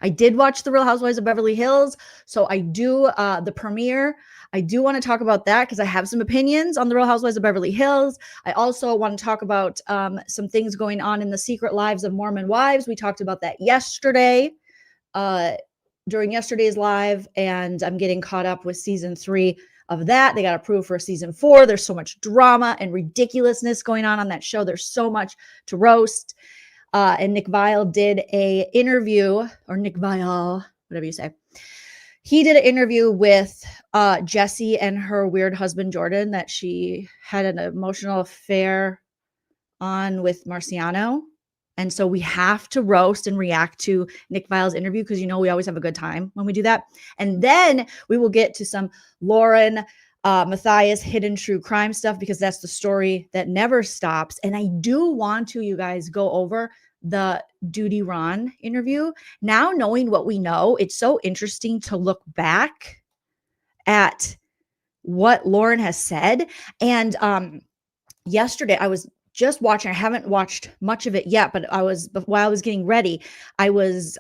I did watch The Real Housewives of Beverly Hills, so I do the premiere. I do want to talk about that because I have some opinions on The Real Housewives of Beverly Hills. I also want to talk about some things going on in the secret lives of Mormon wives. We talked about that yesterday during yesterday's live, and I'm getting caught up with season 3 of that. They got approved for season 4. There's so much drama and ridiculousness going on that show. There's so much to roast. And Nick VIALL did a interview, or Nick VIALL, whatever you say. He did an interview with Jessi and her weird husband, Jordan, that she had an emotional affair on with Marciano. And so we have to roast and react to Nick VIALL's interview because, we always have a good time when we do that. And then we will get to some LaurenMatthias hidden true crime stuff because that's the story that never stops. And I do want to, you guys, go over the Duty Ron interview. Now knowing what we know, it's so interesting to look back at what Lauren has said. And yesterday I was just watching, I haven't watched much of it yet, but while I was getting ready, I was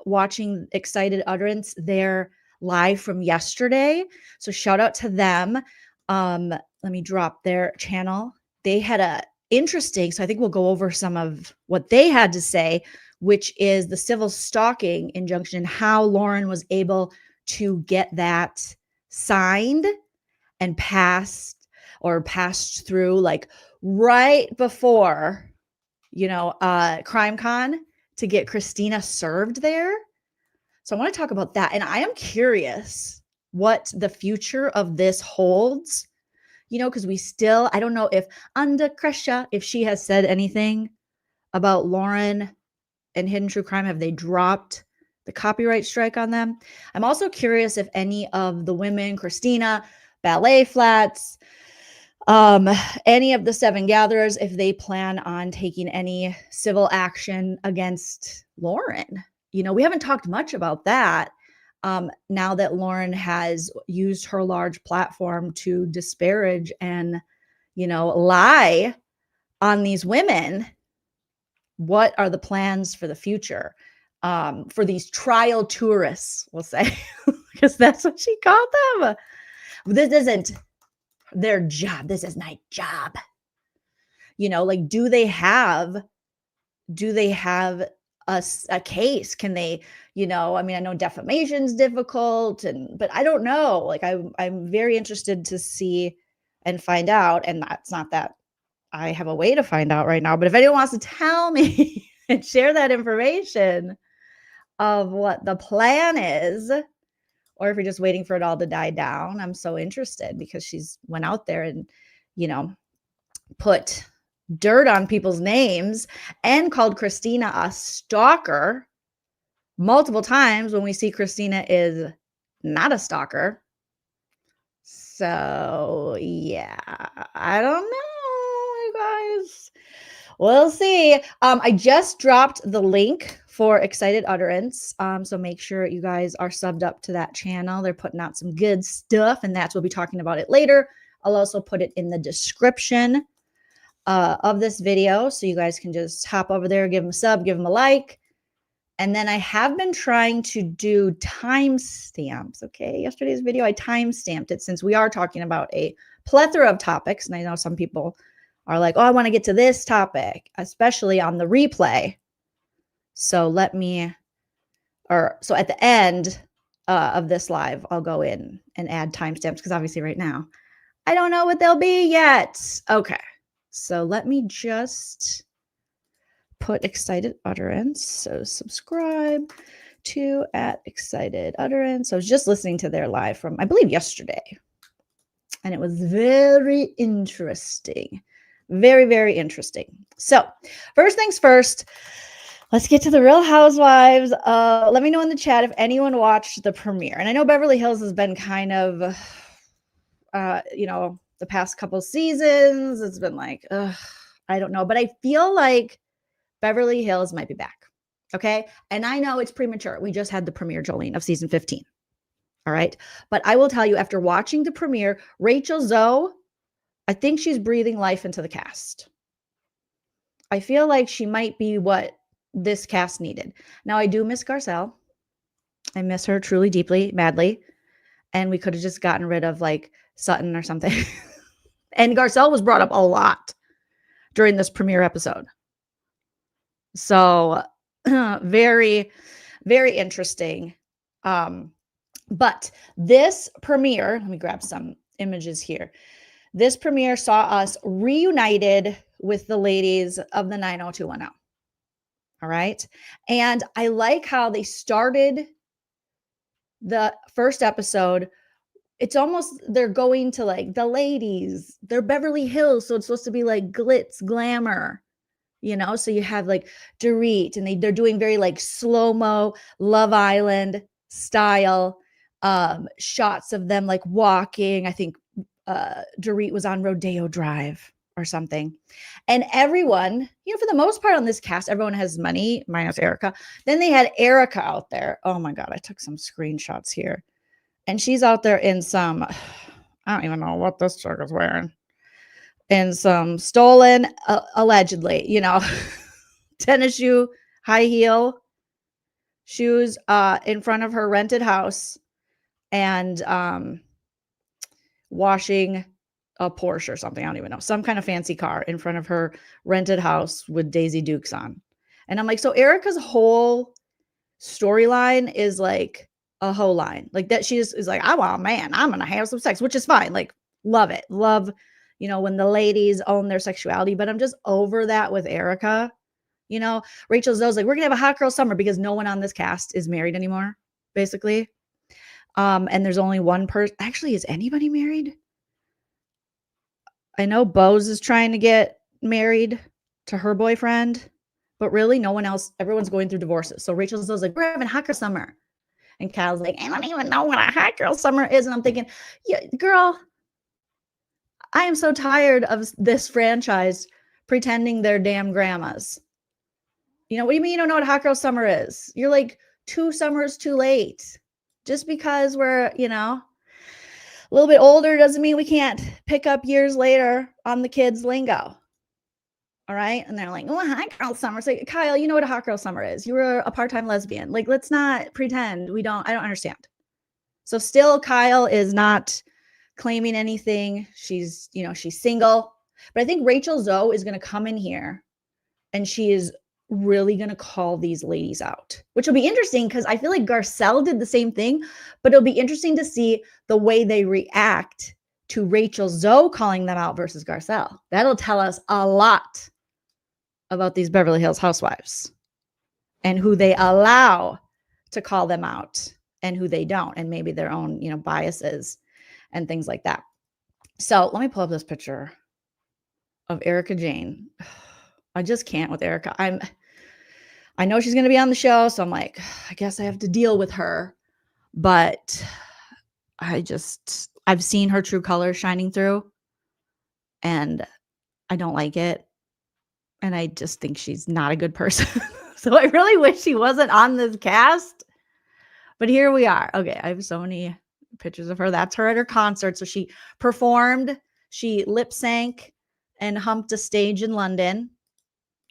watching Excited Utterance, their live from yesterday. So shout out to them. Let me drop their channel. They had a interesting, so I think we'll go over some of what they had to say, which is the civil stalking injunction and how Lauren was able to get that signed and passed through, like right before, CrimeCon, to get Christina served there. So I want to talk about that. And I am curious what the future of this holds, because I don't know if Under Pressure, if she has said anything about Lauren and Hidden True Crime. Have they dropped the copyright strike on them? I'm also curious if any of the women, Christina, Ballet Flats, any of the 7 gatherers, if they plan on taking any civil action against Lauren. We haven't talked much about that now that Lauren has used her large platform to disparage and, lie on these women. What are the plans for the future for these trial tourists, we'll say, because that's what she called them. This isn't their job. This is my job. Do they have a case? Can they, I know defamation's difficult, but I don't know. I'm very interested to see and find out. And that's not that I have a way to find out right now, but if anyone wants to tell me and share that information of what the plan is, or if you're just waiting for it all to die down, I'm so interested because she's went out there and, put dirt on people's names and called Christina a stalker multiple times when we see Christina is not a stalker. So yeah, I don't know, you guys. We'll see. I just dropped the link for Excited Utterance. So make sure you guys are subbed up to that channel. They're putting out some good stuff, and we'll be talking about it later. I'll also put it in the description of this video, so you guys can just hop over there, give them a sub, give them a like. And then I have been trying to do timestamps. Okay, yesterday's video, I timestamped it since we are talking about a plethora of topics. And I know some people are like, oh, I want to get to this topic, especially on the replay. So at the end of this live, I'll go in and add timestamps because obviously right now, I don't know what they'll be yet. Okay, so let me just put Excited Utterance. So subscribe to @Excited Utterance. I was just listening to their live from, I believe, yesterday. And it was very interesting. Very, very interesting. So first things first, let's get to the Real Housewives. Let me know in the chat if anyone watched the premiere. And I know Beverly Hills has been kind of, the past couple seasons, it's been like, I don't know. But I feel like Beverly Hills might be back. Okay. And I know it's premature. We just had the premiere, Jolene, of season 15. All right. But I will tell you, after watching the premiere, Rachel Zoe, I think she's breathing life into the cast. I feel like she might be what this cast needed. Now, I do miss Garcelle. I miss her truly, deeply, madly. And we could have just gotten rid of like Sutton or something. And Garcelle was brought up a lot during this premiere episode. So very, very interesting. But this premiere, let me grab some images here. This premiere saw us reunited with the ladies of the 90210. All right. And I like how they started the first episode. It's almost, they're going to like the ladies, they're Beverly Hills. So it's supposed to be like glitz, glamour, you know? So you have like Dorit and they're doing very like slow-mo Love Island style shots of them like walking. I think Dorit was on Rodeo Drive or something. And everyone, you know, for the most part on this cast, everyone has money, minus Erica. Then they had Erica out there. Oh my God, I took some screenshots here. And she's out there in some, I don't even know what this chick is wearing. In some stolen, allegedly, you know, tennis shoe, high heel shoes in front of her rented house and washing a Porsche or something. I don't even know. Some kind of fancy car in front of her rented house with Daisy Dukes on. And I'm like, so Erica's whole storyline is like a whole line. Like that she is like, I want a man. I'm going to have some sex, which is fine. Like, love it. Love, you know, when the ladies own their sexuality. But I'm just over that with Erica. You know, Rachel Zoe's like, we're going to have a hot girl summer because no one on this cast is married anymore, basically. And there's only one person. Actually, is anybody married? I know Bose is trying to get married to her boyfriend, but really no one else. Everyone's going through divorces. So Rachel Zoe's like, we're having hot girl summer. And Kyle's like, I don't even know what a hot girl summer is. And I'm thinking, yeah, girl, I am so tired of this franchise pretending they're damn grandmas. You know, what do you mean you don't know what hot girl summer is? You're like 2 summers too late. Just because we're, you know, a little bit older doesn't mean we can't pick up years later on the kids' lingo. All right. And they're like, oh, hot girl summer. It's like, Kyle, you know what a hot girl summer is. You were a part-time lesbian. Like, let's not pretend I don't understand. So still Kyle is not claiming anything. She's, you know, she's single. But I think Rachel Zoe is going to come in here and she is really going to call these ladies out, which will be interesting because I feel like Garcelle did the same thing, but it'll be interesting to see the way they react to Rachel Zoe calling them out versus Garcelle. That'll tell us a lot about these Beverly Hills housewives and who they allow to call them out and who they don't, and maybe their own, you know, biases and things like that. So let me pull up this picture of Erica Jane. I just can't with Erica. I know she's going to be on the show, so I'm like, I guess I have to deal with her. But I've seen her true colors shining through, and I don't like it. And I just think she's not a good person. So I really wish she wasn't on this cast. But here we are. Okay, I have so many pictures of her. That's her at her concert. So she performed, she lip sank and humped a stage in London.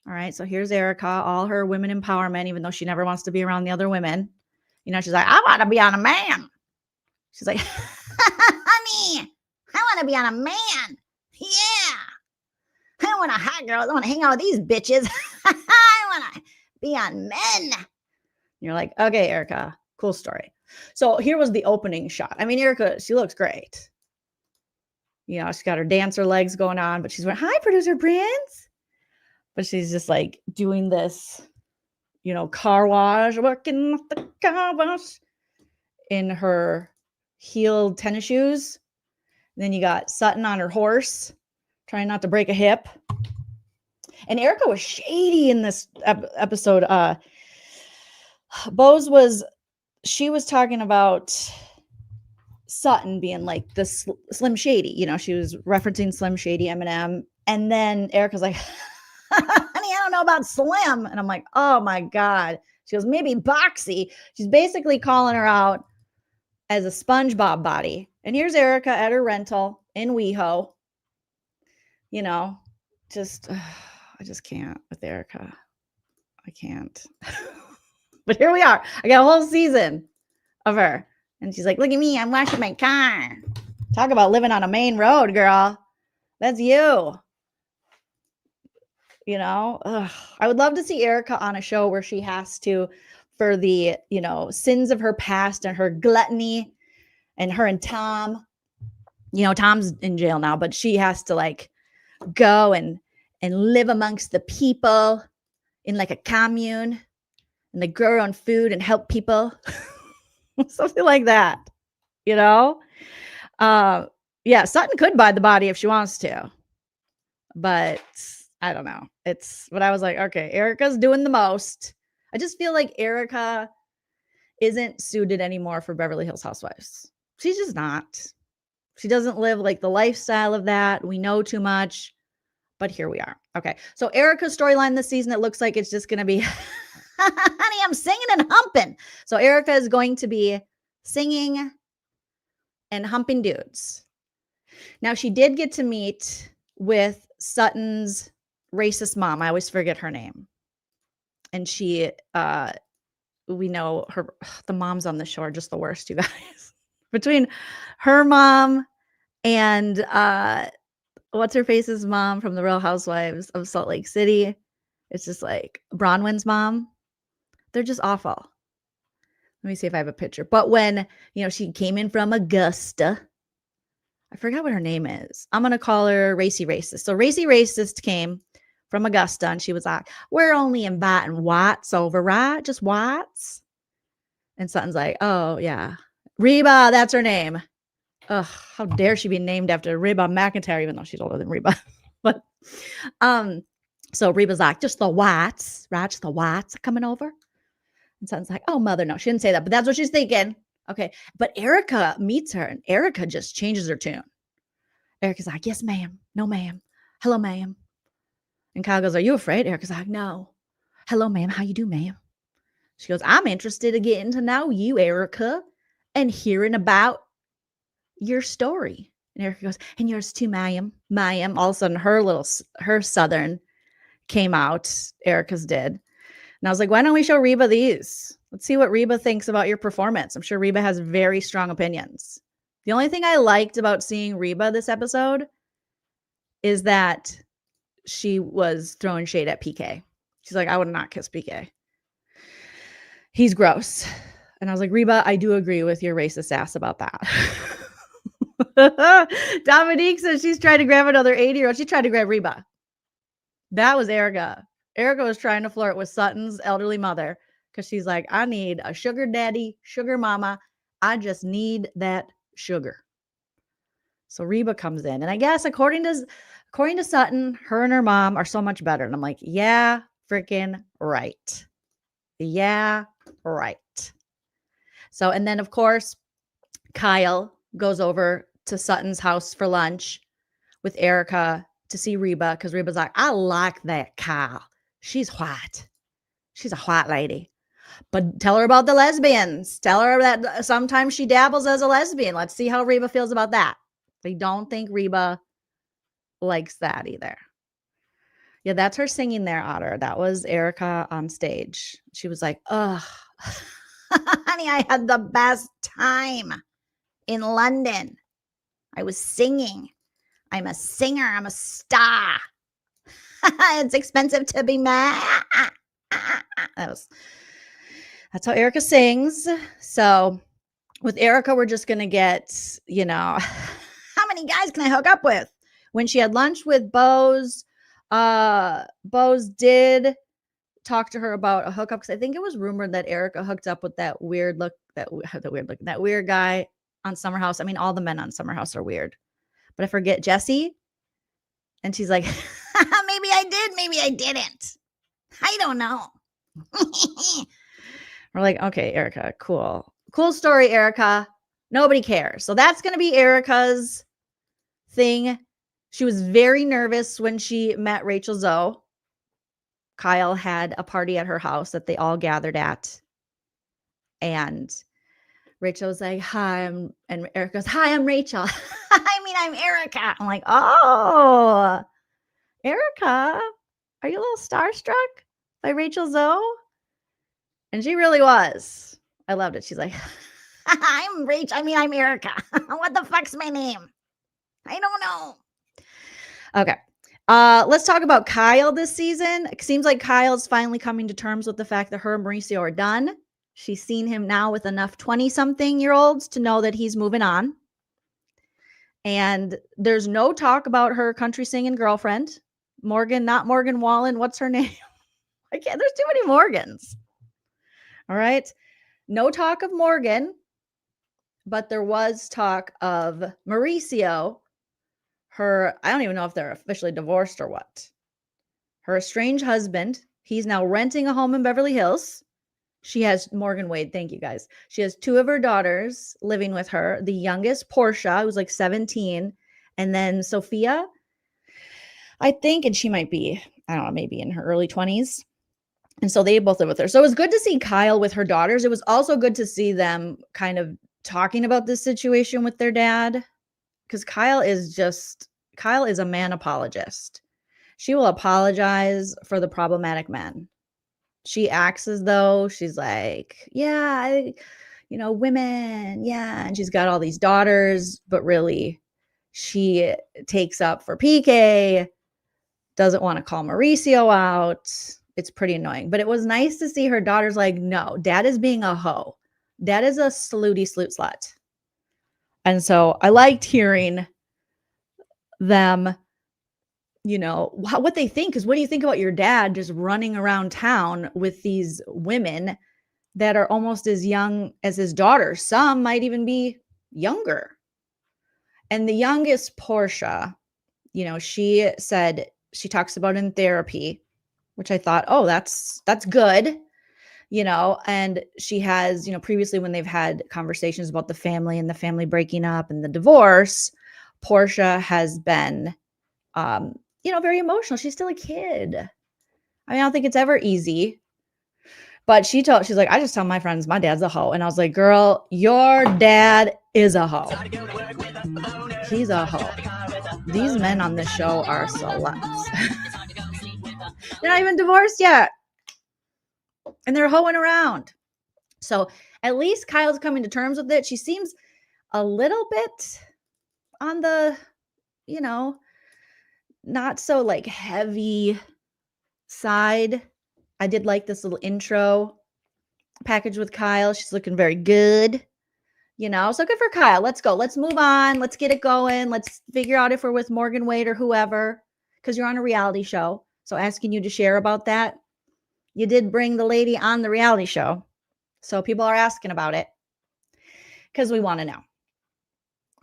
All right, so here's Erica, all her women empowerment, even though she never wants to be around the other women. You know, she's like, I want to be on a man. She's like, honey, I want to be on a man. Yeah. I don't want a hot girl. I want to hang out with these bitches. I want to be on men. And you're like, okay, Erica, cool story. So here was the opening shot. I mean, Erica, she looks great. You know, she's got her dancer legs going on, but she's like, hi, producer Prince. But she's just like doing this, you know, car wash, working at the car wash in her heeled tennis shoes. And then you got Sutton on her horse, trying not to break a hip. And Erica was shady in this episode. Bose she was talking about Sutton being like the Slim Shady. You know, she was referencing Slim Shady Eminem. And then Erica's like, honey, I don't know about Slim. And I'm like, oh my God. She goes, maybe Boxy. She's basically calling her out as a SpongeBob body. And here's Erica at her rental in WeHo. You know, I just can't with Erica. I can't. But here we are. I got a whole season of her. And she's like, look at me, I'm washing my car. Talk about living on a main road, girl. That's you. You know, ugh. I would love to see Erica on a show where she has to, for the, you know, sins of her past and her gluttony, and her and Tom, you know, Tom's in jail now, but she has to like go and live amongst the people in like a commune, and they grow her own food and help people. Something like that, you know? Yeah, Sutton could buy the body if she wants to, but I don't know. But I was like, okay, Erica's doing the most. I just feel like Erica isn't suited anymore for Beverly Hills Housewives. She's just not. She doesn't live like the lifestyle of that. We know too much, but here we are. Okay. So Erica's storyline this season, it looks like it's just going to be, honey, I'm singing and humping. So Erica is going to be singing and humping dudes. Now, she did get to meet with Sutton's racist mom. I always forget her name. And she, we know her, the moms on the show are just the worst, you guys. Between her mom and what's her face's mom from the Real Housewives of Salt Lake City, it's just like Bronwyn's mom. They're just awful. Let me see if I have a picture. But when, you know, she came in from Augusta, I forgot what her name is. I'm going to call her Racy Racist. So Racy Racist came from Augusta, and she was like, we're only inviting whites over, right? Just whites. And Sutton's like, oh, yeah. Reba, that's her name. Ugh, how dare she be named after Reba McEntire, even though she's older than Reba. But so Reba's like, just the whites, right? Just the whites coming over. And Sutton's like, oh, mother, no, she didn't say that, but that's what she's thinking. Okay. But Erica meets her, and Erica just changes her tune. Erica's like, yes, ma'am. No, ma'am. Hello, ma'am. And Kyle goes, are you afraid? Erica's like, no. Hello, ma'am. How you do, ma'am? She goes, I'm interested in getting to know you, Erica, and hearing about your story. And Erica goes, and yours too, ma'am. Ma'am. All of a sudden, her Southern came out. Erica's did. And I was like, why don't we show Reba these? Let's see what Reba thinks about your performance. I'm sure Reba has very strong opinions. The only thing I liked about seeing Reba this episode is that she was throwing shade at PK. She's like, I would not kiss PK. He's gross. And I was like, Reba, I do agree with your racist ass about that. Dominique says she's trying to grab another 80-year-old. She tried to grab Reba. That was Erica. Erica was trying to flirt with Sutton's elderly mother because she's like, I need a sugar daddy, sugar mama. I just need that sugar. So Reba comes in. And I guess according to Sutton, her and her mom are so much better. And I'm like, yeah, freaking right. Yeah, right. So, and then of course, Kyle goes over to Sutton's house for lunch with Erica to see Reba, because Reba's like, I like that Kyle. She's white. She's a white lady. But tell her about the lesbians. Tell her that sometimes she dabbles as a lesbian. Let's see how Reba feels about that. I don't think Reba likes that either. Yeah, that's her singing there, Otter. That was Erica on stage. She was like, ugh, honey, I had the best time in London. I was singing. I'm a singer. I'm a star. It's expensive to be mad. That's how Erica sings. So with Erica, we're just going to get, you know, how many guys can I hook up with? When she had lunch with Bose, Bose did talk to her about a hookup, because I think it was rumored that Erica hooked up with that weird guy on Summer House. I mean, all the men on Summer House are weird, but I forget Jessi. And she's like, maybe I did, maybe I didn't. I don't know. We're like, okay, Erica, cool. Cool story, Erica. Nobody cares. So that's going to be Erica's thing. She was very nervous when she met Rachel Zoe. Kyle had a party at her house that they all gathered at. And Rachel was like, hi, and Erica goes, hi, I'm Rachel. I'm Erica. I'm like, oh, Erica, are you a little starstruck by Rachel Zoe? And she really was. I loved it. She's like, I'm Rach. I mean, I'm Erica. What the fuck's my name? I don't know. Okay. Let's talk about Kyle this season. It seems like Kyle's finally coming to terms with the fact that her and Mauricio are done. She's seen him now with enough 20-something-year-olds to know that he's moving on. And there's no talk about her country singing girlfriend. Morgan, not Morgan Wallen. What's her name? I can't. There's too many Morgans. All right. No talk of Morgan, but there was talk of Mauricio. I don't even know if they're officially divorced or what. Her estranged husband, he's now renting a home in Beverly Hills. She has Morgan Wade. Thank you, guys. She has 2 of her daughters living with her. The youngest, Portia, who's like 17. And then Sophia, I think, and she might be, I don't know, maybe in her early 20s. And so they both live with her. So it was good to see Kyle with her daughters. It was also good to see them kind of talking about this situation with their dad. Because Kyle is a man apologist. She will apologize for the problematic men. She acts as though she's like, yeah, women, yeah. And she's got all these daughters, but really she takes up for PK, doesn't want to call Mauricio out. It's pretty annoying. But it was nice to see her daughters like, no, dad is being a hoe. Dad is a slutty slut. And so I liked hearing them, what they think. Because what do you think about your dad just running around town with these women that are almost as young as his daughters? Some might even be younger. And the youngest, Portia, she said she talks about in therapy, which I thought, oh, that's good. And she has, previously when they've had conversations about the family and the family breaking up and the divorce, Portia has been, very emotional. She's still a kid. I don't think it's ever easy, but she's like, I just tell my friends, my dad's a hoe. And I was like, girl, your dad is a hoe. He's a hoe. These men on this show are sluts. They're not even divorced yet. And they're hoeing around. So at least Kyle's coming to terms with it. She seems a little bit on the, not so like heavy side. I did like this little intro package with Kyle. She's looking very good, so good for Kyle. Let's go. Let's move on. Let's get it going. Let's figure out if we're with Morgan Wade or whoever, because you're on a reality show. So asking you to share about that. You did bring the lady on the reality show. So people are asking about it because we want to know.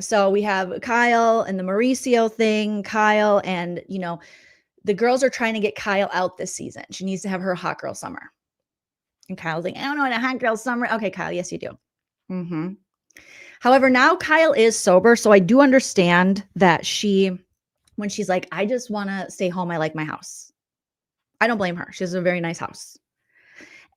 So we have Kyle and the Mauricio thing. Kyle and, the girls are trying to get Kyle out this season. She needs to have her hot girl summer. And Kyle's like, I don't know what a hot girl summer. Okay, Kyle, yes, you do. Mm-hmm. However, now Kyle is sober. So I do understand that when she's like, I just want to stay home. I like my house. I don't blame her. She has a very nice house.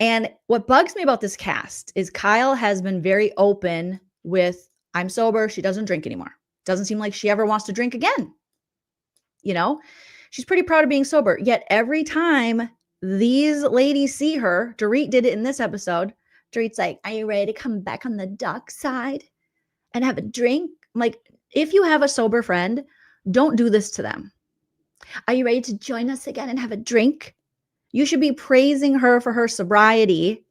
And what bugs me about this cast is Kyle has been very open with, I'm sober. She doesn't drink anymore. Doesn't seem like she ever wants to drink again. She's pretty proud of being sober. Yet every time these ladies see her, Dorit did it in this episode. Dorit's like, are you ready to come back on the dark side and have a drink? I'm like, if you have a sober friend, don't do this to them. Are you ready to join us again and have a drink? You should be praising her for her sobriety.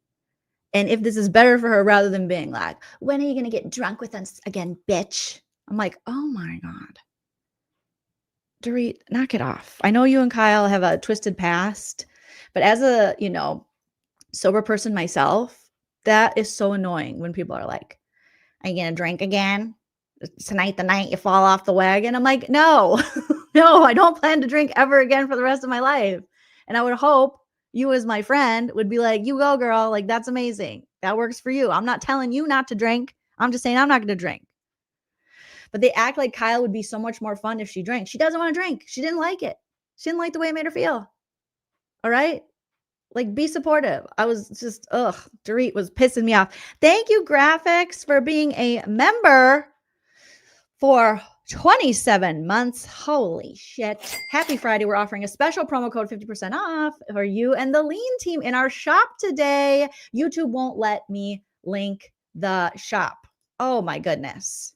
And if this is better for her, rather than being like, when are you going to get drunk with us again, bitch? I'm like, oh my God. Dorit, knock it off. I know you and Kyle have a twisted past, but as a, sober person myself, that is so annoying when people are like, are you going to drink again? Is tonight the night you fall off the wagon? I'm like, no. No, I don't plan to drink ever again for the rest of my life. And I would hope you as my friend would be like, you go, girl. Like, that's amazing. That works for you. I'm not telling you not to drink. I'm just saying I'm not going to drink. But they act like Kyle would be so much more fun if she drank. She doesn't want to drink. She didn't like it. She didn't like the way it made her feel. All right? Like, be supportive. I was just, Dorit was pissing me off. Thank you, Graphics, for being a member for 27 months. Holy shit. Happy Friday. We're offering a special promo code 50% off for you and the Lean team in our shop today. YouTube won't let me link the shop. Oh my goodness.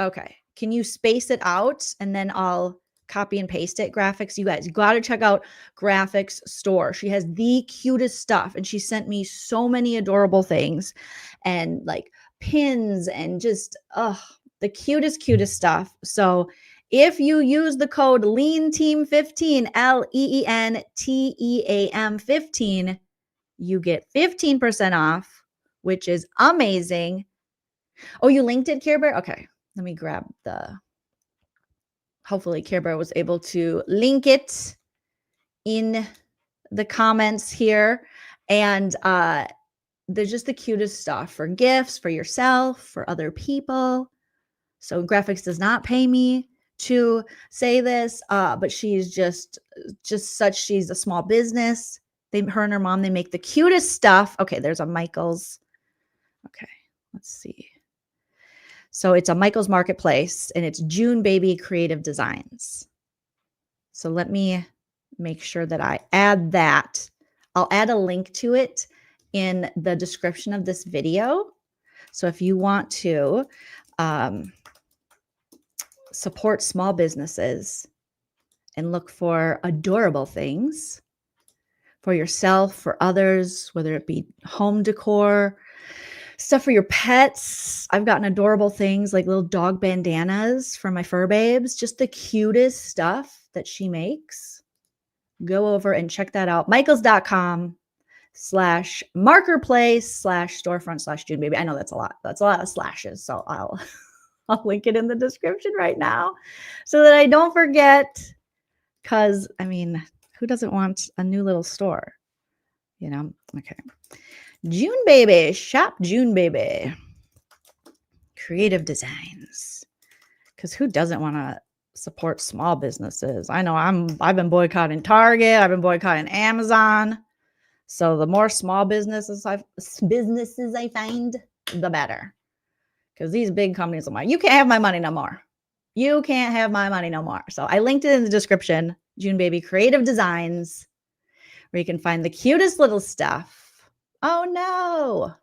Okay. Can you space it out and then I'll copy and paste it? Graphics, you guys got to check out Graphics Store. She has the cutest stuff and she sent me so many adorable things and like pins and just the cutest stuff. So if you use the code LEANTEAM15, LEENTEAM 15, you get 15% off, which is amazing. Oh, you linked it, Care Bear? Okay. Let me grab hopefully Care Bear was able to link it in the comments here. And there's just the cutest stuff for gifts, for yourself, for other people. So Graphics does not pay me to say this, but she's just she's a small business. Her and her mom, they make the cutest stuff. Okay, there's a Michael's. Okay, let's see. So it's a Michael's Marketplace and it's June Baby Creative Designs. So let me make sure that I add that. I'll add a link to it in the description of this video. So if you want to support small businesses and look for adorable things for yourself, for others, whether it be home decor, stuff for your pets. I've gotten adorable things like little dog bandanas for my fur babes, just the cutest stuff that she makes. Go over and check that out. michaels.com/marketplace/storefront/June Baby. I know that's a lot. That's a lot of slashes. So I'll link it in the description right now so that I don't forget. Because, I mean, who doesn't want a new little store? You know? Okay. June Baby. Shop June Baby. Creative Designs. Because who doesn't want to support small businesses? I know I've been boycotting Target. I've been boycotting Amazon. So the more small businesses I find, the better. Because these big companies are like, you can't have my money no more. You can't have my money no more. So I linked it in the description. June Baby Creative Designs, where you can find the cutest little stuff. Oh no.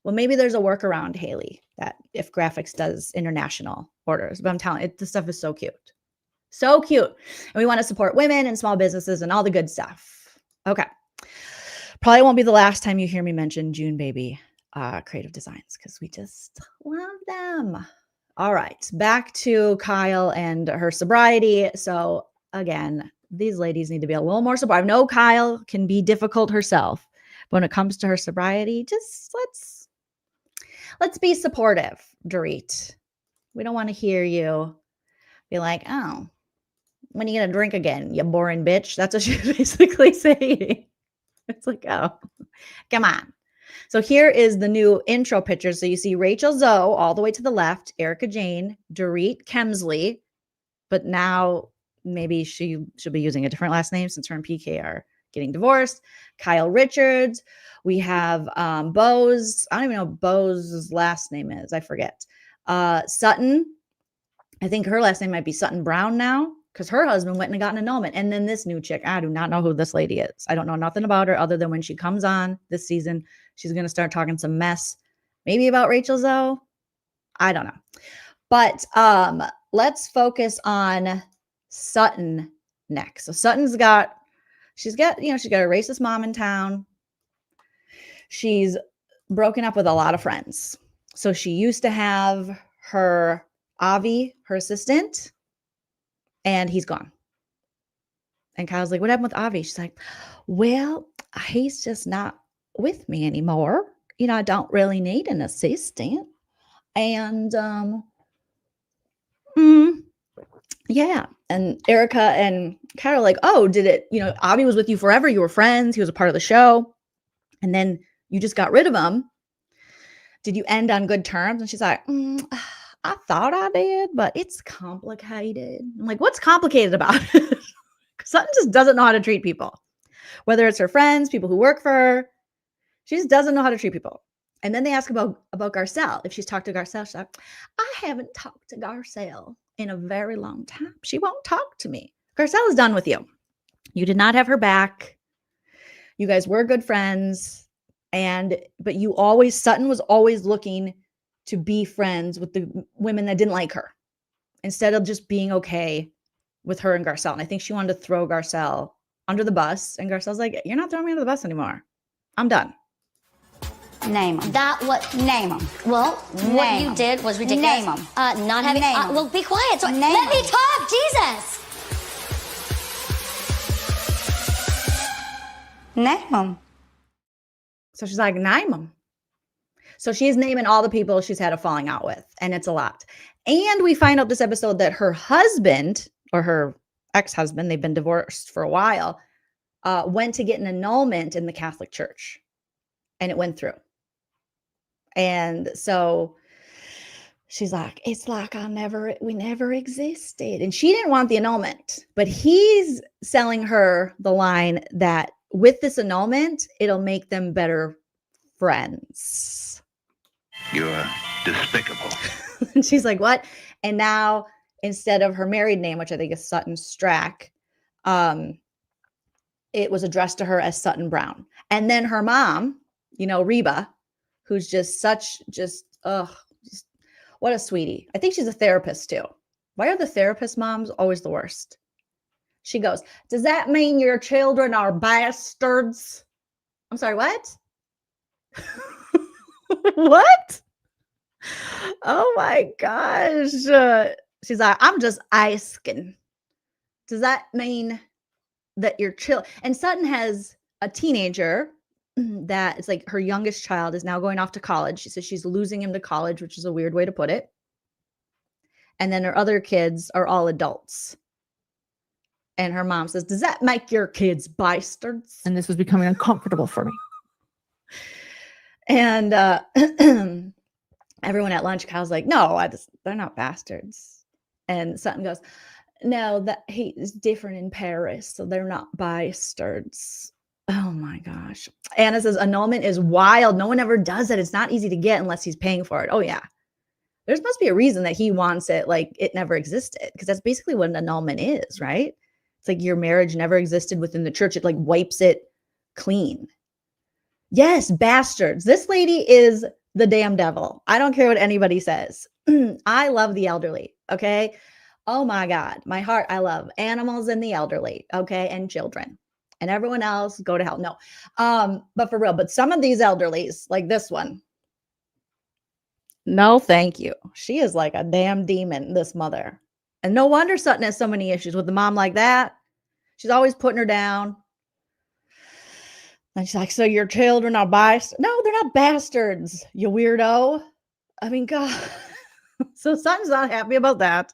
Well, maybe there's a workaround, Haley, that if Graphics does international orders. But I'm telling you, this stuff is so cute. So cute. And we want to support women and small businesses and all the good stuff. Okay. Probably won't be the last time you hear me mention June Baby Creative Designs because we just love them. All right. Back to Kyle and her sobriety. So again, these ladies need to be a little more supportive. I know Kyle can be difficult herself, but when it comes to her sobriety, just let's be supportive, Dorit. We don't want to hear you be like, oh, when are you going to drink again, you boring bitch? That's what she's basically saying. It's like, oh, come on. So here is the new intro picture. So you see Rachel Zoe all the way to the left, Erica Jane, Dorit Kemsley, but now maybe she should be using a different last name since her and PK are getting divorced. Kyle Richards. We have Bose. I don't even know what Bose's last name is. I forget. Sutton. I think her last name might be Sutton Brown now because her husband went and got an annulment. And then this new chick, I do not know who this lady is. I don't know nothing about her other than when she comes on this season, she's going to start talking some mess, maybe about Rachel Zoe. I don't know. But let's focus on Sutton next. So Sutton's got a racist mom in town. She's broken up with a lot of friends. So she used to have her Avi, her assistant, and he's gone. And Kyle's like, what happened with Avi? She's like, well, he's just not with me anymore. You know, I don't really need an assistant. And yeah. And Erica and Kyle are like, oh, did it, Avi was with you forever. You were friends. He was a part of the show. And then you just got rid of him. Did you end on good terms? And she's like, I thought I did, but it's complicated. I'm like, what's complicated about it? Sutton just doesn't know how to treat people, whether it's her friends, people who work for her. She just doesn't know how to treat people. And then they ask about Garcelle. If she's talked to Garcelle, she's like, I haven't talked to Garcelle in a very long time. She won't talk to me. Garcelle is done with you. You did not have her back. You guys were good friends. But Sutton was always looking to be friends with the women that didn't like her instead of just being okay with her and Garcelle. And I think she wanted to throw Garcelle under the bus. And Garcelle's like, you're not throwing me under the bus anymore. I'm done. Name them. Name them. Well, what you did was ridiculous. Name them. Not having. Name 'em. Well, be quiet. So Name let me 'em. talk. Jesus. Name them. So she's like, name them. So she's naming all the people she's had a falling out with, and it's a lot. And we find out this episode that her husband, or her ex-husband, they've been divorced for a while, went to get an annulment in the Catholic Church, and it went through. And so she's like, it's like we never existed. And she didn't want the annulment, but he's selling her the line that with this annulment, it'll make them better friends. You're despicable. And she's like, what? And now instead of her married name, which I think is Sutton Strack, it was addressed to her as Sutton Brown. And then her mom, Rhobh, who's just what a sweetie. I think she's a therapist too. Why are the therapist moms always the worst? She goes, does that mean your children are bastards? I'm sorry, what? What? Oh my gosh. She's like, I'm just asking. Does that mean that your children? And Sutton has a teenager that it's like her youngest child is now going off to college. She says she's losing him to college, which is a weird way to put it. And then her other kids are all adults. And her mom says, does that make your kids bastards? And this was becoming uncomfortable for me. And everyone at lunch, Kyle's like, no, they're not bastards. And Sutton goes, no, that he's different in Paris, so they're not bastards. Oh my gosh. Anna says annulment is wild. No one ever does it. It's not easy to get unless he's paying for it. Oh yeah. There must be a reason that he wants it like it never existed, because that's basically what an annulment is, right? It's like your marriage never existed within the church. It like wipes it clean. Yes, bastards. This lady is the damn devil. I don't care what anybody says. I love the elderly, okay? Oh my God. My heart, I love animals and the elderly, okay? And children. And everyone else, go to hell. No. But for real, but some of these elderlies, like this one, no, thank you. She is like a damn demon, this mother. And no wonder Sutton has so many issues with the mom like that. She's always putting her down. And she's like, so your children are bastards? No, they're not bastards, you weirdo. I mean, God. So Sutton's not happy about that.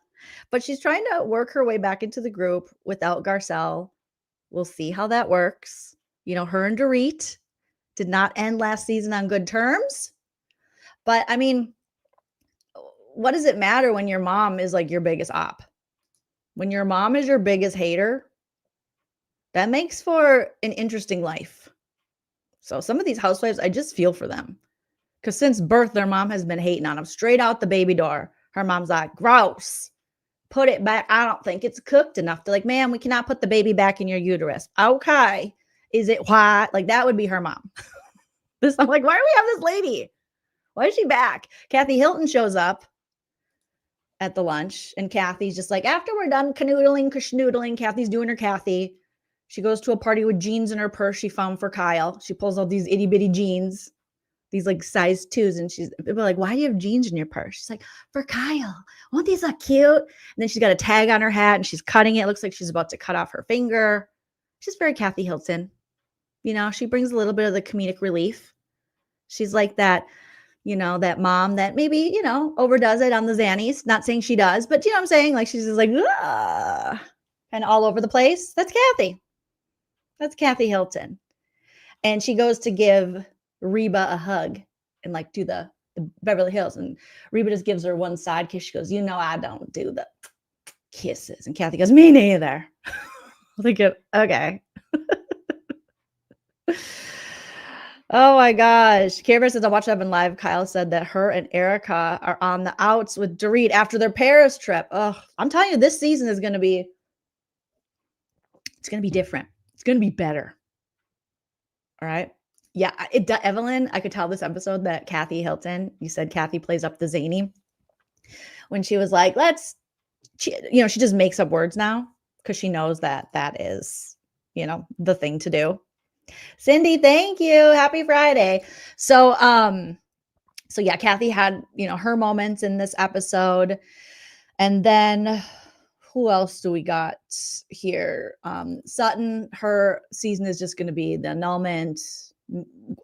But she's trying to work her way back into the group without Garcelle. We'll see how that works. Her and Dorit did not end last season on good terms. But I mean, what does it matter when your mom is like your biggest op? When your mom is your biggest hater, that makes for an interesting life. So some of these housewives, I just feel for them. Because since birth, their mom has been hating on them straight out the baby door. Her mom's like, gross. Put it back. I don't think it's cooked enough. They're like, ma'am, we cannot put the baby back in your uterus. Okay. Is it why? Like that would be her mom. I'm like, why do we have this lady? Why is she back? Kathy Hilton shows up at the lunch, and Kathy's just like, after we're done canoodling, Kathy's doing her Kathy. She goes to a party with jeans in her purse she found for Kyle. She pulls out these itty bitty jeans, these like size 2s. And people are like, why do you have jeans in your purse? She's like, for Kyle. Won't these look cute? And then she's got a tag on her hat and she's cutting it. It looks like she's about to cut off her finger. She's very Kathy Hilton. She brings a little bit of the comedic relief. She's like that, that mom that maybe, overdoes it on the Xannies. Not saying she does, but you know what I'm saying? Like she's just like, and all over the place. That's Kathy. That's Kathy Hilton. And she goes to give Rhobh a hug and like do the Beverly Hills. And Rhobh just gives her one side kiss. She goes, I don't do the kisses. And Kathy goes, me neither. Okay. Oh my gosh. Care Bear says, I watched that in live. Kyle said that her and Erica are on the outs with Dorit after their Paris trip. Oh, I'm telling you, this season is going to be, it's going to be different. It's going to be better. All right. Yeah, Evelyn, I could tell this episode that Kathy Hilton, you said Kathy plays up the zany. When she was like, she just makes up words now because she knows that is, the thing to do. Cindy, thank you. Happy Friday. So yeah, Kathy had, her moments in this episode. And then who else do we got here? Sutton, her season is just going to be the annulment,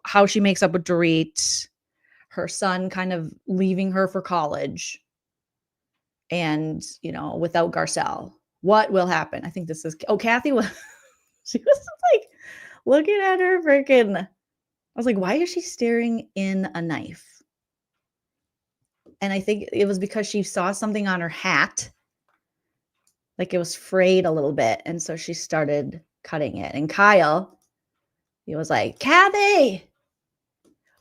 how she makes up with Dorit, her son kind of leaving her for college, and, without Garcelle. What will happen? I think this is, Kathy was, she was like looking at her freaking, I was like, why is she staring in a knife? And I think it was because she saw something on her hat. Like it was frayed a little bit. And so she started cutting it. And Kyle, he was like, Kathy,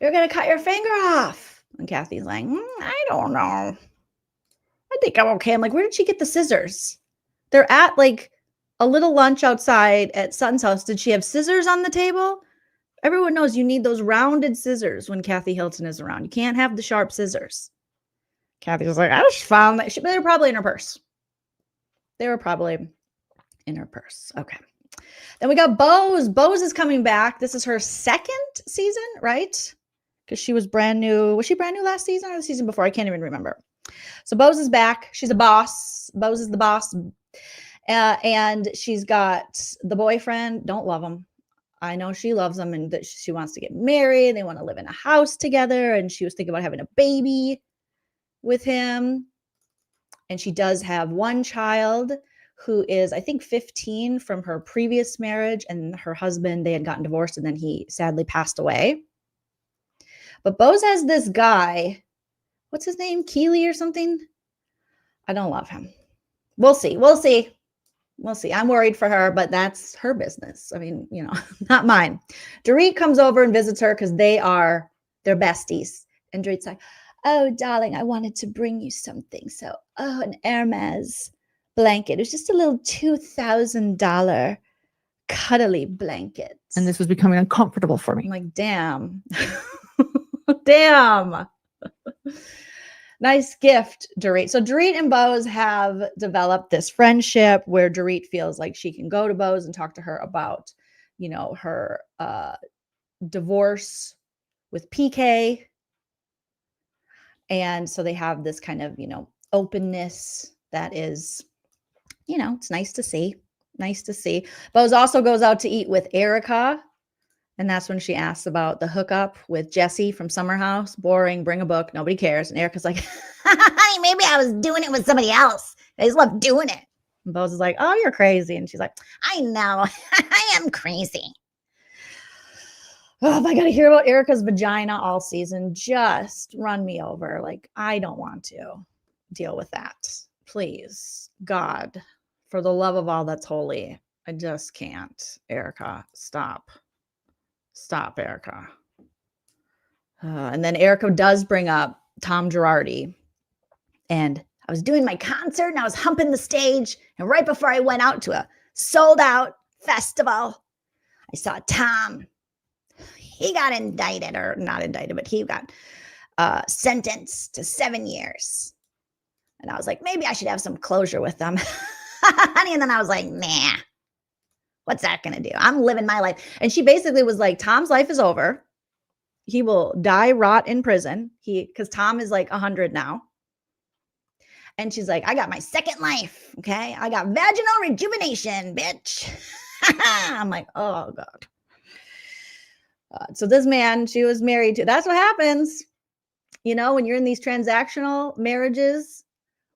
you're going to cut your finger off. And Kathy's like, I don't know. I think I'm okay. I'm like, where did she get the scissors? They're at like a little lunch outside at Sutton's house. Did she have scissors on the table? Everyone knows you need those rounded scissors when Kathy Hilton is around. You can't have the sharp scissors. Kathy was like, I just found that. They were probably in her purse. Okay. Then we got Bose. Bose is coming back. This is her second season, right? Because she was brand new. Was she brand new last season or the season before? I can't even remember. So Bose is back. She's a boss. Bose is the boss. And she's got the boyfriend. Don't love him. I know she loves him and that she wants to get married. They want to live in a house together. And she was thinking about having a baby with him. And she does have one child who is, I think, 15 from her previous marriage. And her husband, they had gotten divorced and then he sadly passed away. But Bose has this guy. What's his name? Keeley or something? I don't love him. We'll see. I'm worried for her, but that's her business. I mean, not mine. Dorit comes over and visits her because they're besties. And Dorit's like, oh, darling, I wanted to bring you something. So, an Hermes blanket. It was just a little $2,000 cuddly blanket. And this was becoming uncomfortable for me. I'm like, damn. Damn. Nice gift, Dorit. So Dorit and Bose have developed this friendship where Dorit feels like she can go to Bose and talk to her about, her divorce with PK. And so they have this kind of, openness that is, it's nice to see. Nice to see. Bose also goes out to eat with Erica. And that's when she asks about the hookup with Jessi from Summer House. Boring, bring a book, nobody cares. And Erica's like, Honey, maybe I was doing it with somebody else. I just love doing it. and Bose is like, oh, you're crazy. And she's like, I know. I am crazy. oh, if I got to hear about Erica's vagina all season, just run me over. Like, I don't want to deal with that. Please, God, for the love of all that's holy, I just can't. Erica, stop. Stop, Erica. And then Erica does bring up Tom Girardi. And I was doing my concert and I was humping the stage. And right before I went out to a sold out festival, I saw Tom. He got indicted, or not indicted, but he got sentenced to 7 years. And I was like, maybe I should have some closure with them. Honey, and then I was like, nah. What's that going to do? I'm living my life. And she basically was like, Tom's life is over. He will die, rot in prison. Because Tom is like 100 now. And she's like, I got my second life. Okay. I got vaginal rejuvenation, bitch. I'm like, oh God. So this man she was married to, that's what happens. When you're in these transactional marriages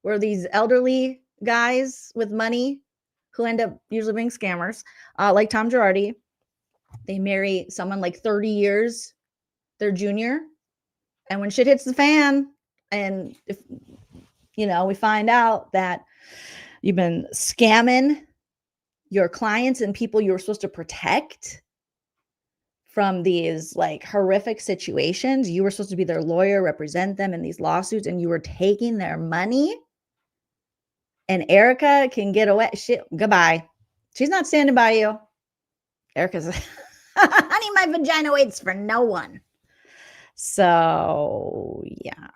where these elderly guys with money who end up usually being scammers, like Tom Girardi, they marry someone like 30 years, their junior. And when shit hits the fan, and if, we find out that you've been scamming your clients and people you were supposed to protect from these like horrific situations, you were supposed to be their lawyer, represent them in these lawsuits, and you were taking their money. And Erica can get away. Shit, goodbye. She's not standing by you. Erica's, honey, Honey, my vagina waits for no one. So, yeah.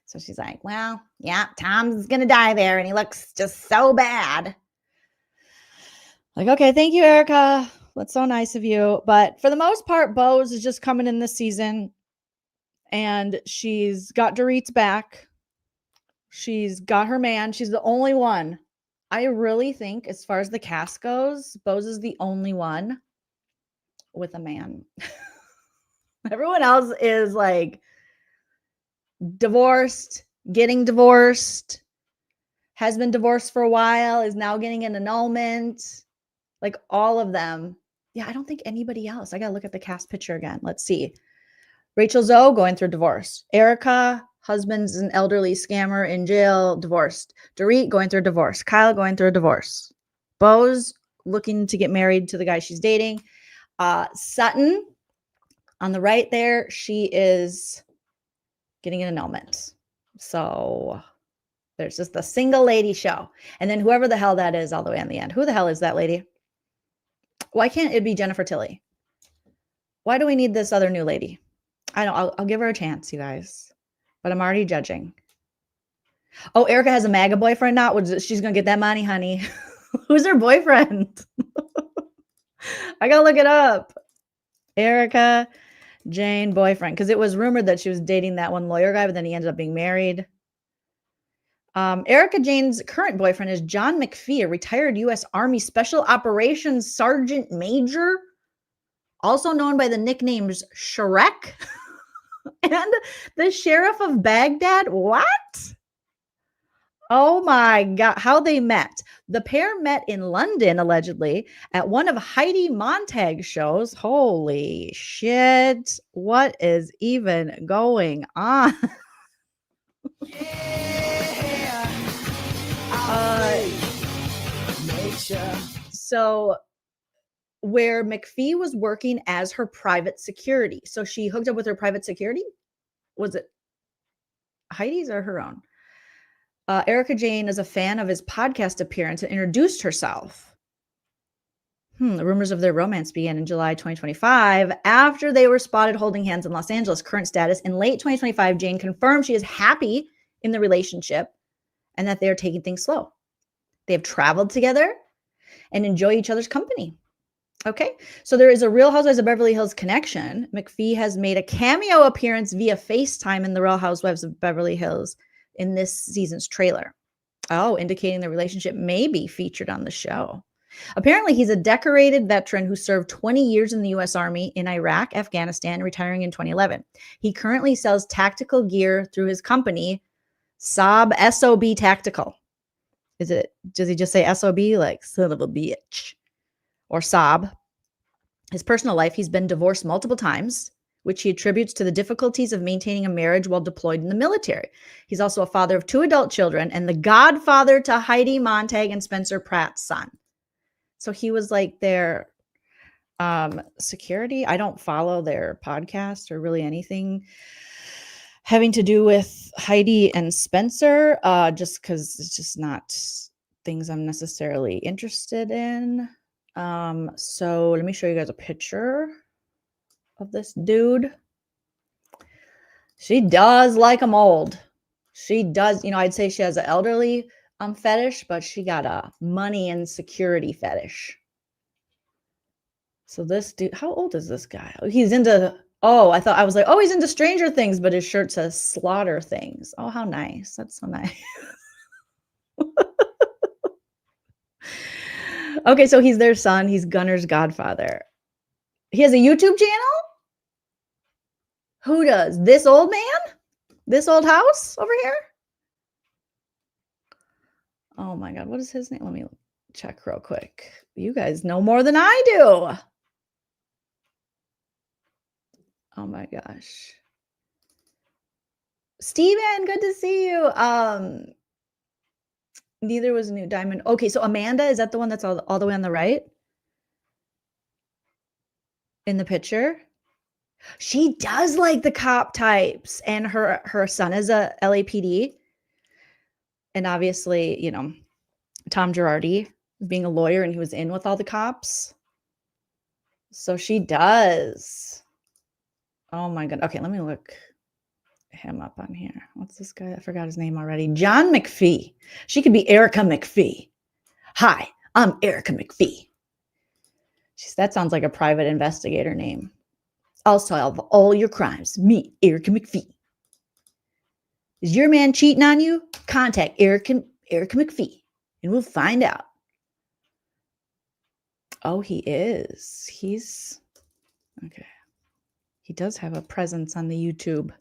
So she's like, well, yeah, Tom's going to die there. And he looks just so bad. Like, okay, thank you, Erica. That's so nice of you. But for the most part, Bose is just coming in this season. And she's got Dorit's back. She's got her man. She's the only one. I really think, as far as the cast goes, Bose is the only one with a man. Everyone else is like divorced, getting divorced, has been divorced for a while, is now getting an annulment. Like all of them. Yeah, I don't think anybody else. I got to look at the cast picture again. Let's see. Rachel Zoe going through divorce. Erica, husband's an elderly scammer in jail, divorced. Dorit going through a divorce. Kyle going through a divorce. Bose looking to get married to the guy she's dating. Sutton on the right there, she is getting an annulment. So there's just a single lady show. And then whoever the hell that is all the way on the end. Who the hell is that lady? Why can't it be Jennifer Tilly? Why do we need this other new lady? I don't. I'll give her a chance, you guys. But I'm already judging. Oh, Erica has a MAGA boyfriend now. She's going to get that money, honey. Who's her boyfriend? I got to look it up. Erica Jane boyfriend. Because it was rumored that she was dating that one lawyer guy, but then he ended up being married. Erica Jane's current boyfriend is John McPhee, a retired U.S. Army Special Operations Sergeant Major, also known by the nicknames Shrek and the Sheriff of Baghdad. What? Oh my God. How they met. The pair met in London, allegedly, at one of Heidi Montag's shows. Holy shit. What is even going on? So where McPhee was working as her private security. So she hooked up with her private security. Was it Heidi's or her own? Erica Jane is a fan of his podcast appearance and introduced herself. The rumors of their romance began in July 2025 after they were spotted holding hands in Los Angeles. Current status: in late 2025, Jane confirmed she is happy in the relationship and that they are taking things slow. They have traveled together and enjoy each other's company. Okay, so there is a Real Housewives of Beverly Hills connection. McPhee has made a cameo appearance via FaceTime in the Real Housewives of Beverly Hills in this season's trailer. Oh, indicating the relationship may be featured on the show. Apparently, he's a decorated veteran who served 20 years in the U.S. Army in Iraq, Afghanistan, retiring in 2011. He currently sells tactical gear through his company, SOB, S-O-B Tactical. Does he just say SOB, like son of a bitch? Or SOB. His personal life: he's been divorced multiple times, which he attributes to the difficulties of maintaining a marriage while deployed in the military. He's also a father of 2 adult children and the godfather to Heidi Montag and Spencer Pratt's son. So he was like their security. I don't follow their podcast or really anything having to do with Heidi and Spencer, just because it's just not things I'm necessarily interested in. So let me show you guys a picture of this dude. She does like him old. She does, I'd say she has an elderly fetish, but she got a money and security fetish. So this dude, how old is this guy? He's into, I was like, he's into Stranger Things, but his shirt says Slaughter Things. Oh, how nice. That's so nice. Okay, so he's their son. He's Gunner's godfather. He has a YouTube channel? Who does? This old man? This old house over here? Oh my God, what is his name? Let me check real quick. You guys know more than I do. Oh my gosh. Steven, good to see you. Neither was New Diamond. Okay, so Amanda, is that the one that's all the way on the right? In the picture? She does like the cop types, and her son is a LAPD. And obviously, Tom Girardi being a lawyer, and he was in with all the cops. So she does. Oh my God. Okay, let me look him up on here. What's this guy? I forgot his name already. John McPhee. She could be Erica McPhee. Hi, I'm Erica McPhee. That sounds like a private investigator name. I'll solve all your crimes. Me, Erica McPhee. Is your man cheating on you? Contact Erica McPhee and we'll find out. Oh, he is. He's okay. He does have a presence on the YouTube.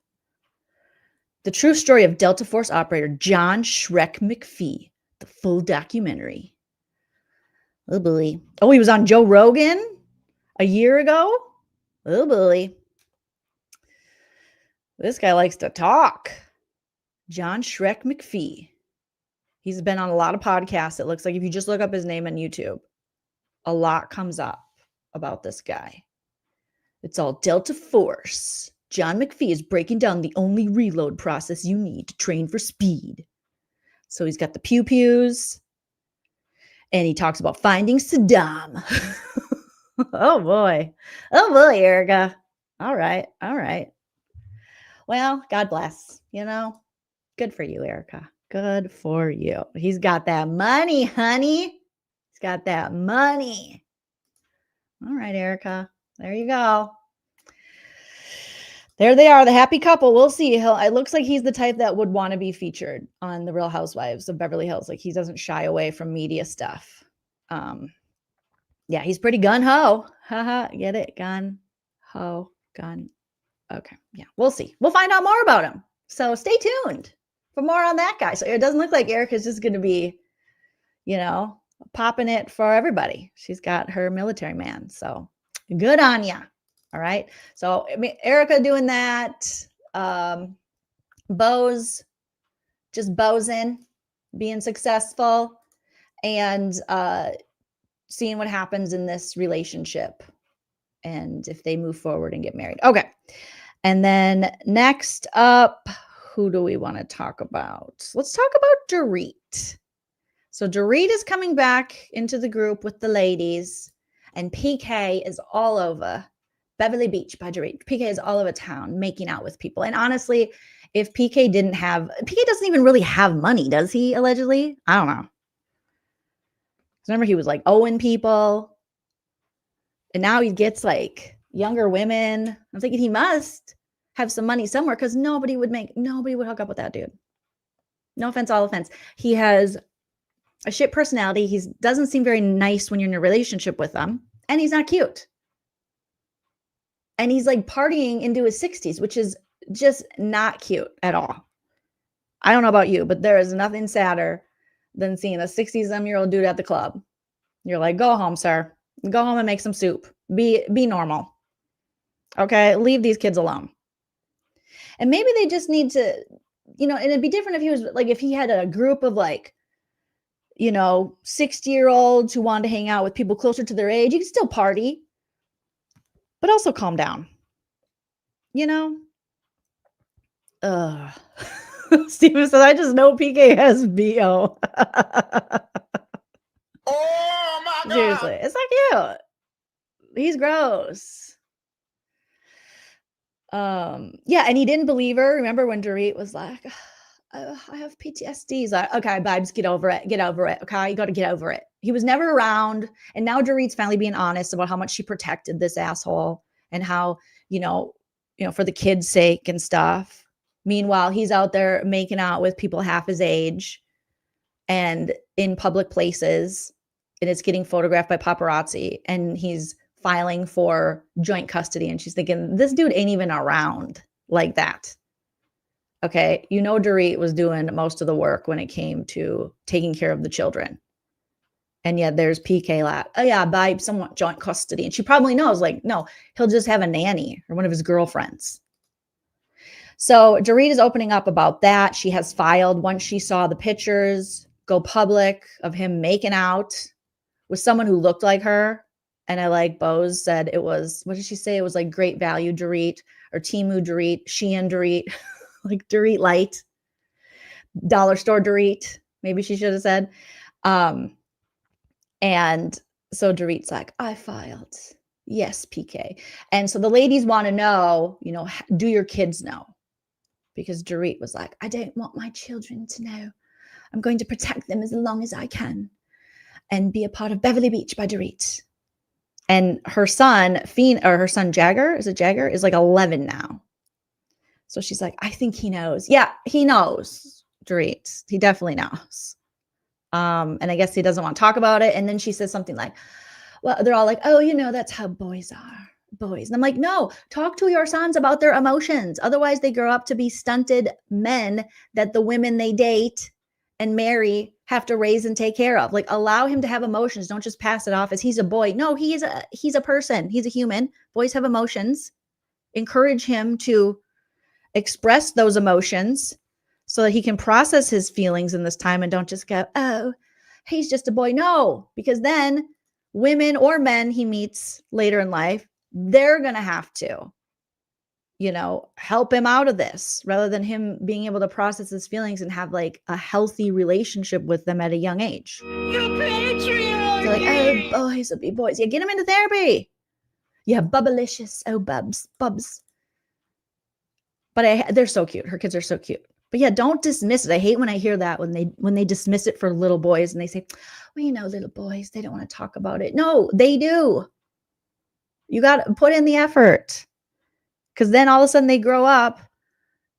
The true story of Delta Force operator John Shrek McPhee. The full documentary. Oh, boy. Oh, he was on Joe Rogan a year ago? Oh, boy. This guy likes to talk. John Shrek McPhee. He's been on a lot of podcasts. It looks like if you just look up his name on YouTube, a lot comes up about this guy. It's all Delta Force. John McPhee is breaking down the only reload process you need to train for speed. So he's got the pew-pews, and he talks about finding Saddam. Oh, boy. Oh, boy, Erica. All right. All right. Well, God bless. You know, good for you, Erica. Good for you. He's got that money, honey. He's got that money. All right, Erica. There you go. There they are, the happy couple. We'll see. It looks like he's the type that would want to be featured on The Real Housewives of Beverly Hills. Like he doesn't shy away from media stuff. Yeah, he's pretty gun-ho. Haha, get it? Gun-ho. Gun. Okay, yeah, we'll see. We'll find out more about him. So stay tuned for more on that guy. So it doesn't look like Erica's just going to be, you know, popping it for everybody. She's got her military man. So good on ya. All right. So I mean, Erica doing that. Bows, just bowsing, being successful, and seeing what happens in this relationship and if they move forward and get married. Okay. And then next up, who do we want to talk about? Let's talk about Dorit. So Dorit is coming back into the group with the ladies, and PK is all over Beverly Beach by Dorit. PK is all over town making out with people. And honestly, if PK doesn't even really have money, does he, allegedly? I don't know. Remember, he was like owing people. And now he gets like younger women. I'm thinking he must have some money somewhere because nobody would hook up with that dude. No offense, all offense. He has a shit personality. He doesn't seem very nice when you're in a relationship with him. And he's not cute. And he's like partying into his 60s, which is just not cute at all. I don't know about you, but there is nothing sadder than seeing a 60-some-year-old dude at the club. You're like, go home, sir. Go home and make some soup. Be normal. Okay? Leave these kids alone. And maybe they just need to, you know, and it'd be different if he was like, if he had a group of like, you know, 60-year-olds who wanted to hang out with people closer to their age. You can still party, but also calm down. You know? Steven says, I just know PK has BO. Oh my God. Seriously, it's not cute. He's gross. Yeah, and he didn't believe her. Remember when Dorit was like, I have PTSD. He's like, okay, babes, get over it. Get over it. Okay, you got to get over it. He was never around. And now Dorit's finally being honest about how much she protected this asshole and how, you know, for the kids' sake and stuff. Meanwhile, he's out there making out with people half his age and in public places, and it's getting photographed by paparazzi, and he's filing for joint custody. And she's thinking, this dude ain't even around like that. Okay. You know, Dorit was doing most of the work when it came to taking care of the children. And yet there's PK like, oh yeah, babe, someone joint custody. And she probably knows, like, no, he'll just have a nanny or one of his girlfriends. So Dorit is opening up about that. She has filed once she saw the pictures go public of him making out with someone who looked like her. And I like Bose said it was, what did she say? It was like great value Dorit or Temu Dorit, Shein Dorit, like Dorit Light, dollar store Dorit. Maybe she should have said. And so Dorit's like, I filed. Yes, PK. And so the ladies want to know, you know, do your kids know? Because Dorit was like, I don't want my children to know. I'm going to protect them as long as I can and be a part of Beverly Beach by Dorit. And her son, her son Jagger, is like 11 now. So she's like, I think he knows. Yeah, he knows, Dorit. He definitely knows. And I guess he doesn't want to talk about it. And then she says something like, well, they're all like, oh, you know, that's how boys are. Boys. And I'm like, no, talk to your sons about their emotions. Otherwise, they grow up to be stunted men that the women they date and marry have to raise and take care of. Like, allow him to have emotions. Don't just pass it off as he's a boy. No, he's a person. He's a human. Boys have emotions. Encourage him to express those emotions so that he can process his feelings in this time and don't just go, oh, he's just a boy. No, because then women or men he meets later in life, they're going to have to, you know, help him out of this rather than him being able to process his feelings and have like a healthy relationship with them at a young age. They're like, oh, boys will be boys. Yeah, get him into therapy. Yeah, bubblicious. Oh, bubs. But they're so cute. Her kids are so cute. But yeah, don't dismiss it. I hate when I hear that when they dismiss it for little boys and they say, well, you know, little boys, they don't want to talk about it. No, they do. You got to put in the effort, because then all of a sudden they grow up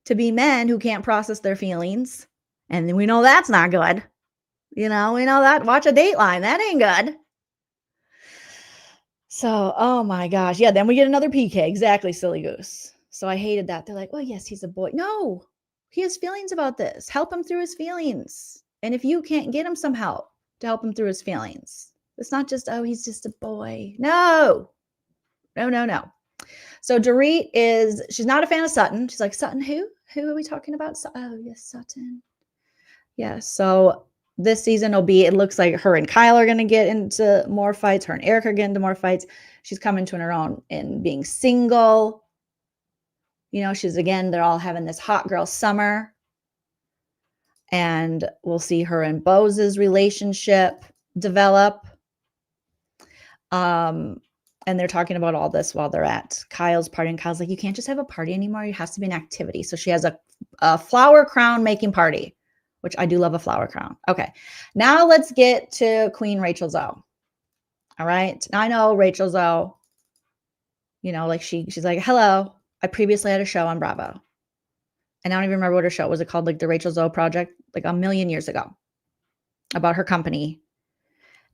to be men who can't process their feelings. And we know that's not good. You know, we know that. Watch a Dateline. That ain't good. So, oh my gosh. Yeah, then we get another PK. Exactly, silly goose. So I hated that. They're like, well, yes, he's a boy. No, he has feelings about this. Help him through his feelings. And if you can't get him some help to help him through his feelings, it's not just, oh, he's just a boy. No. So Dorit she's not a fan of Sutton. She's like, Sutton who? Who are we talking about? Oh, yes, Sutton. Yeah, so this season it looks like her and Kyle are going to get into more fights. Her and Eric are getting into more fights. She's coming to her own in being single. You know, they're all having this hot girl summer. And we'll see her and Bose's relationship develop. And they're talking about all this while they're at Kyle's party. And Kyle's like, you can't just have a party anymore. It has to be an activity. So she has a flower crown making party, which I do love a flower crown. Okay. Now let's get to Queen Rachel Zoe. All right. Now I know Rachel Zoe, you know, like she's like, hello, I previously had a show on Bravo. And I don't even remember what her show was. It called like the Rachel Zoe Project, like a million years ago, about her company.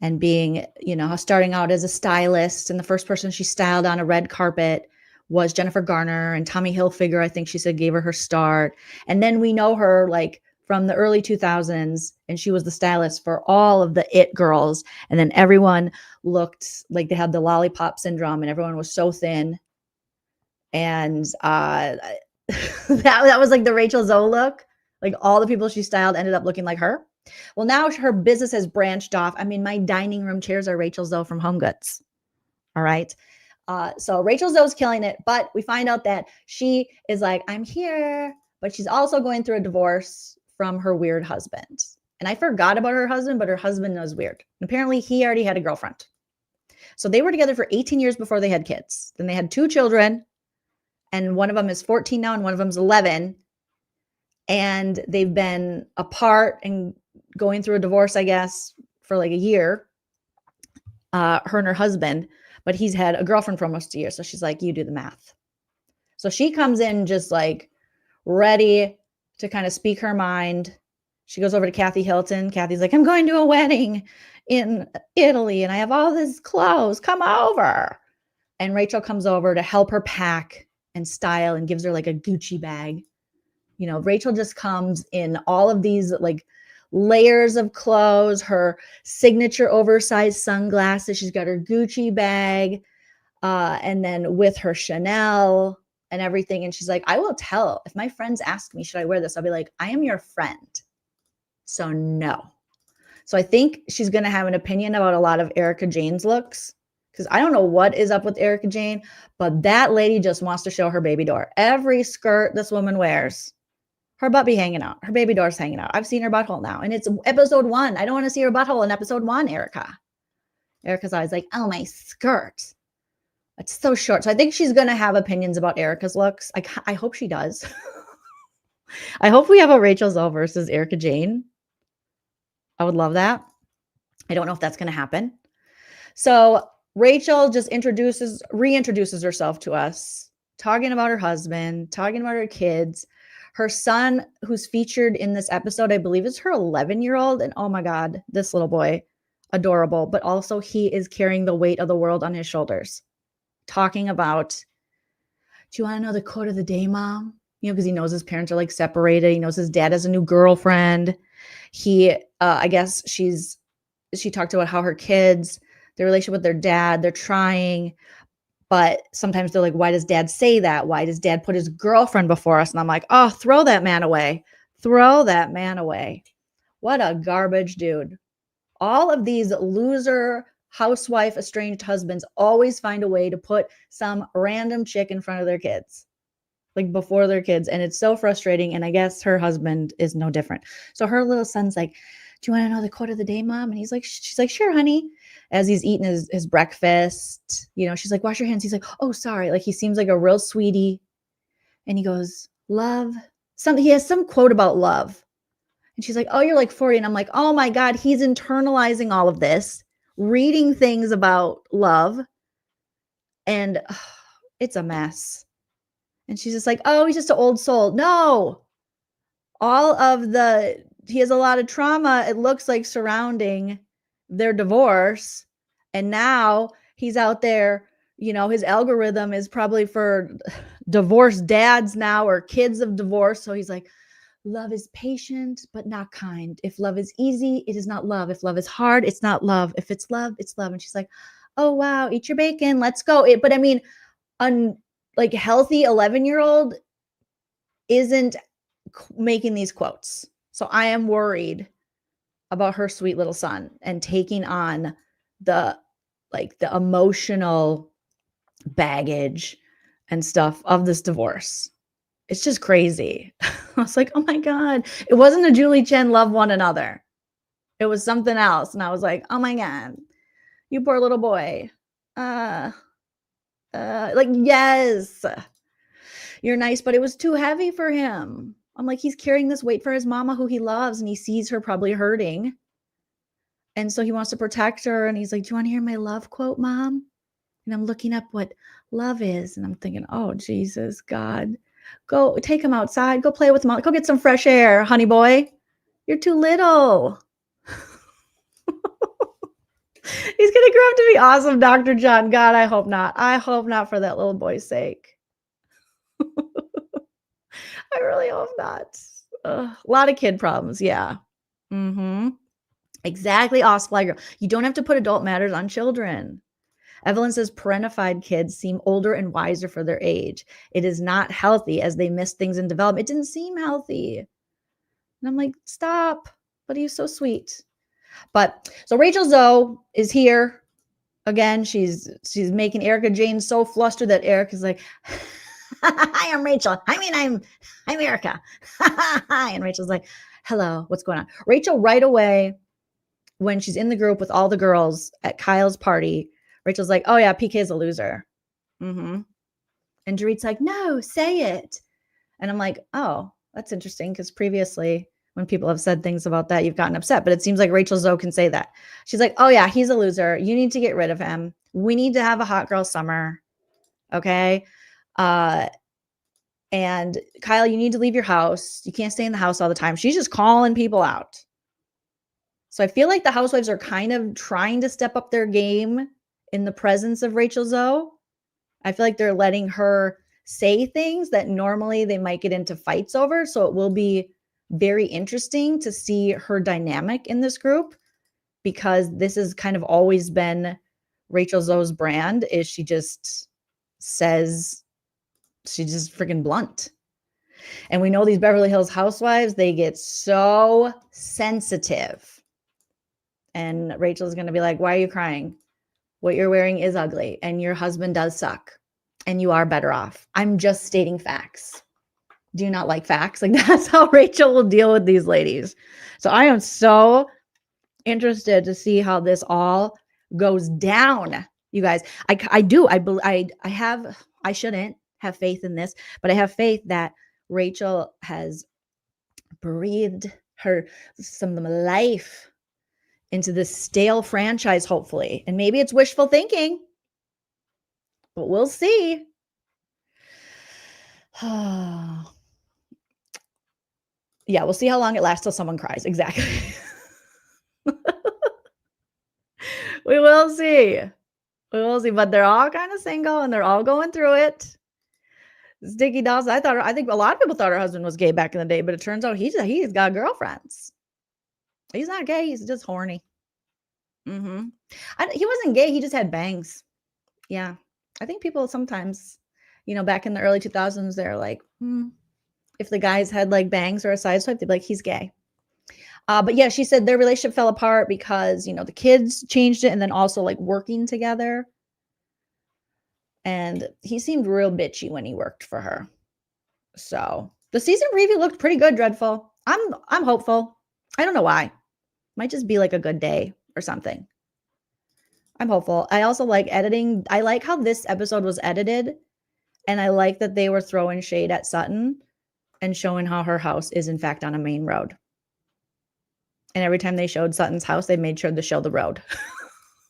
And being, you know, starting out as a stylist. And the first person she styled on a red carpet was Jennifer Garner, and Tommy Hilfiger, I think she said, gave her start. And then we know her like from the early 2000s, and she was the stylist for all of the it girls. And then everyone looked like they had the lollipop syndrome and everyone was so thin. And that was like the Rachel Zoe look. Like all the people she styled ended up looking like her. Well, now her business has branched off. I mean, my dining room chairs are Rachel Zoe from Home Goods. All right. So Rachel Zoe's killing it, but we find out that she is like, I'm here, but she's also going through a divorce from her weird husband. And I forgot about her husband, but her husband was weird. And apparently he already had a girlfriend. So they were together for 18 years before they had kids. Then they had 2 children, and one of them is 14 now and one of them is 11. And they've been apart and going through a divorce, I guess, for like a year, her and her husband, but he's had a girlfriend for almost a year. So she's like, you do the math. So she comes in just like ready to kind of speak her mind. She goes over to Kathy Hilton. Kathy's like, I'm going to a wedding in Italy and I have all these clothes. Come over. And Rachel comes over to help her pack and style and gives her like a Gucci bag. You know, Rachel just comes in all of these like layers of clothes, her signature oversized sunglasses. She's got her Gucci bag, and then with her Chanel and everything. And she's like, I will tell if my friends ask me, should I wear this? I'll be like, I am your friend. So no. So I think she's going to have an opinion about a lot of Erica Jane's looks, because I don't know what is up with Erica Jane, but that lady just wants to show her baby door. Every skirt this woman wears, her butt be hanging out. Her baby door's hanging out. I've seen her butthole now. And it's episode 1. I don't want to see her butthole in episode 1, Erica. Erica's always like, oh, my skirt. It's so short. So I think she's going to have opinions about Erica's looks. I hope she does. I hope we have a Rachel Zoe versus Erica Jane. I would love that. I don't know if that's going to happen. So Rachel just reintroduces herself to us, talking about her husband, talking about her kids. Her son, who's featured in this episode, I believe is her 11-year-old. And oh my God, this little boy, adorable. But also he is carrying the weight of the world on his shoulders. Talking about, do you want to know the quote of the day, Mom? You know, because he knows his parents are like separated. He knows his dad has a new girlfriend. I guess she talked about how her kids, their relationship with their dad, they're trying, but sometimes they're like, why does dad say that? Why does dad put his girlfriend before us? And I'm like, oh, throw that man away. Throw that man away. What a garbage dude. All of these loser housewife estranged husbands always find a way to put some random chick in front of their kids, like before their kids. And it's so frustrating. And I guess her husband is no different. So her little son's like, do you want to know the quote of the day, Mom? And she's like, sure, honey. As he's eating his breakfast, you know, she's like, wash your hands. He's like, oh, sorry. Like he seems like a real sweetie. And he goes, love. He has some quote about love. And she's like, oh, you're like 40. And I'm like, oh my God, he's internalizing all of this, reading things about love. And it's a mess. And she's just like, oh, he's just an old soul. No, he has a lot of trauma, it looks like, surrounding their divorce. And now he's out there, you know, his algorithm is probably for divorced dads now or kids of divorce. So he's like, love is patient, but not kind. If love is easy, it is not love. If love is hard, it's not love. If it's love, it's love. And she's like, oh, wow, eat your bacon. Let's go. But I mean, like healthy 11-year-old isn't making these quotes. So I am worried about her sweet little son and taking on the emotional baggage and stuff of this divorce. It's just crazy. I was like, oh my God, it wasn't a Julie Chen love one another. It was something else. And I was like, oh my God, you poor little boy. Like, yes, you're nice, but it was too heavy for him. I'm like, he's carrying this weight for his mama who he loves, and he sees her probably hurting. And so he wants to protect her. And he's like, do you want to hear my love quote, Mom? And I'm looking up what love is. And I'm thinking, oh, Jesus, God, go take him outside. Go play with him. Go get some fresh air, honey boy. You're too little. He's going to grow up to be awesome, Dr. John. God, I hope not. I hope not for that little boy's sake. I really hope not. A lot of kid problems. Yeah. Exactly. Osfly girl. You don't have to put adult matters on children. Evelyn says parentified kids seem older and wiser for their age. It is not healthy as they miss things in development. It didn't seem healthy. And I'm like, stop. But he's so sweet. But so Rachel Zoe is here again. She's making Erica Jane so flustered that Eric is like, hi, I'm Rachel. I mean, I'm Erica. Hi. And Rachel's like, hello, what's going on? Rachel right away, when she's in the group with all the girls at Kyle's party, Rachel's like, oh yeah, PK is a loser. And Dorit's like, no, say it. And I'm like, oh, that's interesting. Because previously when people have said things about that, you've gotten upset. But it seems like Rachel Zoe can say that. She's like, oh yeah, he's a loser. You need to get rid of him. We need to have a hot girl summer. Okay. And Kyle, you need to leave your house. You can't stay in the house all the time. She's just calling people out. So I feel like the housewives are kind of trying to step up their game in the presence of Rachel Zoe. I feel like they're letting her say things that normally they might get into fights over. So it will be very interesting to see her dynamic in this group, because this has kind of always been Rachel Zoe's brand, is she just says, she's just freaking blunt. And we know these Beverly Hills housewives, they get so sensitive. And Rachel's going to be like, why are you crying? What you're wearing is ugly and your husband does suck and you are better off. I'm just stating facts. Do you not like facts? Like, that's how Rachel will deal with these ladies. So I am so interested to see how this all goes down. you guys. I shouldn't have faith in this, but I have faith that Rachel has breathed some life into this stale franchise, hopefully. And maybe it's wishful thinking, but we'll see. Yeah, we'll see how long it lasts till someone cries. Exactly. We will see. We will see. But they're all kind of single and they're all going through it. Sticky Dolls. I think a lot of people thought her husband was gay back in the day, but it turns out he's got girlfriends. He's not gay. He's just horny. He wasn't gay. He just had bangs. Yeah. I think people sometimes, back in the early 2000s, they're like, if the guys had like bangs or a side swipe, they'd be like, he's gay. But yeah, she said their relationship fell apart because, the kids changed it and then also like working together. And he seemed real bitchy when he worked for her. So the season preview looked pretty good, Dreadful. I'm hopeful. I don't know why. Might just be like a good day or something. I'm hopeful. I also like editing. I like how this episode was edited. And I like that they were throwing shade at Sutton and showing how her house is in fact on a main road. And every time they showed Sutton's house, they made sure to show the road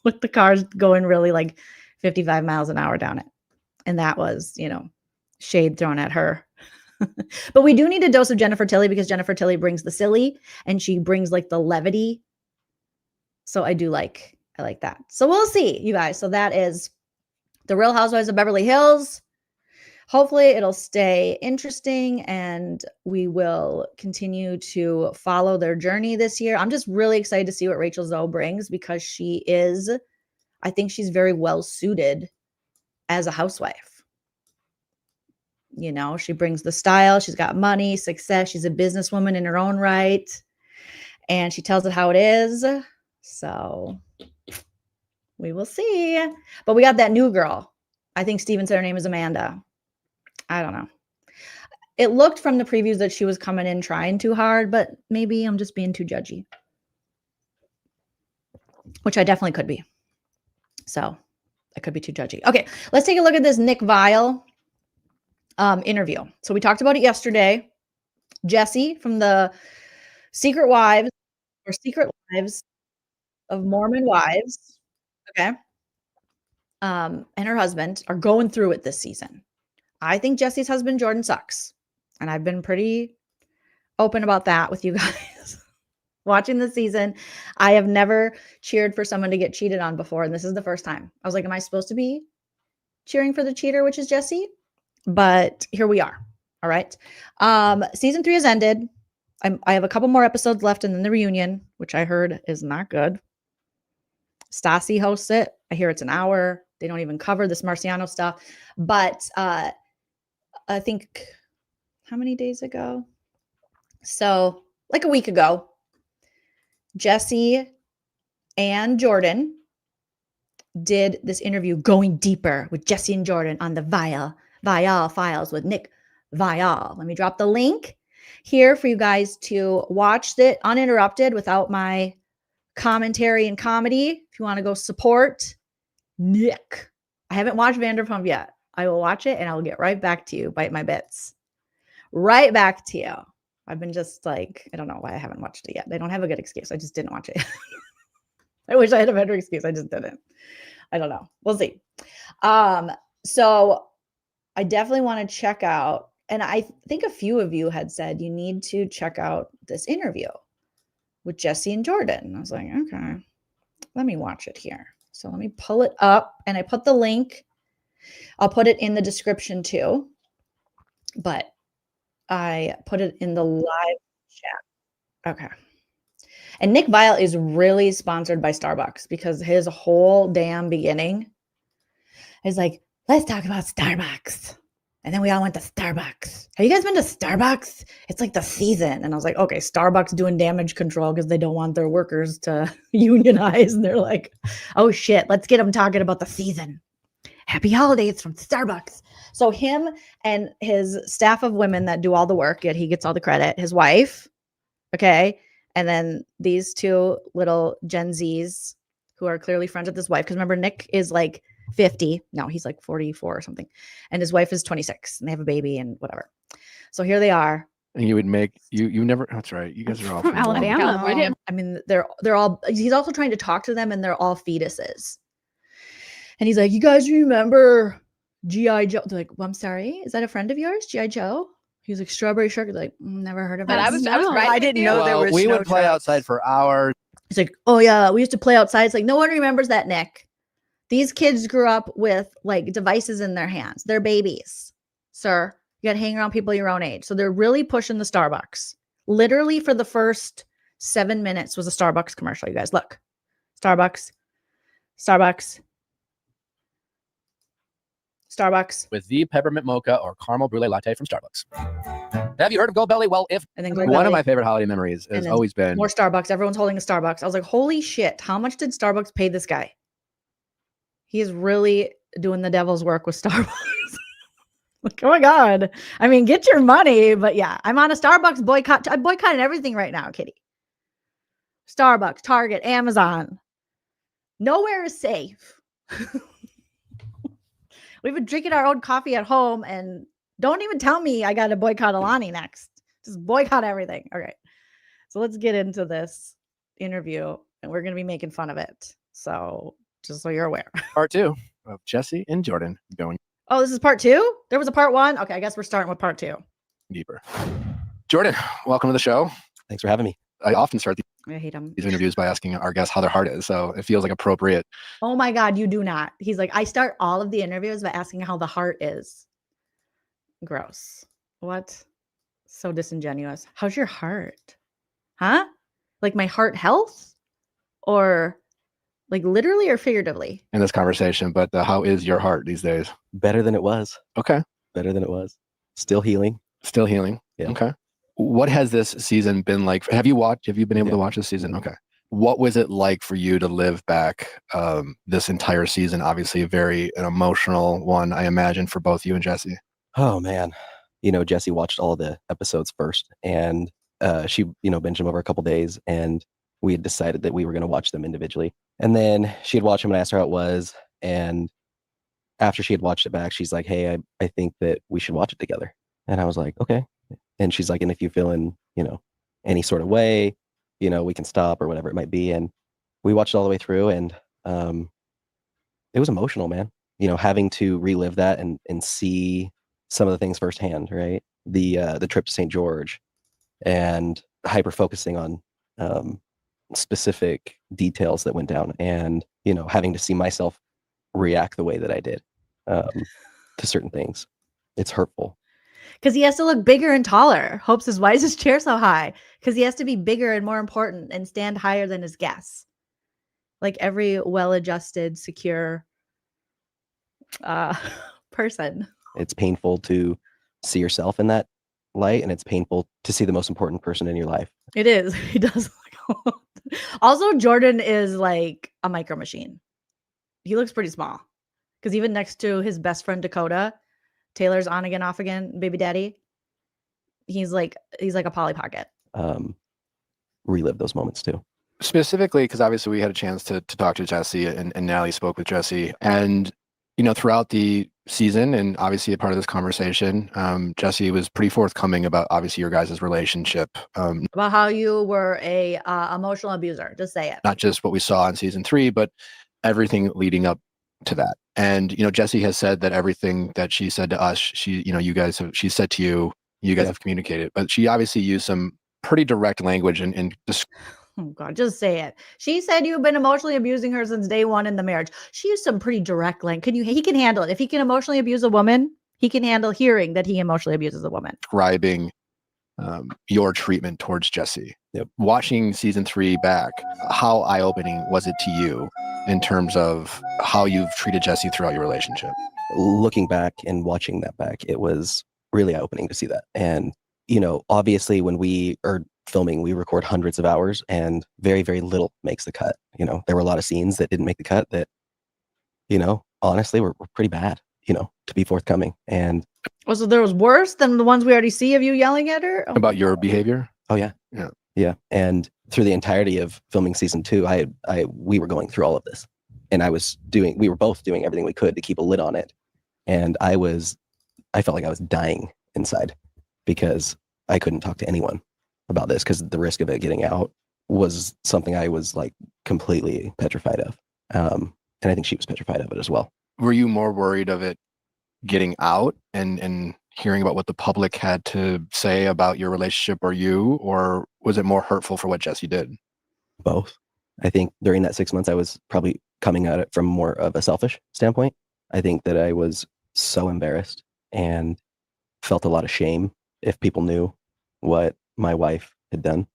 with the cars going really like 55 miles an hour down it. And that was, shade thrown at her. But we do need a dose of Jennifer Tilly because Jennifer Tilly brings the silly and she brings like the levity. So I like that. So we'll see, you guys. So that is the Real Housewives of Beverly Hills. Hopefully it'll stay interesting and we will continue to follow their journey this year. I'm just really excited to see what Rachel Zoe brings because I think she's very well suited as a housewife. She brings the style. She's got money, success. She's a businesswoman in her own right. And she tells it how it is. So we will see. But we got that new girl. I think Steven said her name is Amanda. I don't know. It looked from the previews that she was coming in trying too hard, but maybe I'm just being too judgy. Which I definitely could be. So I could be too judgy. Okay, let's take a look at this Nick Viall interview. So we talked about it yesterday. Jessi from the Secret Wives or Secret Lives of Mormon Wives, okay, and her husband are going through it this season. I think Jessi's husband, Jordan, sucks. And I've been pretty open about that with you guys. Watching the season, I have never cheered for someone to get cheated on before. And this is the first time. I was like, am I supposed to be cheering for the cheater, which is Jessi? But here we are. All right. Season 3 has ended. I have a couple more episodes left and then the reunion, which I heard is not good. Stassi hosts it. I hear it's an hour. They don't even cover this Marciano stuff. But I think how many days ago? So like a week ago, Jessi and Jordan did this interview going deeper with Jessi and Jordan on the VIALL files with Nick Viall. Let me drop the link here for you guys to watch it uninterrupted without my commentary and comedy. If you want to go support Nick. I haven't watched Vanderpump yet. I will watch it and I will get right back to you. Bite my bits. Right back to you. I've been just like, I don't know why I haven't watched it yet. I don't have a good excuse. I just didn't watch it. I wish I had a better excuse. I just didn't. I don't know. We'll see. So I definitely want to check out, and I think a few of you had said you need to check out this interview with Jessi and Jordan. I was like, okay, let me watch it here. So let me pull it up, and I put the link. I'll put it in the description too, but I put it in the live chat. Okay. And Nick Viall is really sponsored by Starbucks because his whole damn beginning is like, let's talk about Starbucks. And then we all went to Starbucks. Have you guys been to Starbucks? It's like the season. And I was like, okay, Starbucks doing damage control because they don't want their workers to unionize. And they're like, oh shit, let's get them talking about the season. Happy holidays from Starbucks. So him and his staff of women that do all the work, yet he gets all the credit, his wife, okay, and then these two little Gen Zs who are clearly friends with his wife. Because remember, Nick is like 50. No, he's like 44 or something. And his wife is 26 and they have a baby and whatever. So here they are. And you would make you never. That's right. You guys are all From Alabama. California. I mean, they're all. He's also trying to talk to them, and they're all fetuses. And he's like, "You guys remember G.I. Joe?" They're like, "Well, I'm sorry. Is that a friend of yours, G.I. Joe?" He's like, "Strawberry Sugar." They're like, "Never heard of it." But I was right. I didn't know there was we snow would play trucks. outside for hours. He's like, "Oh yeah, we used to play outside." It's like no one remembers that, Nick. These kids grew up with like devices in their hands. They're babies, sir. You got to hang around people your own age. So they're really pushing the Starbucks. Literally for the first 7 minutes was a Starbucks commercial. You guys look. Starbucks. With the peppermint mocha or caramel brulee latte from Starbucks. Have you heard of Gold Belly? Well, if And then One of my favorite holiday memories has then always been more Starbucks. Everyone's holding a Starbucks. I was like, holy shit. How much did Starbucks pay this guy? He is really doing the devil's work with Starbucks. Like, oh my God. I mean, get your money. But yeah, I'm on a Starbucks boycott. I'm boycotting everything right now, Kitty. Starbucks, Target, Amazon. Nowhere is safe. We've been drinking our own coffee at home and don't even tell me I got to boycott Alani next. Just boycott everything. All right. So let's get into this interview and we're going to be making fun of it. So just so you're aware. part 2 of Jessi and Jordan going Oh, this is part 2? There was a part 1? Okay, I guess we're starting with part 2. deeper. Jordan, welcome to the show. Thanks for having me. I often start I hate him. these interviews by asking our guests how their heart is. So it feels like appropriate. Oh my God, you do not. He's like, I start all of the interviews by asking how the heart is. Gross. What? So disingenuous. How's your heart? Huh? Like my heart health? Or like literally or figuratively? In this conversation, but how is your heart these days? Better than it was. Okay. Better than it was. Still healing. Still healing. Yeah. Okay. What has this season been like? Have you been able to watch this season? Okay. What was it like for you to live back this entire season? Obviously an emotional one, I imagine, for both you and Jessi. Oh man. Jessi watched all the episodes first and she, binged them over a couple days and we had decided that we were going to watch them individually. And then she had watched them and I asked her how it was. And after she had watched it back, she's like, hey, I think that we should watch it together. And I was like, okay. And she's like, and if you feel in, any sort of way, we can stop or whatever it might be. And we watched it all the way through and it was emotional, man. Having to relive that and see some of the things firsthand, right? The trip to St. George and hyper focusing on specific details that went down and, having to see myself react the way that I did to certain things. It's hurtful. Because he has to look bigger and taller. Hopes is why is his chair so high? Because he has to be bigger and more important and stand higher than his guests. Like every well-adjusted, secure person. It's painful to see yourself in that light, and it's painful to see the most important person in your life. It is. He does. Also, Jordan is like a micro machine. He looks pretty small. Because even next to his best friend Dakota, Taylor's on again, off again, baby daddy, he's like a Polly Pocket. Relive those moments too. Specifically, because obviously we had a chance to talk to Jessi and Nally spoke with Jessi. And, throughout the season and obviously a part of this conversation, Jessi was pretty forthcoming about obviously your guys' relationship. About how you were a emotional abuser. Just say it. Not just what we saw in season 3, but everything leading up to that. And, Jessi has said that everything that she said to us, she said to you, you guys have communicated, but she obviously used some pretty direct language and oh God, just say it. She said you've been emotionally abusing her since day 1 in the marriage. She used some pretty direct language. He can handle it. If he can emotionally abuse a woman, he can handle hearing that he emotionally abuses a woman. describing your treatment towards Jessi. Yep. Watching season 3 back, how eye-opening was it to you in terms of how you've treated Jessi throughout your relationship? Looking back and watching that back, it was really eye-opening to see that. And, obviously when we are filming, we record hundreds of hours and very, very little makes the cut. There were a lot of scenes that didn't make the cut that, honestly were pretty bad, to be forthcoming. And so there was worse than the ones we already see of you yelling at her? Oh. About your behavior? Oh yeah. Yeah. And through the entirety of filming season 2, we were going through all of this. and we were both doing everything we could to keep a lid on it. And I felt like I was dying inside because I couldn't talk to anyone about this because the risk of it getting out was something I was like completely petrified of. And I think she was petrified of it as well. Were you more worried of it getting out and hearing about what the public had to say about your relationship or you, or was it more hurtful for what Jessi did? Both. I think during that 6 months, I was probably coming at it from more of a selfish standpoint. I think that I was so embarrassed and felt a lot of shame if people knew what my wife had done.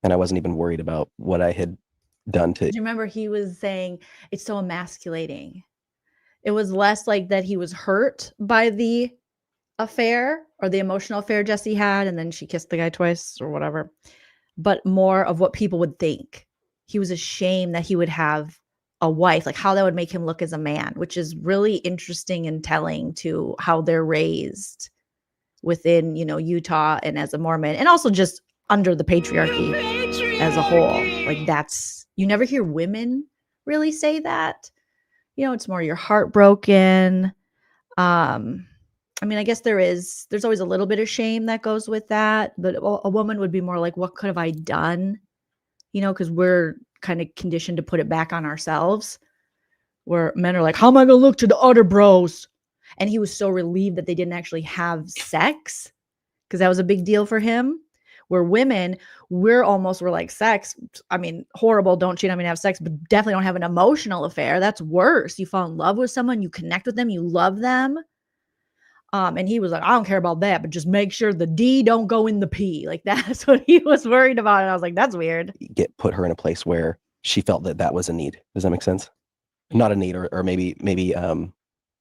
And I wasn't even worried about what I had done to. Do you remember he was saying it's so emasculating? It was less like that he was hurt by the affair or the emotional affair Jessi had, and then she kissed the guy twice or whatever, but more of what people would think. He was ashamed that he would have a wife, like how that would make him look as a man, which is really interesting and telling to how they're raised within, you know, Utah and as a Mormon, and also just under the patriarchy as a whole. Like that's, you never hear women really say that. You know, it's more you're heartbroken. I mean, I guess there's always a little bit of shame that goes with that, but a woman would be more like, what could have I done? You know, because we're kind of conditioned to put it back on ourselves, where men are like, how am I going to look to the other bros? And he was so relieved that they didn't actually have sex because that was a big deal for him. Where women, we're like, sex, I mean, horrible, don't cheat on me to have sex, but definitely don't have an emotional affair. That's worse. You fall in love with someone, you connect with them, you love them. And he was like, I don't care about that, but just make sure the D don't go in the P. Like that's what he was worried about. And I was like, that's weird. Put her in a place where she felt that was a need. Does that make sense? Not a need, or maybe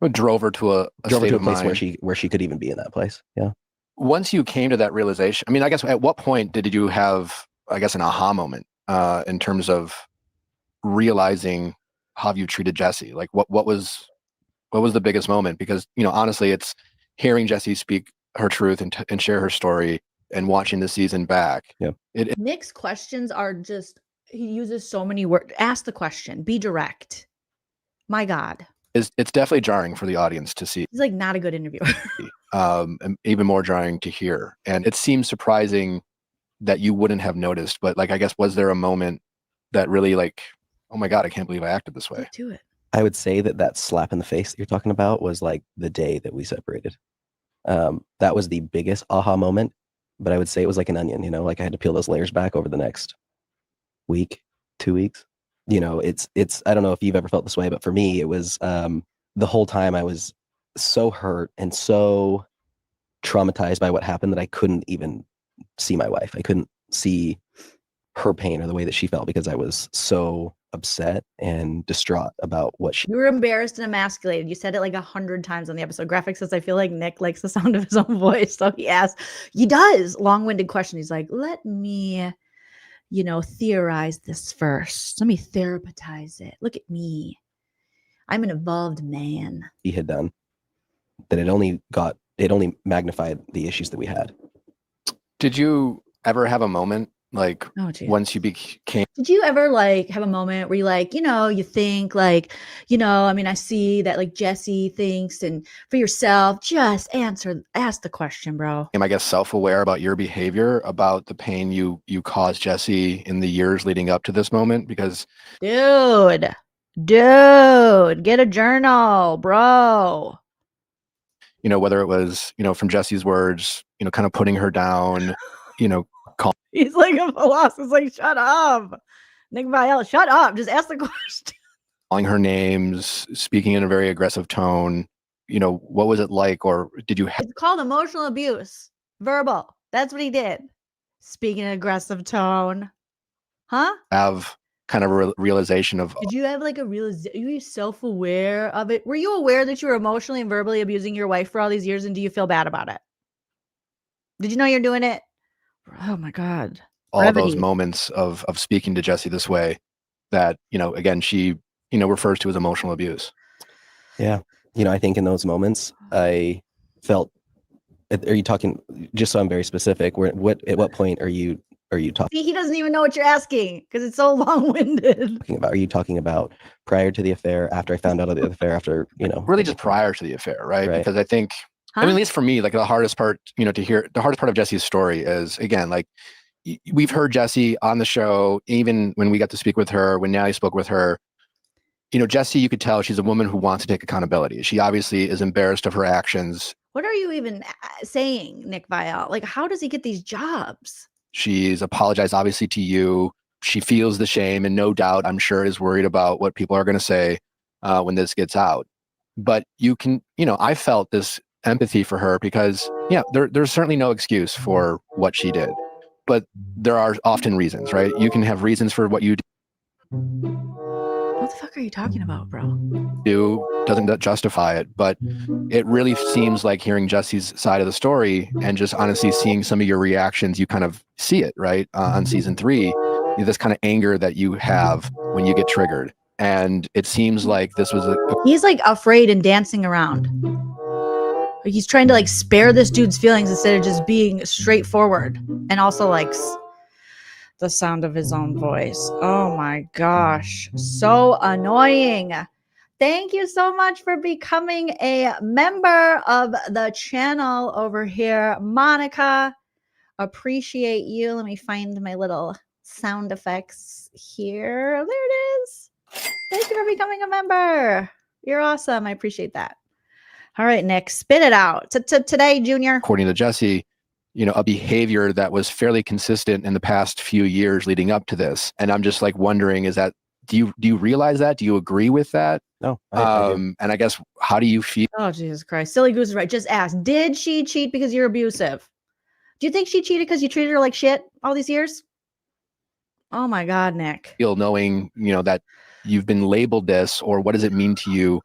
What drove her to a state of place mind where she could even be in that place. Yeah. Once you came to that realization, I mean, I guess at what point did you have, I guess, an aha moment in terms of realizing how you treated Jessi? Like what was the biggest moment? Because, you know, honestly, it's hearing Jessi speak her truth and share her story and watching the season back. Yeah. Nick's questions are just, he uses so many words. Ask the question, be direct. My God. It's definitely jarring for the audience to see. He's like not a good interviewer. And even more jarring to hear. And it seems surprising that you wouldn't have noticed, but like, I guess, was there a moment that really like, oh my God, I can't believe I acted this way? Do it. I would say that slap in the face that you're talking about was like the day that we separated. That was the biggest aha moment, but I would say it was like an onion, you know, like I had to peel those layers back over the next week, 2 weeks. You know, it's, I don't know if you've ever felt this way, but for me, it was, the whole time I was so hurt and so traumatized by what happened that I couldn't even see my wife. I couldn't see her pain or the way that she felt because I was so upset and distraught about what she. You were embarrassed and emasculated. You said it like 100 times on the episode. Graphic says, I feel like Nick likes the sound of his own voice. So he does long-winded question. He's like, let me, you know, theorize this first. Let me therapeutize it. Look at me. I'm an evolved man. He had done that. It only magnified the issues that we had. Did you ever have a moment like once you became? Did you ever like have a moment where you like, you know, you think like, you know, I mean, I see that like Jessi thinks, and for yourself, just ask the question, bro. I guess self-aware about your behavior, about the pain you caused Jessi in the years leading up to this moment? Because dude, get a journal, bro. You know, whether it was, you know, from Jessi's words, you know, kind of putting her down, you know, he's like a philosopher. He's like, shut up, Nick VIALL, shut up. Just ask the question. Calling her names, speaking in a very aggressive tone. You know, what was it like, or did you have? It's called emotional abuse, verbal. That's what he did. Speaking in an aggressive tone, huh? Have kind of a realization of. Did you have like a realization? Were you self-aware of it? Were you aware that you were emotionally and verbally abusing your wife for all these years, and do you feel bad about it? Did you know you're doing it? Oh my God. All those moments of speaking to Jessi this way that, you know, again, she, you know, refers to as emotional abuse. Yeah. You know, I think in those moments I felt, are you talking, just so I'm very specific, at what point are you are you See, he doesn't even know what you're asking because it's so long-winded. talking about? Are you talking about prior to the affair, after I found out of the affair, after, you know? Really just prior to the affair, right? Right. Because I think, I mean, Huh? at least for me, like the hardest part, you know, to hear, the hardest part of Jessi's story is, again, like we've heard Jessi on the show, even when we got to speak with her, when Nally spoke with her, you know, Jessi, you could tell she's a woman who wants to take accountability. She obviously is embarrassed of her actions. What are you even saying, Nick VIALL? Like, how does he get these jobs? She's apologized, obviously, to you. She feels the shame and no doubt, I'm sure, is worried about what people are going to say when this gets out. But you can, you know, I felt this empathy for her because, yeah, there's certainly no excuse for what she did. But there are often reasons, right? You can have reasons for what you What the fuck are you talking about, bro? do, doesn't justify it. But it really seems like hearing Jessi's side of the story and just honestly seeing some of your reactions, you kind of see it, right? On season 3, this kind of anger that you have when you get triggered. And it seems like this was He's like afraid and dancing around. Like he's trying to like spare this dude's feelings instead of just being straightforward. And also like the sound of his own voice. Oh my gosh. So annoying. Thank you so much for becoming a member of the channel over here, Monica. Appreciate you. Let me find my little sound effects here. There it is. Thank you for becoming a member. You're awesome. I appreciate that. All right, Nick, spit it out. Today, Junior. according to Jessi, you know, a behavior that was fairly consistent in the past few years leading up to this. And I'm just like wondering, is that, do you realize that? Do you agree with that? No. I do. And I guess, how do you feel? Oh, Jesus Christ. Silly Goose is right. Just ask, did she cheat because you're abusive? Do you think she cheated because you treated her like shit all these years? Oh my God, Nick. Knowing, you know, that you've been labeled this, or what does it mean to you?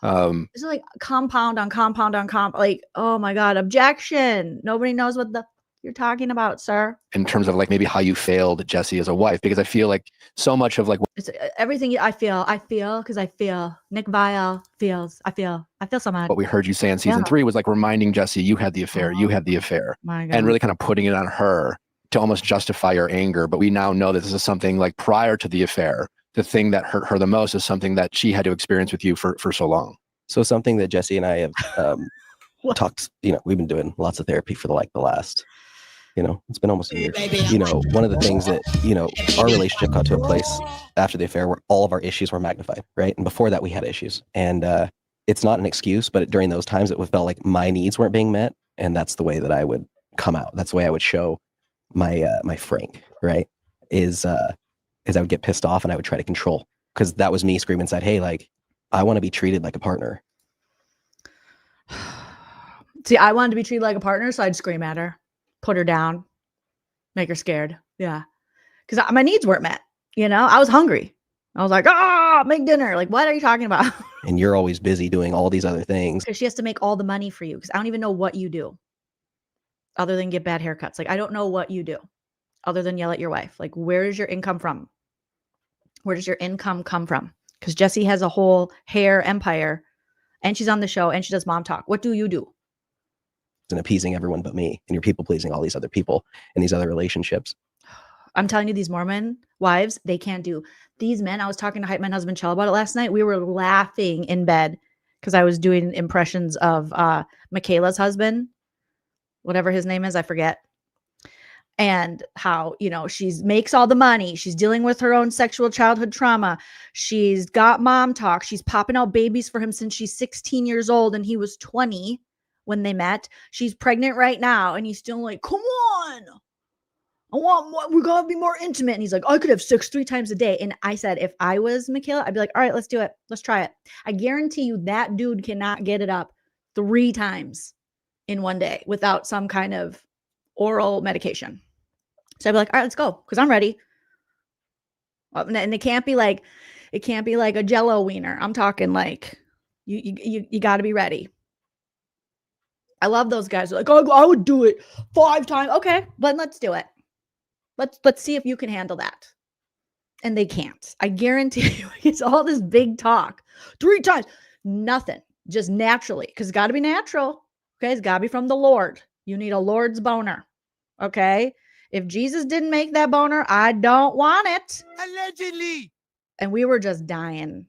It's like compound on compound on comp. Like, oh my God, objection. Nobody knows what the you're talking about, sir. In terms of like maybe how you failed Jessi as a wife, because I feel like so much of like It's everything I feel because I feel. Nick VIALL feels. I feel so much. what we heard you say in season 3 was like reminding Jessi, you had the affair, you had the affair, My God. and really kind of putting it on her to almost justify your anger. But we now know that this is something like prior to the affair. The thing that hurt her the most is something that she had to experience with you for so long. So something that Jessi and I have talked, you know, we've been doing lots of therapy for the last, you know, it's been almost a year. You know, one of the things that, you know, our relationship got to a place after the affair where all of our issues were magnified, right? And before that we had issues. And it's not an excuse, but during those times it felt like my needs weren't being met. And that's the way that I would come out. That's the way I would show my my Frank, right? Is I would get pissed off and I would try to control, because that was me screaming inside, hey, like, I want to be treated like a partner. See, I wanted to be treated like a partner, so I'd scream at her, put her down, make her scared. Yeah. Because my needs weren't met. You know, I was hungry. I was like, make dinner. Like, what are you talking about? And you're always busy doing all these other things. Because she has to make all the money for you. Because I don't even know what you do other than get bad haircuts. Like, I don't know what you do other than yell at your wife. Like, where is your income from? Where does your income come from? Because Jessi has a whole hair empire and she's on the show and she does mom talk. What do you do? And appeasing everyone but me, and you're people pleasing all these other people in these other relationships. I'm telling you, these Mormon wives, they can't do. These men, I was talking to Hype Man husband Chell about it last night. We were laughing in bed because I was doing impressions of Michaela's husband, whatever his name is, I forget. And how, you know, she makes all the money. She's dealing with her own sexual childhood trauma. She's got mom talk. She's popping out babies for him since she's 16 years old and he was 20 when they met. She's pregnant right now and he's still like, come on. I want more. We gotta be more intimate. And he's like, I could have sex 3 times a day. And I said, if I was Michaela, I'd be like, all right, let's do it. Let's try it. I guarantee you that dude cannot get it up 3 times in one day without some kind of oral medication. So I'd be like, all right, let's go. Cause I'm ready. And it can't be like a Jello wiener. I'm talking like you gotta be ready. I love those guys. They're like, oh, I would do it 5 times. Okay, but let's do it. Let's see if you can handle that. And they can't. I guarantee you, it's all this big talk. 3 times. Nothing. Just naturally. Because it's got to be natural. Okay. It's got to be from the Lord. You need a Lord's boner. Okay. If Jesus didn't make that boner, I don't want it. Allegedly. And we were just dying.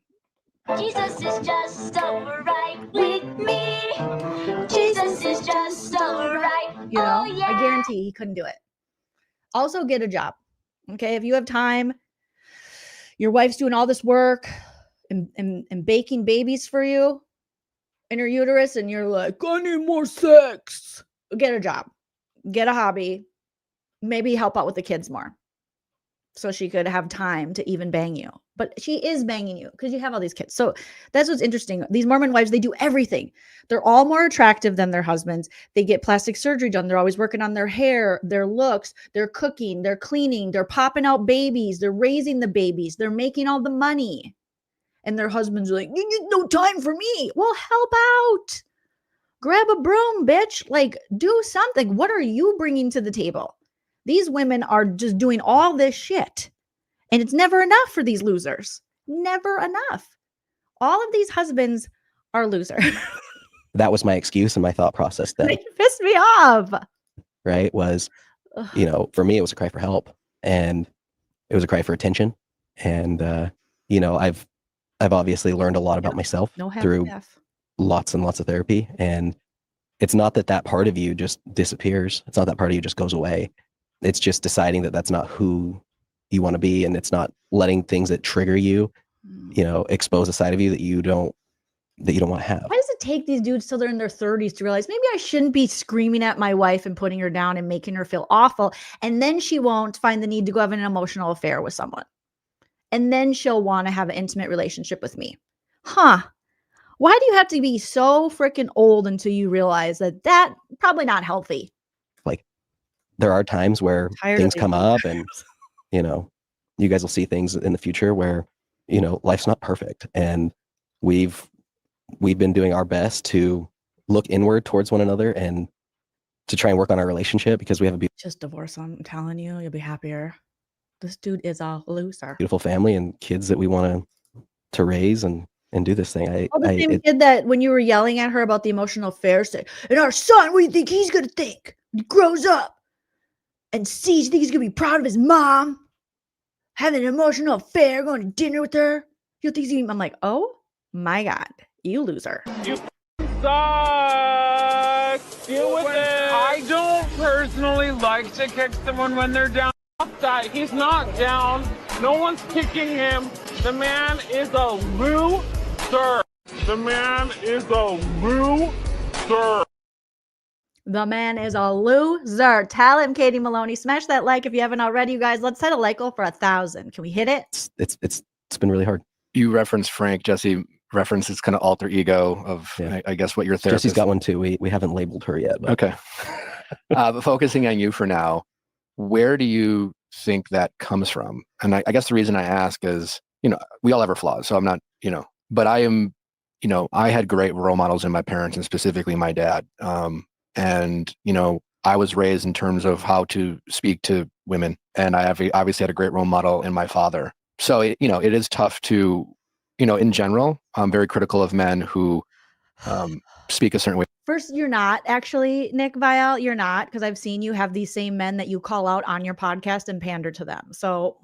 Jesus is just alright with me. Jesus is just alright. You know, Oh, yeah. I guarantee he couldn't do it. Also, get a job. Okay, if you have time, your wife's doing all this work and baking babies for you in her uterus, and you're like, I need more sex. Get a job, get a hobby, maybe help out with the kids more so she could have time to even bang you. But she is banging you because you have all these kids. So that's what's interesting. These Mormon wives, they do everything. They're all more attractive than their husbands. They get plastic surgery done. They're always working on their hair, their looks, they're cooking, they're cleaning, they're popping out babies, they're raising the babies, they're making all the money. And their husbands are like, you get no time for me. Well, help out. Grab a broom, bitch. Like, do something. What are you bringing to the table? These women are just doing all this shit. And it's never enough for these losers. Never enough. All of these husbands are losers. That was my excuse and my thought process then, They pissed me off. right? Was, you know, for me, it was a cry for help, and it was a cry for attention. And, you know, I've obviously learned a lot about myself through lots and lots of therapy. And it's not that part of you just disappears. It's not that part of you just goes away. It's just deciding that that's not who you want to be. And it's not letting things that trigger you, you know, expose a side of you that you don't want to have. Why does it take these dudes till they're in their 30s to realize maybe I shouldn't be screaming at my wife and putting her down and making her feel awful? And then she won't find the need to go have an emotional affair with someone. And then she'll want to have an intimate relationship with me. Huh. Why do you have to be so freaking old until you realize that that's probably not healthy? Like, there are times where things come up, and, you know, you guys will see things in the future where, you know, life's not perfect. And we've been doing our best to look inward towards one another and to try and work on our relationship, because we have a just divorce him. I'm telling you, you'll be happier. This dude is a loser. beautiful family and kids that we want to raise and do this thing. The same kid that when you were yelling at her about the emotional affair said, and our son, what do you think he's going to think when he grows up and sees, you think he's going to be proud of his mom having an emotional affair, going to dinner with her? You think he's, I'm like, oh my God, you loser. You suck. Deal with it. I don't personally like to kick someone when they're down. That he's not down. No one's kicking him. The man is a loser. The man is a loser. The man is a loser. Tell him, Katie Maloney. Smash that like if you haven't already, you guys. Let's set a like goal for 1,000. Can we hit it? It's been really hard. You referenced Frank. Jessi references kind of alter ego of, I guess, what your therapist. Jessi's got one too. We haven't labeled her yet. But. Okay. But focusing on you for now, where do you think that comes from? And I guess the reason I ask is, you know, we all have our flaws. So I'm not, you know, but I am, you know, I had great role models in my parents and specifically my dad. And, you know, I was raised in terms of how to speak to women. And I have obviously had a great role model in my father. So, you know, it is tough to, you know, in general, I'm very critical of men who speak a certain way. First, you're not actually, Nick VIALL. You're not, because I've seen you have these same men that you call out on your podcast and pander to them. So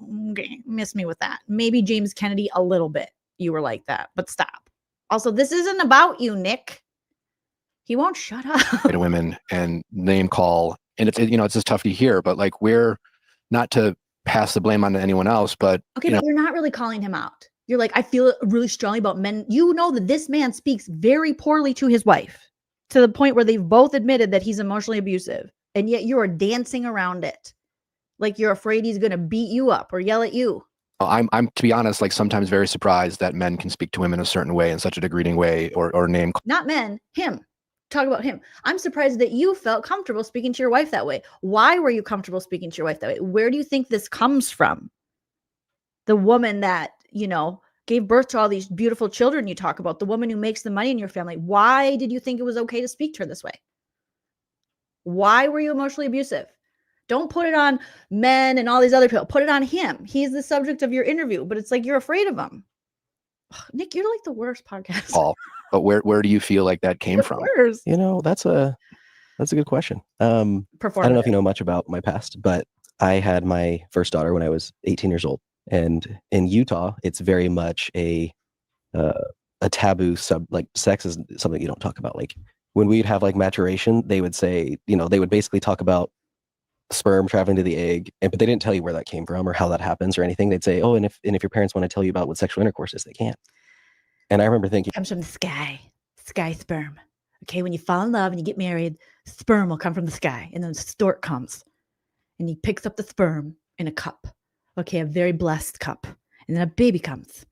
miss me with that. Maybe James Kennedy a little bit. You were like that, but stop. Also, this isn't about you, Nick. He won't shut up. To women and name call. And it's, you know, it's just tough to hear, but like, we're not to pass the blame on to anyone else, but okay, but you're not really calling him out. You're like, I feel really strongly about men. You know that this man speaks very poorly to his wife to the point where they've both admitted that he's emotionally abusive. And yet you are dancing around it. Like you're afraid he's going to beat you up or yell at you. I'm to be honest, like sometimes very surprised that men can speak to women a certain way, in such a degrading way, or name. Not men, him. Talk about him. I'm surprised that you felt comfortable speaking to your wife that way. Why were you comfortable speaking to your wife that way? Where do you think this comes from? The woman that, you know, gave birth to all these beautiful children you talk about, the woman who makes the money in your family. Why did you think it was okay to speak to her this way? Why were you emotionally abusive? Don't put it on men and all these other people. Put it on him. He's the subject of your interview, but it's like you're afraid of him. Ugh, Nick, you're like the worst podcast. Paul, but where do you feel like that came from? You know, that's a good question. I don't know if you know much about my past, but I had my first daughter when I was 18 years old. And in Utah, it's very much a taboo like sex is something you don't talk about. Like when we'd have like maturation, they would say, they would basically talk about sperm traveling to the egg, but they didn't tell you where that came from or how that happens or anything. They'd say, oh, and if your parents want to tell you about what sexual intercourse is, they can't. And I remember thinking, It comes from the sky sperm. Okay, when you fall in love and you get married, sperm will come from the sky, and then the stork comes and he picks up the sperm in a cup. Okay, a very blessed cup, and then a baby comes.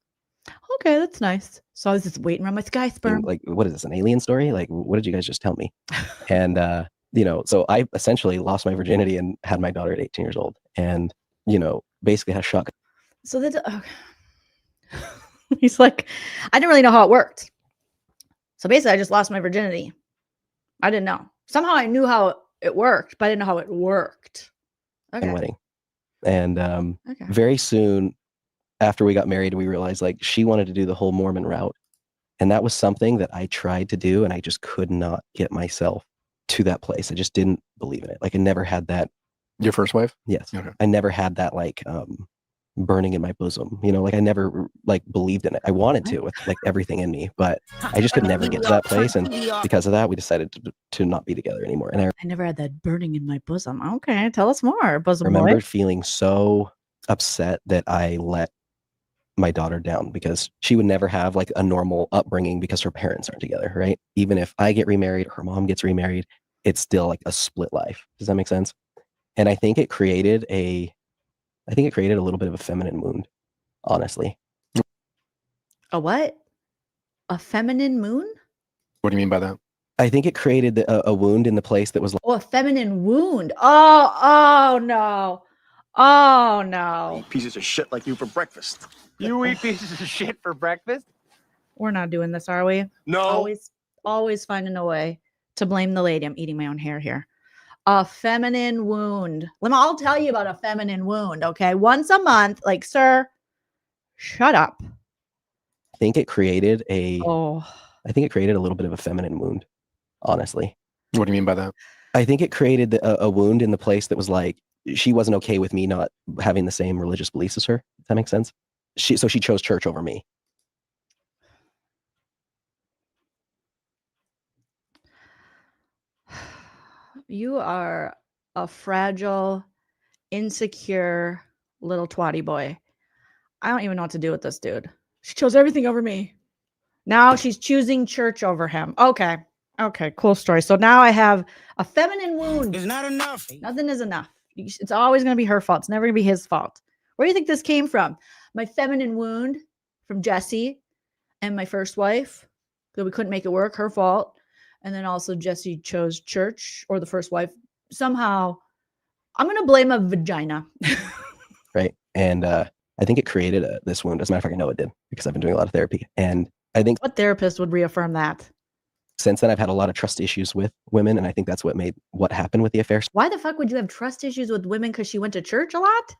Okay, that's nice. So I was just waiting around my sky sperm. like, what is this, an alien story? Like, what did you guys just tell me? And so I essentially lost my virginity and had my daughter at 18 years old, and basically had a shock. So he's like, I didn't really know how it worked. So basically, I just lost my virginity. I didn't know. Somehow I knew how it worked, but I didn't know how it worked. Okay. And wedding. And Okay. very soon after we got married, we realized like she wanted to do the whole Mormon route. And that was something that I tried to do, and I just could not get myself to that place. I just didn't believe in it. Like I never had that. Your first wife? Yes. Okay. I never had that like burning in my bosom. Like I never like believed in it. I wanted to with like everything in me, but I just could never get to that place. And because of that, we decided to not be together anymore. And I never had that burning in my bosom. Okay, tell us more, bosom remember boy. feeling so upset that I let my daughter down because she would never have like a normal upbringing because her parents aren't together, right? Even if I get remarried or her mom gets remarried, it's still like a split life. Does that make sense? And I think it created a little bit of a feminine wound, honestly. A what? A feminine moon? What do you mean by that? I think it created a wound in the place that was like, Oh, a feminine wound. Oh no. Oh no. Pieces of shit like you for breakfast. You eat pieces of shit for breakfast? We're not doing this, are we? No. Always finding a way to blame the lady. I'm eating my own hair here. A feminine wound. I'll tell you about a feminine wound, okay? Once a month, like, sir, shut up. I think it created a little bit of a feminine wound, honestly. What do you mean by that? I think it created a wound in the place that was like, she wasn't okay with me not having the same religious beliefs as her. Does that make sense? So she chose church over me. You are a fragile, insecure little twatty boy. I don't even know what to do with this dude. She chose everything over me. Now she's choosing church over him. Okay, cool story. So now I have a feminine wound. It's not enough. Nothing is enough. It's always going to be her fault. It's never going to be his fault. Where do you think this came from? My feminine wound from Jessi and my first wife, that we couldn't make it work, her fault. And then also Jessi chose church, or the first wife. Somehow, I'm going to blame a vagina. Right. And I think it created this wound. As a matter of fact, I know it did because I've been doing a lot of therapy. And I think what therapist would reaffirm that? Since then, I've had a lot of trust issues with women. And I think that's what made what happened with the affair Why the fuck would you have trust issues with women? Because she went to church a lot?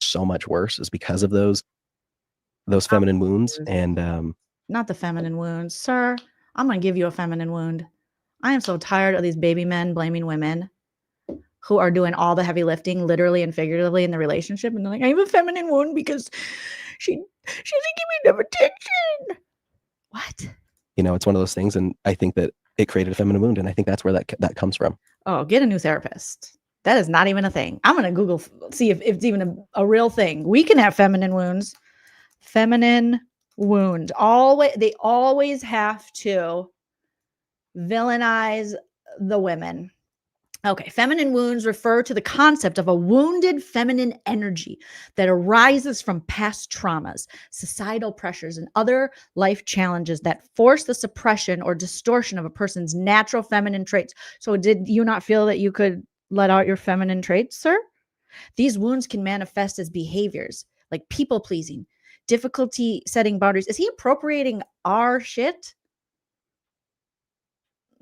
so much worse is because of those feminine wounds. And not the feminine wounds, sir. I'm going to give you a feminine wound. I am so tired of these baby men blaming women who are doing all the heavy lifting, literally and figuratively, in the relationship. And they're like, I have a feminine wound because she doesn't give me enough attention. What? it's one of those things. And I think that it created a feminine wound. And I think that's where that comes from. Oh, get a new therapist. That is not even a thing. I'm going to Google, see if it's even a real thing. We can have feminine wounds. Feminine wound. They always have to villainize the women. Okay, feminine wounds refer to the concept of a wounded feminine energy that arises from past traumas, societal pressures, and other life challenges that force the suppression or distortion of a person's natural feminine traits. So did you not feel that you could let out your feminine traits, sir? These wounds can manifest as behaviors like people-pleasing, difficulty setting boundaries. Is he appropriating our shit?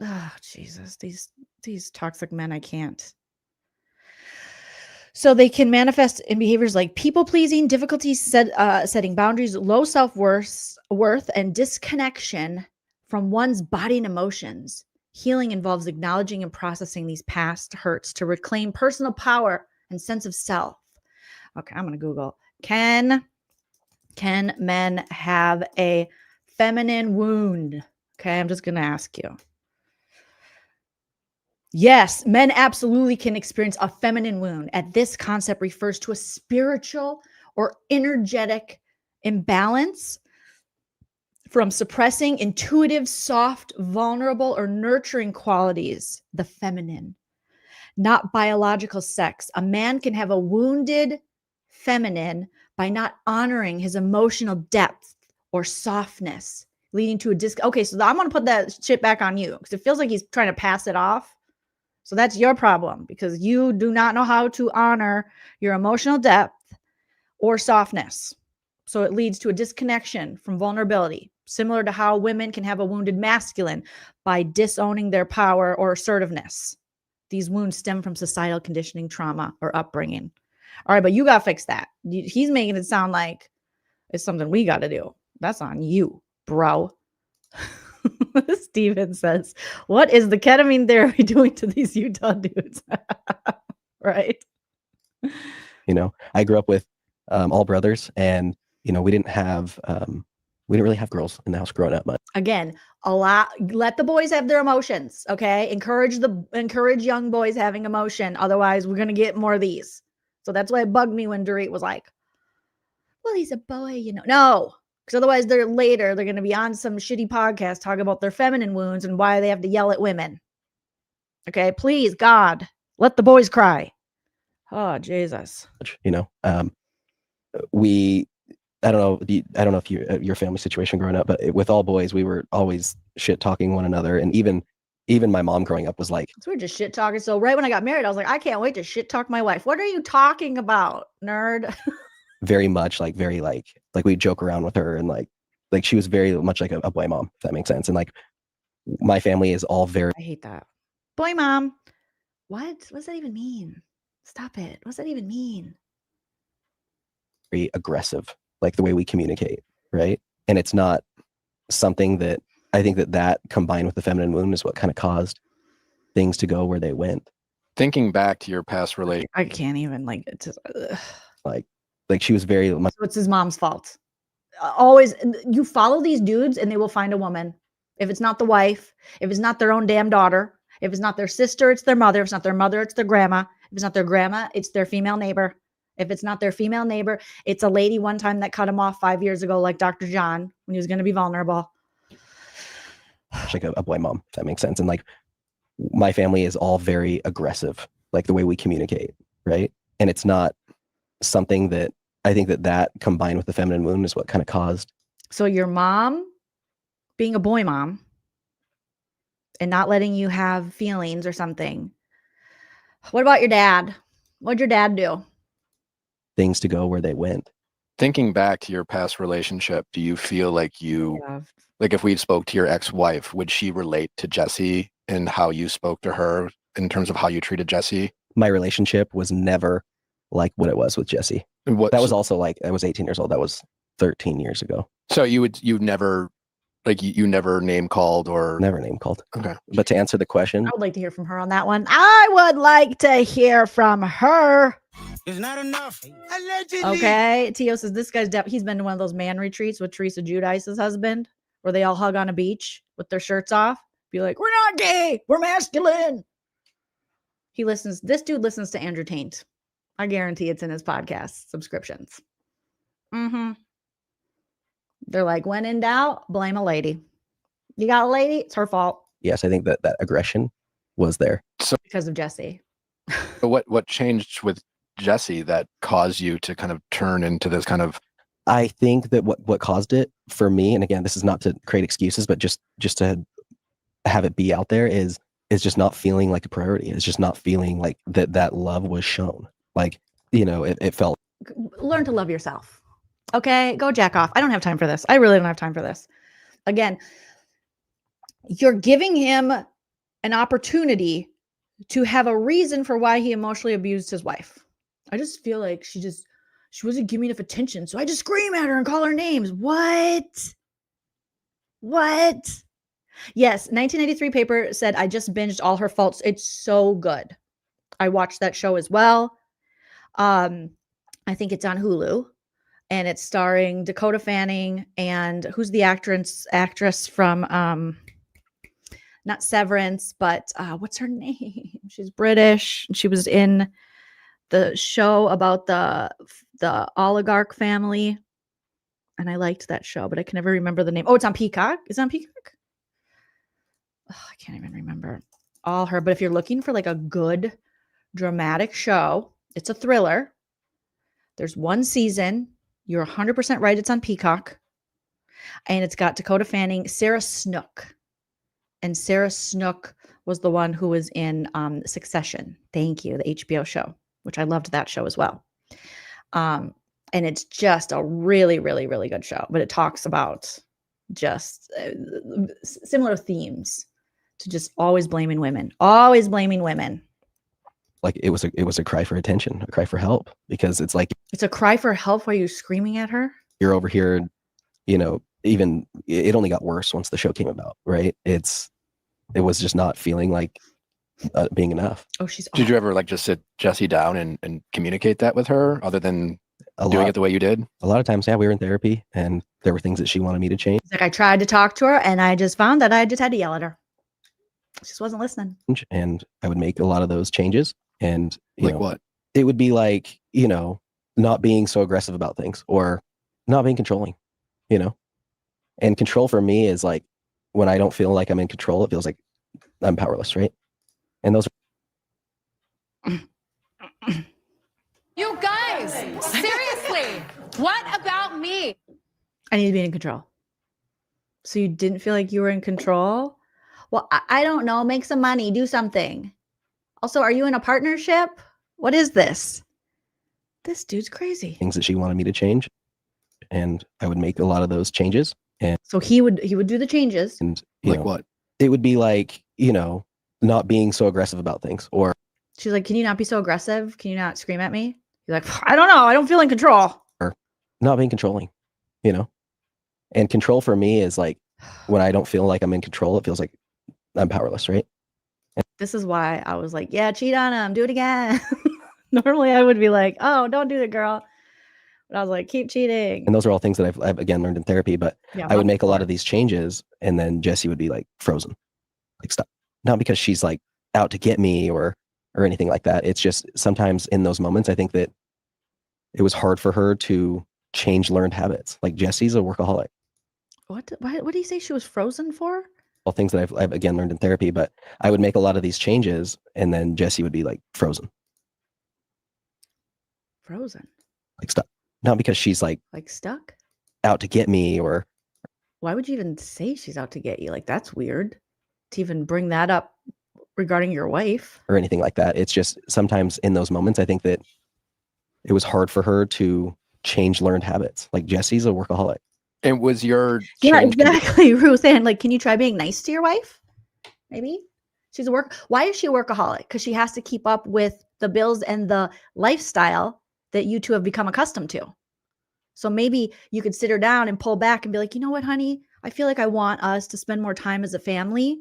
Oh, Jesus. These toxic men, I can't. So they can manifest in behaviors like people-pleasing, difficulty setting boundaries, low self-worth, and disconnection from one's body and emotions. Healing involves acknowledging and processing these past hurts to reclaim personal power and sense of self. Okay, I'm going to Google. Can men have a feminine wound? Okay, I'm just going to ask you. Yes, men absolutely can experience a feminine wound. And this concept refers to a spiritual or energetic imbalance from suppressing intuitive, soft, vulnerable, or nurturing qualities, the feminine, not biological sex. A man can have a wounded feminine by not honoring his emotional depth or softness, leading to a Okay, so I'm going to put that shit back on you because it feels like he's trying to pass it off. So that's your problem because you do not know how to honor your emotional depth or softness. So it leads to a disconnection from vulnerability, similar to how women can have a wounded masculine by disowning their power or assertiveness. These wounds stem from societal conditioning, trauma, or upbringing. All right, but you got to fix that. He's making it sound like it's something we got to do. That's on you, bro. Steven says, what is the ketamine therapy doing to these Utah dudes? Right. You know, I grew up with all brothers, and you know, we didn't really have girls in the house growing up much. Again, let the boys have their emotions. Okay. Encourage young boys having emotion. Otherwise we're going to get more of these. So that's why it bugged me when Dorit was like, well, he's a boy, you know. No, because otherwise they're going to be on some shitty podcast talking about their feminine wounds and why they have to yell at women. Okay. Please, God, let the boys cry. Oh, Jesus. You know, I don't know if your family situation growing up, but with all boys, we were always shit talking one another. And even my mom growing up was like, so we're just shit talking. So right when I got married, I was like, I can't wait to shit talk my wife. What are you talking about, nerd? very much like we joke around with her, and like she was very much like a boy mom, if that makes sense. And like my family is all very, I hate that. Boy mom. What does that even mean? Stop it. What does that even mean? very aggressive, like the way we communicate, right? And it's not something that I think that combined with the feminine wound is what kind of caused things to go where they went. Thinking back to your past relationship, I can't even like she was very much. So it's his mom's fault. Always, you follow these dudes and they will find a woman. If it's not the wife, if it's not their own damn daughter, if it's not their sister, it's their mother. If it's not their mother, it's their grandma. If it's not their grandma, it's their female neighbor. If it's not their female neighbor, it's a lady one time that cut him off 5 years ago, like Dr. John, when he was going to be vulnerable. Like a boy mom, if that makes sense. And like my family is all very aggressive, like the way we communicate, right? And it's not something that I think that combined with the feminine wound is what kind of caused. So your mom being a boy mom and not letting you have feelings or something. What about your dad? What'd your dad do? Things to go where they went. Thinking back to your past relationship, do you feel like like if we spoke to your ex-wife, would she relate to Jessi and how you spoke to her in terms of how you treated Jessi? My relationship was never like what it was with Jessi. That was also like, I was 18 years old. That was 13 years ago. So you never, like you never name called or? Never name called. Okay. But to answer the question. I would like to hear from her on that one. I would like to hear from her. It's not enough. Allegedly. Okay. Tio says this guy's he's been to one of those man retreats with Teresa Giudice's husband, where they all hug on a beach with their shirts off. Be like, we're not gay. We're masculine. This dude listens to Andrew Tate. I guarantee it's in his podcast subscriptions. Mm-hmm. They're like, when in doubt, blame a lady. You got a lady, it's her fault. Yes, I think that aggression was there. So because of Jessi. What changed with Jessi that caused you to kind of turn into this kind of? I think that what caused it for me, and again, this is not to create excuses, but just to have it be out there is just not feeling like a priority. It's just not feeling like that love was shown. Like, you know, it felt. Learn to love yourself. Okay, go jack off. I don't have time for this. I really don't have time for this. Again, you're giving him an opportunity to have a reason for why he emotionally abused his wife. I just feel like she wasn't giving me enough attention, so I just scream at her and call her names. What? Yes, 1993 paper said, I just binged All Her Faults. It's so good. I watched that show as well. I think it's on Hulu, and it's starring Dakota Fanning and who's the actress from not Severance, but what's her name? She's British. She was in the show about the oligarch family, and I liked that show, but I can never remember the name. Oh, it's on Peacock. Is it on Peacock? Oh, I can't even remember all her. But if you're looking for like a good dramatic show, it's a thriller. There's one season. You're 100% right. It's on Peacock, and it's got Dakota Fanning, Sarah Snook, and Sarah Snook was the one who was in Succession. Thank you, the HBO show, which I loved that show as well. And it's just a really, really, really good show. But it talks about just similar themes to just always blaming women, always blaming women. Like it was a cry for attention, a cry for help, because it's like it's a cry for help while you're screaming at her. You're over here, you know, even it only got worse once the show came about, right? It was just not feeling like being enough. Oh, she's Did you ever like just sit Jessi down and communicate that with her other than doing it the way you did? A lot of times, yeah, we were in therapy and there were things that she wanted me to change. Like I tried to talk to her and I just found that I just had to yell at her. She just wasn't listening. And I would make a lot of those changes. And you know, what? It would be like, you know, not being so aggressive about things or not being controlling, you know? And control for me is like when I don't feel like I'm in control, it feels like I'm powerless, right? And those You guys, seriously, what about me? I need to be in control. So you didn't feel like you were in control? Well, I don't know. Make some money. Do something. Also, are you in a partnership? What is this? This dude's crazy. things that she wanted me to change. And I would make a lot of those changes. And so he would do the changes. And like what? It would be like, you know, not being so aggressive about things. Or she's like, can you not be so aggressive? Can you not scream at me? You're like, I don't know. I don't feel in control. Or not being controlling, you know? And control for me is like when I don't feel like I'm in control, it feels like I'm powerless, right? This is why I was like, yeah, cheat on him. Do it again. Normally I would be like, oh, don't do it, girl. But I was like, keep cheating. And those are all things that I've again learned in therapy, but Yeah, I would make a lot of these changes and then Jessi would be like frozen. Like stop. Not because she's like out to get me or anything like that. It's just sometimes in those moments, I think that it was hard for her to change learned habits. Like Jessi's a workaholic. What did he say she was frozen for? All things that I've again learned in therapy, but I would make a lot of these changes and then Jessi would be like frozen. Frozen. Like stop. Not because she's like stuck out to get me or why would you even say she's out to get you? Like that's weird to even bring that up regarding your wife or anything like that. It's just sometimes in those moments, I think that it was hard for her to change learned habits. Like Jessi's a workaholic. And was your yeah, exactly, Ruth Ann. Like, can you try being nice to your wife? Maybe she's a why is she a workaholic? Because she has to keep up with the bills and the lifestyle that you two have become accustomed to. So maybe you could sit her down and pull back and be like, you know what, honey, I feel like I want us to spend more time as a family.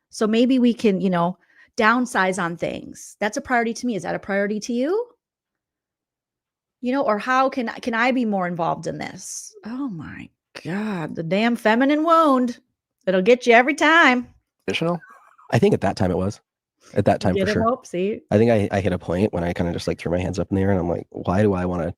So maybe we can, you know, downsize on things. That's a priority to me. Is that a priority to you? You know, or how can I be more involved in this? Oh my God, the damn feminine wound. It'll get you every time. Additional? I think at that time it was. At that time, for sure. Hope, see? I think I hit a point when I kind of just like threw my hands up in the air and I'm like, why do I want to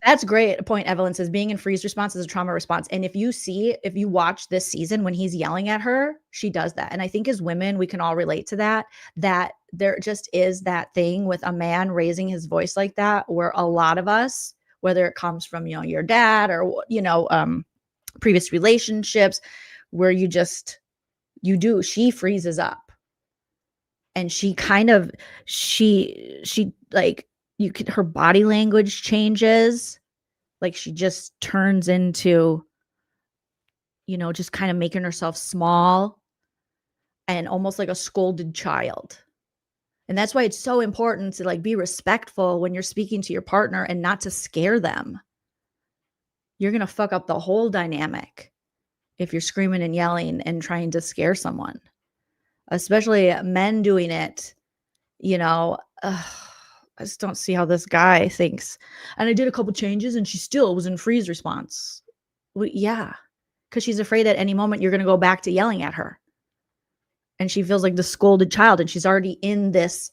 That's great. A point Evelyn says being in freeze response is a trauma response. And if you watch this season when he's yelling at her, she does that. And I think as women, we can all relate to that there just is that thing with a man raising his voice like that, where a lot of us, whether it comes from, you know, your dad or, you know, previous relationships where she freezes up. And she kind of, she like, her body language changes. Like she just turns into, you know, just kind of making herself small and almost like a scolded child. And that's why it's so important to like be respectful when you're speaking to your partner and not to scare them. You're going to fuck up the whole dynamic if you're screaming and yelling and trying to scare someone. Especially men doing it, you know, I just don't see how this guy thinks. And I did a couple changes and she still was in freeze response. Well, yeah, because she's afraid at any moment you're going to go back to yelling at her. And she feels like the scolded child, and she's already in this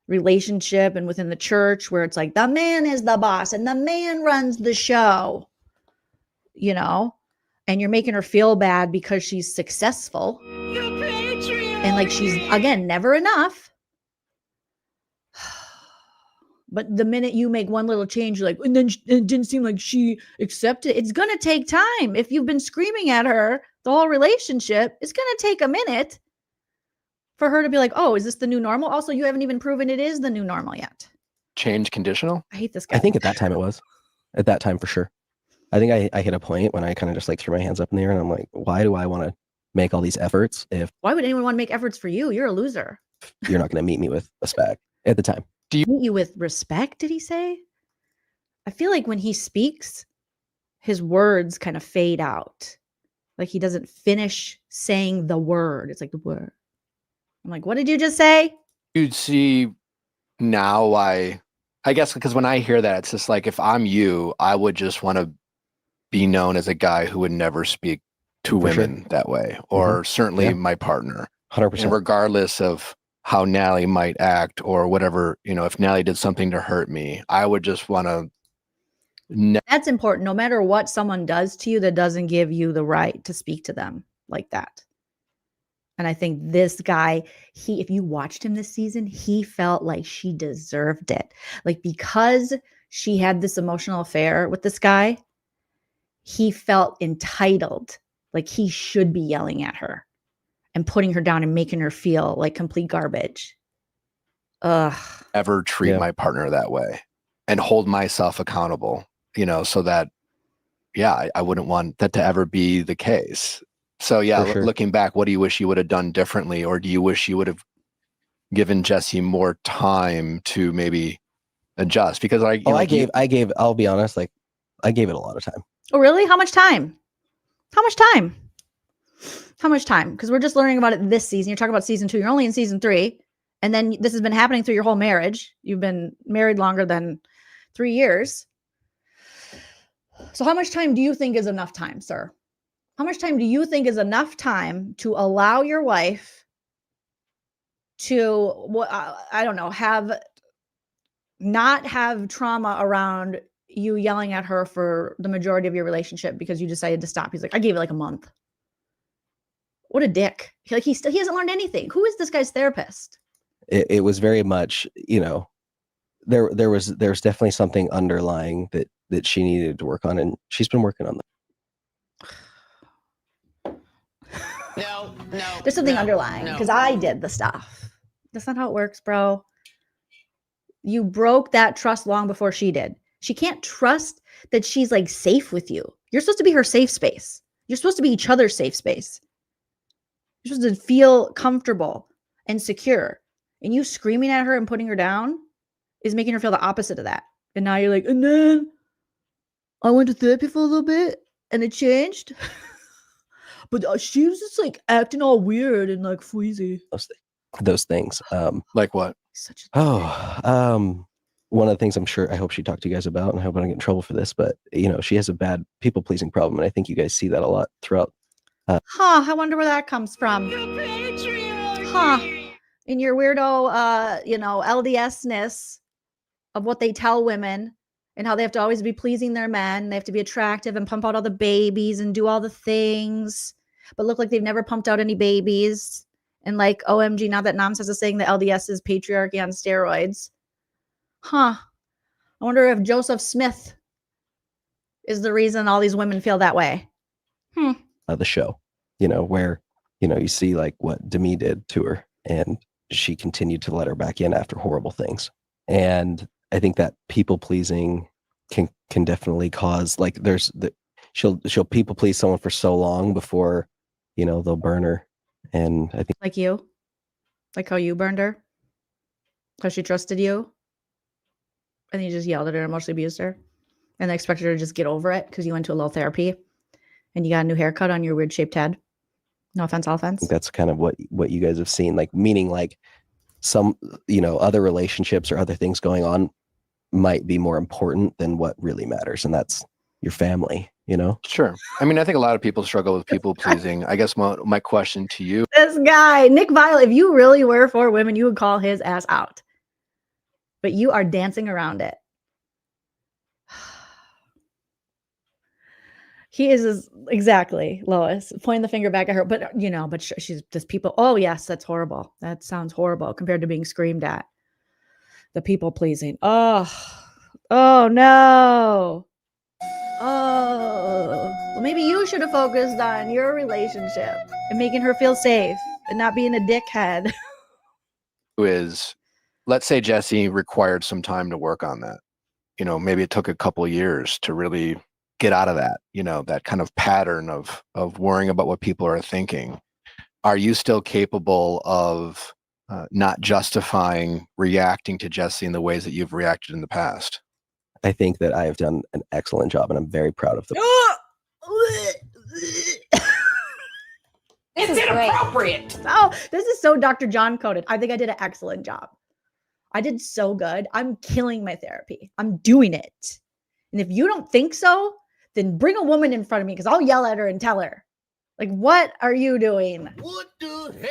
relationship and within the church where it's like the man is the boss and the man runs the show, you know, and you're making her feel bad because she's successful and like she's, again, never enough. But the minute you make one little change, you're like, and then it didn't seem like she accepted it. It's going to take time. If you've been screaming at her the whole relationship, it's going to take a minute for her to be like, oh, is this the new normal? Also, you haven't even proven it is the new normal yet. Change conditional? I hate this guy. I think at that time it was. At that time for sure. I think I hit a point when I kind of just like threw my hands up in the air and I'm like, why do I want to make all these efforts if Why would anyone want to make efforts for you? You're a loser. you're not going to meet me with respect at the time? Meet you with respect, did he say? I feel like when he speaks, his words kind of fade out. Like he doesn't finish saying the word. It's like the word. I'm like, what did you just say? You'd see now why, I guess, because when I hear that, it's just like, if I'm you, I would just want to be known as a guy who would never speak to women that way, or certainly my partner. 100%. And regardless of how Natalie might act or whatever, you know, if Natalie did something to hurt me, I would just want to. That's important. No matter what someone does to you, that doesn't give you the right to speak to them like that. And I think this guy, if you watched him this season, he felt like she deserved it. Like because she had this emotional affair with this guy, he felt entitled, like he should be yelling at her and putting her down and making her feel like complete garbage. Ugh. Ever treat my partner that way and hold myself accountable, you know, so that, I wouldn't want that to ever be the case. So looking back, what do you wish you would have done differently? Or do you wish you would have given Jessi more time to maybe adjust? Because I'll be honest, like I gave it a lot of time. Oh, really? How much time? How much time? How much time? Because we're just learning about it this season. You're talking about season 2. You're only in season 3. And then this has been happening through your whole marriage. You've been married longer than 3 years. So how much time do you think is enough time, sir? How much time do you think is enough time to allow your wife to, I don't know, not have trauma around you yelling at her for the majority of your relationship because you decided to stop? He's like, I gave it like a month. What a dick. He hasn't learned anything. Who is this guy's therapist? It was very much, you know, there's definitely something underlying that she needed to work on, and she's been working on that. No. There's something underlying because I did the stuff. That's not how it works, bro. You broke that trust long before she did. She can't trust that she's like safe with you. You're supposed to be her safe space. You're supposed to be each other's safe space. You're supposed to feel comfortable and secure. And you screaming at her and putting her down is making her feel the opposite of that. And now you're like, and then I went to therapy for a little bit and it changed. But she was just like acting all weird and like fleazy. Those things. Like what? One of the things I hope she talked to you guys about, and I hope I don't get in trouble for this, but you know, she has a bad people pleasing problem. And I think you guys see that a lot throughout. I wonder where that comes from. In your weirdo, LDS-ness of what they tell women and how they have to always be pleasing their men. They have to be attractive and pump out all the babies and do all the things, but look like they've never pumped out any babies. And like, OMG, now that Nam says is saying the LDS is patriarchy on steroids. I wonder if Joseph Smith is the reason all these women feel that way. The show, you know, where, you know, you see like what Demi did to her and she continued to let her back in after horrible things. And I think that people pleasing can definitely cause, like, she'll people please someone for so long before, you know, they'll burn her. And I think like how you burned her because she trusted you and you just yelled at her and emotionally abused her and they expected her to just get over it because you went to a little therapy and you got a new haircut on your weird shaped head. No offense, all offense. that's kind of what you guys have seen, like, meaning like some, other relationships or other things going on might be more important than what really matters. And that's your family, Sure. I mean, I think a lot of people struggle with people pleasing. I guess my question to you. This guy, Nick Viall, if you really were for women, you would call his ass out. But you are dancing around it. He is exactly, Lois, pointing the finger back at her. But, she's just people. Oh, yes, that's horrible. That sounds horrible compared to being screamed at. The people pleasing. Oh no. Oh, well, maybe you should have focused on your relationship and making her feel safe and not being a dickhead. Is, let's say Jessi required some time to work on that. Maybe it took a couple of years to really get out of that, that kind of pattern of worrying about what people are thinking. Are you still capable of not justifying reacting to Jessi in the ways that you've reacted in the past? I think that I have done an excellent job, and I'm very proud of the. It's inappropriate. Oh, this is so Dr. John coded. I think I did an excellent job. I did so good. I'm killing my therapy. I'm doing it. And if you don't think so, then bring a woman in front of me because I'll yell at her and tell her. Like, what are you doing? What the hell?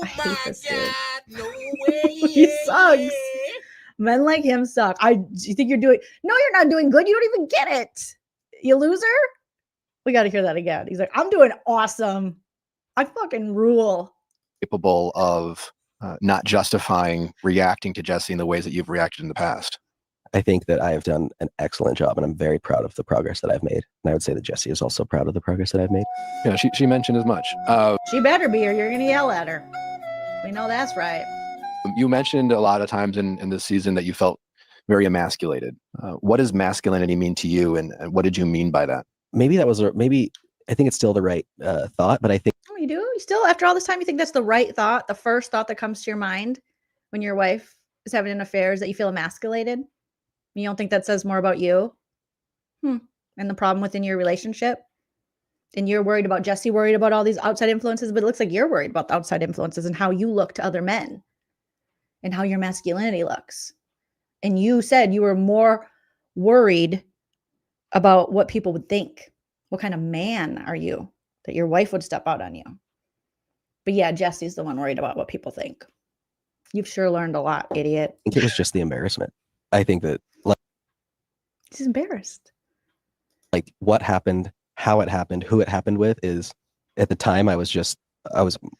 I hate this dude. No way. He sucks. Men like him suck. You think you're doing? No, you're not doing good. You don't even get it. You loser. We got to hear that again. He's like, I'm doing awesome. I fucking rule. Capable of not justifying reacting to Jessi in the ways that you've reacted in the past. I think that I have done an excellent job, and I'm very proud of the progress that I've made. And I would say that Jessi is also proud of the progress that I've made. Yeah, she mentioned as much. She better be, or you're gonna yell at her. We know that's right. You mentioned a lot of times in this season that you felt very emasculated. What does masculinity mean to you, and what did you mean by that? Maybe that was maybe I think it's still the right thought, but I think You do? You still, after all this time, you think that's the right thought? The first thought that comes to your mind when your wife is having an affair is that you feel emasculated? You don't think that says more about you? And the problem within your relationship? And you're worried about Jessi, worried about all these outside influences, but it looks like you're worried about the outside influences and how you look to other men and how your masculinity looks. And you said you were more worried about what people would think. What kind of man are you that your wife would step out on you? But yeah, Jessi's the one worried about what people think. You've sure learned a lot, idiot. I think it was just the embarrassment. I think that He's embarrassed. Like what happened, how it happened, who it happened with is at the time I was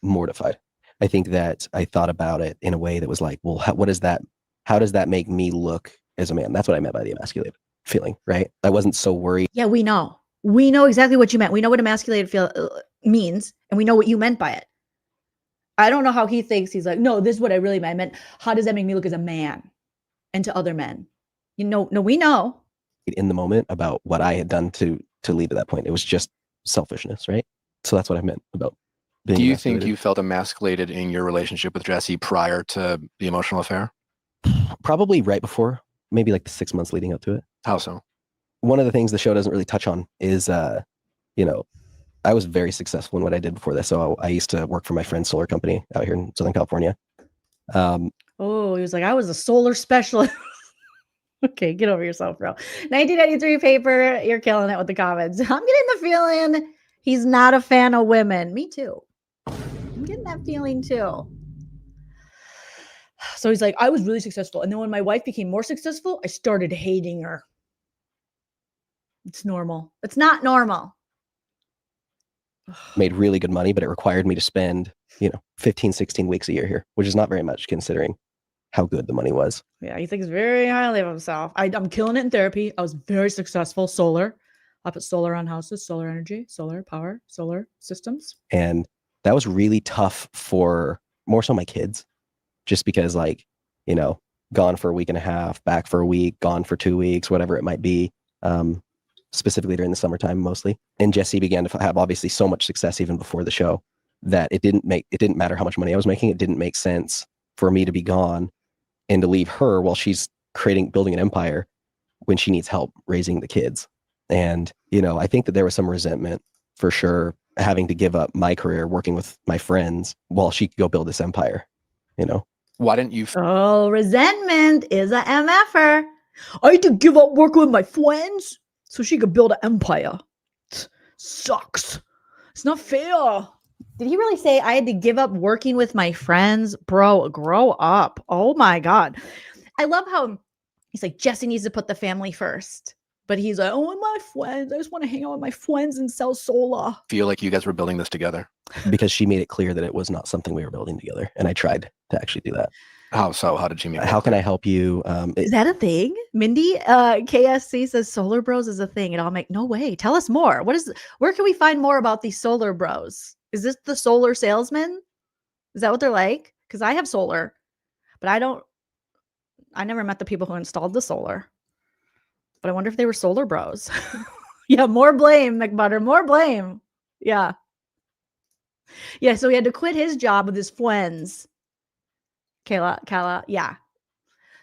mortified. I think that I thought about it in a way that was like, well, what is that? How does that make me look as a man? That's what I meant by the emasculated feeling, right? I wasn't so worried. Yeah, we know. We know exactly what you meant. We know what emasculated means, and we know what you meant by it. I don't know how he thinks. He's like, no, this is what I really meant. How does that make me look as a man and to other men? No, we know. In the moment about what I had done to lead to that point. It was just selfishness, right? So that's what I meant about being. Do you think you felt emasculated in your relationship with Jessi prior to the emotional affair? Probably right before, maybe like the 6 months leading up to it. How so? One of the things the show doesn't really touch on is, I was very successful in what I did before this. So I used to work for my friend's solar company out here in Southern California. He was like, I was a solar specialist. Okay, get over yourself, bro. 1993 paper, you're killing it with the comments. I'm getting the feeling he's not a fan of women. Me too. I'm getting that feeling too. So he's like, I was really successful. And then when my wife became more successful, I started hating her. It's normal. It's not normal. Made really good money, but it required me to spend, 15, 16 weeks a year here, which is not very much considering how good the money was. Yeah, he thinks very highly of himself. I'm killing it in therapy. I was very successful. Solar. I put solar on houses, solar energy, solar power, solar systems. And that was really tough for more so my kids, just because gone for a week and a half, back for a week, gone for 2 weeks, whatever it might be, specifically during the summertime mostly. And Jessi began to have obviously so much success even before the show that it didn't matter how much money I was making. It didn't make sense for me to be gone and to leave her while she's building an empire when she needs help raising the kids. And, I think that there was some resentment for sure having to give up my career working with my friends while she could go build this empire, you know? Why didn't you? Oh, resentment is a MFer. I had to give up working with my friends so she could build an empire. Sucks. It's not fair. Did he really say I had to give up working with my friends? Bro, grow up. Oh my God. I love how he's like, Jessi needs to put the family first. But he's like, oh, my friends. I just want to hang out with my friends and sell solar. Feel like you guys were building this together? Because she made it clear that it was not something we were building together. And I tried to actually do that. How so? How did she make it? How can I help you? Is that a thing? Mindy, KSC says Solar Bros is a thing. And I'll make, no way. Tell us more. Where can we find more about these Solar Bros? Is this the solar salesman? Is that what they're like? Because I have solar, but I never met the people who installed the solar. But I wonder if they were Solar Bros. Yeah, more blame, McButter. More blame. Yeah. Yeah, so he had to quit his job with his friends. Kayla, yeah.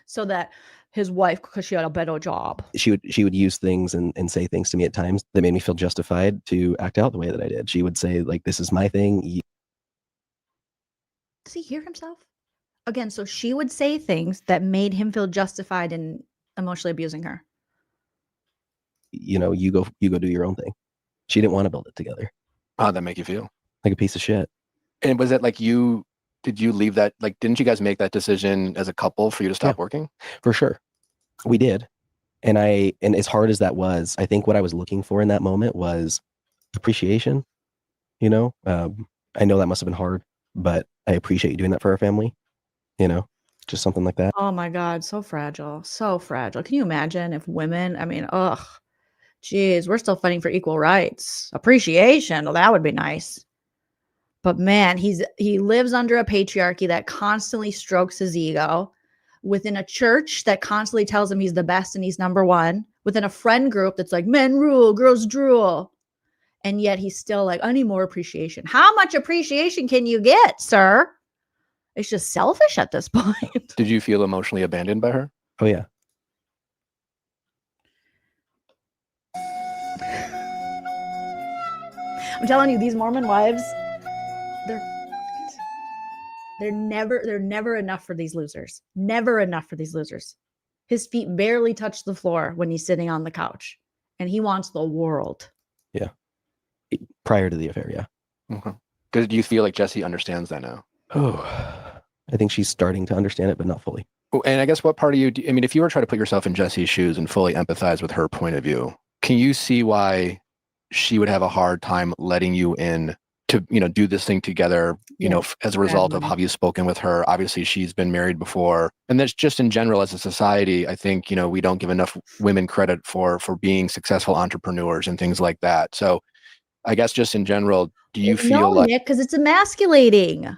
So that his wife, because she had a better job. She would use things and say things to me at times that made me feel justified to act out the way that I did. She would say, like, this is my thing. Does he hear himself? Again, so she would say things that made him feel justified in emotionally abusing her. You know, you go do your own thing. She didn't want to build it together. How'd that make you feel? Like a piece of shit. And was it like did you leave that, like, didn't you guys make that decision as a couple for you to stop working? For sure. We did. And as hard as that was, I think what I was looking for in that moment was appreciation. You know, I know that must have been hard, but I appreciate you doing that for our family. You know, just something like that. Oh my God, so fragile. So fragile. Can you imagine if women, I mean, ugh, geez, we're still fighting for equal rights. Appreciation. Well, that would be nice. But man, he lives under a patriarchy that constantly strokes his ego, within a church that constantly tells him he's the best and he's number one, within a friend group that's like, men rule, girls drool. And yet he's still like, I need more appreciation. How much appreciation can you get, sir? It's just selfish at this point. Did you feel emotionally abandoned by her? Oh, yeah. I'm telling you, these Mormon wives, they're never enough for these losers. Never enough for these losers. His feet barely touch the floor when he's sitting on the couch, and he wants the world. Yeah. Prior to the affair, yeah. Okay. Do you feel like Jessi understands that now? Oh, I think she's starting to understand it, but not fully. And I guess what part of you, I mean, if you were trying to put yourself in Jessi's shoes and fully empathize with her point of view, can you see why she would have a hard time letting you in to, you know, do this thing together, you know, as a result of how you've spoken with her? Obviously, she's been married before. And that's just in general, as a society, I think, you know, we don't give enough women credit for being successful entrepreneurs and things like that. So I guess just in general, do you feel like... Nick, because it's emasculating.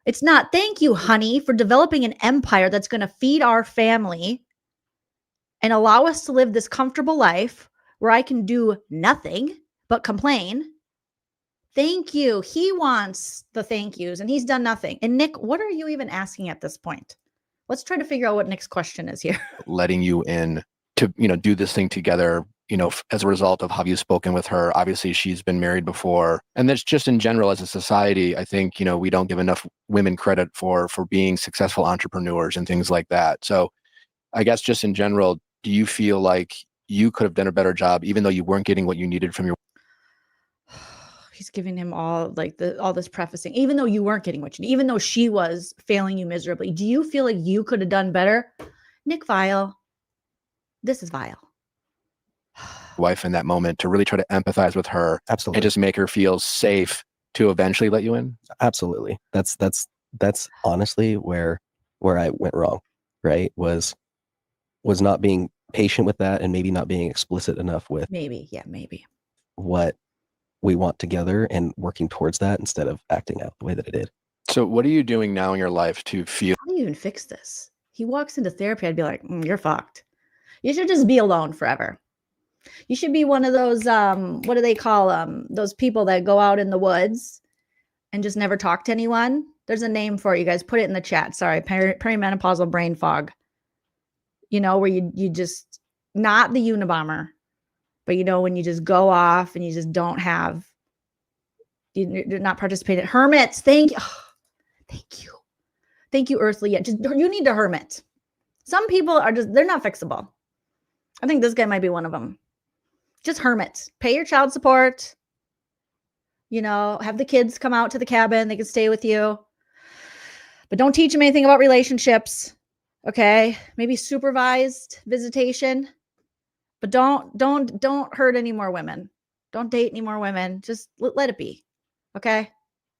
It's not, thank you, honey, for developing an empire that's going to feed our family and allow us to live this comfortable life where I can do nothing but complain. Thank you. He wants the thank yous and he's done nothing. And Nick, what are you even asking at this point? Let's try to figure out what Nick's question is here. Letting you in to, you know, do this thing together, you know, as a result of how you've spoken with her. Obviously, she's been married before. And that's just in general, as a society, I think, you know, we don't give enough women credit for being successful entrepreneurs and things like that. So I guess just in general, do you feel like you could have done a better job, even though you weren't getting what you needed from your... He's giving him all this prefacing, even though you weren't getting what you need, even though she was failing you miserably. Do you feel like you could have done better? Nick Viall, this is Viall. Wife in that moment, to really try to empathize with her. Absolutely. And just make her feel safe to eventually let you in? Absolutely. That's honestly where I went wrong, right? Was not being patient with that and maybe not being explicit enough with maybe what we want together and working towards that instead of acting out the way that it did. So what are you doing now in your life to feel... How do you even fix this? He walks into therapy, I'd be like, you're fucked. You should just be alone forever. You should be one of those, what do they call them? Those people that go out in the woods and just never talk to anyone. There's a name for it. You guys put it in the chat. Sorry, perimenopausal brain fog. You know, where you just, not the Unabomber, but you know, when you just go off and you just don't have You're not participating. Hermits. Thank you. Oh, thank you. Thank you, Earthly. Yeah, you need to hermit. Some people are they're not fixable. I think this guy might be one of them. Just hermit. Pay your child support. Have the kids come out to the cabin. They can stay with you. But don't teach them anything about relationships. Okay? Maybe supervised visitation. But don't hurt any more women. Don't date any more women. Just let it be. Okay?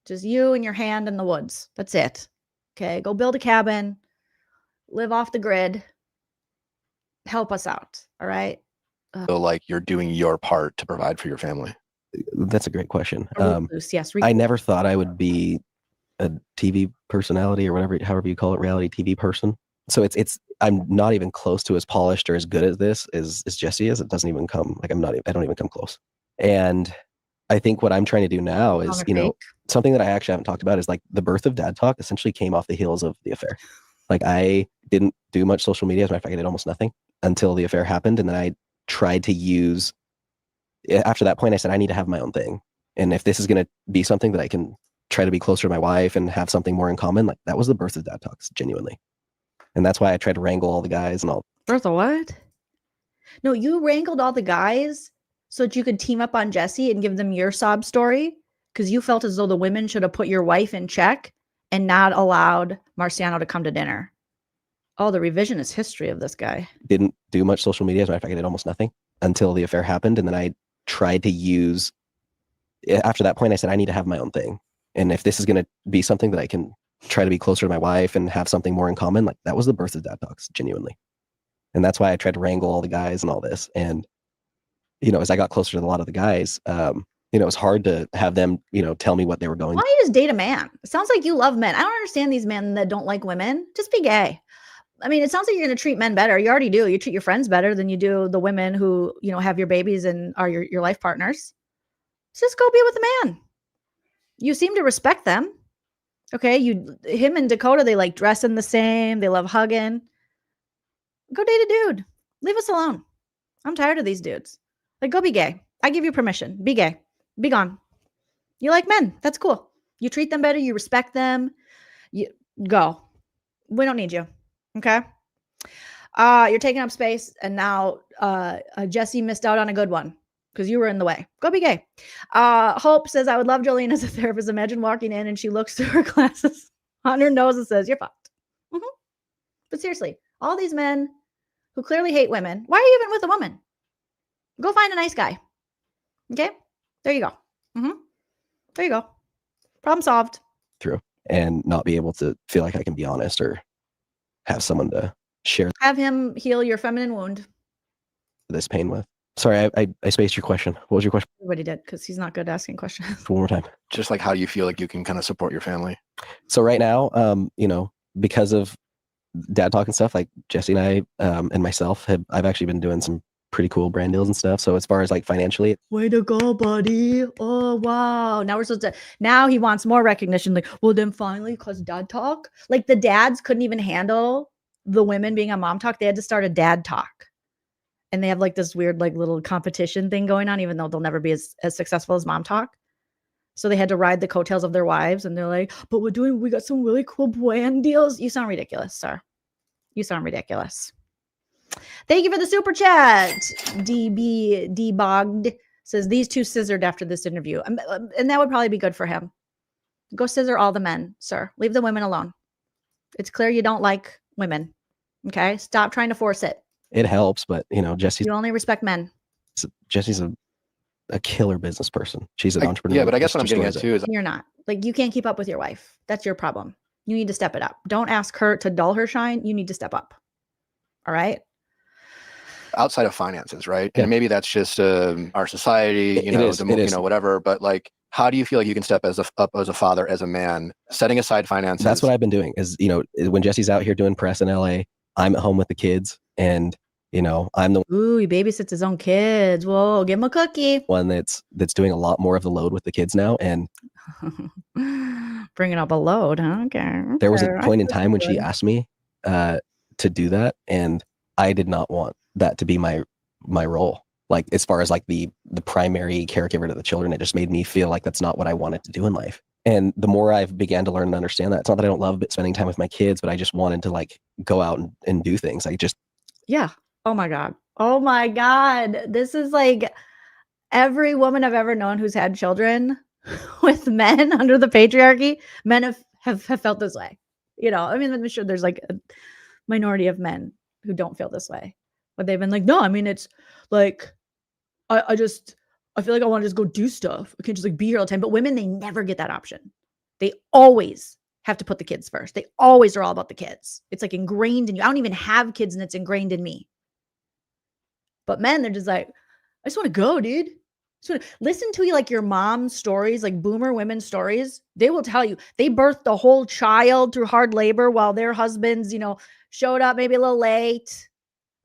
Just you and your hand in the woods. That's it. Okay? Go build a cabin. Live off the grid. Help us out. All right? So like you're doing your part to provide for your family. That's a great question. Yes. I never thought I would be a TV personality or whatever, however you call it, reality TV person. So I'm not even close to as polished or as good at this as Jessi is. It doesn't even come, like I don't even come close. And I think what I'm trying to do now is, something that I actually haven't talked about is like the birth of Dad Talk essentially came off the heels of the affair. Like I didn't do much social media. As a matter of fact, I did almost nothing until the affair happened. And then I tried to use, after that point, I said, I need to have my own thing. And if this is going to be something that I can try to be closer to my wife and have something more in common, like that was the birth of Dad Talks, genuinely. And that's why I tried to wrangle all the guys and all. Birth of what? No, you wrangled all the guys so that you could team up on Jessi and give them your sob story because you felt as though the women should have put your wife in check and not allowed Marciano to come to dinner. Oh, the revisionist history of this guy. Didn't do much social media. As a matter of fact, I did almost nothing until the affair happened. And then I tried to use, after that point, I said, I need to have my own thing. And if this is going to be something that I can try to be closer to my wife and have something more in common, like that was the birth of Dad Talks, genuinely. And that's why I tried to wrangle all the guys and all this. And, as I got closer to a lot of the guys, it was hard to have them, tell me what they were going. Why don't you just date a man? It sounds like you love men. I don't understand these men that don't like women. Just be gay. I mean, it sounds like you're going to treat men better. You already do. You treat your friends better than you do the women who, have your babies and are your life partners. Just go be with a man. You seem to respect them. Okay. Him and Dakota, they like dressing the same. They love hugging. Go date a dude. Leave us alone. I'm tired of these dudes. Like, go be gay. I give you permission. Be gay. Be gone. You like men. That's cool. You treat them better. You respect them. You go. We don't need you. Okay. You're taking up space. And now Jessi missed out on a good one because you were in the way. Go be gay. Hope says, I would love Joleen as a therapist. Imagine walking in and she looks through her glasses on her nose and says, you're fucked. But seriously, all these men who clearly hate women, why are you even with a woman? Go find a nice guy. Okay. There you go. There you go. Problem solved. Through and not be able to feel like I can be honest or have someone to share. Have him heal your feminine wound. This pain with. Sorry, I spaced your question. What was your question? Everybody did because he's not good at asking questions. One more time. Just like how do you feel like you can kind of support your family? So right now, because of Dad Talk and stuff, like Jessi and I and myself I've actually been doing some pretty cool brand deals and stuff. So as far as like financially, way to go, buddy. Oh wow. Now he wants more recognition. Like, well then finally, because Dad Talk, like the dads couldn't even handle the women being on Mom Talk. They had to start a Dad Talk. And they have like this weird like little competition thing going on, even though they'll never be as successful as Mom Talk. So they had to ride the coattails of their wives and they're like, but we got some really cool brand deals. You sound ridiculous, sir. You sound ridiculous. Thank you for the super chat. DB Debogged says these two scissored after this interview. And that would probably be good for him. Go scissor all the men, sir. Leave the women alone. It's clear you don't like women. Okay. Stop trying to force it. It helps, but Jessi. You only respect men. Jessi's a killer business person. She's an entrepreneur. Yeah, but I guess what I'm getting at too is you're not. Like you can't keep up with your wife. That's your problem. You need to step it up. Don't ask her to dull her shine. You need to step up. All right. outside of finances, right? Yeah. And maybe that's just our society, whatever. But like, how do you feel like you can step up as a father, as a man, setting aside finances? That's what I've been doing. Is when Jessi's out here doing press in LA, I'm at home with the kids, and I'm the he babysits his own kids. Whoa, give him a cookie. One that's doing a lot more of the load with the kids now, and bringing up a load, huh? Okay. There was a point in time when she asked me to do that, and I did not want that to be my role. Like as far as like the primary caregiver to the children, it just made me feel like that's not what I wanted to do in life. And the more I've began to learn and understand that, it's not that I don't love spending time with my kids, but I just wanted to like go out and do things. Yeah. Oh my God. Oh my God. This is like every woman I've ever known who's had children with men under the patriarchy. Men have felt this way. I mean, I'm sure there's like a minority of men who don't feel this way, but they've been like, no, I mean, it's like, I feel like I want to just go do stuff. I can't just like be here all the time. But women, they never get that option. They always have to put the kids first. They always are all about the kids. It's like ingrained in you. I don't even have kids and it's ingrained in me. But men, they're just like, I just want to go, dude. Listen to like your mom's stories, like boomer women's stories. They will tell you they birthed a whole child through hard labor while their husbands, showed up maybe a little late.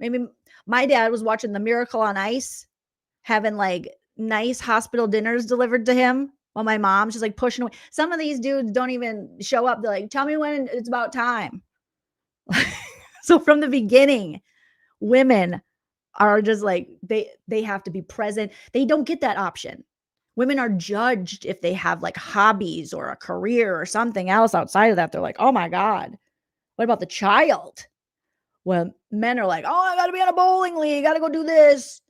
Maybe my dad was watching The Miracle on Ice, having like nice hospital dinners delivered to him while my mom's just like pushing away. Some of these dudes don't even show up. They're like, tell me when it's about time. So from the beginning, women are just like, they have to be present. They don't get that option. Women are judged if they have like hobbies or a career or something else outside of that. They're like, oh my God, what about the child? Well, men are like, oh, I got to be on a bowling league. Got to go do this.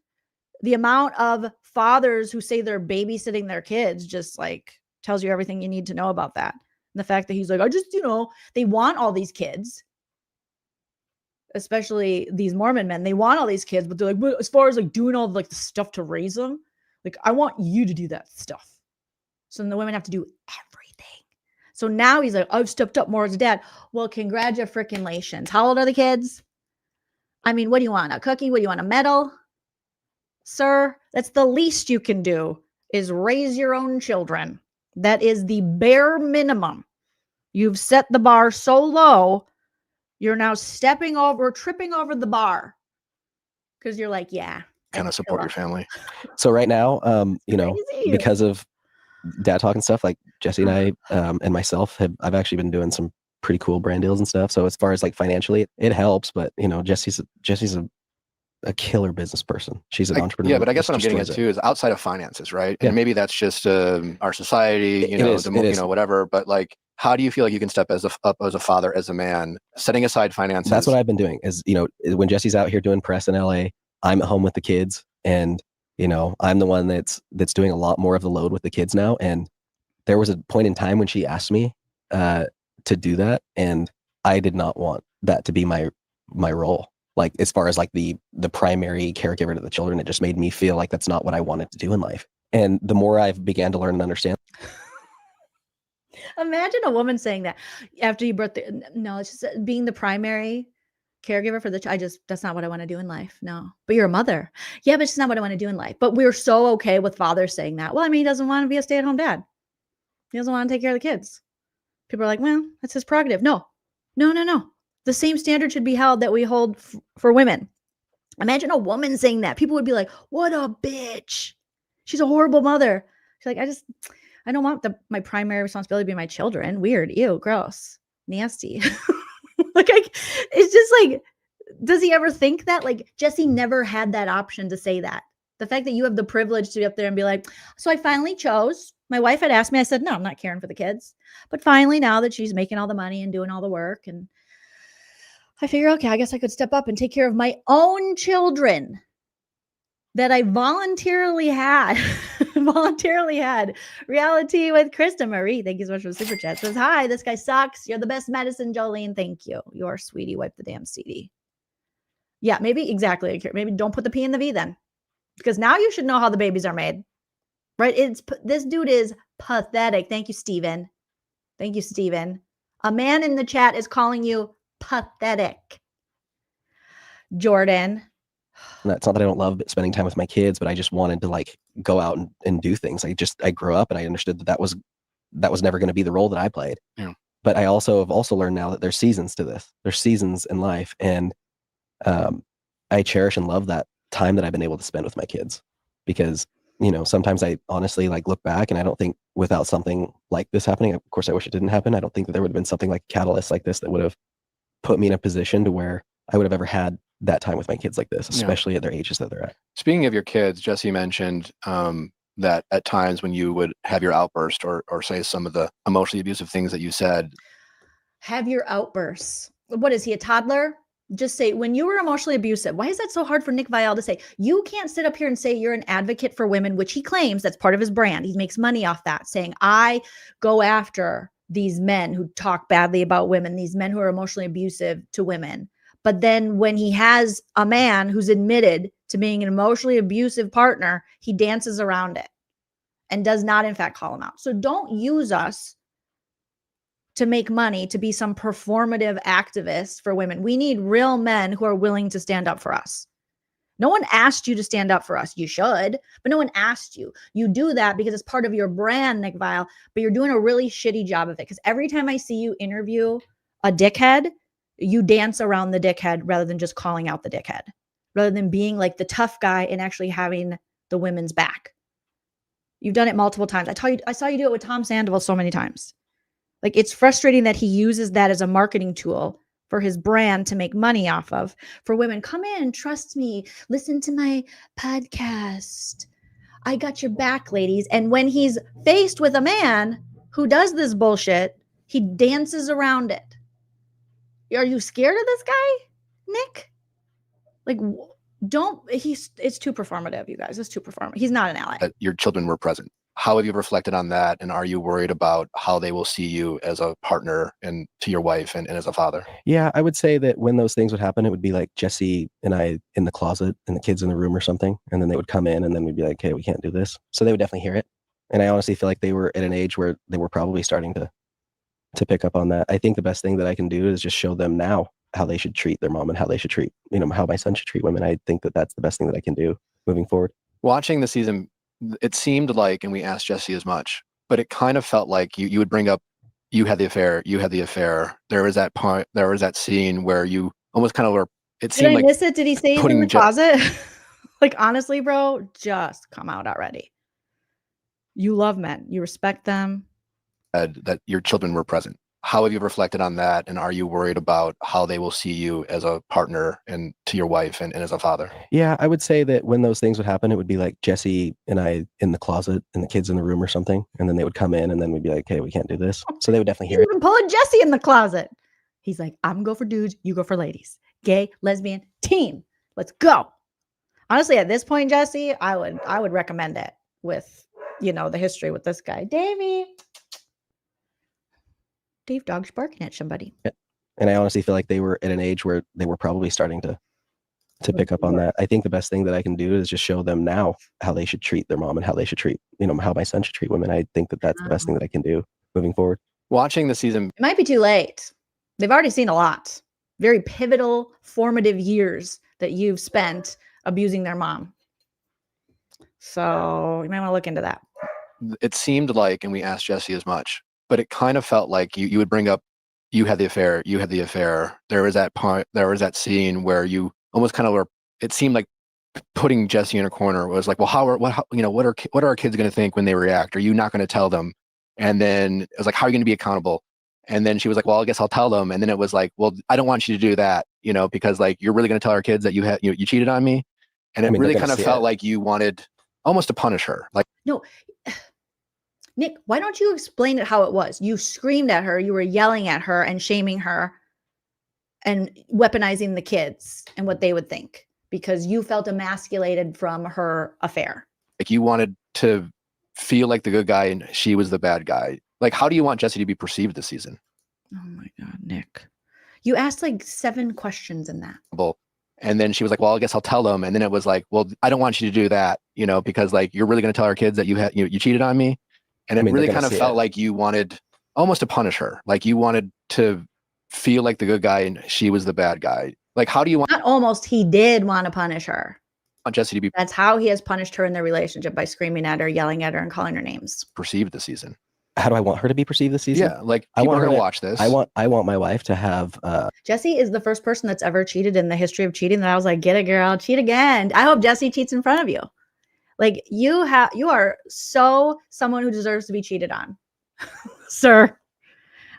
The amount of fathers who say they're babysitting their kids just like tells you everything you need to know about that. And the fact that he's like, I just, they want all these kids, especially these Mormon men. They want all these kids, but they're like, well, as far as like doing all like the stuff to raise them, like I want you to do that stuff. So then the women have to do everything. So now he's like, I've stepped up more as a dad. Well, congratulations. How old are the kids? I mean, what do you want? A cookie? What do you want? A medal? Sir, that's the least you can do is raise your own children. That is the bare minimum. You've set the bar so low, you're now tripping over the bar because you're like, yeah. Kind of support your family. So right now, because of dad talk and stuff, like Jessi and I and myself I've actually been doing some pretty cool brand deals and stuff. So as far as like financially, it helps. But Jessi's a killer business person. She's an entrepreneur. Yeah, but I guess what I'm getting at too is outside of finances, right? Yeah. And maybe that's just our society, whatever. But like, how do you feel like you can step up as a father, as a man, setting aside finances? That's what I've been doing. Is when Jessi's out here doing press in LA, I'm at home with the kids, and I'm the one that's doing a lot more of the load with the kids now. And there was a point in time when she asked me to do that, and I did not want that to be my role. Like as far as like the primary caregiver to the children, it just made me feel like that's not what I wanted to do in life. And the more I've began to learn and understand. Imagine a woman saying that after you birth. No, it's just being the primary caregiver for the child. That's not what I want to do in life. No, but you're a mother. Yeah, but it's not what I want to do in life. But we're so okay with fathers saying that. Well, I mean, he doesn't want to be a stay-at-home dad. He doesn't want to take care of the kids. People are like, well, that's his prerogative. No. The same standard should be held that we hold for women. Imagine a woman saying that. People would be like, what a bitch. She's a horrible mother. She's like, I don't want my primary responsibility to be my children. Weird. Ew. Gross. Nasty. It's just like, does he ever think that? Like, Jessi never had that option to say that. The fact that you have the privilege to be up there and be like, so I finally chose. My wife had asked me. I said, no, I'm not caring for the kids. But finally, now that she's making all the money and doing all the work, and I figure, okay, I guess I could step up and take care of my own children that I voluntarily had. Reality with Krista Marie. Thank you so much for the super chat. Says, hi, this guy sucks. You're the best medicine, Joleen. Thank you. You're sweetie. Wipe the damn CD. Yeah, maybe exactly. Maybe don't put the P in the V then, because now you should know how the babies are made, right? This dude is pathetic. Thank you, Steven. Thank you, Steven. A man in the chat is calling you pathetic. Jordan. And it's not that I don't love spending time with my kids, but I just wanted to like go out and do things. I grew up and I understood that was never going to be the role that I played. Yeah. But I have also learned now that there's seasons to this. There's seasons in life, and I cherish and love that time that I've been able to spend with my kids, because sometimes I honestly like look back and I don't think without something like this happening, of course I wish it didn't happen, I don't think that there would have been something like a catalyst like this that would have put me in a position to where I would have ever had that time with my kids like this, especially at their ages that they're at. Speaking of your kids, Jessi mentioned that at times when you would have your outburst or say some of the emotionally abusive things that you said. Have your outbursts. What is he, a toddler? Just say, when you were emotionally abusive, why is that so hard for Nick Viall to say? You can't sit up here and say you're an advocate for women, which he claims that's part of his brand. He makes money off that, saying, I go after these men who talk badly about women, these men who are emotionally abusive to women. But then when he has a man who's admitted to being an emotionally abusive partner, he dances around it and does not, in fact, call him out. So don't use us to make money, to be some performative activist for women. We need real men who are willing to stand up for us. No one asked you to stand up for us. You should, but no one asked you. You do that because it's part of your brand, Nick Viall, but you're doing a really shitty job of it. Because every time I see you interview a dickhead, you dance around the dickhead rather than just calling out the dickhead, rather than being like the tough guy and actually having the women's back. You've done it multiple times. I saw you do it with Tom Sandoval so many times. Like, it's frustrating that he uses that as a marketing tool for his brand to make money off of. For women, come in, trust me, listen to my podcast. I got your back, ladies. And when he's faced with a man who does this bullshit, he dances around it. Are you scared of this guy, Nick? Like, it's too performative, you guys. It's too performative. He's not an ally. That your children were present. How have you reflected on that? And are you worried about how they will see you as a partner and to your wife and as a father? Yeah, I would say that when those things would happen, it would be like Jessi and I in the closet and the kids in the room or something. And then they would come in and then we'd be like, hey, we can't do this. So they would definitely hear it. And I honestly feel like they were at an age where they were probably starting to pick up on that. I think the best thing that I can do is just show them now how they should treat their mom and how they should treat, how my son should treat women. I think that that's the best thing that I can do moving forward. Watching the season, it seemed like, and we asked Jessi as much, but it kind of felt like you would bring up, you had the affair. There was that part, there was that scene where you almost kind of were, it seemed like. Did I miss it? Did he say he's in the closet? Like, honestly, bro, just come out already. You love men. You respect them. That your children were present. How have you reflected on that? And are you worried about how they will see you as a partner and to your wife and as a father? Yeah, I would say that when those things would happen, it would be like Jessi and I in the closet and the kids in the room or something. And then they would come in and then we'd be like, hey, we can't do this. So they would definitely hear it. Even pulling Jessi in the closet. He's like, I'm go for dudes, you go for ladies. Gay, lesbian, team. Let's go. Honestly, at this point, Jessi, I would recommend it with, the history with this guy. Dave dog's barking at somebody. Yeah. And I honestly feel like they were at an age where they were probably starting to pick up on that. I think the best thing that I can do is just show them now how they should treat their mom and how they should treat, how my son should treat women. I think that that's the best thing that I can do moving forward. Watching the season. It might be too late. They've already seen a lot. Very pivotal, formative years that you've spent abusing their mom. So you might want to look into that. It seemed like, and we asked Jessi as much, but it kind of felt like you would bring up, you had the affair. There was that part, there was that scene where you almost kind of were, it seemed like putting Jessi in a corner was like, well, what are our kids going to think when they react? Are you not going to tell them? And then it was like, how are you going to be accountable? And then she was like, well, I guess I'll tell them. And then it was like, well, I don't want you to do that, because like, you're really going to tell our kids that you cheated on me. And it really kind of felt like you wanted almost to punish her. Like, no, Nick, why don't you explain it how it was? You screamed at her, you were yelling at her and shaming her and weaponizing the kids and what they would think because you felt emasculated from her affair. Like you wanted to feel like the good guy and she was the bad guy. Like, how do you want Jessi to be perceived this season? Oh my God, Nick. You asked like 7 questions in that. And then she was like, well, I guess I'll tell them. And then it was like, well, I don't want you to do that, because like, you're really going to tell our kids that you cheated on me. And it really kind of felt like you wanted almost to punish her. Like you wanted to feel like the good guy and she was the bad guy. Like, how do you want? Not almost, he did want to punish her. Want Jessi to be. That's how he has punished her in their relationship, by screaming at her, yelling at her, and calling her names. Perceived this season. How do I want her to be perceived this season? Yeah, like people are going to watch this. I want my wife to have. Jessi is the first person that's ever cheated in the history of cheating that I was like, get it, girl, cheat again. I hope Jessi cheats in front of you. Like you are so someone who deserves to be cheated on, sir.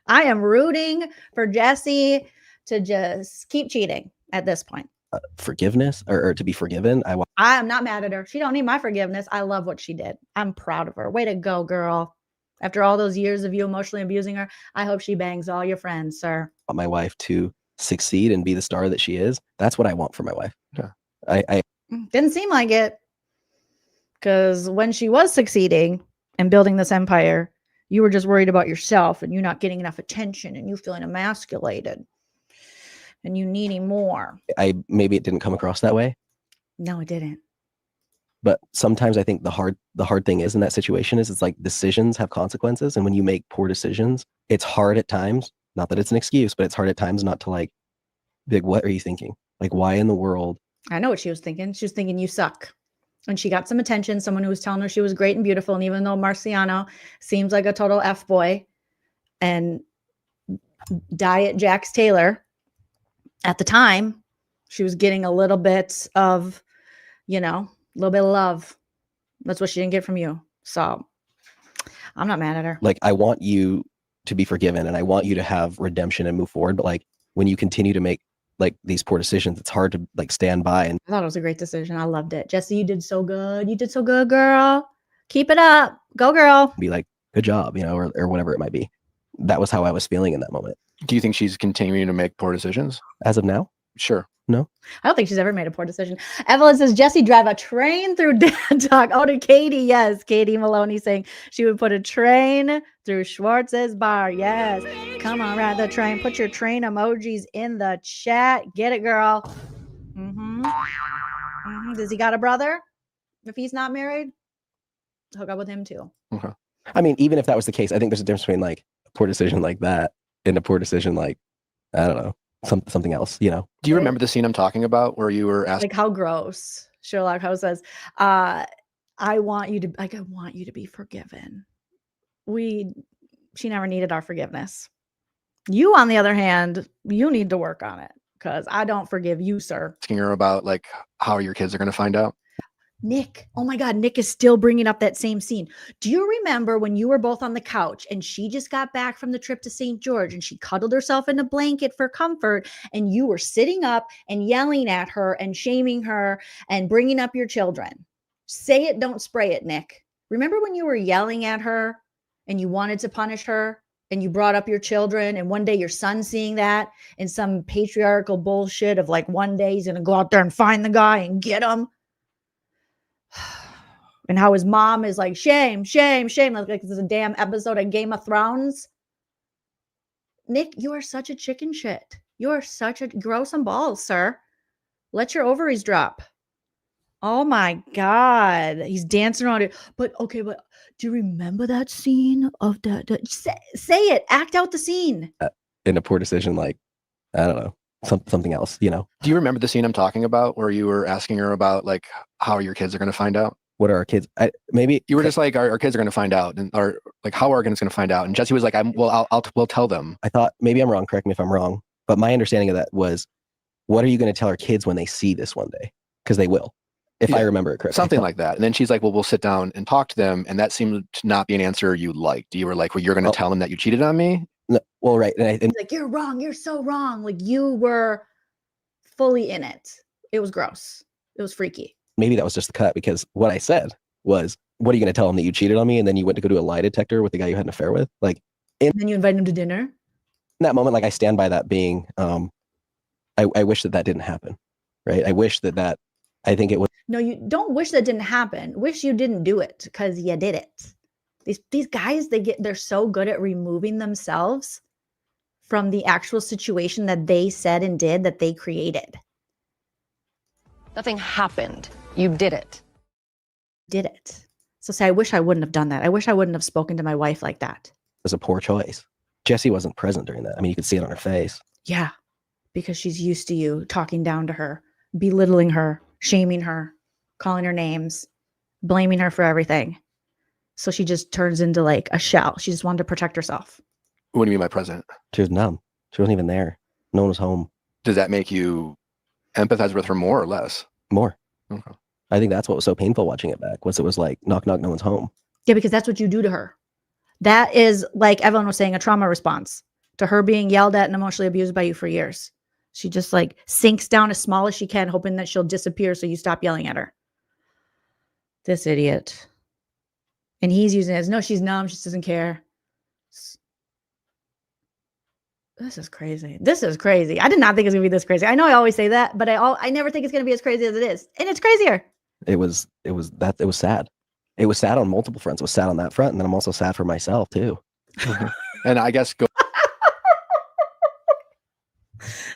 I am rooting for Jessi to just keep cheating at this point. forgiveness or to be forgiven. I'm not mad at her. She don't need my forgiveness. I love what she did. I'm proud of her. Way to go, girl. After all those years of you emotionally abusing her, I hope she bangs all your friends, sir. I want my wife to succeed and be the star that she is. That's what I want for my wife. Yeah. I Didn't seem like it. Because when she was succeeding and building this empire, you were just worried about yourself and you not getting enough attention and you feeling emasculated and you needing more. maybe it didn't come across that way. No, it didn't. But sometimes I think the hard thing is in that situation is it's like decisions have consequences. And when you make poor decisions, it's hard at times. Not that it's an excuse, but it's hard at times not to like, big, what are you thinking? Like, why in the world? I know what she was thinking. She was thinking you suck. And she got some attention. Someone who was telling her she was great and beautiful. And even though Marciano seems like a total F-boy and Diet Jax Taylor, at the time, she was getting a little bit of, you know, a little bit of love. That's what she didn't get from you. So I'm not mad at her. Like, I want you to be forgiven and I want you to have redemption and move forward. But like, when you continue to make like these poor decisions, it's hard to like stand by. And I thought it was a great decision. I loved it. Jessi, you did so good. You did so good, girl. Keep it up. Go, girl. Be like, good job, you know, or whatever it might be. That was how I was feeling in that moment. Do you think she's continuing to make poor decisions? As of now? Sure. No. I don't think she's ever made a poor decision. Evelyn says, Jessi drive a train through Dad Talk. Oh, to Katie. Yes. Katie Maloney saying she would put a train through Schwartz's bar. Yes. Come on, ride the train. Put your train emojis in the chat. Get it, girl. Does he got a brother? If he's not married, hook up with him too. Okay. I mean, even if that was the case, I think there's a difference between like a poor decision like that and a poor decision like, I don't know, something else, you know. Do you remember the scene I'm talking about where you were asking? Like, how gross. Sherlock Holmes says, I want you to be forgiven. She never needed our forgiveness. You, on the other hand, you need to work on it because I don't forgive you, sir. Asking her about like how your kids are going to find out. Nick, oh my God, Nick is still bringing up that same scene. Do you remember when you were both on the couch and she just got back from the trip to St. George and she cuddled herself in a blanket for comfort and you were sitting up and yelling at her and shaming her and bringing up your children? Say it, don't spray it, Nick. Remember when you were yelling at her and you wanted to punish her and you brought up your children and one day your son seeing that and some patriarchal bullshit of like one day he's going to go out there and find the guy and get him? And how his mom is like, shame, shame, shame. Like this is a damn episode of Game of Thrones. Nick, you are such a chicken shit. You are such a, grow some balls, sir. Let your ovaries drop. Oh my God. He's dancing around it. But okay, but do you remember that scene of the say it, act out the scene. In a poor decision, like, I don't know, something else, you know. Do you remember the scene I'm talking about where you were asking her about like how your kids are going to find out? What are our kids? Maybe you were just like, our kids are going to find out, and or like how are our kids going to find out? And Jessi was like, we'll tell them. I thought maybe I'm wrong. Correct me if I'm wrong. But my understanding of that was, what are you going to tell our kids when they see this one day? Because they will, if I remember it correctly. Something like that. And then she's like, well, we'll sit down and talk to them. And that seemed to not be an answer you liked. You were like, well, you're going to tell them that you cheated on me? No, well, right. And like, you're wrong. You're so wrong. Like you were fully in it. It was gross. It was freaky. Maybe that was just the cut because what I said was, what are you going to tell them that you cheated on me? And then you went to go do a lie detector with the guy you had an affair with? Like, and then you invited him to dinner? In that moment, like I stand by that being, I wish that didn't happen, right? I wish that I think it was. No, you don't wish that didn't happen. Wish you didn't do it because you did it. These guys, they're so good at removing themselves from the actual situation that they said and did that they created. Nothing happened. You did it. Did it. So say, I wish I wouldn't have done that. I wish I wouldn't have spoken to my wife like that. It was a poor choice. Jessi wasn't present during that. I mean, you could see it on her face. Yeah, because she's used to you talking down to her, belittling her, shaming her, calling her names, blaming her for everything. So she just turns into like a shell. She just wanted to protect herself. What do you mean by present? She was numb. She wasn't even there. No one was home. Does that make you empathize with her more or less? More. Okay. I think that's what was so painful watching it back, was it was like, knock, knock, no one's home. Yeah, because that's what you do to her. That is, like Evelyn was saying, a trauma response to her being yelled at and emotionally abused by you for years. She just like sinks down as small as she can, hoping that she'll disappear so you stop yelling at her. This idiot. And he's using it as, no, she's numb. She just doesn't care. This is crazy. This is crazy. I did not think it was going to be this crazy. I know I always say that, but I never think it's going to be as crazy as it is. And it's crazier. It was sad. It was sad on multiple fronts. It was sad on that front. And then I'm also sad for myself too. And I guess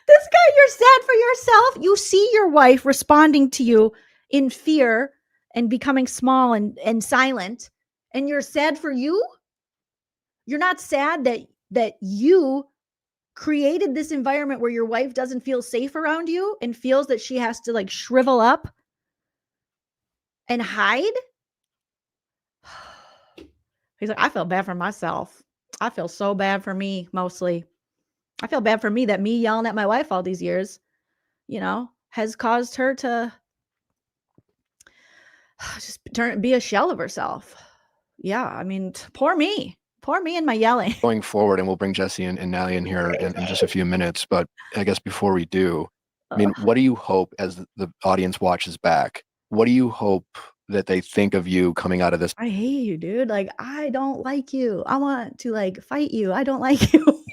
This guy, you're sad for yourself. You see your wife responding to you in fear and becoming small and silent, and you're sad for you. You're not sad that you created this environment where your wife doesn't feel safe around you and feels that she has to like shrivel up and hide. He's like, I feel bad for myself. I feel so bad for me, mostly. I feel bad for me that me yelling at my wife all these years, has caused her to just be a shell of herself. Yeah, I mean, poor me and my yelling. Going forward, and we'll bring Jessi and Nally in here in just a few minutes, but I guess before we do, I mean, what do you hope as the audience watches back? What do you hope that they think of you coming out of this? I hate you, dude. Like, I don't like you. I want to like fight you. I don't like you.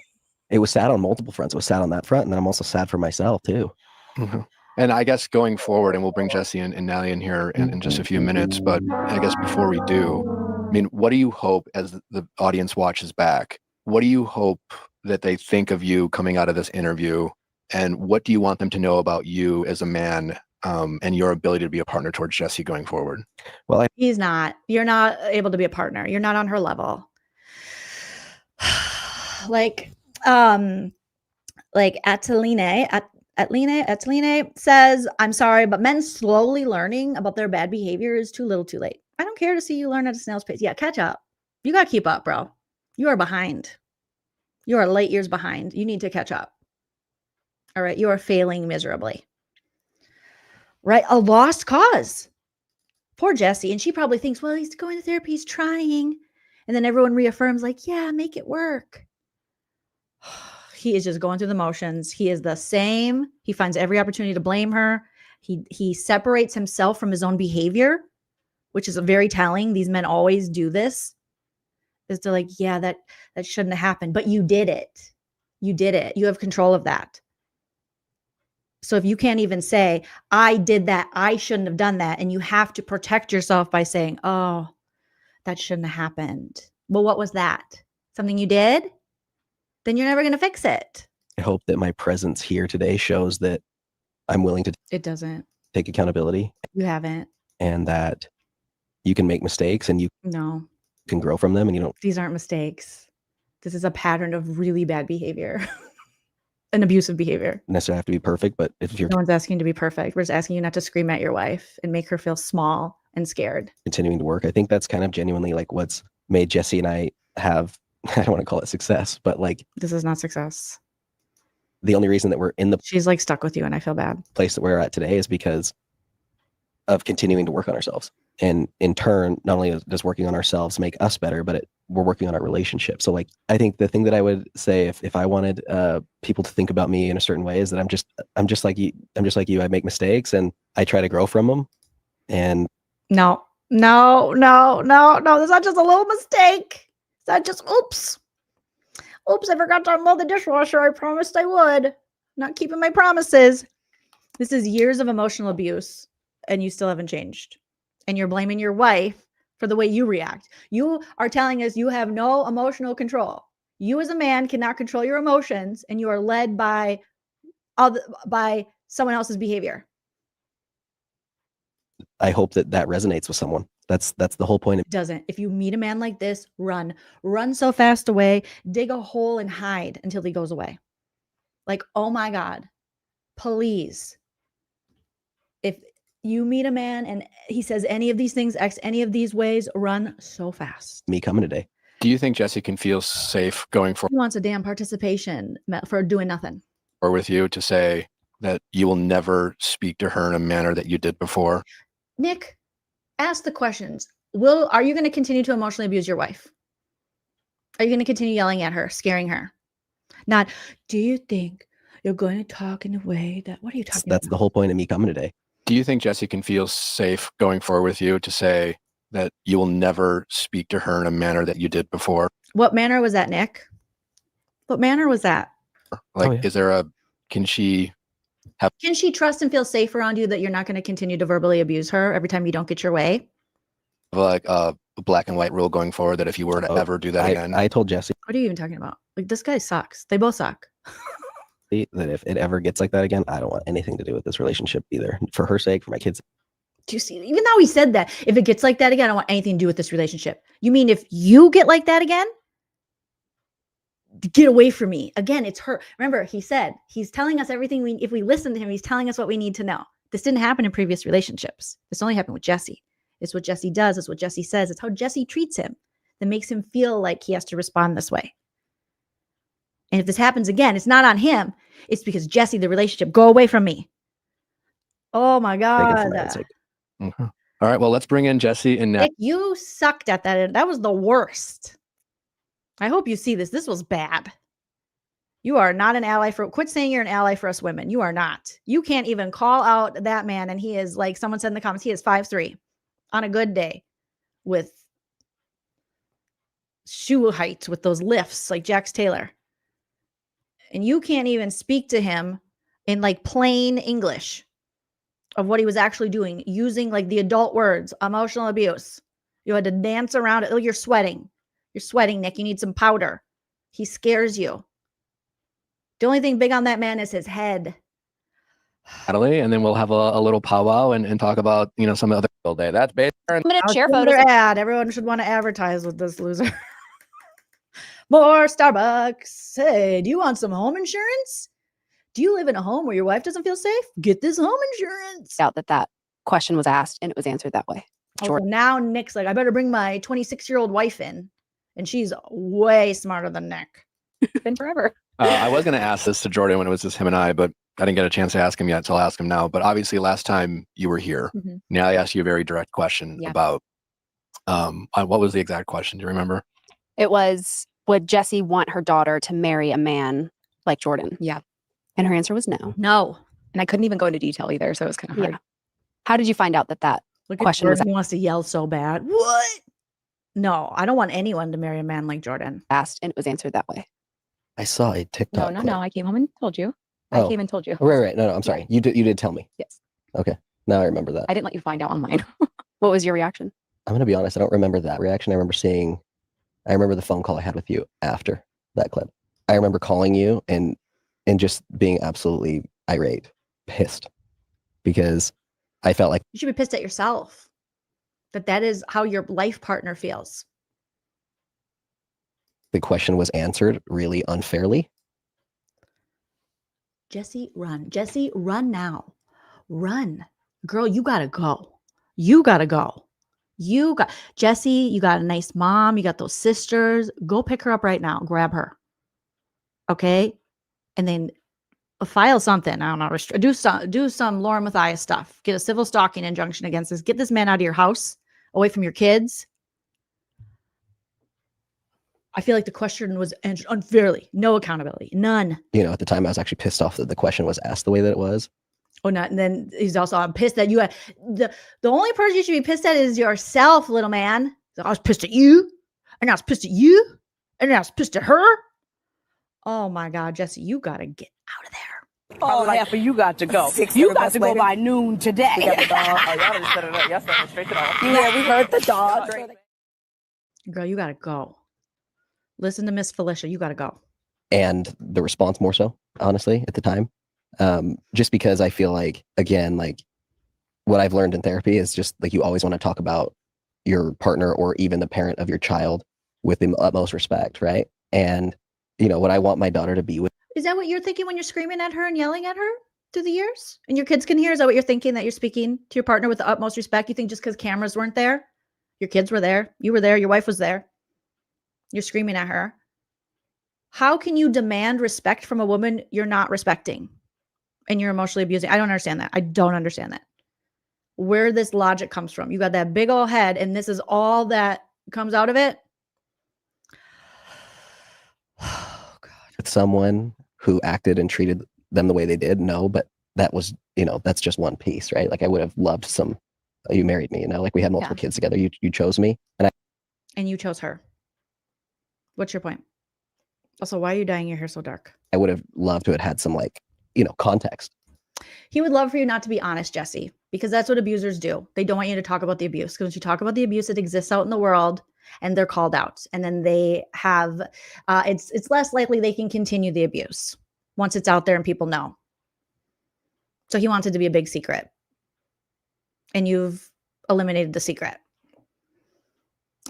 It was sad on multiple fronts. It was sad on that front. And then I'm also sad for myself too. Mm-hmm. And I guess going forward, and we'll bring Jessi and Nally in here in just a few minutes, but I guess before we do, I mean, what do you hope as the audience watches back? What do you hope that they think of you coming out of this interview? And what do you want them to know about you as a man and your ability to be a partner towards Jessi going forward? Well, He's not. You're not able to be a partner. You're not on her level. Like Ataline says, I'm sorry, but men slowly learning about their bad behavior is too little too late. I don't care to see you learn at a snail's pace. Yeah, catch up. You got to keep up, bro. You are behind. You are light years behind. You need to catch up. All right. You are failing miserably. Right. A lost cause. Poor Jessi. And she probably thinks, well, he's going to therapy. He's trying. And then everyone reaffirms like, yeah, make it work. He is just going through the motions. He is the same. He finds every opportunity to blame her. He separates himself from his own behavior, which is very telling. These men always do this. Is to like, yeah, that shouldn't have happened, but you did it. You did it. You have control of that. So if you can't even say, I did that, I shouldn't have done that, and you have to protect yourself by saying, oh, that shouldn't have happened. Well, what was that? Something you did? Then you're never going to fix it. I hope that my presence here today shows that I'm willing to It doesn't. take accountability. You haven't. And that you can make mistakes and you can grow from them, and you don't. These aren't mistakes. This is a pattern of really bad behavior. An abusive behavior. Necessarily have to be perfect, but if you're no one's asking you to be perfect. We're just asking you not to scream at your wife and make her feel small and scared. Continuing to work, I think that's kind of genuinely like what's made Jessi and I have, I don't want to call it success, but like this is not success. The only reason that we're in the she's like stuck with you, and I feel bad. Place that we're at today is because of continuing to work on ourselves. And in turn, not only does working on ourselves make us better, but we're working on our relationship. So like, I think the thing that I would say if I wanted people to think about me in a certain way is that I'm just like you. I make mistakes and I try to grow from them. And no. That's not just a little mistake. That's just, oops, I forgot to unload the dishwasher. I promised I would. Not keeping my promises. This is years of emotional abuse, and you still haven't changed. And you're blaming your wife for the way you react. You are telling us you have no emotional control. You as a man cannot control your emotions, and you are led by someone else's behavior. I hope that resonates with someone. That's the whole point. It doesn't. If you meet a man like this, run so fast away, dig a hole and hide until he goes away. Like, oh my God, please. If you meet a man and he says any of these things, acts any of these ways, run so fast. Me coming today. Do you think Jessi can feel safe going forward? He wants a damn participation for doing nothing. Or with you to say that you will never speak to her in a manner that you did before? Nick, ask the questions. Are you going to continue to emotionally abuse your wife? Are you going to continue yelling at her, scaring her? Not, do you think You're going to talk in a way that, what are you talking That's about? the whole point of me coming today. Do you think Jessi can feel safe going forward with you to say that you will never speak to her in a manner that you did before? What manner was that, Nick? What manner was that? Like, is there can she trust and feel safe around you that you're not going to continue to verbally abuse her every time you don't get your way? like a black and white rule going forward that if you were to ever do that again? I told Jessi What are you even talking about? Like, this guy sucks. They both suck. that if it ever gets like that again, I don't want anything to do with this relationship either. For her sake, for my kids. Do you see? Even though he said that, if it gets like that again, I don't want anything to do with this relationship. You mean if you get like that again? Get away from me. Again, it's her. Remember, he said he's telling us everything if we listen to him, he's telling us what we need to know. This didn't happen in previous relationships. This only happened with Jessi. It's what Jessi does. It's what Jessi says. It's how Jessi treats him that makes him feel like he has to respond this way. And if this happens again, it's not on him. It's because Jessi, the relationship, go away from me. Oh my God. All right. Well, let's bring in Jessi and Nick, you sucked at that. That was the worst. I hope you see this. This was bad. You are not an ally for, quit saying you're an ally for us women. You are not. You can't even call out that man. And he is, like someone said in the comments, he is 5'3" on a good day with shoe height, with those lifts like Jax Taylor. And you can't even speak to him in like plain English of what he was actually doing, using like the adult words, emotional abuse. You had to dance around it. Oh, you're sweating. You're sweating, Nick. You need some powder. He scares you. The only thing big on that man is his head. Natalie, and then we'll have a little powwow and talk about, you know, some other day. That's basically I'm going to share photos. Ad. Everyone should want to advertise with this loser. More Starbucks. Hey, do you want some home insurance? Do you live in a home where your wife doesn't feel safe? Get this home insurance. Out that question was asked and it was answered that way. So now Nick's like, I better bring my 26-year-old wife in. And she's way smarter than Nick. Been forever. I was going to ask this to Jordan when it was just him and I, but I didn't get a chance to ask him yet, so I'll ask him now. But obviously, last time you were here, now I asked you a very direct question about what was the exact question? Do you remember? It was, would Jessi want her daughter to marry a man like Jordan? Yeah. And her answer was no. No. And I couldn't even go into detail either, so it was kind of hard. Yeah. How did you find out that question was asked? He wants to yell so bad. What? No, I don't want anyone to marry a man like Jordan. Asked and it was answered that way. I saw a TikTok. No. I came home and told you. Oh. I came and told you. Right. No, I'm sorry. You did tell me. Yes. Okay. Now I remember that. I didn't let you find out online. What was your reaction? I'm going to be honest. I don't remember that reaction. I remember the phone call I had with you after that clip. I remember calling you and just being absolutely irate, pissed, because I felt like you should be pissed at yourself. That is how your life partner feels. The question was answered really unfairly. Jessi, run. Jessi, run now. Run. Girl, you got to go. You got to go. Jessi, you got a nice mom. You got those sisters. Go pick her up right now. Grab her. Okay? And then file something. I don't know. Do some LaurenMatthias stuff. Get a civil stalking injunction against this. Get this man out of your house, away from your kids. I feel like the question was answered unfairly. No accountability. None. You know, at the time, I was actually pissed off that the question was asked the way that it was. Oh, not. And then he's also, I'm pissed that you had the only person you should be pissed at is yourself, little man. So I was pissed at you, and I was pissed at you, and I was pissed at her. Oh my God, Jessi, you gotta get out of there. Oh, half of you got to go. You got to go by noon today. We got the dog. Oh, y'all just set it up. Y'all set it straight to the Yeah, we heard the dog. Girl, you gotta go. Listen to Miss Felicia. You gotta go. And the response more so, honestly, at the time. Just because I feel like, again, like what I've learned in therapy is just like you always want to talk about your partner or even the parent of your child with the utmost respect, right? And, you know, what I want my daughter to be with. Is that what you're thinking when you're screaming at her and yelling at her through the years? And your kids can hear? Is that what you're thinking, that you're speaking to your partner with the utmost respect? You think just because cameras weren't there, your kids were there, you were there, your wife was there, you're screaming at her? How can you demand respect from a woman you're not respecting and you're emotionally abusing? I don't understand that. I don't understand that. Where this logic comes from. You got that big old head and this is all that comes out of it. With someone who acted and treated them the way they did? No, but that was, that's just one piece, right? Like I would have loved you married me, like we had multiple kids together. You chose me, and you chose her. What's your point? Also, why are you dyeing your hair so dark? I would have loved to have had some context. He would love for you not to be honest, Jessi, because that's what abusers do. They don't want you to talk about the abuse, because once you talk about the abuse, it exists out in the world and they're called out. And then they have, it's less likely they can continue the abuse once it's out there and people know. So he wants it to be a big secret. And you've eliminated the secret.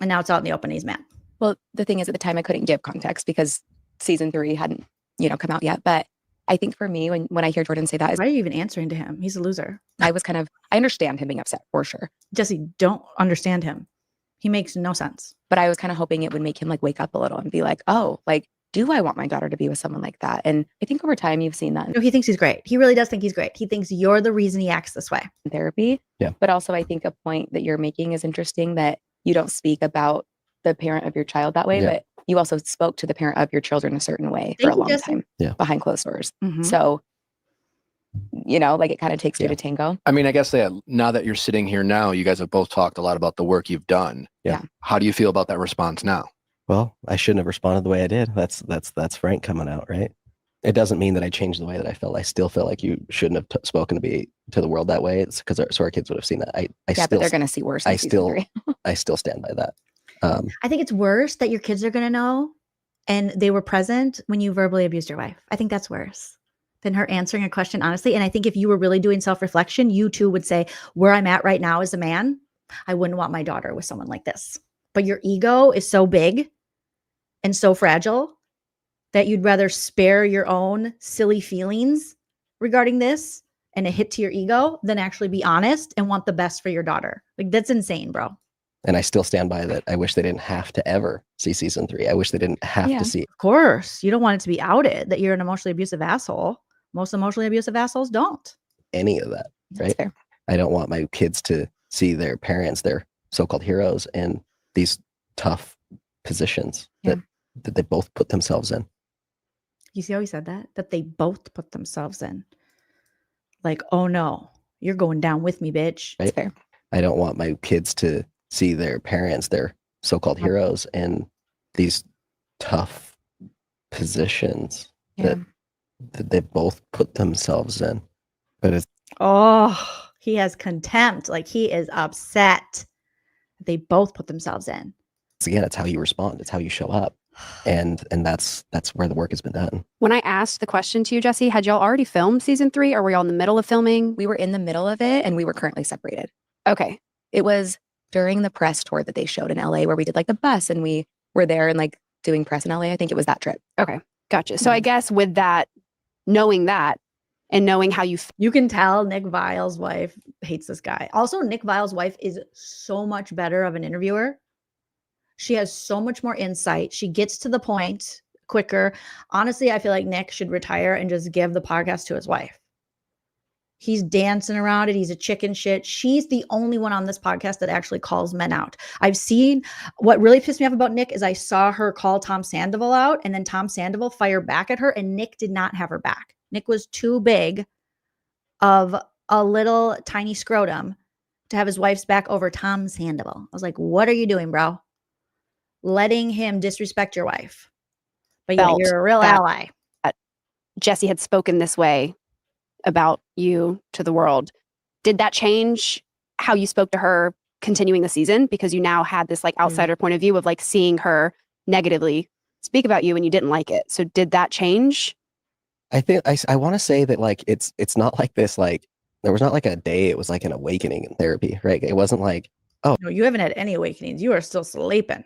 And now it's out in the open. He's mad. Well, the thing is, at the time I couldn't give context because season 3 hadn't, come out yet. But I think for me, when I hear Jordan say that, why are you even answering to him? He's a loser. I understand him being upset for sure. Jessi, don't understand him. He makes no sense. But I was kind of hoping it would make him wake up a little and be like, oh, do I want my daughter to be with someone like that? And I think over time you've seen that. No, he thinks he's great. He really does think he's great. He thinks you're the reason he acts this way. In therapy. Yeah. But also I think a point that you're making is interesting, that you don't speak about the parent of your child that way, but you also spoke to the parent of your children a certain way for a long time behind closed doors. Mm-hmm. So, it kind of takes two to tango. I mean, I guess now that you're sitting here now, you guys have both talked a lot about the work you've done. Yeah. How do you feel about that response now? Well, I shouldn't have responded the way I did. That's Frank coming out, right? It doesn't mean that I changed the way that I felt. I still feel like you shouldn't have spoken to the world that way. It's because our kids would have seen that. But they're going to see worse. I still stand by that. I think it's worse that your kids are going to know and they were present when you verbally abused your wife. I think that's worse than her answering a question honestly. And I think if you were really doing self-reflection, you too would say, where I'm at right now as a man, I wouldn't want my daughter with someone like this. But your ego is so big and so fragile that you'd rather spare your own silly feelings regarding this and a hit to your ego than actually be honest and want the best for your daughter. That's insane, bro. And I still stand by that. I wish they didn't have to ever see season 3. I wish they didn't have to see it. Of course. You don't want it to be outed that you're an emotionally abusive asshole. Most emotionally abusive assholes don't. Any of that, right? Fair. I don't want my kids to see their parents, their so-called heroes, in these tough positions that they both put themselves in. You see how he said that? That they both put themselves in. Like, oh no, you're going down with me, bitch. Right? Fair. I don't want my kids to see their parents, their so-called heroes, in these tough positions that they both put themselves in. But it's he has contempt. Like he is upset. They both put themselves in. Again, it's how you respond. It's how you show up. And that's where the work has been done. When I asked the question to you, Jessi, had y'all already filmed season 3 or were y'all in the middle of filming? We were in the middle of it and we were currently separated. Okay. It was during the press tour that they showed in LA where we did the bus and we were there and doing press in LA. I think it was that trip. Okay. Gotcha. So I guess with that, knowing that and knowing how you can tell Nick Viall's wife hates this guy. Also, Nick Viall's wife is so much better of an interviewer. She has so much more insight. She gets to the point quicker. Honestly, I feel like Nick should retire and just give the podcast to his wife. He's dancing around it. He's a chicken shit. She's the only one on this podcast that actually calls men out. I've seen what really pissed me off about Nick is I saw her call Tom Sandoval out and then Tom Sandoval fired back at her and Nick did not have her back. Nick was too big of a little tiny scrotum to have his wife's back over Tom Sandoval. I was like, what are you doing, bro? Letting him disrespect your wife. But yeah, you're a real ally. Jessi had spoken this way about you to the world. Did that change how you spoke to her continuing the season? Because you now had this outsider point of view of seeing her negatively speak about you and you didn't like it. So did that change? I think I want to say that it's not like this, there was not a day, it was an awakening in therapy, right? It wasn't no, you haven't had any awakenings. You are still sleeping.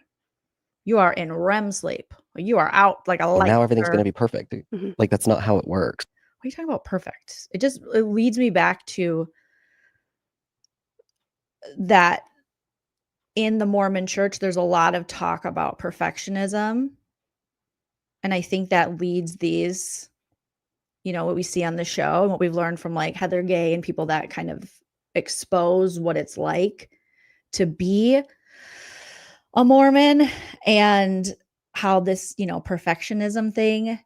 You are in REM sleep. You are out like a light. Now everything's going to be perfect. Mm-hmm. That's not how it works. What are you talking about perfect? It leads me back to that in the Mormon church, there's a lot of talk about perfectionism. And I think that leads these, what we see on the show and what we've learned from Heather Gay and people that kind of expose what it's like to be a Mormon and how this, perfectionism thing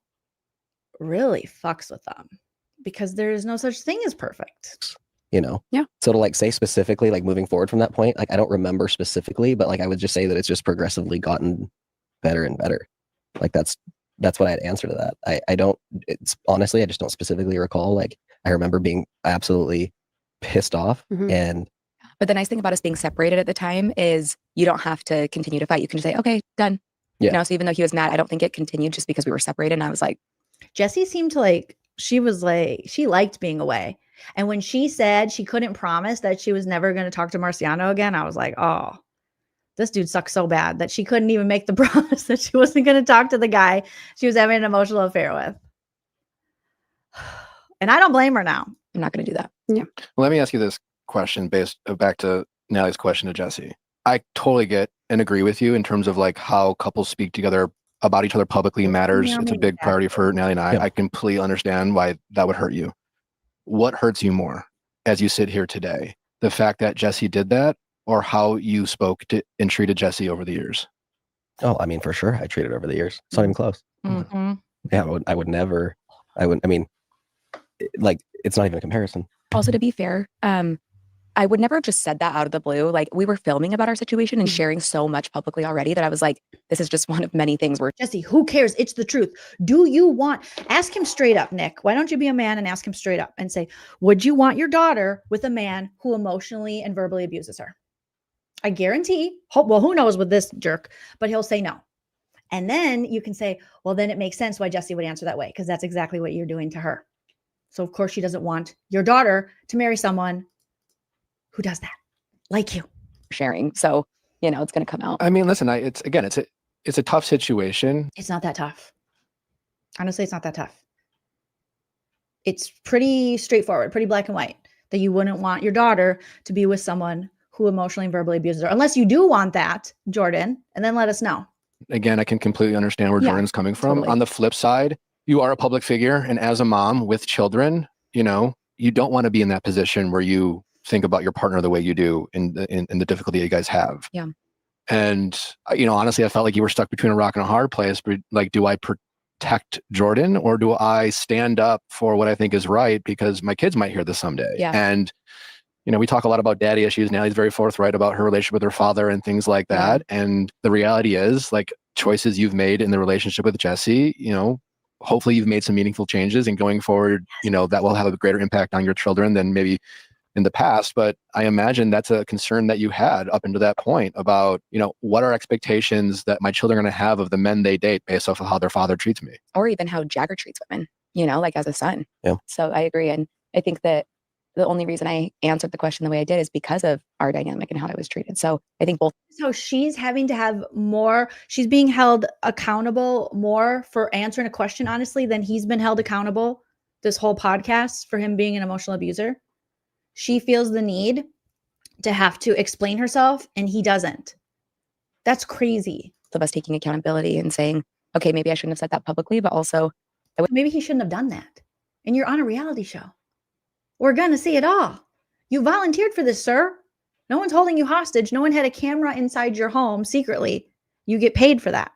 really fucks with them. because there is no such thing as perfect. You know? Yeah. So to like say specifically, like moving forward from that point, like I don't remember specifically, but like I would just say that it's just progressively gotten better and better. Like that's what I'd answer to that. I don't, it's honestly, I just don't specifically recall. Like I remember being absolutely pissed off. And but the nice thing about us being separated at the time is you don't have to continue to fight. You can just say, okay, done. Yeah. You know, so even though he was mad, I don't think it continued just because we were separated. And I was like, Jessi seemed to like, she liked being away. And when she said she couldn't promise that she was never going to talk to Marciano again, I was like, oh, this dude sucks so bad that she couldn't even make the promise that she wasn't going to talk to the guy she was having an emotional affair with. And I don't blame her now. I'm not going to do that. Yeah. Well, let me ask you this question based back to Natalie's question to Jessi. I totally get and agree with you in terms of like how couples speak together about each other publicly matters. It's a big priority for Natalie and I. Yep. I completely understand why that would hurt you. What hurts you more as you sit here today? The fact that Jessi did that, or how you spoke to and treated Jessi over the years? Oh, I mean, for sure. I treated over the years. It's not even close. Yeah. I would never, I mean, like, it's not even a comparison. Also, to be fair, I would never have just said that out of the blue. Like we were filming about our situation and sharing so much publicly already that I was like, this is just one of many things where Jessi, who cares? It's the truth. Ask him straight up, Nick. Why don't you be a man and ask him straight up and say, would you want your daughter with a man who emotionally and verbally abuses her? I guarantee, well, who knows with this jerk, but he'll say no. And then you can say, well, then it makes sense why Jessi would answer that way, because that's exactly what you're doing to her. So of course she doesn't want your daughter to marry someone who does that, like you. sharing. So, you know, it's going to come out. I mean, listen, it's a tough situation. It's not that tough. Honestly, it's not that tough. It's pretty straightforward, pretty black and white, that you wouldn't want your daughter to be with someone who emotionally and verbally abuses her. Unless you do want that, Jordan, and then let us know. Again, I can completely understand where Jordan's coming from. Totally. On the flip side, you are a public figure, and as a mom with children, you know, you don't want to be in that position where you think about your partner the way you do in the difficulty you guys have. Yeah. And, you know, honestly, I felt like you were stuck between a rock and a hard place. But like, do I protect Jordan, or do I stand up for what I think is right? Because my kids might hear this someday. Yeah. And, you know, we talk a lot about daddy issues. Natalie's very forthright about her relationship with her father and things like that. Yeah. And the reality is, like, choices you've made in the relationship with Jessi, you know, hopefully you've made some meaningful changes, and going forward, you know, that will have a greater impact on your children than maybe in the past. But I imagine that's a concern that you had up until that point about, you know, what are expectations that my children are going to have of the men they date based off of how their father treats me, or even how Jagger treats women, you know, like as a son. Yeah. So I agree. And I think that the only reason I answered the question the way I did is because of our dynamic and how I was treated. So I think both. So she's having to have more, she's being held accountable more for answering a question, honestly, than he's been held accountable this whole podcast for him being an emotional abuser. She feels the need to have to explain herself, and he doesn't. That's crazy. Of us taking accountability and saying, okay, maybe I shouldn't have said that publicly, but also maybe he shouldn't have done that. And you're on a reality show. We're going to see it all. You volunteered for this, sir. No one's holding you hostage. No one had a camera inside your home secretly. You get paid for that.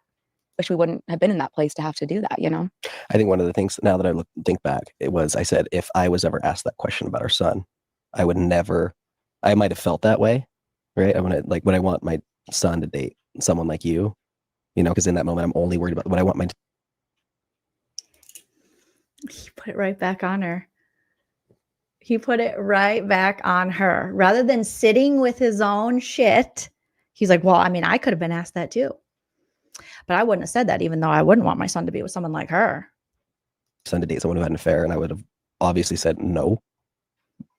Wish we wouldn't have been in that place to have to do that, you know? I think one of the things, now that I think back, it was, I said, if I was ever asked that question about our son, I would never, I might have felt that way, right? I want to, like, would I want my son to date someone like you? You know, because in that moment, I'm only worried about what I want my. He put it right back on her. He put it right back on her. Rather than sitting with his own shit, he's like, well, I mean, I could have been asked that too. But I wouldn't have said that, even though I wouldn't want my son to be with someone like her. Son to date someone who had an affair, and I would have obviously said no.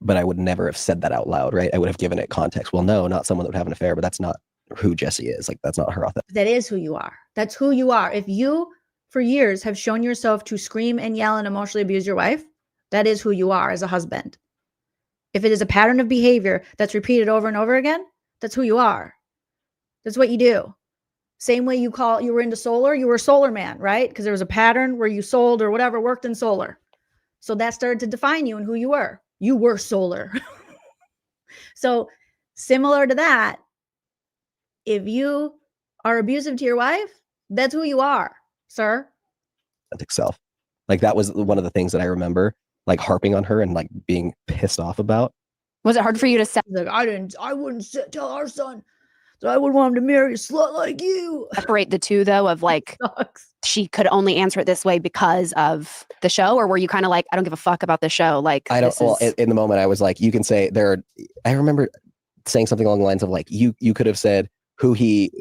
But I would never have said that out loud, right? I would have given it context. Well, no, not someone that would have an affair, but that's not who Jessi is. Like, that's not her authentic. That is who you are. That's who you are. If you, for years, have shown yourself to scream and yell and emotionally abuse your wife, that is who you are as a husband. If it is a pattern of behavior that's repeated over and over again, that's who you are. That's what you do. Same way you were into solar, you were a solar man, right? Because there was a pattern where you sold or whatever worked in solar. So that started to define you and who you were. You were solar. So similar to that, if you are abusive to your wife, that's who you are, sir. Authentic self. Like, that was one of the things that I remember like harping on her and like being pissed off about. Was it hard for you to Like, I wouldn't tell our son that I would want him to marry a slut like you. separate the two though, of like she could only answer it this way because of the show, or were you kind of like, I don't give a fuck about the show? Like, I don't. Well, in the moment, I was like, you can say there. I remember saying something along the lines of like, you could have said who he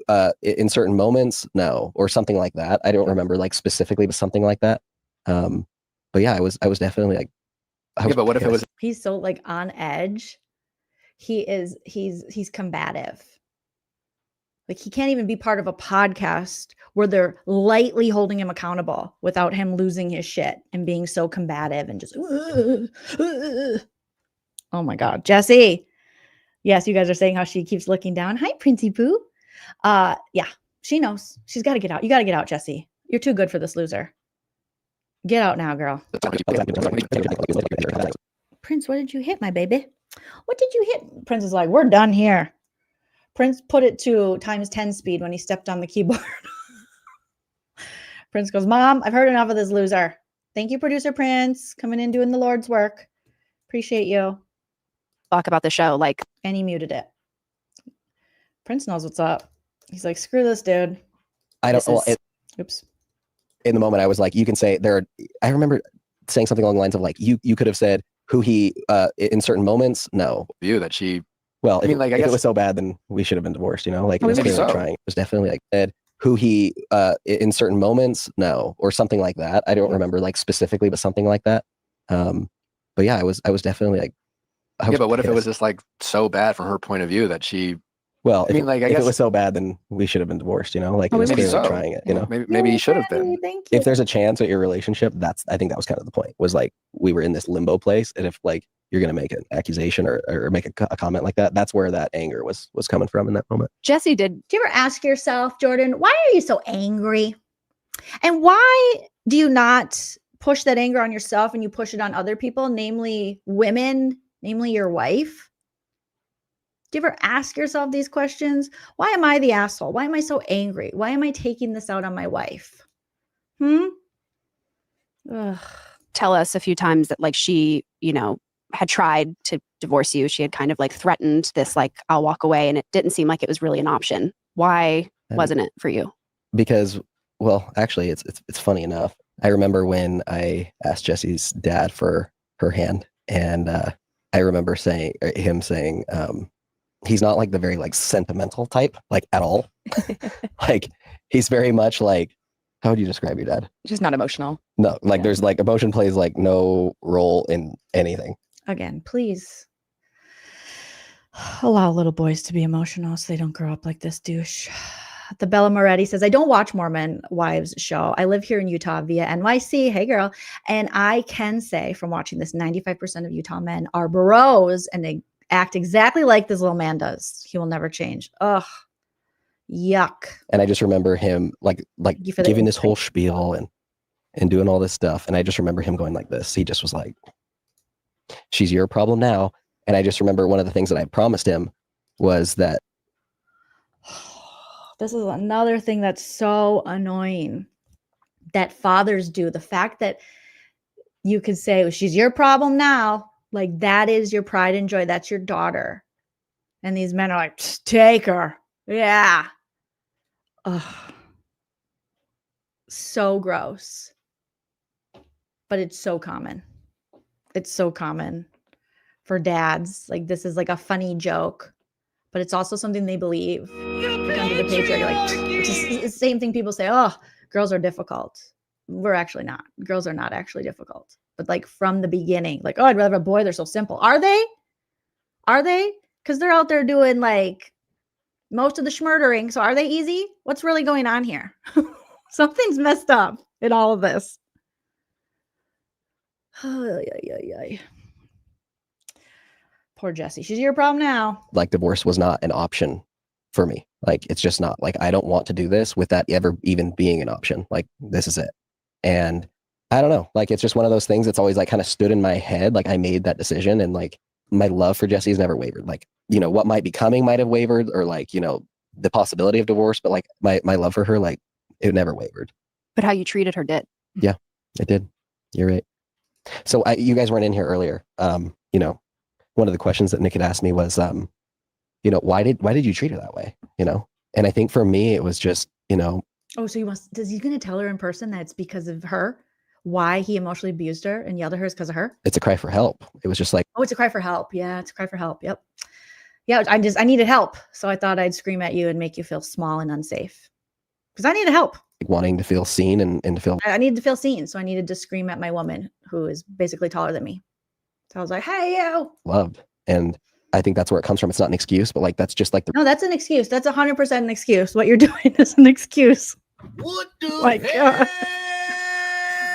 in certain moments, no, or something like that. I don't remember like specifically, but something like that. But yeah, I was definitely like, but what if it was? He's so like on edge. He's combative. Like he can't even be part of a podcast where they're lightly holding him accountable without him losing his shit and being so combative and just. Oh my God, Jessi. Yes, you guys are saying how she keeps looking down. Hi, Princey Poo. Yeah, she knows. She's got to get out. You got to get out, Jessi. You're too good for this loser. Get out now, girl. Prince, what did you hit, my baby? What did you hit? Prince is like, we're done here. Prince put it to ×10 speed when he stepped on the keyboard. Prince goes, Mom, I've heard enough of this loser. Thank you, producer Prince, coming in doing the Lord's work. Appreciate you. Talk about the show, like, and he muted it. Prince knows what's up. He's like, screw this, dude. I don't. Well, oops. In the moment, I was like, you can say there. I remember saying something along the lines of like, you could have said who he in certain moments. No, view that she. Well, I mean, like, I if guess it was so bad, then we should have been divorced. You know, like, it was maybe so. trying. It was definitely like said who he in certain moments. No, or something like that. I don't remember like specifically, but something like that. But yeah, I was definitely like. Yeah, but what if it was just like so bad from her point of view that she? Well, I mean, like, I if guess it was so bad, then we should have been divorced. You know, like, maybe so. Trying it. You know, maybe he should have been. Thank you. If there's a chance at your relationship, I think that was kind of the point. Was like we were in this limbo place, and if like you're gonna make an accusation or make a comment like that, that's where that anger was coming from in that moment. Jessi did. Do you ever ask yourself, Jordan, why are you so angry? And why do you not push that anger on yourself and you push it on other people, namely women, namely your wife? Do you ever ask yourself these questions? Why am I the asshole? Why am I so angry? Why am I taking this out on my wife? Ugh. Tell us a few times that like she, you know, had tried to divorce you. She had kind of like threatened this, like, I'll walk away, and it didn't seem like it was really an option. Why wasn't it for you? Because, well, actually, it's funny enough. I remember when I asked Jessi's dad for her hand, and I remember him saying, he's not like the very like sentimental type, like at all. Like he's very much like, how would you describe your dad? Just not emotional. No, like there's like emotion plays like no role in anything. Again, please allow little boys to be emotional so they don't grow up like this douche. The Bella Moretti says, I don't watch Mormon Wives show. I live here in Utah via NYC. Hey, girl. And I can say from watching this, 95% of Utah men are bros and they act exactly like this little man does. He will never change. Ugh. Yuck. And I just remember him like giving this whole spiel and doing all this stuff. And I just remember him going like this. He just was like, she's your problem now. And I just remember one of the things that I promised him was that. This is another thing that's so annoying that fathers do. The fact that you could say, well, she's your problem now. Like that is your pride and joy. That's your daughter. And these men are like, take her. Yeah. Ugh. So gross. But it's so common. It's so common for dads. Like this is like a funny joke, but it's also something they believe. Like under the patriarchy, like it's the same thing people say, oh, girls are difficult. We're actually not. Girls are not actually difficult. But like from the beginning, like, oh, I'd rather have a boy. They're so simple. Are they? Are they? Because they're out there doing like most of the schmurdering. So are they easy? What's really going on here? Something's messed up in all of this. Poor Jessi. She's your problem now. Like divorce was not an option for me. Like, it's just not like, I don't want to do this with that ever even being an option. Like, this is it. And I don't know, like, it's just one of those things that's always like kind of stood in my head. Like I made that decision and like my love for Jessi has never wavered. Like, you know, what might be coming might have wavered or like, you know, the possibility of divorce, but like my love for her, like it never wavered. But how you treated her did. Yeah, it did. You're right. So you guys weren't in here earlier. You know, one of the questions that Nick had asked me was, you know, why did you treat her that way? You know, and I think for me it was just, you know. Oh, so he's going to tell her in person that it's because of her? Why he emotionally abused her and yelled at her is because of her? It's a cry for help. It was just like, oh, it's a cry for help. Yeah, it's a cry for help. Yep. Yeah, I needed help. So I thought I'd scream at you and make you feel small and unsafe. Because I needed help. wanting to feel seen and to feel. I needed to feel seen. So I needed to scream at my woman who is basically taller than me. So I was like, hey, you. Loved. And I think that's where it comes from. It's not an excuse, but like, that's just like the. No, that's an excuse. That's 100% an excuse. What you're doing is an excuse. What the Like, hell?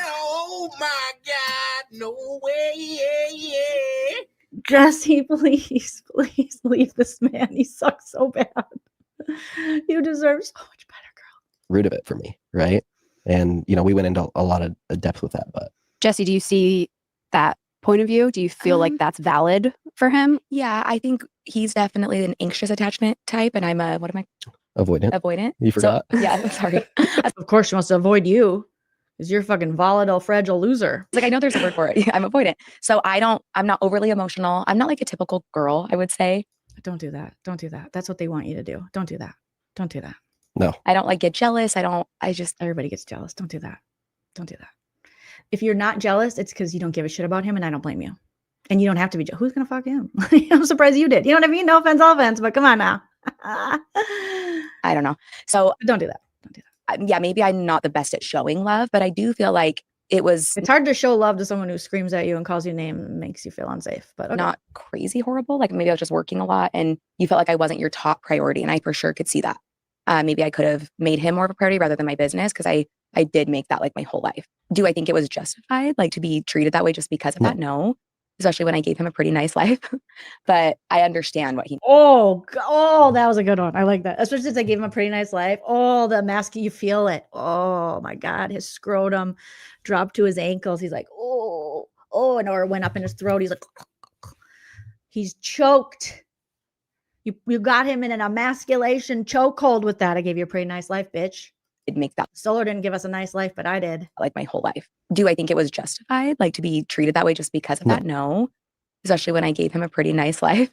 Oh my God. No way. Yeah. Jessi, please, please leave this man. He sucks so bad. You deserve so much better, girl. Root of it for me, right? And you know, we went into a lot of depth with that. But Jessi, do you see that point of view? Do you feel like that's valid for him? Yeah, I think he's definitely an anxious attachment type, and I'm a avoidant. Avoidant. You forgot. So, yeah, I'm sorry. Of course, she wants to avoid you because you're a fucking volatile, fragile loser. Like, I know there's a word for it. I'm avoidant. So I'm not overly emotional. I'm not like a typical girl, I would say. Don't do that. Don't do that. That's what they want you to do. Don't do that. Don't do that. No. I don't like get jealous. Everybody gets jealous. Don't do that. Don't do that. If you're not jealous, it's because you don't give a shit about him, and I don't blame you. And you don't have to be. Who's going to fuck him? I'm surprised you did. You know what I mean? No offense, all offense, but come on now. I don't know. So don't do that. Don't do that. Yeah, maybe I'm not the best at showing love, but I do feel like it's hard to show love to someone who screams at you and calls you a name and makes you feel unsafe, but okay. Not crazy horrible. Like maybe I was just working a lot and you felt like I wasn't your top priority. And I for sure could see that. Maybe I could have made him more of a priority rather than my business, because I did make that like my whole life. Do I think it was justified, like to be treated that way just because of that? No, especially when I gave him a pretty nice life. But I understand what he. Oh, that was a good one. I like that. Especially since I gave him a pretty nice life. Oh, the mask, you feel it. Oh my God, his scrotum dropped to his ankles. He's like, oh, and or it went up in his throat. He's like, he's choked. You got him in an emasculation chokehold with that. I gave you a pretty nice life, bitch. It'd make that. Solar didn't give us a nice life, but I did. Like my whole life. Do I think it was justified, like to be treated that way just because of that? No, especially when I gave him a pretty nice life.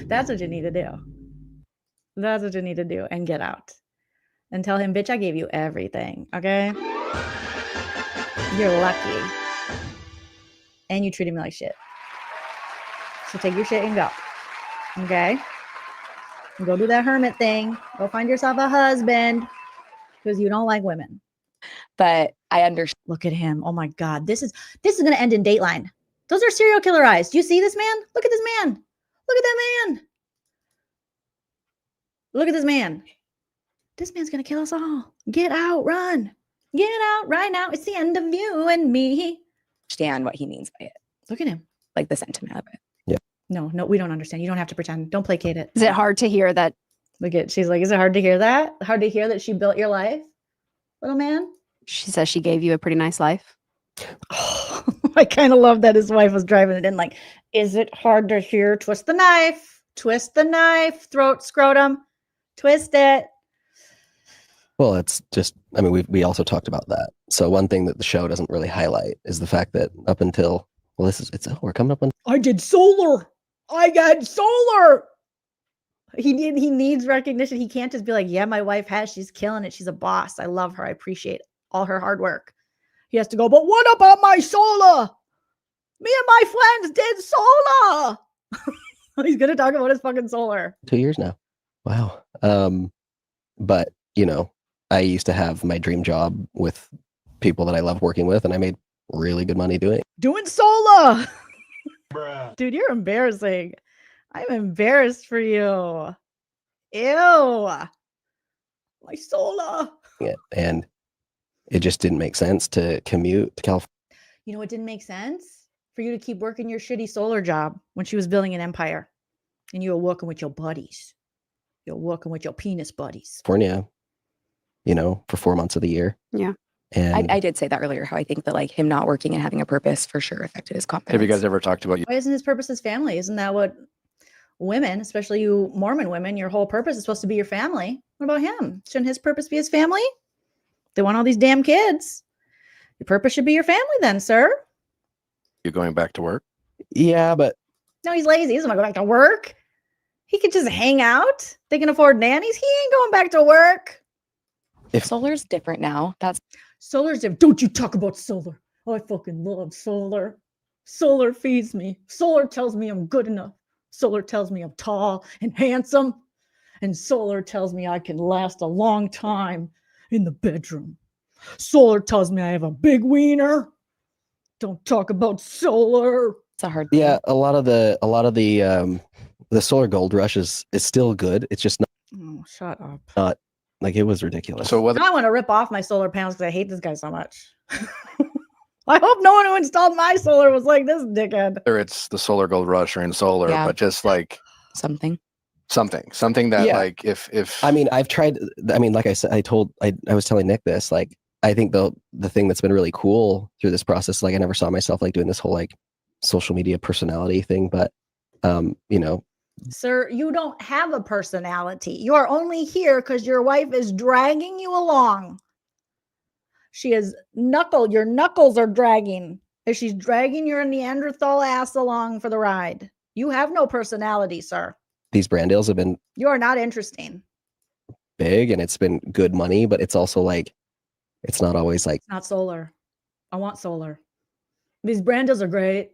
That's what you need to do. That's what you need to do, and get out and tell him, bitch, I gave you everything. Okay. You're lucky. And you treated me like shit. So take your shit and go. Okay. And go do that hermit thing. Go find yourself a husband because you don't like women. But I understand. Look at him. Oh my God. This is going to end in Dateline. Those are serial killer eyes. Do you see this man? Look at this man. Look at that man. Look at this man. This man's going to kill us all. Get out, run. Get out right now. It's the end of you and me. Understand what he means by it. Look at him. Like the sentiment of it. Yeah. No, we don't understand. You don't have to pretend. Don't placate it. Is it hard to hear that? Look at, she's like, is it hard to hear that? Hard to hear that she built your life, little man? She says she gave you a pretty nice life. Oh, I kind of love that his wife was driving it in like, is it hard to hear? Twist the knife. Twist the knife. Throat, scrotum. Twist it. Well, it's just, I mean, we also talked about that. So one thing that the show doesn't really highlight is the fact that up until, well, we're coming up on. I did solar. I got solar. He needs recognition. He can't just be like, yeah, my wife she's killing it. She's a boss. I love her. I appreciate all her hard work. He has to go, but what about my solar? Me and my friends did solar. He's going to talk about his fucking solar. 2 years now. Wow. But you know, I used to have my dream job with people that I love working with, and I made really good money doing solar. Dude, you're embarrassing. I'm embarrassed for you. Ew. My solar. it. And it just didn't make sense to commute to California. You know, it didn't make sense for you to keep working your shitty solar job when she was building an empire and you were working with your buddies. You're working with your penis buddies. California, you know, for 4 months of the year. Yeah. And I did say that earlier, how I think that like him not working and having a purpose for sure affected his confidence. Have you guys ever talked about Why isn't his purpose his family? Isn't that what women, especially you Mormon women, your whole purpose is supposed to be your family? What about him? Shouldn't his purpose be his family? They want all these damn kids. Your purpose should be your family then, sir. You're going back to work? Yeah, but No, he's lazy. He doesn't want to go back to work. He could just hang out. They can afford nannies. He ain't going back to work. Solar's different now. Solar's different. Don't you talk about solar. I fucking love solar. Solar feeds me. Solar tells me I'm good enough. Solar tells me I'm tall and handsome. And solar tells me I can last a long time in the bedroom. Solar tells me I have a big wiener. Don't talk about solar. It's a hard thing. Yeah, a lot of the solar gold rush is still good. It's just not. Oh, shut up. Not like it was ridiculous. So whether I want to rip off my solar panels because I hate this guy so much. I hope no one who installed my solar was like this dickhead. whether it's the solar gold rush or in solar, Yeah. but just like something that Yeah. like if I mean, I've tried. I mean, like I said, I was telling Nick this. Like, I think the thing that's been really cool through this process, like I never saw myself like doing this whole like social media personality thing, but you know, Sir, you don't have a personality. You are only here because your wife is dragging you along. She is your knuckles are dragging. If she's dragging your Neanderthal ass along for the ride. You have no personality, sir. these brand deals have been You are not interesting. big and it's been good money, but it's also like it's not always like It's not solar. I want solar. These brand deals are great,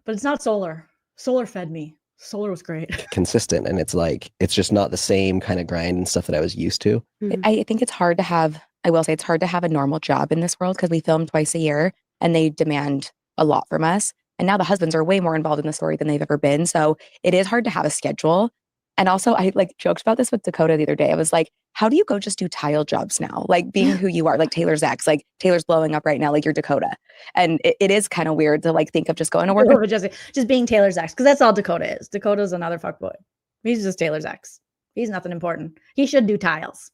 but it's not solar. Solar fed me. Solar was great. consistent, and it's like it's just not the same kind of grind and stuff that I was used to. I think it's hard to have, I will say it's hard to have a normal job in this world because we film twice a year and they demand a lot from us. And now the husbands are way more involved in the story than they've ever been. So it is hard to have a schedule. And also I like joked about this with Dakota the other day. I was like, how do you go just do tile jobs now? Like being who you are, like Taylor's ex, like Taylor's blowing up right now, like you're Dakota. And it is kind of weird to like think of just going to work. Just being Taylor's ex, because that's all Dakota is. Dakota's another fuckboy. He's just Taylor's ex. He's nothing important. He should do tiles.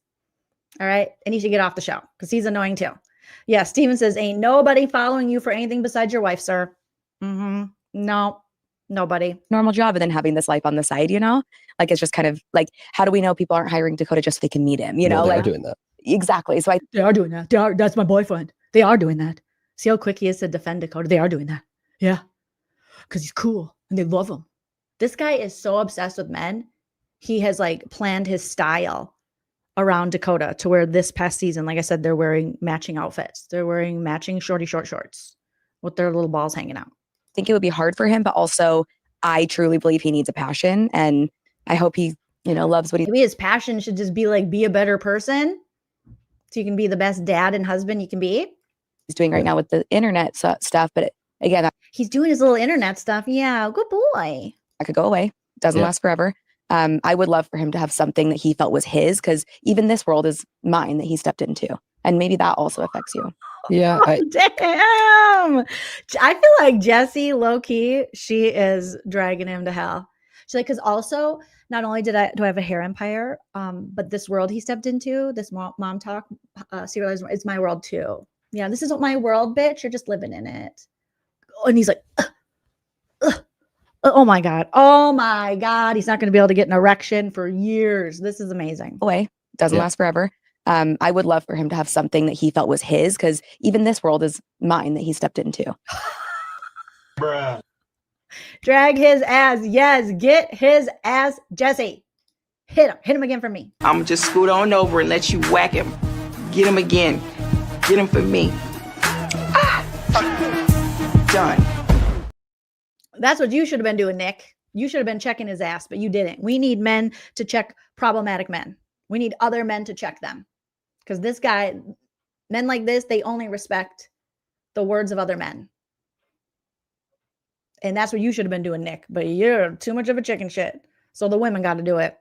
All right. And he should get off the show because he's annoying too. Yeah. Steven says, ain't nobody following you for anything besides your wife, sir. No, nobody. Normal job and then having this life on the side, you know, like it's just kind of like, how do we know people aren't hiring Dakota just so they can meet him? You know, They're like doing that. Exactly. So They are doing that. That's my boyfriend. They are doing that. See how quick he is to defend Dakota? They are doing that. Yeah. Because he's cool and they love him. This guy is so obsessed with men. He has like planned his style around Dakota to where this past season, like I said, they're wearing matching outfits. They're wearing matching short shorts with their little balls hanging out. I think it would be hard for him, but also I truly believe he needs a passion and I hope he, you know, loves what he. Maybe his passion should just be like, be a better person so you can be the best dad and husband you can be. He's doing right now with the internet stuff. But again, he's doing his little internet stuff. Yeah. Good boy. I could go away. Doesn't last forever. I would love for him to have something that he felt was his, because even this world is mine that he stepped into. And maybe that also affects you. Yeah. Damn. I feel like Jessi, low key, she is dragging him to hell. She's like, because also, not only do I have a hair empire, but this world he stepped into, this mom talk, serialized, it's my world too. Yeah, this isn't my world, bitch. You're just living in it. And he's like, oh my God. Oh my God. He's not going to be able to get an erection for years. This is amazing. Away. Doesn't last forever. I would love for him to have something that he felt was his, because even this world is mine that he stepped into. Bruh. Drag his ass. Yes. Get his ass, Jessi. Hit him. Hit him again for me. I'm just scoot on over and let you whack him. Get him again. Get him for me. Done. That's what you should have been doing, Nick. You should have been checking his ass, but you didn't. We need men to check problematic men. We need other men to check them. Because this guy, men like this, they only respect the words of other men. And that's what you should have been doing, Nick. But you're too much of a chicken shit. So the women got to do it.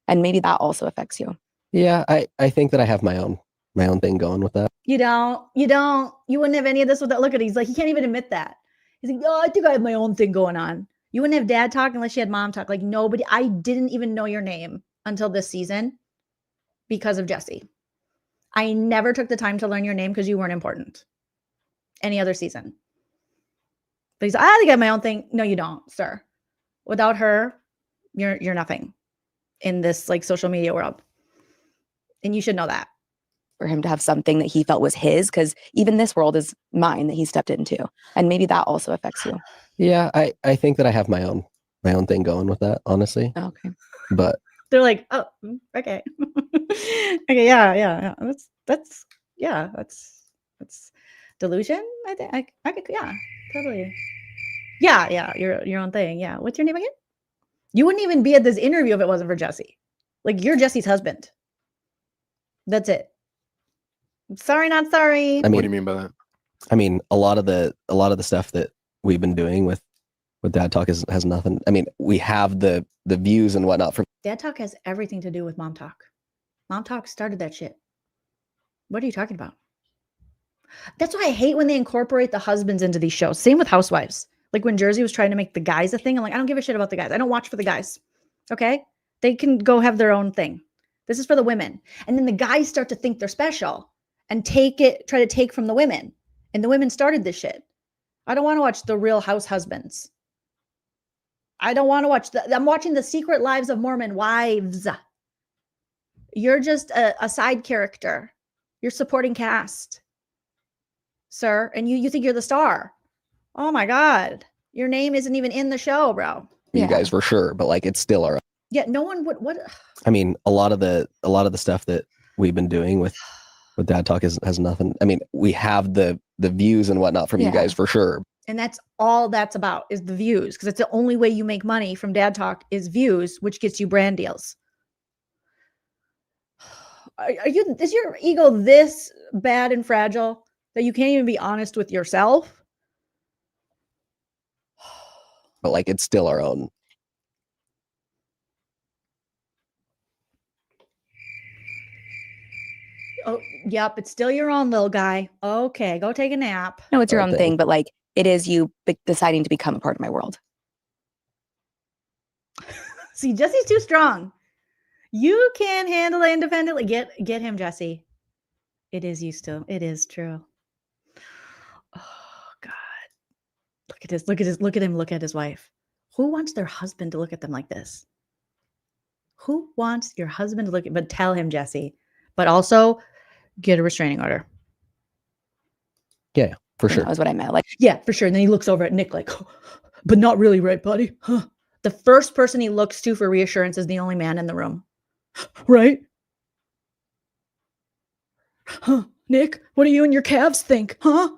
And maybe that also affects you. Yeah, I think that I have my own thing going with that. You wouldn't have any of this without, look at it. He's like, he can't even admit that. He's like, oh, I think I have my own thing going on. You wouldn't have dad talk unless you had mom talk. Like nobody, I didn't even know your name until this season because of Jessi. I never took the time to learn your name because you weren't important. Any other season. But he's like, I think I have my own thing. No, you don't, sir. Without her, you're nothing in this like social media world. And you should know that. for him to have something that he felt was his, because even this world is mine that he stepped into. And maybe that also affects you. Yeah, I think that I have my own thing going with that, honestly. Okay. But They're like, oh, okay. Okay, yeah. That's delusion. I think I could, yeah, totally. Yeah, your own thing. Yeah. What's your name again? You wouldn't even be at this interview if it wasn't for Jessi. Like, you're Jessi's husband. That's it. Sorry, not sorry. What do you mean by that? I mean, a lot of the stuff that we've been doing with Dad Talk has nothing. I mean, we have the views and whatnot from Dad Talk has everything to do with Mom Talk. Mom Talk started that shit. What are you talking about? That's why I hate when they incorporate the husbands into these shows. Same with Housewives. Like when Jersey was trying to make the guys a thing. I'm like, I don't give a shit about the guys. I don't watch for the guys. Okay? They can go have their own thing. This is for the women. And then the guys start to think they're special and try to take from the women. And the women started this shit. I don't want to watch the Real House Husbands. I don't want to watch I'm watching the Secret Lives of Mormon Wives. You're just a side character. You're supporting cast, sir. And you think you're the star. Oh my God. Your name isn't even in the show, bro. you guys for sure, but like it's still our. Yeah, no one would. What? I mean, a lot of the stuff that we've been doing with Dad Talk has nothing. I mean, we have the views and whatnot from you guys for sure. And that's all that's about is the views, because it's the only way you make money from Dad Talk is views, which gets you brand deals. Is your ego this bad and fragile that you can't even be honest with yourself? But like, it's still our own. Oh, yep. It's still your own, little guy. Okay, go take a nap. No, it's your own thing, but like it is you deciding to become a part of my world. See, Jessi's too strong. You can't handle it independently. Get him, Jessi. It is you still. It is true. Oh God. Look at this. Look at him look at his wife. Who wants their husband to look at them like this? Who wants your husband to look at, but tell him, Jessi. But also get a restraining order. Yeah, for sure. That was what I meant. Like, yeah, for sure. And then he looks over at Nick like, oh, but not really, right, buddy? Huh. The first person he looks to for reassurance is the only man in the room. Right? Huh? Nick, what do you and your calves think? Huh?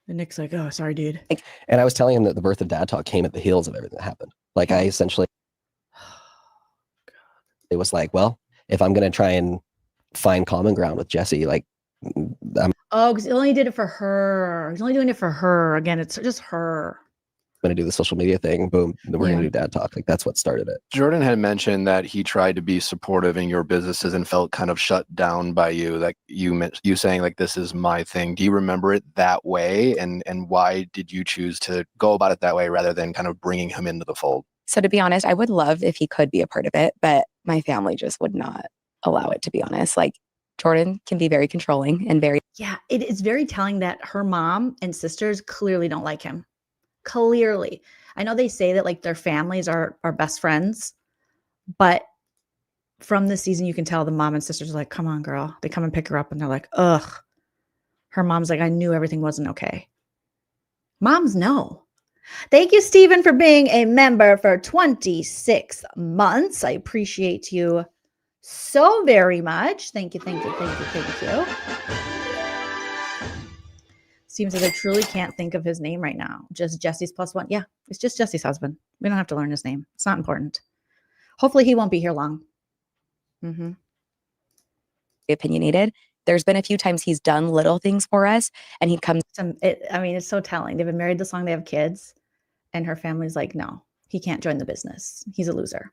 And Nick's like, oh, sorry, dude. And I was telling him that the birth of Dad Talk came at the heels of everything that happened. Like I essentially, it was like, well, if I'm going to try and find common ground with Jessi, like, because he only did it for her. He's only doing it for her. Again, it's just her. I'm going to do the social media thing. Boom. We're going to do Dad Talk. Like that's what started it. Jordan had mentioned that he tried to be supportive in your businesses and felt kind of shut down by you. Like you saying like, this is my thing. Do you remember it that way? And why did you choose to go about it that way rather than kind of bringing him into the fold? So to be honest, I would love if he could be a part of it, but my family just would not allow it, to be honest. Like Jordan can be very controlling and very. Yeah, it is very telling that her mom and sisters clearly don't like him. Clearly. I know they say that like their families are best friends, but from this season, you can tell the mom and sisters are like, come on, girl. They come and pick her up and they're like, ugh. Her mom's like, I knew everything wasn't okay. Moms know. Thank you, Stephen, for being a member for 26 months. I appreciate you so very much. Thank you. Seems like I truly can't think of his name right now. Just Jessi's +1. Yeah, it's just Jessi's husband. We don't have to learn his name. It's not important. Hopefully he won't be here long. Opinionated. There's been a few times he's done little things for us and he comes. It's so telling. They've been married this long. They have kids. And her family's like, no, he can't join the business. He's a loser.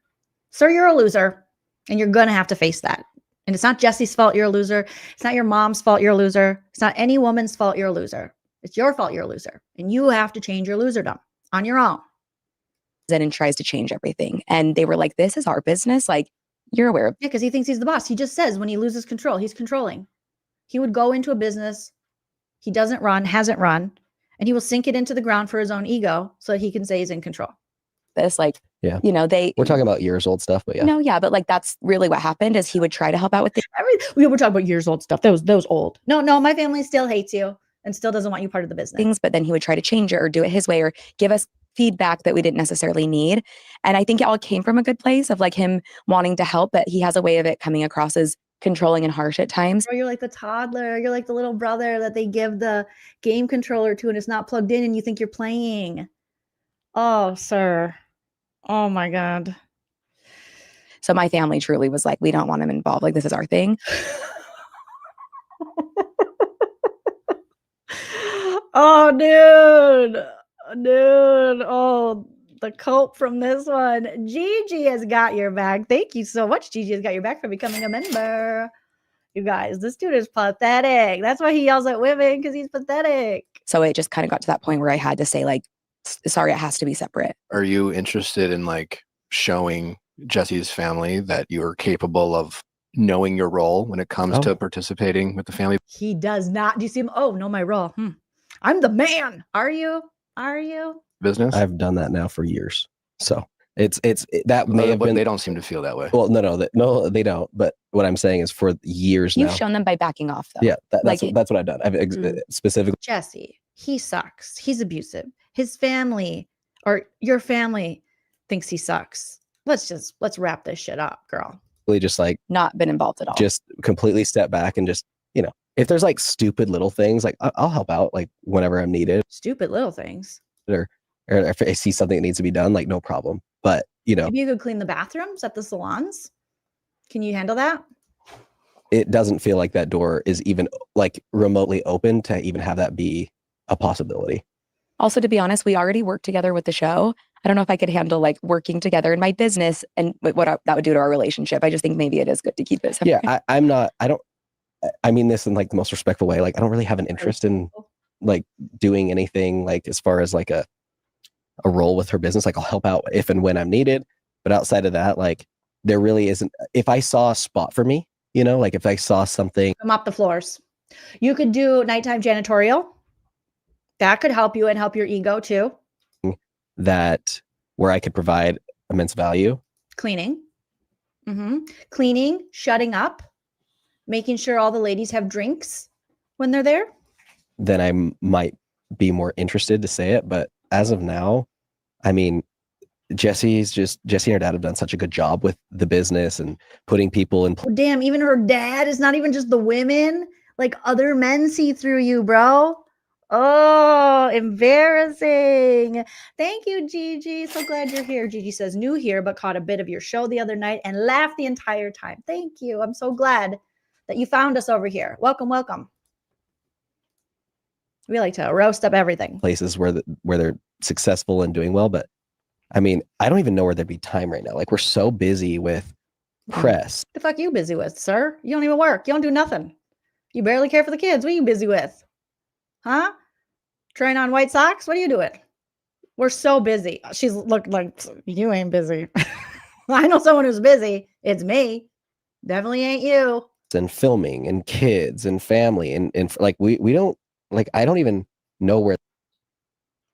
Sir, you're a loser. And you're going to have to face that. And it's not Jessi's fault you're a loser. It's not your mom's fault you're a loser. It's not any woman's fault you're a loser. It's your fault you're a loser. And you have to change your loserdom on your own. And tries to change everything. And they were like, this is our business. Like, you're aware of. Yeah, because he thinks he's the boss. He just says when he loses control, he's controlling. He would go into a business he hasn't run, and he will sink it into the ground for his own ego so that he can say he's in control. this. Like, Yeah. you know, We're talking about years old stuff, but yeah. No, yeah, but like that's really what happened is he would try to help out with the We were talking about years old stuff. Those old. No, my family still hates you and still doesn't want you part of the business. things, but then he would try to change it or do it his way or give us feedback that we didn't necessarily need. And I think it all came from a good place of like him wanting to help, but he has a way of it coming across as controlling and harsh at times. Or you're like the toddler, you're like the little brother that they give the game controller to and it's not plugged in and you think you're playing. Oh, sir. Oh my God. So my family truly was like, we don't want him involved. Like, this is our thing. Oh, dude. Oh, the cope from this one. Gigi has got your back. Thank you so much. Gigi has got your back for becoming a member. You guys, this dude is pathetic. That's why he yells at women, because he's pathetic. So it just kind of got to that point where I had to say like, sorry, it has to be separate. Are you interested in like showing Jessi's family that you're capable of knowing your role when it comes to participating with the family? He does not. Do you see him? Oh, know my role. I'm the man. Are you? Business? I've done that now for years. So that may have been. They don't seem to feel that way. Well, no, they don't. But what I'm saying is for years now. You've shown them by backing off though. Yeah, that's what I've done. I've specifically. Jessi, he sucks. He's abusive. His family or your family thinks he sucks. Let's wrap this shit up, girl. Really just like not been involved at all. Just completely step back and just, if there's like stupid little things, like I'll help out like whenever I'm needed. Stupid little things. Or if I see something that needs to be done, like no problem. But maybe you could clean the bathrooms at the salons. Can you handle that? It doesn't feel like that door is even like remotely open to even have that be a possibility. Also, to be honest, we already worked together with the show. I don't know if I could handle like working together in my business and what that would do to our relationship. I just think maybe it is good to keep it separate. Yeah, I mean this in like the most respectful way. Like I don't really have an interest in like doing anything like as far as like a role with her business. Like I'll help out if and when I'm needed. But outside of that, like there really isn't. If I saw a spot for me, like if I saw something. Mop the floors. You could do nighttime janitorial. That could help you and help your ego too. That where I could provide immense value. Cleaning. Cleaning, shutting up, making sure all the ladies have drinks when they're there. Then I might be more interested to say it. But as of now, I mean, Jessi and her dad have done such a good job with the business and putting people in. Oh, damn, even her dad is not even just the women. Like other men see through you, bro. Oh, embarrassing. Thank you, Gigi. So glad you're here. Gigi says, new here, but caught a bit of your show the other night and laughed the entire time. Thank you. I'm so glad that you found us over here. Welcome, welcome. We like to roast up everything. Places where they're successful and doing well. But I mean, I don't even know where there'd be time right now. Like we're so busy with press. The fuck you busy with, sir? You don't even work. You don't do nothing. You barely care for the kids. What are you busy with? Huh? Trying on white socks? What are you doing? We're so busy. She's looked like you ain't busy. I know someone who's busy. It's me. Definitely ain't you. And filming and kids and family and like we don't like I don't even know where.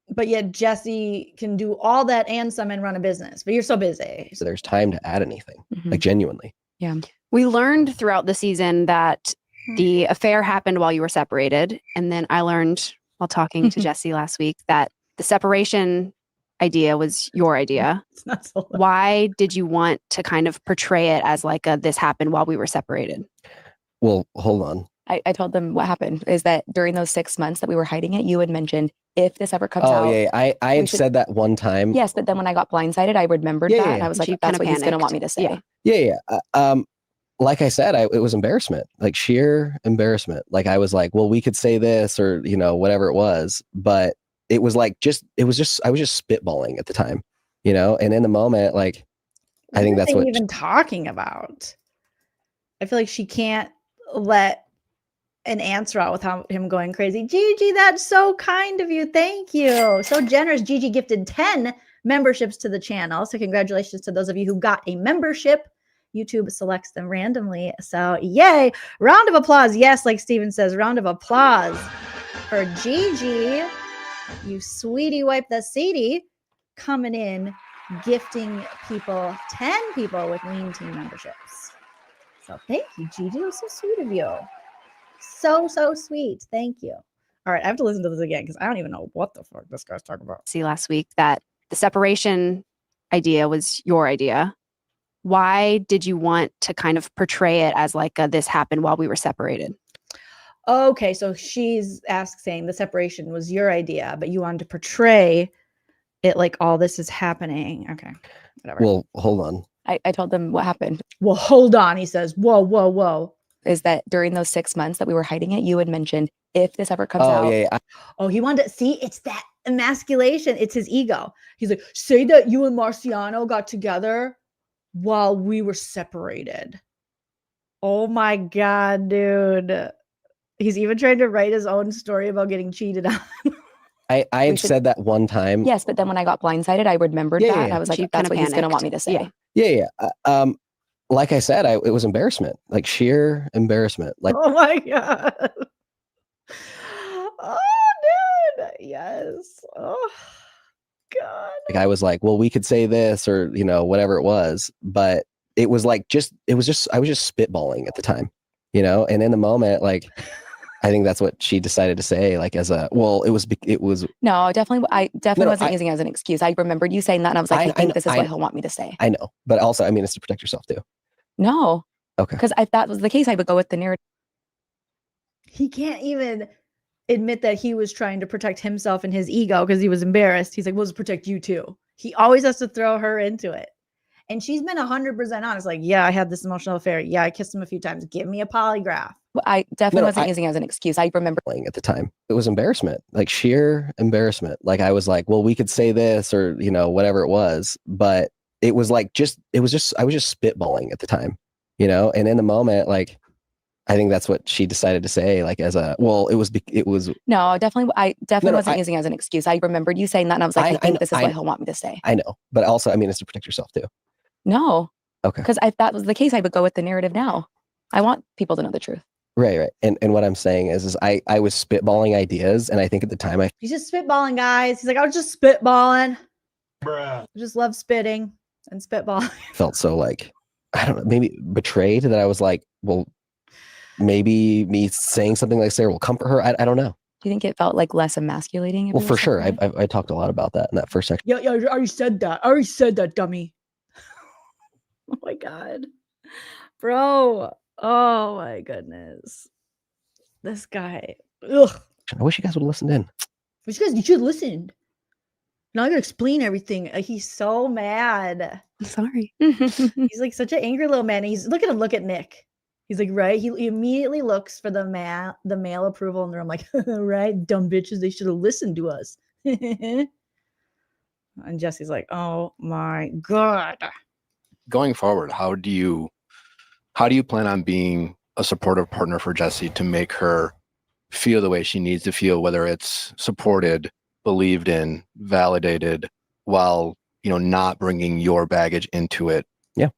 But yet Jessi can do all that and some and run a business. But you're so busy. So there's time to add anything. Like genuinely. Yeah. We learned throughout the season that the affair happened while you were separated. And then I learned while talking to Jessi last week that the separation idea was your idea. It's not so low. Why did you want to kind of portray it as like this happened while we were separated? Well, hold on. I told them what happened is that during those 6 months that we were hiding it, you had mentioned if this ever comes out. Oh yeah, I had said that one time. Yes, but then when I got blindsided, I remembered that and I was like, that's what he's going to want me to say. Yeah. Like I said, it was embarrassment, like sheer embarrassment. Like I was like, well, we could say this or, whatever it was, but it was like, I was just spitballing at the time, and in the moment, like, I think that's what even talking about. I feel like she can't let an answer out without him going crazy. Gigi, that's so kind of you. Thank you. So generous. Gigi gifted 10 memberships to the channel. So congratulations to those of you who got a membership. YouTube selects them randomly. So yay. Round of applause. Yes, like Steven says, round of applause for Gigi. You sweetie wipe the seedy coming in gifting people, 10 people with Lean Team memberships. So thank you, Gigi. It was so sweet of you. So sweet. Thank you. All right, I have to listen to this again because I don't even know what the fuck this guy's talking about. See last week that the separation idea was your idea. Why did you want to kind of portray it as like this happened while we were separated? Okay, so she's saying the separation was your idea, but you wanted to portray it like all this is happening. Okay, whatever. Well, hold on. I told them what happened. Well, hold on, he says. Whoa. Is that during those 6 months that we were hiding it, you had mentioned if this ever comes out. Yeah. Oh, he wanted to see, it's that emasculation. It's his ego. He's like, say that you and Marciano got together while we were separated. Oh my God, dude. He's even trying to write his own story about getting cheated on. I had said that one time. Yes, but then when I got blindsided, I remembered that. And I was like, that's what he's going to want me to say. Yeah. Like I said, it was embarrassment, like sheer embarrassment. Like, oh my God. Oh, dude. Yes. Oh, God. like I was like, well, we could say this or, whatever it was, but it was like, I was just spitballing at the time, and in the moment, like, I think that's what she decided to say, like it was. No, I definitely wasn't using it as an excuse. I remembered you saying that and I was like, I think this is what he'll want me to say. I know, but also, I mean, it's to protect yourself too. No. Okay. Because if that was the case, I would go with the narrative. He can't even admit that he was trying to protect himself and his ego because he was embarrassed. He's like, we'll just protect you too. He always has to throw her into it. And she's been 100% honest. Like, yeah, I had this emotional affair. Yeah, I kissed him a few times. Give me a polygraph. Well, I definitely wasn't using it as an excuse. I remember at the time. It was embarrassment, like sheer embarrassment. Like I was like, well, we could say this or, whatever it was, but it was like, I was just spitballing at the time, and in the moment, like, I think that's what she decided to say, like it was. No, I definitely wasn't using it as an excuse. I remembered you saying that and I was like, I think this is what he'll want me to say. I know, but also, I mean, it's to protect yourself too. No. Okay. Because if that was the case, I would go with the narrative now. I want people to know the truth. Right. And what I'm saying is I was spitballing ideas, and I think at the time He's just spitballing, guys. He's like, I was just spitballing. Bruh. I just love spitting and spitballing. felt so like, I don't know, maybe betrayed that I was like, well, maybe me saying something like Sarah will comfort her. I don't know. Do you think it felt like less emasculating? Well, for sure. I talked a lot about that in that first section. Yeah, I already said that. I already said that, dummy. Oh my God. Bro. Oh my goodness. This guy. Ugh. I wish you guys would have listened in. You should have listened. Now I gotta explain everything. He's so mad. I'm sorry. He's like such an angry little man. Look at him. Look at Nick. He's like, right. He immediately looks for the male approval in the room. Like, right, dumb bitches. They should have listened to us. And Jesse's like, oh my God. Going forward, how do you plan on being a supportive partner for Jessi to make her feel the way she needs to feel, whether it's supported, believed in, validated, while not bringing your baggage into it? Yeah.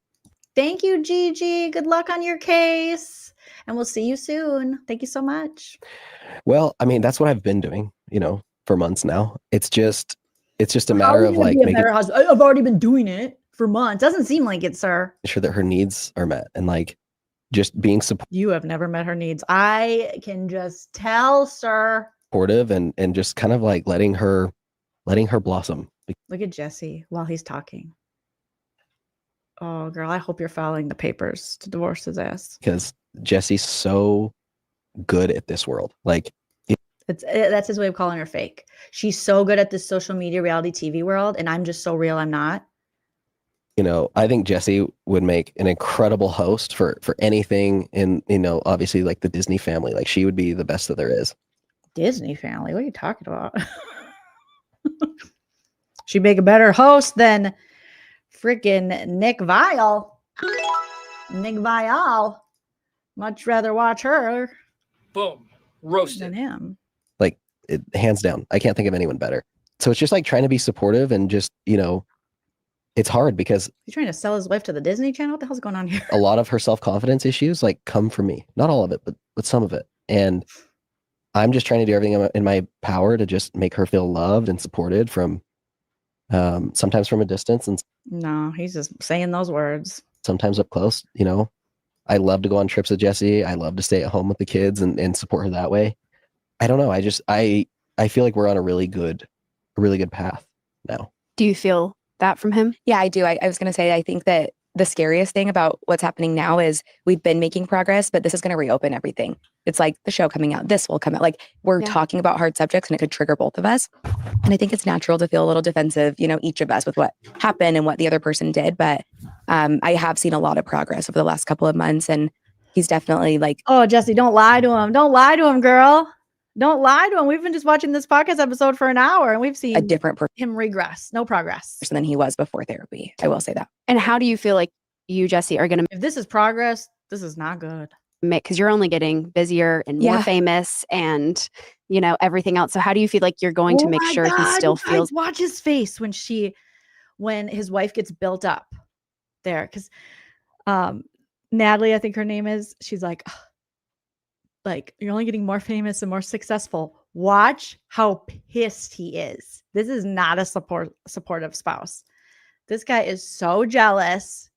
Thank you, Gigi. Good luck on your case, and we'll see you soon. Thank you so much. Well, I mean, that's what I've been doing, for months now. It's just a matter of like making I've already been doing it for months. Doesn't seem like it, sir. sure that her needs are met, and like just being You have never met her needs. I can just tell, sir. supportive and just kind of like letting her blossom. Look at Jessi while he's talking. Oh, girl, I hope you're filing the papers to divorce his ass. Because Jessi's so good at this world. Like, that's his way of calling her fake. She's so good at this social media reality TV world, and I'm just so real I'm not. I think Jessi would make an incredible host for anything in, obviously like the Disney family. Like she would be the best that there is. Disney family? What are you talking about? She'd make a better host than freaking Nick VIALL. Nick VIALL. Much rather watch her. Boom. Roasted. Than him. Like hands down. I can't think of anyone better. So it's just like trying to be supportive and just, it's hard because he's trying to sell his wife to the Disney Channel. What the hell's going on here? A lot of her self-confidence issues like come from me. Not all of it, but some of it. And I'm just trying to do everything in my power to just make her feel loved and supported from sometimes from a distance and No, he's just saying those words. sometimes up close. You know, I love to go on trips with Jessi. I love to stay at home with the kids and support her that way. I don't know. I feel like we're on a really good path now. Do you feel that from him? Yeah, I do. I was going to say, I think that the scariest thing about what's happening now is we've been making progress, but this is going to reopen everything. It's like the show coming out. This will come out. Like we're talking about hard subjects and it could trigger both of us. And I think it's natural to feel a little defensive, you know, each of us with what happened and what the other person did. But I have seen a lot of progress over the last couple of months. And he's definitely like, oh, Jessi, don't lie to him. Don't lie to him, girl. Don't lie to him. We've been just watching this podcast episode for an hour and we've seen a different him regress. No progress. Than he was before therapy. I will say that. And how do you feel like you, Jessi, are going to... If this is progress, this is not good. Because you're only getting busier and more famous and, you know, everything else. So how do you feel like you're going to make sure he still feels... Watch his face when his wife gets built up there. Because Natalie, I think her name is, she's like, you're only getting more famous and more successful. Watch how pissed he is. This is not a supportive spouse. This guy is so jealous.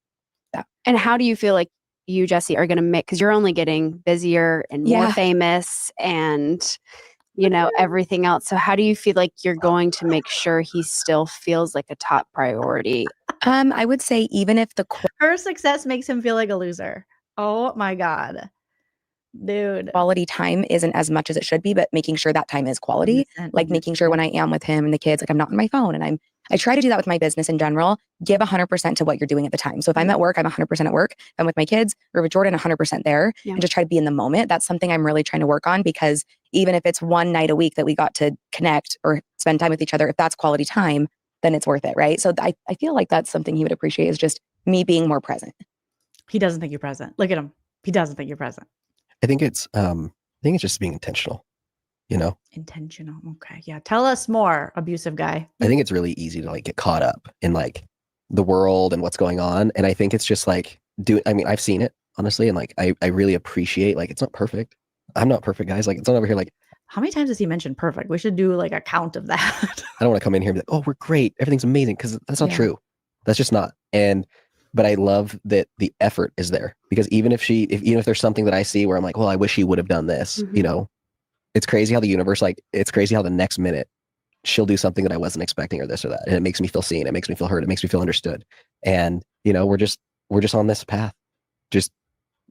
And how do you feel like you, Jessi, are going to make, because you're only getting busier and more famous and, you know, everything else. So how do you feel like you're going to make sure he still feels like a top priority? I would say even if her success makes him feel like a loser. Oh my God. Dude, quality time isn't as much as it should be, but making sure that time is quality, like making sure when I am with him and the kids, like I'm not on my phone, and I try to do that with my business in general. Give 100% to what you're doing at the time. So if I'm at work, I'm 100% at work. If I'm with my kids or with Jordan, 100% there, and just try to be in the moment. That's something I'm really trying to work on, because even if it's one night a week that we got to connect or spend time with each other, if that's quality time, then it's worth it, right? So I feel like that's something he would appreciate, is just me being more present. He doesn't think you're present. Look at him. He doesn't think you're present. I think it's just being intentional, you know? Intentional. Okay. Yeah. Tell us more, abusive guy. I think it's really easy to like get caught up in like the world and what's going on. And I think it's just like I've seen it honestly. And like, I really appreciate, like, it's not perfect. I'm not perfect, guys. Like, it's not over here. Like, how many times has he mentioned perfect? We should do like a count of that. I don't want to come in here and be like, oh, we're great. Everything's amazing. Cause that's not true. That's just not. But I love that the effort is there, because even if there's something that I see where I'm like, well, I wish he would have done this, you know, it's crazy how the universe, it's crazy how the next minute she'll do something that I wasn't expecting, or this or that. And it makes me feel seen. It makes me feel heard. It makes me feel understood. And, you know, we're just on this path, just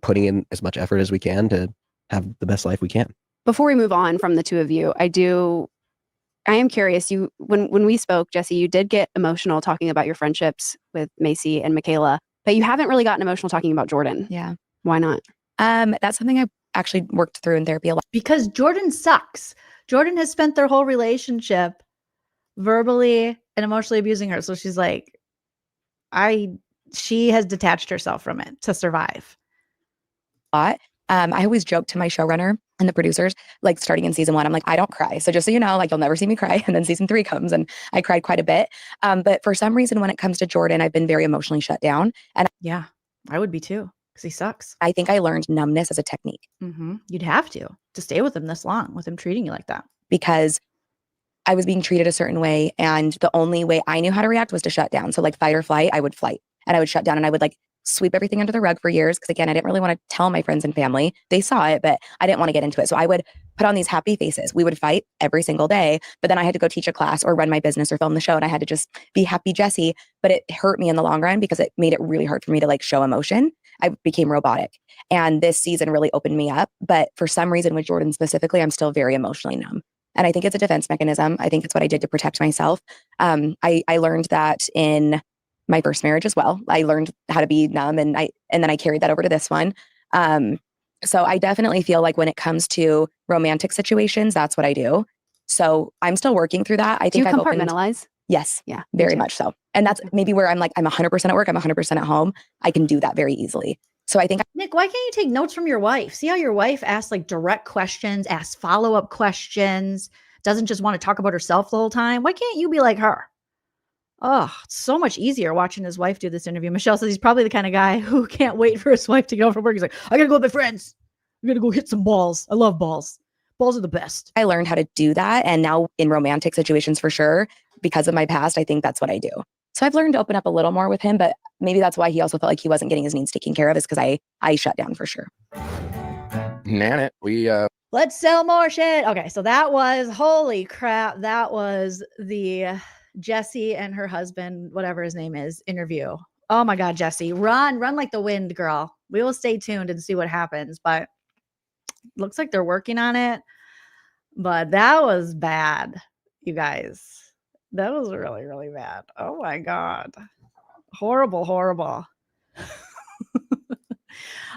putting in as much effort as we can to have the best life we can. Before we move on from the two of you, I am curious. When we spoke, Jessi, you did get emotional talking about your friendships with Macy and Michaela, but you haven't really gotten emotional talking about Jordan. Yeah. Why not? That's something I actually worked through in therapy a lot. Because Jordan sucks. Jordan has spent their whole relationship verbally and emotionally abusing her. So she's like, she has detached herself from it to survive. I always joke to my showrunner and the producers, like starting in season 1, I'm like, I don't cry. So just so you know, like you'll never see me cry. And then season 3 comes and I cried quite a bit. But for some reason, when it comes to Jordan, I've been very emotionally shut down. And yeah, I would be too, because he sucks. I think I learned numbness as a technique. You'd have to stay with him this long, with him treating you like that. Because I was being treated a certain way. And the only way I knew how to react was to shut down. So like fight or flight, I would flight and I would shut down, and I would like sweep everything under the rug for years. Because again, I didn't really want to tell my friends and family. They saw it, but I didn't want to get into it. So I would put on these happy faces. We would fight every single day, but then I had to go teach a class or run my business or film the show. And I had to just be happy Jessi, but it hurt me in the long run because it made it really hard for me to like show emotion. I became robotic, and this season really opened me up. But for some reason with Jordan specifically, I'm still very emotionally numb. And I think it's a defense mechanism. I think it's what I did to protect myself. I learned that in my first marriage as well. I learned how to be numb, and then I carried that over to this one. So I definitely feel like when it comes to romantic situations, that's what I do. So I'm still working through that. I think I've compartmentalize? Yes. Yeah. Very much so. And that's maybe where I'm like, I'm 100% at work. I'm 100% at home. I can do that very easily. So I think Nick, why can't you take notes from your wife? See how your wife asks like direct questions, asks follow-up questions, doesn't just want to talk about herself the whole time. Why can't you be like her? Oh, it's so much easier watching his wife do this interview. Michelle says he's probably the kind of guy who can't wait for his wife to get home from work. He's like, I gotta go with my friends. I'm gonna go hit some balls. I love balls. Balls are the best. I learned how to do that. And now in romantic situations, for sure, because of my past, I think that's what I do. So I've learned to open up a little more with him, but maybe that's why he also felt like he wasn't getting his needs taken care of, is because I shut down for sure. Nan it. Let's sell more shit. Okay, so that was, holy crap, that was the Jessi and her husband, whatever his name is, interview. Oh my God, Jessi, run like the wind, girl. We will stay tuned and see what happens, but looks like they're working on it. But that was bad, you guys. That was really, really bad. Oh my God. Horrible, horrible.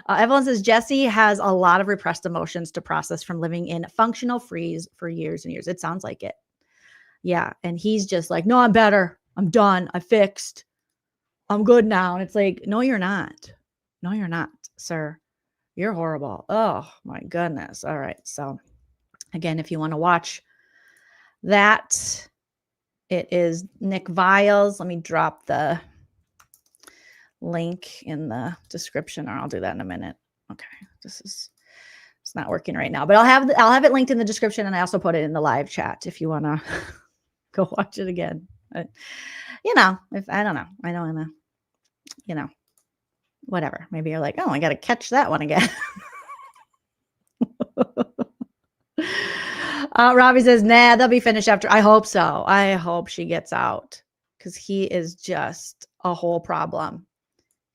Evelyn says Jessi has a lot of repressed emotions to process from living in functional freeze for years and years. It sounds like it. Yeah. And he's just like, no, I'm better. I'm done. I fixed. I'm good now. And it's like, no, you're not. No, you're not, sir. You're horrible. Oh my goodness. All right. So again, if you want to watch that, it is Nick Vialls. Let me drop the link in the description, or I'll do that in a minute. Okay, it's not working right now, but I'll have it linked in the description, and I also put it in the live chat if you want to go watch it again. You know, if I don't know, you know, whatever. Maybe you're like, oh, I got to catch that one again. Robbie says, nah, they'll be finished after. I hope so. I hope she gets out, because he is just a whole problem.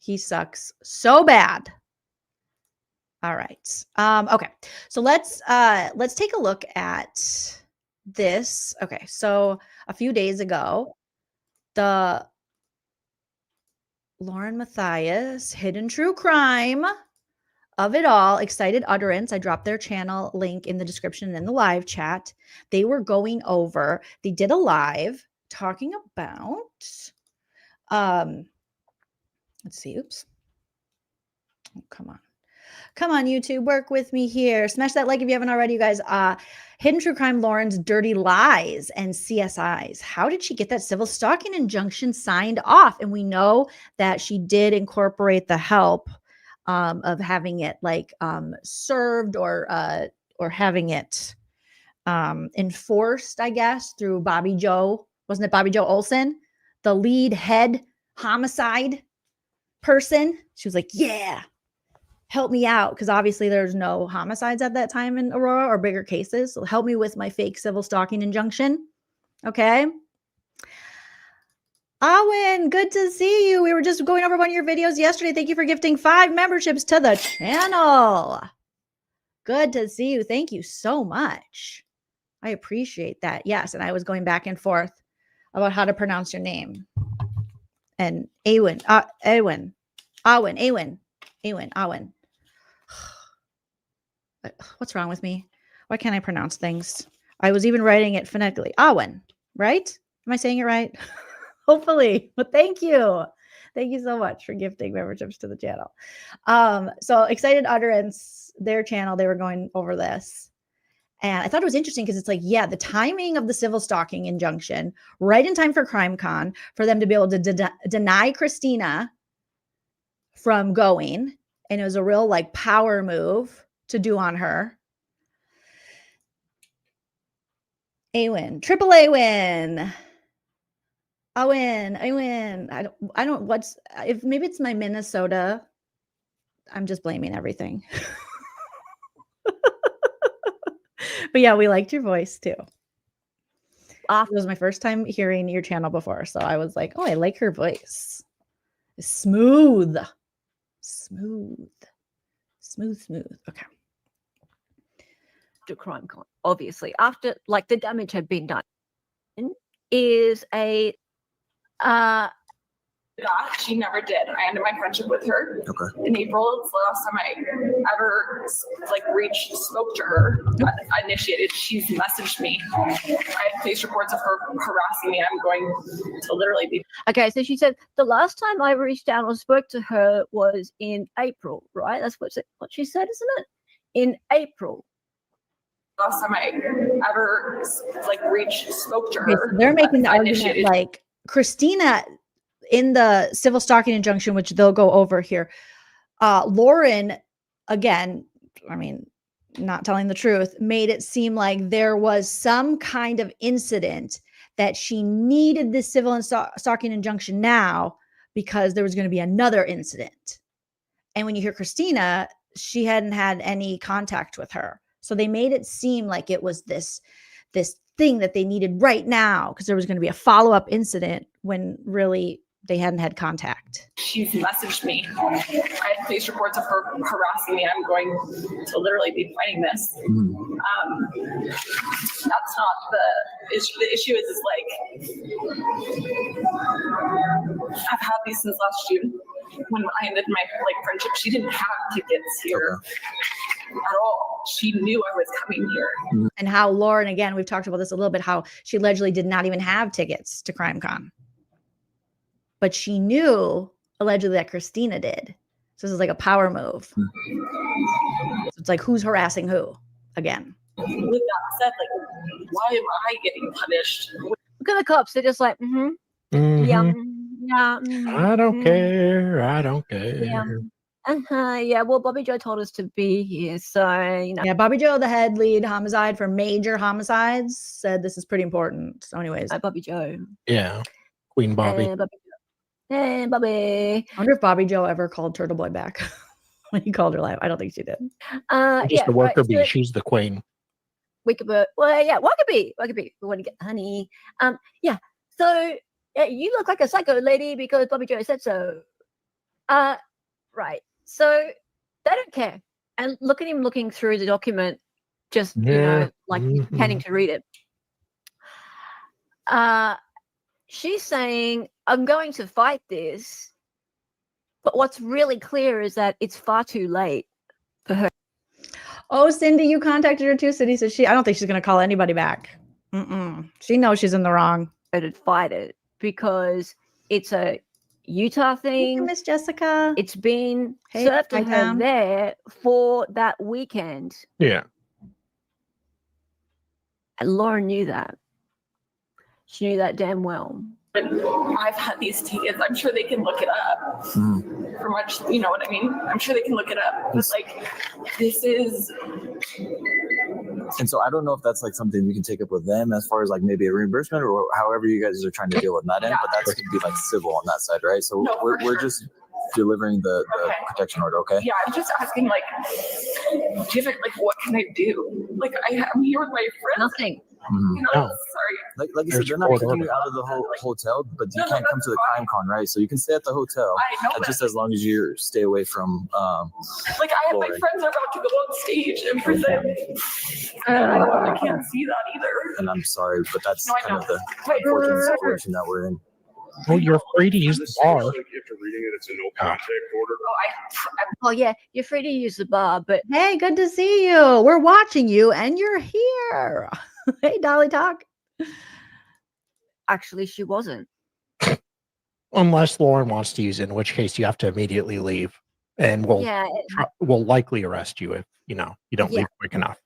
He sucks so bad. All right. Okay. So let's take a look at this. Okay. So a few days ago, the LaurenMatthias Hidden True Crime of It All, Excited Utterance. I dropped their channel link in the description and in the live chat. They were going over, they did a live talking about, let's see. Oops. Oh, come on. Come on, YouTube. Work with me here. Smash that like if you haven't already, you guys. Hidden True Crime Lauren's dirty lies and CSIs. How did she get that civil stalking injunction signed off? And we know that she did incorporate the help of having it like served or having it enforced, I guess, through Bobby Joe. Wasn't it Bobby Joe Olsen, the lead head homicide person? She was like, yeah, help me out, because obviously there's no homicides at that time in Aurora or bigger cases. So help me with my fake civil stalking injunction. Okay. Owen, good to see you. We were just going over one of your videos yesterday. Thank you for gifting 5 memberships to the channel. Good to see you. Thank you so much. I appreciate that. Yes, and I was going back and forth about how to pronounce your name. And Awen. What's wrong with me? Why can't I pronounce things? I was even writing it phonetically. Awen, right? Am I saying it right? Hopefully. But thank you. Thank you so much for gifting memberships to the channel. So Excited Utterance, their channel, they were going over this. And I thought it was interesting because it's like, yeah, the timing of the civil stalking injunction, right in time for CrimeCon, for them to be able to deny Christina from going. And it was a real like power move to do on her. A-win, triple A-win. I win. I don't, what's, if maybe it's my Minnesota, I'm just blaming everything. But yeah, we liked your voice too. It was my first time hearing your channel before. So I was like, oh, I like her voice. It's smooth. Okay. To CrimeCon, obviously, after like the damage had been done, is a She never did. I ended my friendship with her in April. It's the last time I ever like spoke to her. I initiated. She's messaged me. I have face reports of her harassing me. I'm going to literally be. Okay, so she said the last time I reached out or spoke to her was in April, right? That's what she said, isn't it? In April. Last time I ever spoke to her. Okay, so they're making the argument like Christina in the civil stalking injunction, which they'll go over here. Lauren, again, I mean, not telling the truth, made it seem like there was some kind of incident that she needed this civil and stalking injunction now because there was going to be another incident. And when you hear Christina, she hadn't had any contact with her. So they made it seem like it was this thing that they needed right now because there was going to be a follow-up incident when really they hadn't had contact. She's messaged me. I had police reports of her harassing me. I'm going to literally be fighting this. That's not the issue. The issue is like, I've had these since last June. When I ended my friendship, she didn't have tickets here at all. She knew I was coming here. And how Lauren, again, we've talked about this a little bit, how she allegedly did not even have tickets to CrimeCon. But she knew allegedly that Christina did. So this is like a power move. So it's like, who's harassing who again? With that said, like, why am I getting punished? Look at the cops. They're just like, yeah. I don't care. I don't care. Yeah. Well, Bobby Joe told us to be here, so you know. Yeah, Bobby Joe, the head lead homicide for major homicides, said this is pretty important. So, anyways, Bobby Joe. Yeah, Queen Bobby. Hey, Bobby. I wonder if Bobby Joe ever called Turtle Boy back when he called her live. I don't think she did. Just a worker bee. She's the queen. Wickerbird. Well, yeah, Wackaby. We want to get honey. Yeah. So you look like a psycho lady because Bobby Joe said so. Right. So they don't care. And look at him looking through the document, just you know, like planning to read it. She's saying, I'm going to fight this, but what's really clear is that it's far too late for her. Oh, Cindy, you contacted her too. Cindy says I don't think she's going to call anybody back. She knows she's in the wrong. To fight it because it's a Utah thing. Miss Jessica. It's been served to her there for that weekend. Yeah. And Lauren knew that. She knew that damn well. I've had these tickets. I'm sure they can look it up. For much, you know what I mean? I'm sure they can look it up. But like, this is. And so I don't know if that's like something we can take up with them as far as like maybe a reimbursement or however you guys are trying to deal with that end, but that's going to be like civil on that side, right? So we're just delivering the protection order, okay? Yeah, I'm just asking, like, do you think, like, what can I do? Like, I'm here with my friends. Nothing. You know, sorry. Like you said, they're not kicking you out of the hotel, but you can't come to the CrimeCon, right? So you can stay at the hotel, just as long as you stay away from. Like I have my friends are about to go on stage and present. I can't see that either. And I'm sorry, but that's kind of the unfortunate situation that we're in. Well, you're free to use the bar. If you're reading it, it's a no contact order. Oh yeah, you're free to use the bar, but hey, good to see you. We're watching you, and you're here. Hey, Dolly Talk. Actually, she wasn't. Unless Lauren wants to use it, in which case you have to immediately leave, and we'll likely arrest you if you don't leave quick enough.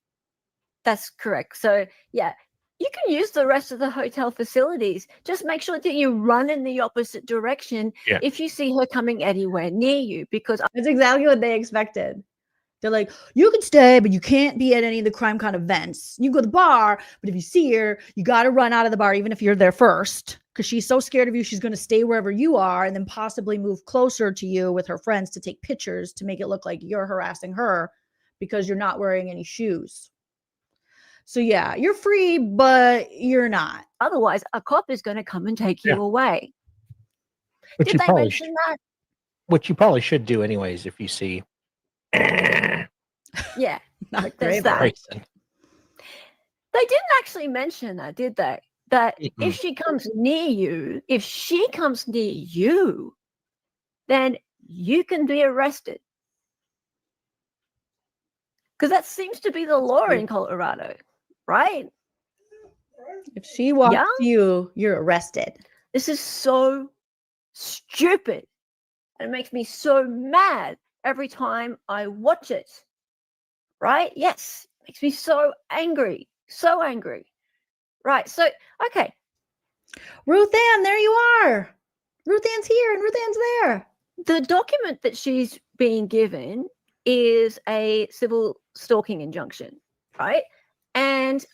That's correct. So yeah, you can use the rest of the hotel facilities. Just make sure that you run in the opposite direction if you see her coming anywhere near you, because that's exactly what they expected. They're like, you can stay, but you can't be at any of the CrimeCon events. You can go to the bar, but if you see her, you got to run out of the bar, even if you're there first, because she's so scared of you. She's going to stay wherever you are and then possibly move closer to you with her friends to take pictures to make it look like you're harassing her because you're not wearing any shoes. So yeah, you're free, but you're not. Otherwise, a cop is going to come and take you away. Which Did you they probably mention that? Which you probably should do anyways if you see. Yeah, not there's great. that. They didn't actually mention that, did they? That if she comes near you, then you can be arrested. Because that seems to be the law in Colorado, right? If she walks to you, you're arrested. This is so stupid. And it makes me so mad every time I watch it. Right? Yes. It makes me so angry. So angry. Right. So, okay. Ruth Ann, there you are. Ruth Ann's here and Ruth Ann's there. The document that she's being given is a civil stalking injunction, right? And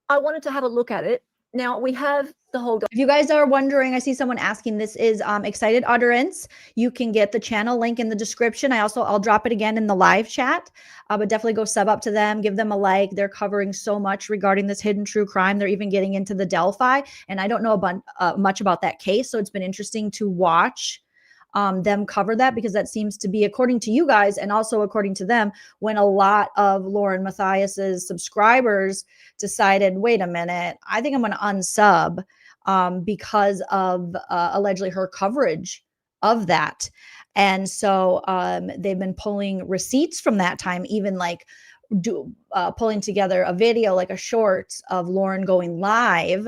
I wanted to have a look at it. now we have the whole. If you guys are wondering, I see someone asking, this is Excited Utterance. You can get the channel link in the description. I'll drop it again in the live chat, but definitely go sub up to them, give them a like. They're covering so much regarding this hidden true crime. They're even getting into the Delphi, and I don't know much about that case, so it's been interesting to watch them cover that, because that seems to be, according to you guys and also according to them, when a lot of LaurenMatthias's subscribers decided, wait a minute, I think I'm going to unsub because of allegedly her coverage of that. And so they've been pulling receipts from that time, even like pulling together a video, like a short of Lauren going live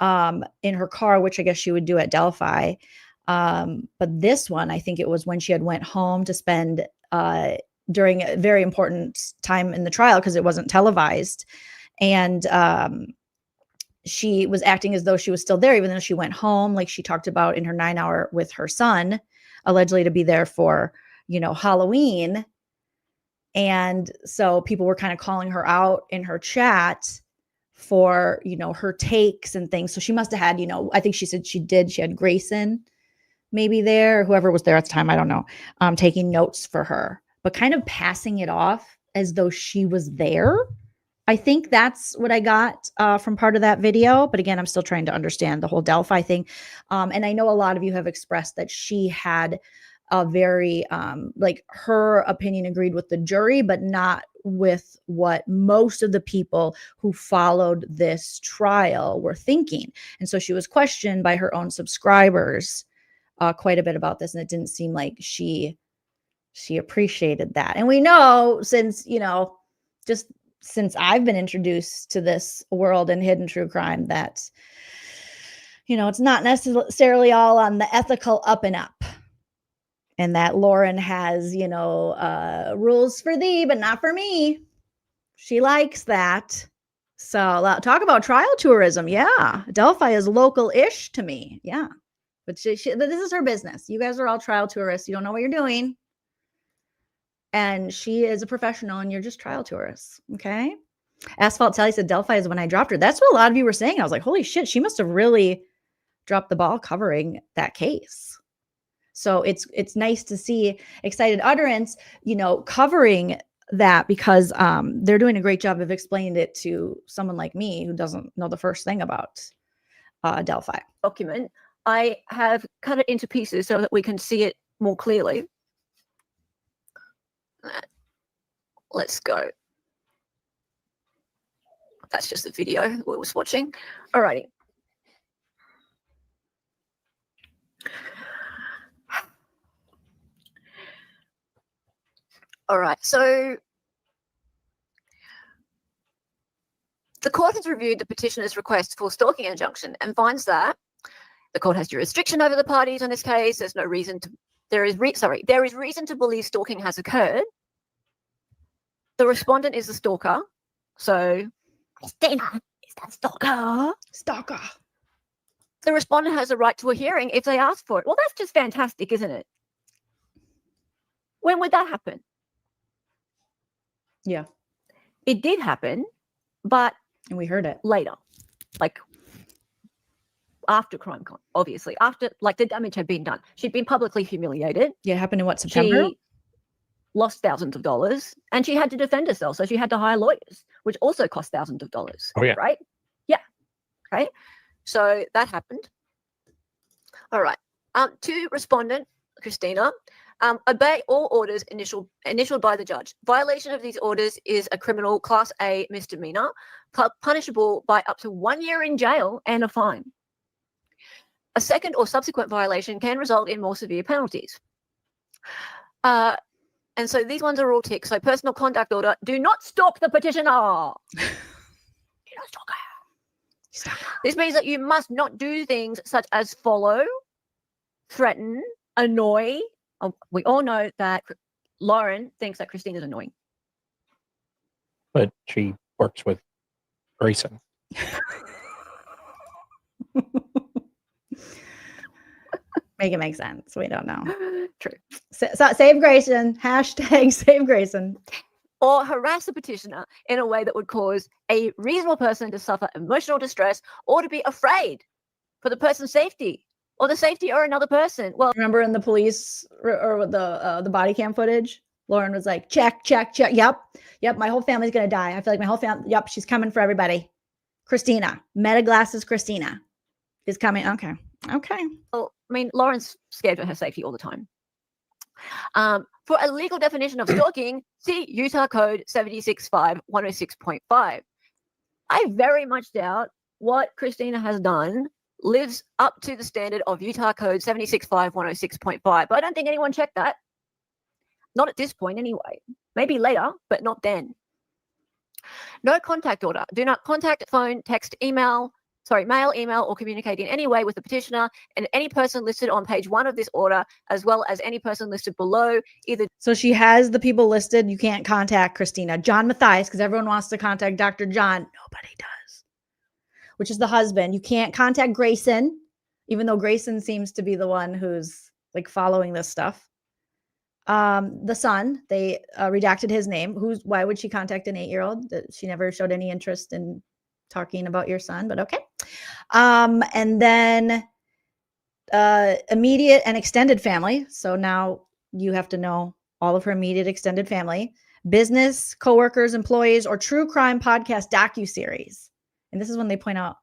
in her car, which I guess she would do at Delphi. But this one, I think it was when she had went home to spend during a very important time in the trial, because it wasn't televised. And she was acting as though she was still there, even though she went home, like she talked about in her 9-hour with her son, allegedly to be there for, Halloween. And so people were kind of calling her out in her chat for, her takes and things. So she must have had, I think she said she had Grayson maybe there, or whoever was there at the time, I don't know, taking notes for her, but kind of passing it off as though she was there. I think that's what I got from part of that video. But again, I'm still trying to understand the whole Delphi thing. And I know a lot of you have expressed that she had a very, like her opinion agreed with the jury, but not with what most of the people who followed this trial were thinking. And so she was questioned by her own subscribers quite a bit about this, and it didn't seem like she appreciated that. And we know, since just since I've been introduced to this world and hidden true crime, that it's not necessarily all on the ethical up and up, and that Lauren has rules for thee but not for me. She likes that. So talk about trial tourism. Yeah, Delphi is local-ish to me. Yeah. But this is her business. You guys are all trial tourists. You don't know what you're doing. And she is a professional, and you're just trial tourists. Okay. Asphalt Sally said Delphi is when I dropped her. That's what a lot of you were saying. I was like, holy shit, she must have really dropped the ball covering that case. So it's nice to see Excited Utterance, covering that, because they're doing a great job of explaining it to someone like me who doesn't know the first thing about Delphi. Document. I have cut it into pieces so that we can see it more clearly. Let's go. That's just the video we was watching. Alrighty. All right, so the court has reviewed the petitioner's request for stalking injunction and finds that the court has jurisdiction over the parties in this case. There's no reason to. There is reason to believe stalking has occurred. The respondent is the stalker, so Christina is that stalker. Stalker. The respondent has a right to a hearing if they ask for it. Well, that's just fantastic, isn't it? When would that happen? Yeah, it did happen, but we heard it later, like after CrimeCon, obviously, after like the damage had been done. She'd been publicly humiliated. Yeah, it happened in what, September? She lost thousands of dollars, and she had to defend herself, so she had to hire lawyers, which also cost thousands of dollars. Oh yeah, right? Yeah. Okay. So that happened. All right. To respondent Christina, obey all orders initialed by the judge. Violation of these orders is a criminal Class A misdemeanor, punishable by up to 1 year in jail and a fine. A second or subsequent violation can result in more severe penalties. And so these ones are all ticks. So personal conduct order, do not stalk the petitioner. Do not stalk her. This means that you must not do things such as follow, threaten, annoy. We all know that Lauren thinks that Christina's annoying. But she works with Grayson. Make it make sense. We don't know. True. So save Grayson. Hashtag save Grayson. or harass the petitioner in a way that would cause a reasonable person to suffer emotional distress or to be afraid for the person's safety or the safety or another person. Well, remember in the police or the body cam footage, Lauren was like, check. Yep. My whole family's going to die. I feel like my whole family. Yep. She's coming for everybody. Christina, Meta Glasses Christina is coming. Okay. Well, I mean, Lauren's scared for her safety all the time. For a legal definition of stalking, see Utah Code 765-106.5. I very much doubt what Christina has done lives up to the standard of Utah Code 765-106.5. But I don't think anyone checked that. Not at this point anyway. Maybe later, but not then. No contact order. Do not contact, phone, text, mail, email, or communicate in any way with the petitioner and any person listed on page 1 of this order, as well as any person listed below. So she has the people listed. You can't contact Christina. John Matthias, because everyone wants to contact Dr. John. Nobody does. Which is the husband. You can't contact Grayson, even though Grayson seems to be the one who's like following this stuff. The son, they redacted his name. Why would she contact an 8-year-old? She never showed any interest in talking about your son, but okay. And then immediate and extended family. So now you have to know all of her immediate extended family, business, coworkers, employees, or true crime podcast docuseries. And this is when they point out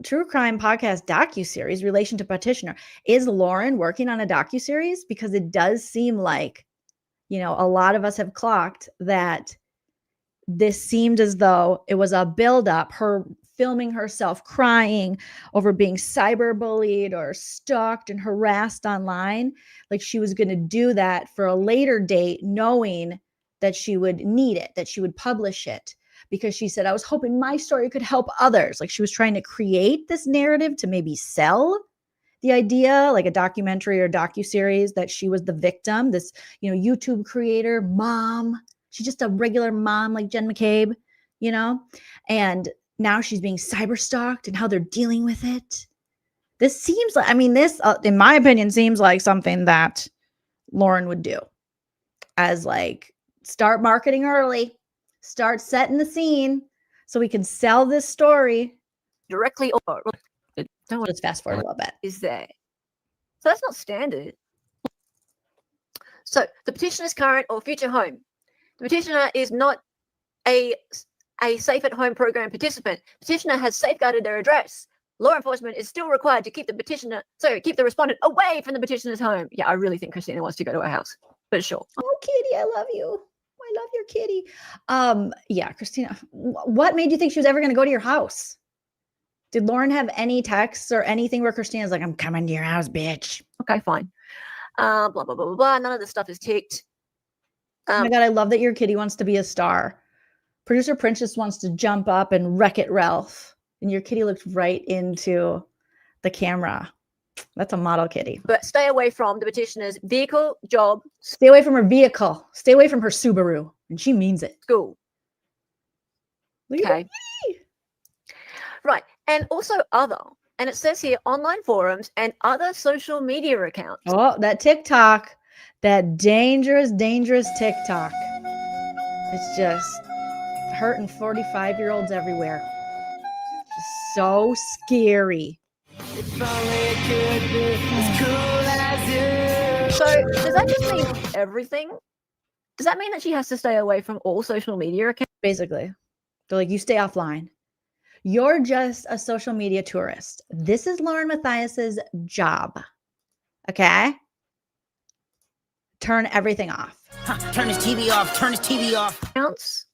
true crime podcast docuseries relation to petitioner. Is Lauren working on a docuseries? Because it does seem like, a lot of us have clocked that this seemed as though it was a buildup, her filming herself crying over being cyberbullied or stalked and harassed online. Like she was going to do that for a later date, knowing that she would need it, that she would publish it. Because she said, I was hoping my story could help others. Like she was trying to create this narrative to maybe sell the idea, like a documentary or docuseries, that she was the victim, this, YouTube creator, mom. She's just a regular mom like Jen McCabe, and now she's being cyber stalked and how they're dealing with it. This seems like, this, in my opinion, seems like something that Lauren would do as like start marketing early. Start setting the scene so we can sell this story directly or let's fast forward a little bit. Is there? So that's not standard. So the petitioner's current or future home. The petitioner is not a safe at home program participant. Petitioner has safeguarded their address. Law enforcement is still required to keep the respondent away from the petitioner's home. Yeah, I really think Christina wants to go to her house, but sure. Oh, kitty, I love you. I love your kitty. Yeah, Christina, what made you think she was ever going to go to your house? Did Lauren have any texts or anything where Christina's like, I'm coming to your house, bitch? Okay, fine. Blah, blah, blah, blah, blah. None of this stuff is ticked. Oh my God, I love that your kitty wants to be a star. Producer Princess wants to jump up and Wreck-It Ralph. And your kitty looked right into the camera. That's a model kitty. But stay away from the petitioner's vehicle, job. Stay away from her vehicle. Stay away from her Subaru. And she means it. School. Okay. Right. And also other. And it says here online forums and other social media accounts. Oh, that TikTok. That dangerous, dangerous TikTok. It's just hurting 45-year-olds everywhere. Just so scary. So does that just mean everything? Does that mean that she has to stay away from all social media accounts? Basically. They're like, you stay offline. You're just a social media tourist. This is LaurenMatthias's job. Okay? Turn everything off. Turn his TV off. Turn his TV off. Accounts?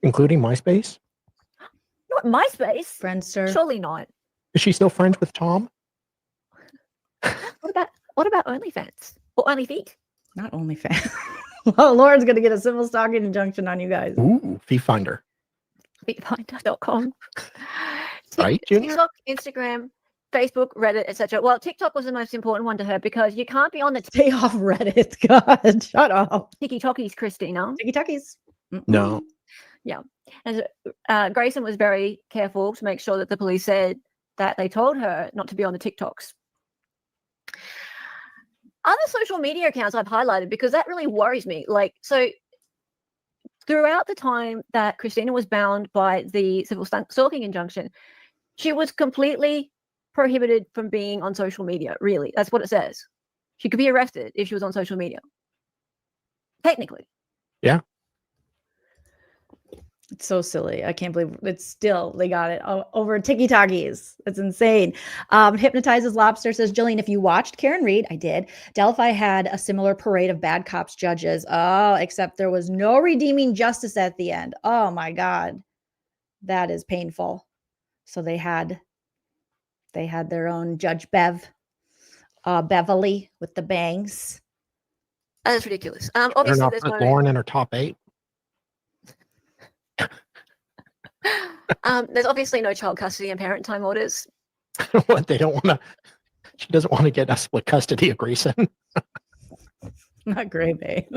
Including MySpace? Not MySpace. Friendster. Surely not. Is she still friends with Tom? What about OnlyFans? Or OnlyFeet? Not OnlyFans. Well, Lauren's going to get a civil stalking injunction on you guys. Ooh, fee finder. Feetfinder.com. Right, Junior? TikTok, Instagram, Facebook, Reddit, etc. Well, TikTok was the most important one to her because you can't be on the stay off Reddit. God, shut up. Tiki-talkies, Christina. Tiki-talkies. No. Yeah. And Grayson was very careful to make sure that the police said that they told her not to be on the TikToks. Other social media accounts I've highlighted because that really worries me. Like, so throughout the time that Christina was bound by the civil stalking injunction, she was completely prohibited from being on social media. Really, that's what it says. She could be arrested if she was on social media. Technically. Yeah. It's so silly. I can't believe it's still, they got it over TikTokies. It's insane. Hypnotizes Lobster says, Joleen, if you watched Karen Reed, I did. Delphi had a similar parade of bad cops judges. Oh, except there was no redeeming justice at the end. Oh my God. That is painful. So they had their own Judge Beverly with the bangs. That's ridiculous. They're Obviously, not there's put no. Lauren in her top 8. There's obviously no child custody and parent time orders. What, they don't want to. She doesn't want to get a split custody of Grayson. Not Gray Bay.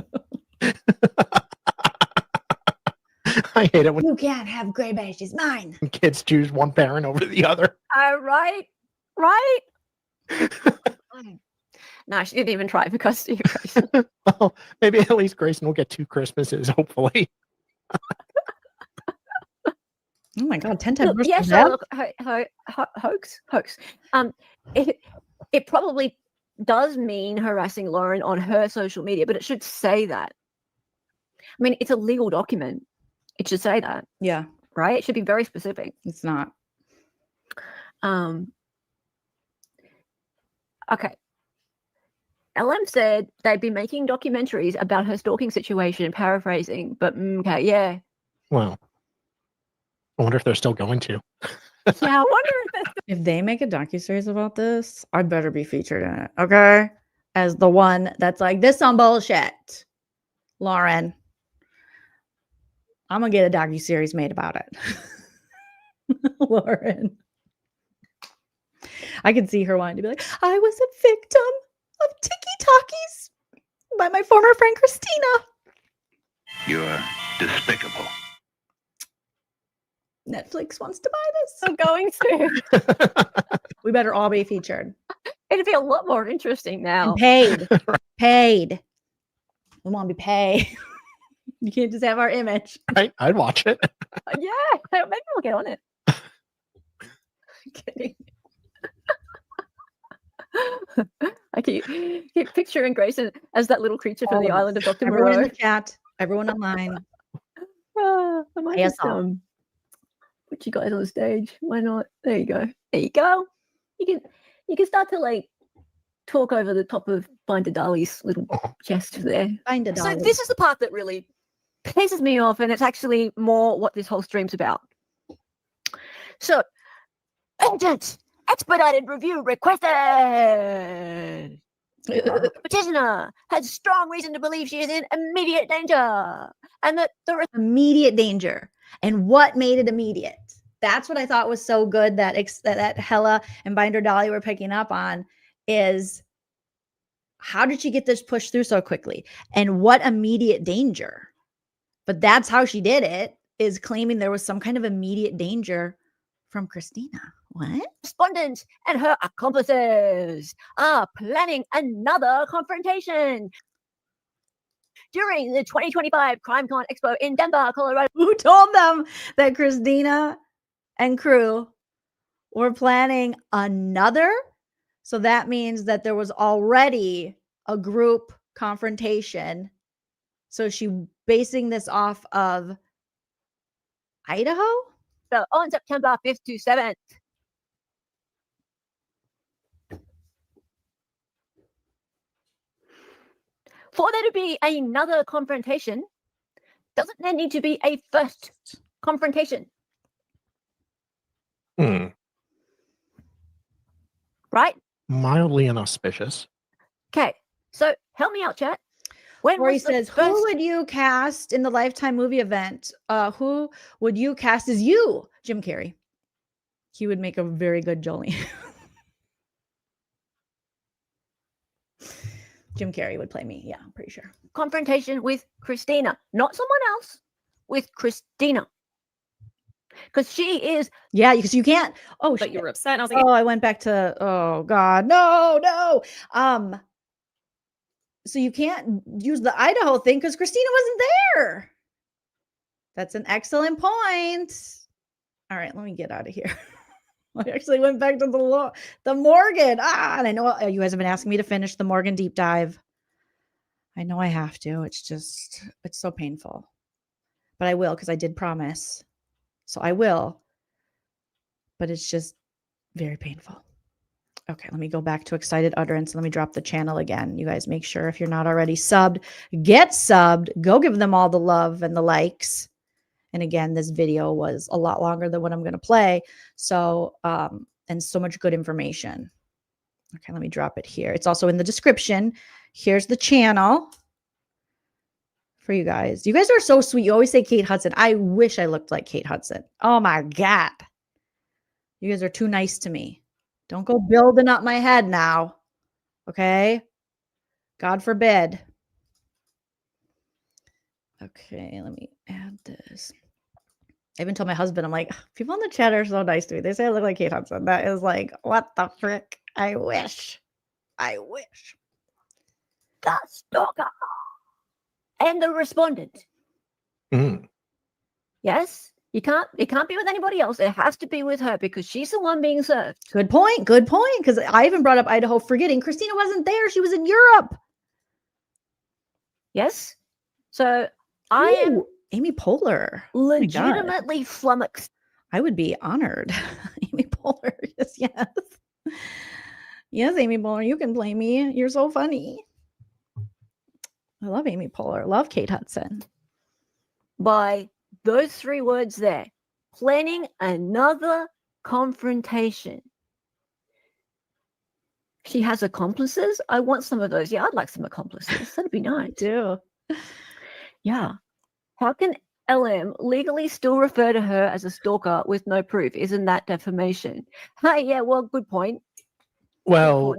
I hate it when you can't have Gray Bay. She's mine. Kids choose one parent over the other. Right. No, she didn't even try for custody of Grayson. Well, maybe at least Grayson will get 2 Christmases, hopefully. Oh my God, 10 times worse. Yeah, so look, hoax. It probably does mean harassing Lauren on her social media, but it should say that. I mean, it's a legal document. It should say that. Yeah. Right? It should be very specific. It's not. Okay. LM said they'd be making documentaries about her stalking situation, paraphrasing, but okay, yeah. Well, I wonder if they're still going to. Yeah, I wonder if they make a docuseries about this, I better be featured in it, okay? As the one that's like, this some bullshit, Lauren. I'm gonna get a docuseries made about it. Lauren. I can see her wanting to be like, I was a victim of TikTokies by my former friend Christina. You're despicable. Netflix wants to buy this. I'm going to. We better all be featured. It'd be a lot more interesting now. And paid. We want to be paid. You can't just have our image. I'd watch it. Yeah, maybe we'll get on it. Kidding. I keep picturing Grayson as that little creature from the island of Dr. Everyone Moreau. in the chat, everyone online. I might just put you guys on the stage. Why not? There you go. There you go. You can start to like talk over the top of Binder Dali's little chest there. Binder So Dali. this is the part that really pisses me off, and it's actually more what this whole stream's about. So, urgent expedited review requested. Petitioner has strong reason to believe she is in immediate danger, and that the immediate danger. And what made it immediate? That's what I thought was so good that that Hella and Binder Dali were picking up on is how did she get this pushed through so quickly? And what immediate danger? But that's how she did it, is claiming there was some kind of immediate danger from Christina. What? Respondent and her accomplices are planning another confrontation during the 2025 CrimeCon Expo in Denver, Colorado. Who told them that Christina and crew were planning another? So that means that there was already a group confrontation. So she basing this off of Idaho? So on September 5th to 7th. For there to be another confrontation, doesn't there need to be a first confrontation? Right? Mildly inauspicious. Okay, so help me out, chat. Corey says, who would you cast in the Lifetime movie event? Who would you cast as you? Jim Carrey. He would make a very good Joleen. Jim Carrey would play me. Yeah, I'm pretty sure. Confrontation with Christina, not someone else, with Christina. Because she is. Yeah, because you can't. Oh, but you were upset. And I was like, oh, I went back to. Oh God, no. So you can't use the Idaho thing because Christina wasn't there. That's an excellent point. All right, let me get out of here. I actually went back to the Morgan. And I know you guys have been asking me to finish the Morgan deep dive. I know I have to. It's so painful. But I will, because I did promise. So I will. But it's just very painful. Okay, let me go back to Excited Utterance. Let me drop the channel again. You guys make sure if you're not already subbed, get subbed. Go give them all the love and the likes. And again, this video was a lot longer than what I'm going to play. So, and so much good information. Okay, let me drop it here. It's also in the description. Here's the channel for you guys. You guys are so sweet. You always say Kate Hudson. I wish I looked like Kate Hudson. Oh my God. You guys are too nice to me. Don't go building up my head now. Okay? God forbid. Okay, let me add this. I even told my husband, I'm like, people in the chat are so nice to me. They say I look like Kate Hudson. That is like, what the frick? I wish. I wish. The stalker. And the respondent. Yes? It can't be with anybody else. It has to be with her because she's the one being served. Good point. Good point. Because I even brought up Idaho, forgetting Christina wasn't there. She was in Europe. Yes. So I am Amy Poehler. legitimately flummoxed. I would be honored. Amy Poehler. Yes. Yes, Amy Poehler. You can play me. You're so funny. I love Amy Poehler. Love Kate Hudson. By those 3 words there, planning another confrontation. She has accomplices. I want some of those. Yeah, I'd like some accomplices. That'd be nice. I do. Yeah. How can LM legally still refer to her as a stalker with no proof? Isn't that defamation? Hey, yeah, well, good point. Well,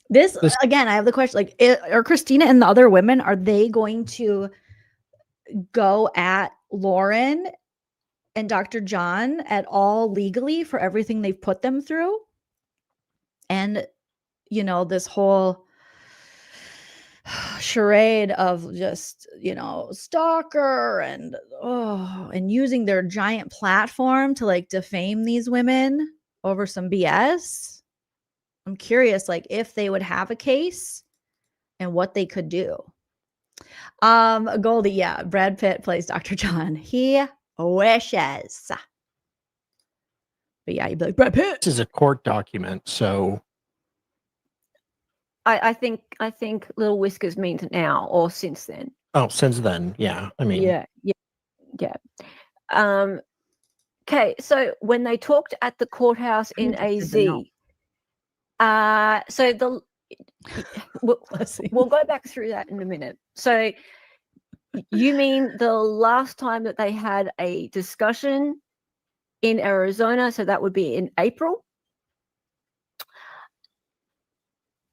This again, I have the question, like, are Christina and the other women, are they going to go at Lauren and Dr. John at all legally for everything they've put them through? And, you know, this whole charade of just, you know, stalker and using their giant platform to like defame these women over some BS. I'm curious, like, if they would have a case and what they could do. Goldie, yeah, Brad Pitt plays Dr. John. He wishes. But yeah, you'd be like, Brad Pitt. This is a court document, so I think Little Whiskers means now or since then. oh, since then, yeah. I mean, Yeah. Okay, so when they talked at the courthouse in AZ, we'll go back through that in a minute. So you mean the last time that they had a discussion in Arizona? So that would be in April.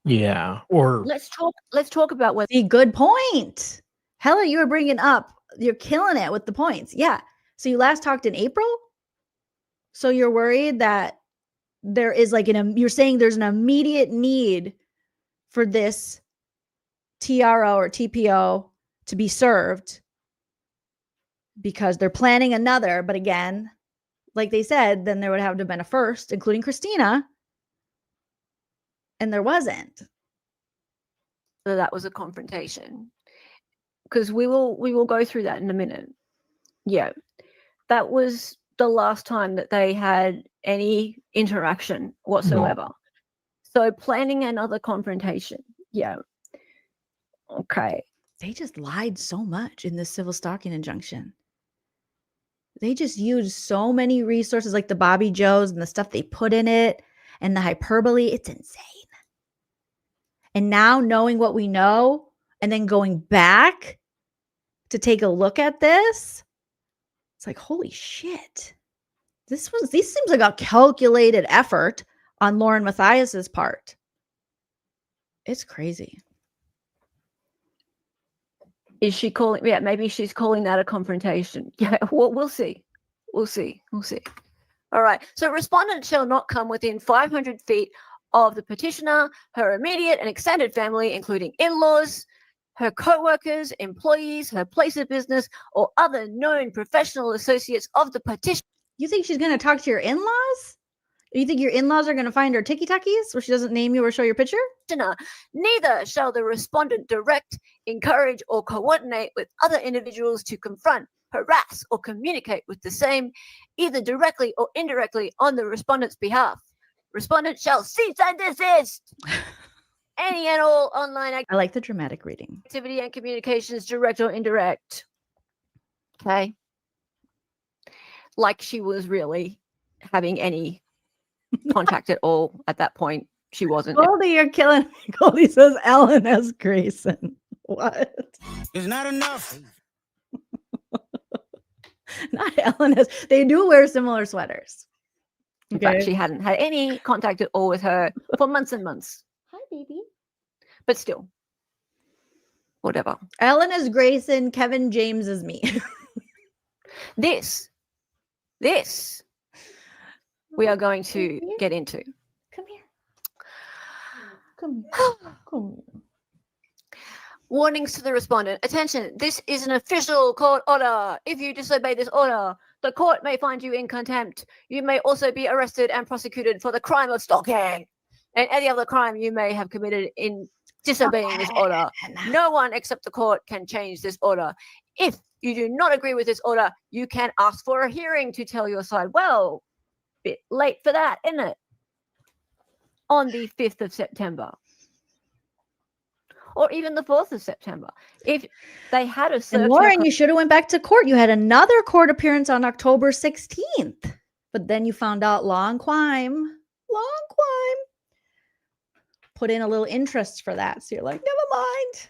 yeah. Or Let's talk about what. Good point. Hella, you were bringing up. You're killing it with the points. Yeah. So you last talked in April. So you're worried that there is like you're saying there's an immediate need for this TRO or TPO to be served because they're planning another. But again, like they said, then there would have to have been a first, including Christina. And there wasn't. So that was a confrontation. Because we will go through that in a minute. Yeah. That was the last time that they had any interaction whatsoever. No. So planning another confrontation. Yeah. Okay. They just lied so much in this civil stalking injunction. They just used so many resources like the Bobby Joes and the stuff they put in it and the hyperbole. It's insane. And now knowing what we know and then going back to take a look at this, it's like, holy shit. This seems like a calculated effort on LaurenMatthias's part. It's crazy. Is she calling? Yeah, maybe she's calling that a confrontation. Yeah, we'll see. We'll see. All right. So respondent shall not come within 500 feet of the petitioner, her immediate and extended family, including in-laws, her co-workers, employees, her place of business, or other known professional associates of the petitioner. You think she's going to talk to your in-laws? You think your in-laws are going to find her ticky-tackies where she doesn't name you or show your picture? Neither shall the respondent direct, encourage, or coordinate with other individuals to confront, harass, or communicate with the same, either directly or indirectly, on the respondent's behalf. Respondent shall cease and desist any and all online I like the dramatic reading. activity and communications, direct or indirect. Okay. Like she was really having any contact at all at that point. She wasn't. Goldie, you're killing me. Goldie says Ellen S. Grayson. What? It's not enough. Not Ellen S. They do wear similar sweaters. In fact, she hadn't had any contact at all with her for months and months. Hi, baby. But still, whatever. Ellen is Grayson. Kevin James is me. This we are going to get into. Come here. Come here. Come here. Warnings to the respondent. Attention, this is an official court order. If you disobey this order, the court may find you in contempt. You may also be arrested and prosecuted for the crime of stalking and any other crime you may have committed in disobeying this order. No one except the court can change this order. If you do not agree with this order, you can ask for a hearing to tell your side. Well, bit late for that, isn't it? On the 5th of September. Or even the 4th of September. If they had a And Lauren, you should have went back to court. You had another court appearance on October 16th. But then you found out long climb. Put in a little interest for that. So you're like, never mind.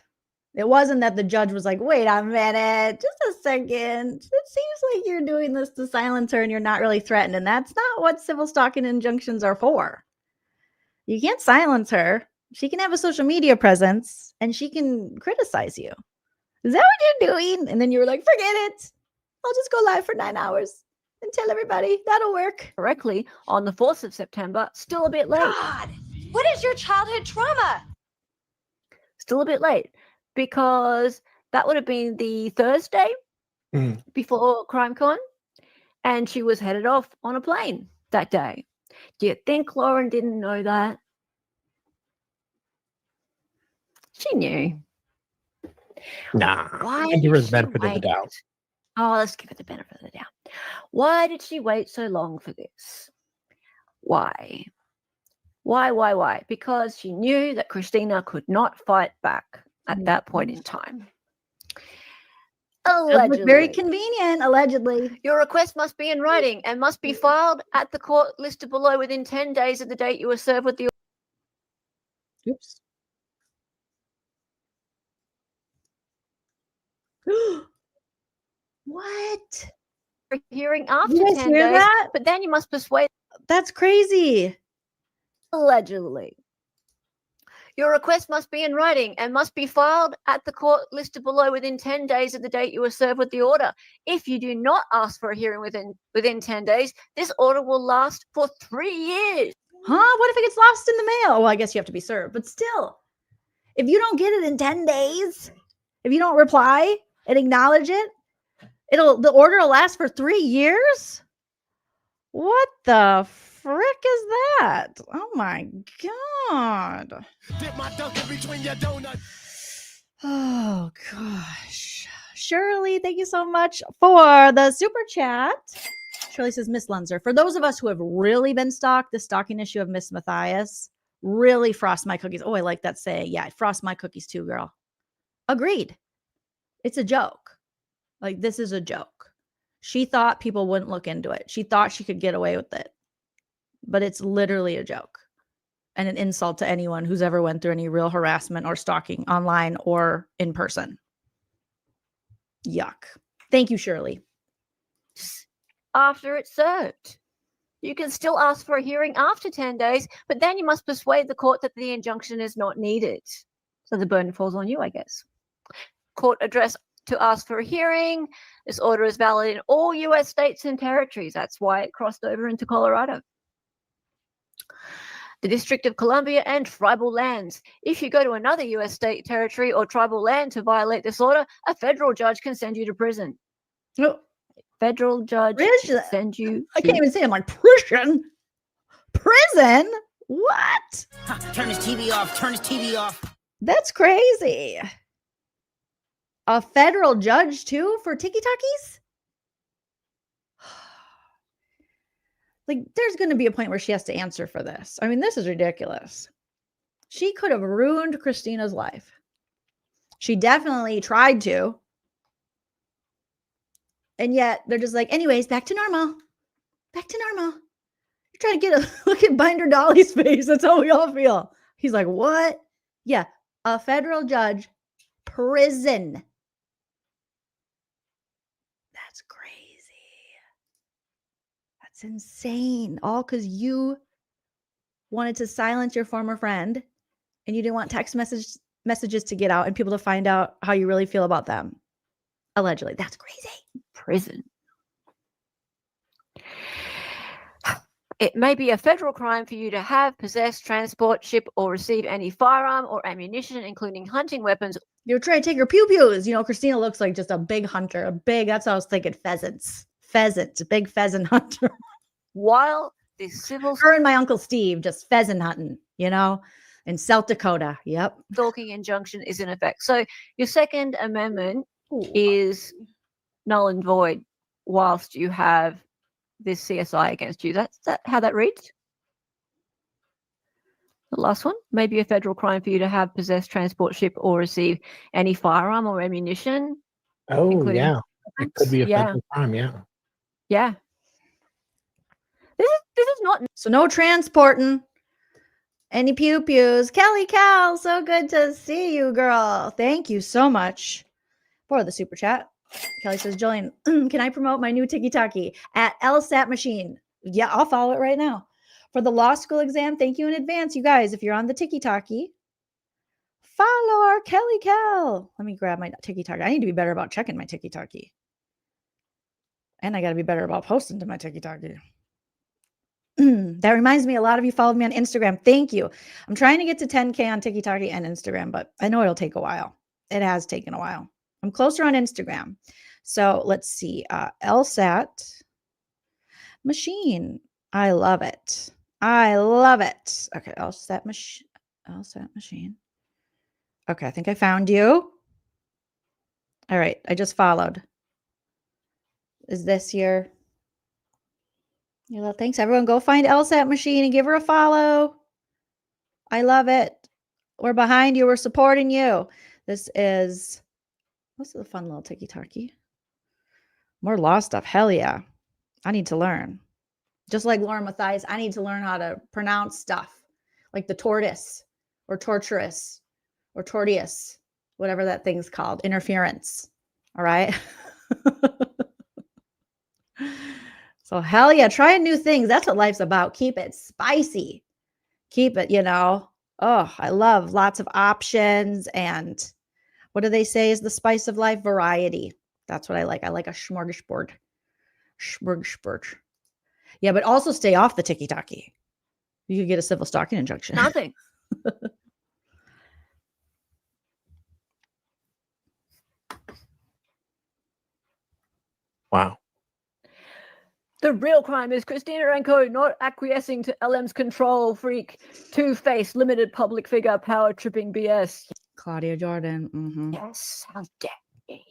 It wasn't that the judge was like, wait a minute, just a second. It seems like you're doing this to silence her and you're not really threatened. And that's not what civil stalking injunctions are for. You can't silence her. She can have a social media presence and she can criticize you. Is that what you're doing? And then you were like, forget it. I'll just go live for 9 hours and tell everybody that'll work. Correctly on the 4th of September, still a bit late. God, what is your childhood trauma? Still a bit late because that would have been the Thursday before CrimeCon, and she was headed off on a plane that day. Do you think Lauren didn't know that? She knew. Nah. Why I give her the did benefit she of the doubt. wait? Oh, let's give her the benefit of the doubt. Why did she wait so long for this? Why? Why? Because she knew that Christina could not fight back at that point in time. Allegedly. Very convenient, allegedly. Your request must be in writing and must be filed at the court listed below within 10 days of the date you were served with the. Oops. What? Hearing after You guys 10 hear days, that? but then you must persuade. That's crazy. Allegedly. Your request must be in writing and must be filed at the court listed below within 10 days of the date you were served with the order. If you do not ask for a hearing within 10 days, this order will last for 3 years. Huh? What if it gets lost in the mail? Well, I guess you have to be served, but still, if you don't get it in 10 days, if you don't reply and acknowledge it, the order will last for 3 years? What the frick is that? Oh my God. Dip my dunk in between your donut. Oh gosh. Shirley, thank you so much for the super chat. Shirley says, Miss Lunzer, for those of us who have really been stalked, the stalking issue of Miss Matthias really frost my cookies. Oh, I like that saying. Yeah, frost my cookies too, girl. Agreed. It's a joke. Like, this is a joke. She thought people wouldn't look into it. She thought she could get away with it. But it's literally a joke and an insult to anyone who's ever went through any real harassment or stalking online or in person. Yuck. Thank you, Shirley. After it's served. You can still ask for a hearing after 10 days, but then you must persuade the court that the injunction is not needed. So the burden falls on you, I guess. Court address to ask for a hearing. This order is valid in all U.S. states and territories. That's why it crossed over into Colorado. the District of Columbia, and tribal lands. If you go to another U.S. state, territory, or tribal land to violate this order, a federal judge can send you to prison. No. Federal judge Prison? send you I can't even say I'm like prison. Prison? What? Turn his TV off. Turn his TV off. That's crazy. A federal judge too for tiki-takis? Like, there's going to be a point where she has to answer for this. I mean, this is ridiculous. She could have ruined Christina's life. She definitely tried to. And yet they're just like, anyways, back to normal. Back to normal. You're trying to get a look at Binder Dolly's face. That's how we all feel. He's like, what? Yeah, a federal judge, prison. That's crazy. That's insane. All because you wanted to silence your former friend and you didn't want text messages to get out and people to find out how you really feel about them. Allegedly. That's crazy. Prison. It may be a federal crime for you to have, possess, transport, ship, or receive any firearm or ammunition, including hunting weapons. You're trying to take her pew-pews. You know, Christina looks like just a big hunter. That's what I was thinking. Pheasants. A big pheasant hunter. While the civil... Her and my Uncle Steve just pheasant hunting, you know, in South Dakota. Yep. Stalking injunction is in effect. So your Second Amendment is null and void whilst you have this CSI against you. That's how that reads. The last one, maybe a federal crime for you to have, possess, transport, ship, or receive any firearm or ammunition. Oh, yeah. It could be a federal crime, yeah. Yeah. This is not... So no transporting any pew-pews. Kelly Cal, so good to see you, girl. Thank you so much for the super chat. Kelly says, Jolene, can I promote my new tiki-taki at LSAT machine? Yeah, I'll follow it right now. For the law school exam, thank you in advance. You guys, if you're on the tiki-taki, follow our Kelly Cal. Let me grab my tiki-taki. I need to be better about checking my tiki-taki. And I got to be better about posting to my tiki-taki. That reminds me, a lot of you followed me on Instagram. Thank you. I'm trying to get to 10K on tiki-taki and Instagram, but I know it'll take a while. It has taken a while. I'm closer on Instagram. So let's see. LSAT machine. I love it. I love it. Okay, LSAT machine. Okay, I think I found you. All right, I just followed. Is this your... Thanks, everyone. Go find LSAT machine and give her a follow. I love it. We're behind you. We're supporting you. This is... This is a fun little tiki-taki. More law stuff. Hell yeah. I need to learn. Just like LaurenMatthias, I need to learn how to pronounce stuff. Like the tortoise or torturous or tortious, whatever that thing's called. Interference. All right? So hell yeah. Trying new things. That's what life's about. Keep it spicy. Keep it, you know. Oh, I love lots of options and... What do they say is the spice of life? Variety. That's what I like. I like a smorgasbord. Smorgasbord. Yeah, but also stay off the tiki-taki. You could get a civil stalking injunction. Nothing. Wow. The real crime is Christina Ranko not acquiescing to LM's control freak, two-faced, limited public figure, power tripping BS. Claudia Jordan. Mm-hmm. Yes, how dare she?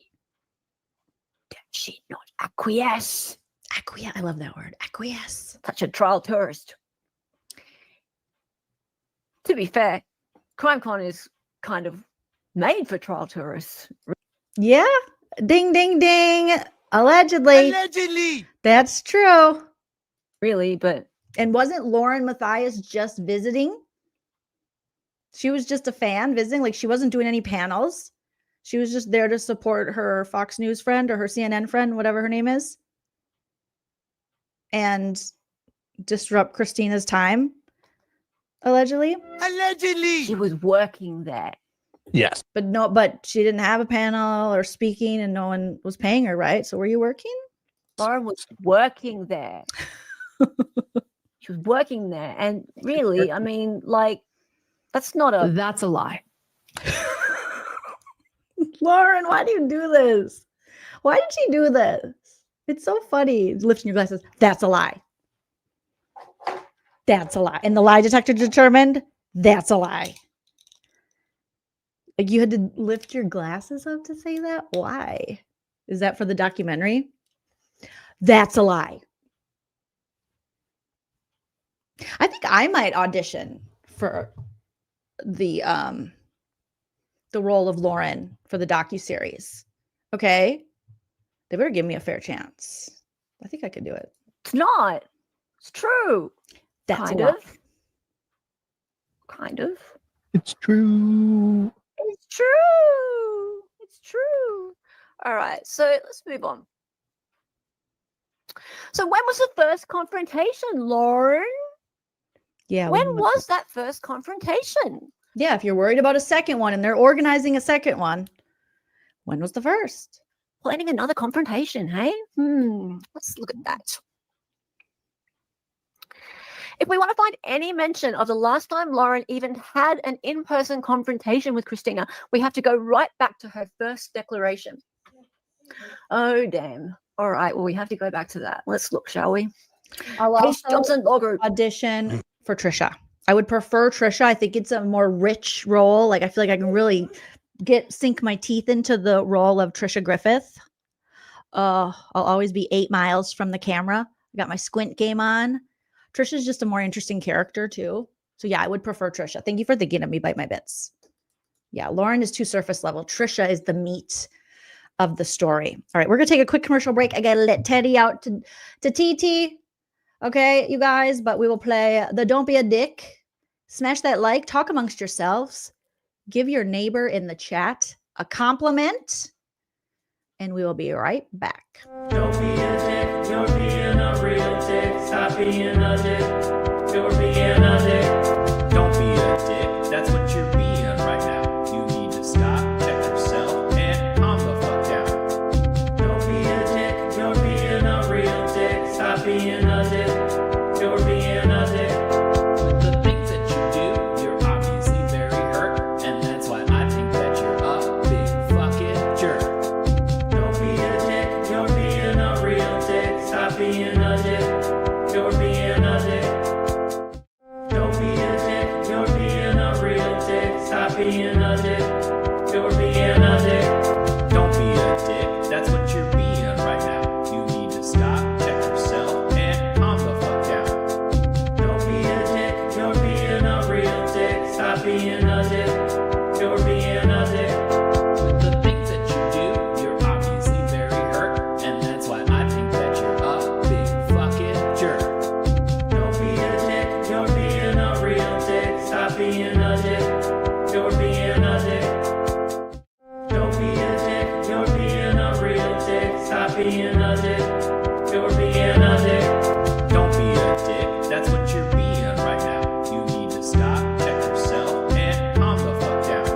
Dare she not acquiesce? Acquiesce. I love that word. Acquiesce. Such a trial tourist. To be fair, CrimeCon is kind of made for trial tourists. Yeah. Ding, ding, ding. Allegedly. Allegedly. That's true. Really, but... And wasn't LaurenMatthias just visiting? She was just a fan visiting. Like, she wasn't doing any panels. She was just there to support her Fox News friend or her CNN friend, whatever her name is. And disrupt Christina's time, allegedly. Allegedly. She was working there. Yes. But she didn't have a panel or speaking and no one was paying her, right? So were you working? Lauren was working there. She was working there. And really, I mean, like, that's not a... That's a lie. Lauren, why do you do this? Why did she do this? It's so funny. Lifting your glasses. That's a lie. That's a lie. And the lie detector determined that's a lie. Like, you had to lift your glasses up to say that? Why? Is that for the documentary? That's a lie. I think I might audition for the role of Lauren for the docuseries. Okay? They better give me a fair chance. I think I could do it. It's not. It's true. That's kind a lie. of. Kind of. It's true. It's true. It's true. All right. So let's move on. So when was the first confrontation, Lauren? Yeah. When was that first confrontation? Yeah, if you're worried about a second one and they're organizing a second one, when was the first? Planning another confrontation, hey? Let's look at that. If we want to find any mention of the last time Lauren even had an in-person confrontation with Christina, we have to go right back to her first declaration. Oh, damn. All right, well, we have to go back to that. Let's look, shall we? I'll Case Johnson Logger. audition for Trisha. I would prefer Trisha. I think it's a more rich role. Like, I feel like I can really sink my teeth into the role of Trisha Griffith. I'll always be 8 miles from the camera. I got my squint game on. Trisha's just a more interesting character too. So yeah, I would prefer Trisha. Thank you for thinking of me, Bite My Bits. Yeah, Lauren is too surface level. Trisha is the meat of the story. All right, we're gonna take a quick commercial break. I gotta let Teddy out to TT. Okay, you guys, but we will play the Don't Be a Dick. Smash that like, talk amongst yourselves, give your neighbor in the chat a compliment, and we will be right back. Don't be a dick, you're being a real dick. Stop being a dick, you're being a dick. Don't be a dick, that's what you're being right now. You need to stop, check yourself, and calm the fuck down. Don't be a dick, you're being a real dick. Stop being a dick, you're being a dick. The things that you do, you're obviously very hurt, and that's why I think that you're a big fucking jerk. Don't be a dick, you're being a real dick. Stop being a dick, you're being a dick. Don't be a dick, you're being a real dick. Stop being a dick, you're being a dick. Don't be a dick, that's what you're being right now. You need to stop, check yourself, and calm the fuck down. Don't be a dick, you're being a real dick. Stop being a dick, you're being a dick. The things that you do, you're obviously very hurt, and that's why I think that you're a big fucking jerk. Don't be a dick, you're being a real dick. Stop being a dick, you're being a dick. Don't be a dick, you're being a real dick. Stop being a dick, you're being a dick. Don't be a dick, that's what you're being right now. You need to stop, check yourself, and calm the fuck down.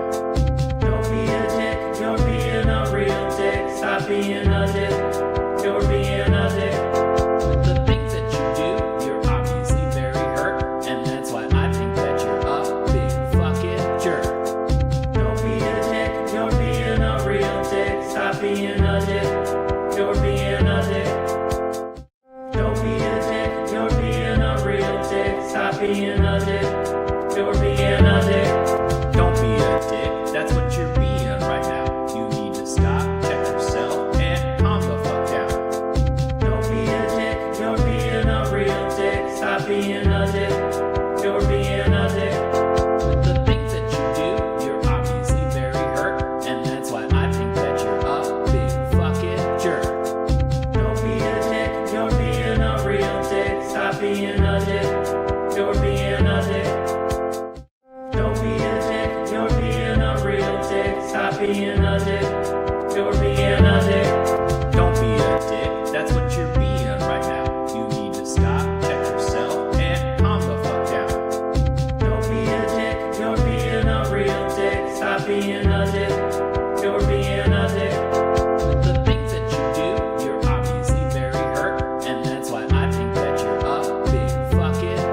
Don't be a dick, you're being a real dick. Stop being a dick, you're being a dick. The things that you do, you're obviously very hurt, and that's why I think that you're a big fucking jerk. Don't be a dick, you're being a real dick. Stop being a dick, you're being a dick. Don't be a dick, you're being a real dick. Stop being a dick, you're being a dick. Don't be a dick, that's what you're being right now. You need to stop, check yourself, and calm the fuck down. Don't be a dick, you're being a real dick. Stop being a dick, you're being a dick. The things that you do, you're obviously very hurt, and that's why I think that you're a big fucking jerk. Don't be a dick, you're being a real dick. Stop being a dick, you're being a dick. Don't be a dick, you're being a real dick. Stop being a dick, you're being a dick. Don't be a dick, that's what you're being right now. You need to stop, check yourself, and calm the fuck down. Don't be a dick, you're being a real dick. Stop being a dick, you're being a dick. The things that you do, you're obviously very hurt, and that's why I think that you're a big fucking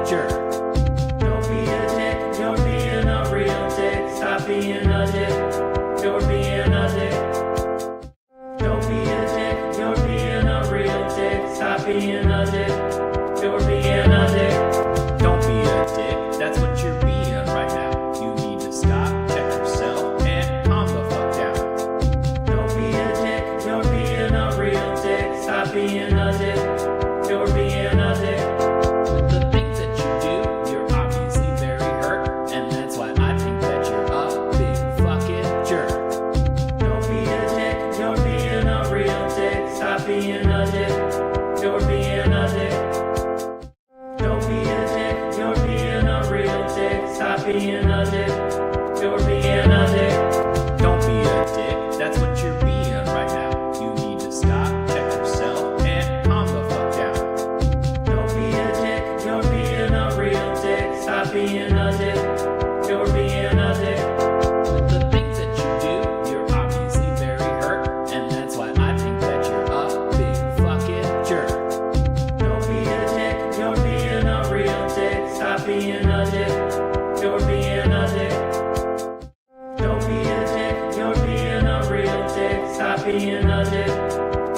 being a dick.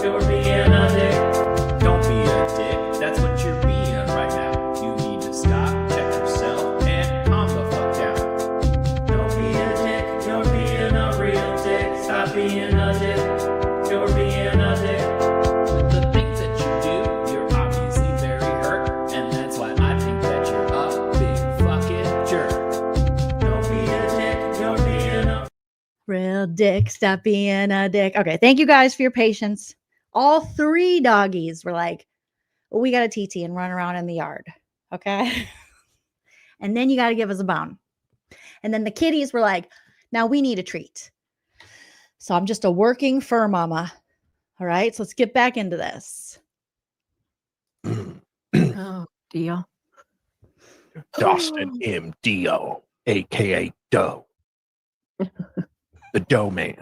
You're being a dick. Don't be a dick. That's what you're being right now. You need to stop, check yourself, and calm the fuck down. Don't be a dick. You're being a real dick. Stop being a dick. You're being a dick. The things that you do, you're obviously very hurt, and that's why I think that you're a big fucking jerk. Don't be a dick. You're being a Real dick. Stop being a dick. Okay. Thank you guys for your patience. All 3 doggies were like, well, we got a TT and run around in the yard. Okay. And then you got to give us a bone. And then the kitties were like, now we need a treat. So I'm just a working fur mama. All right. So let's get back into this. Oh, dear. Dustin M. Dio, aka Doe. The Doe Man.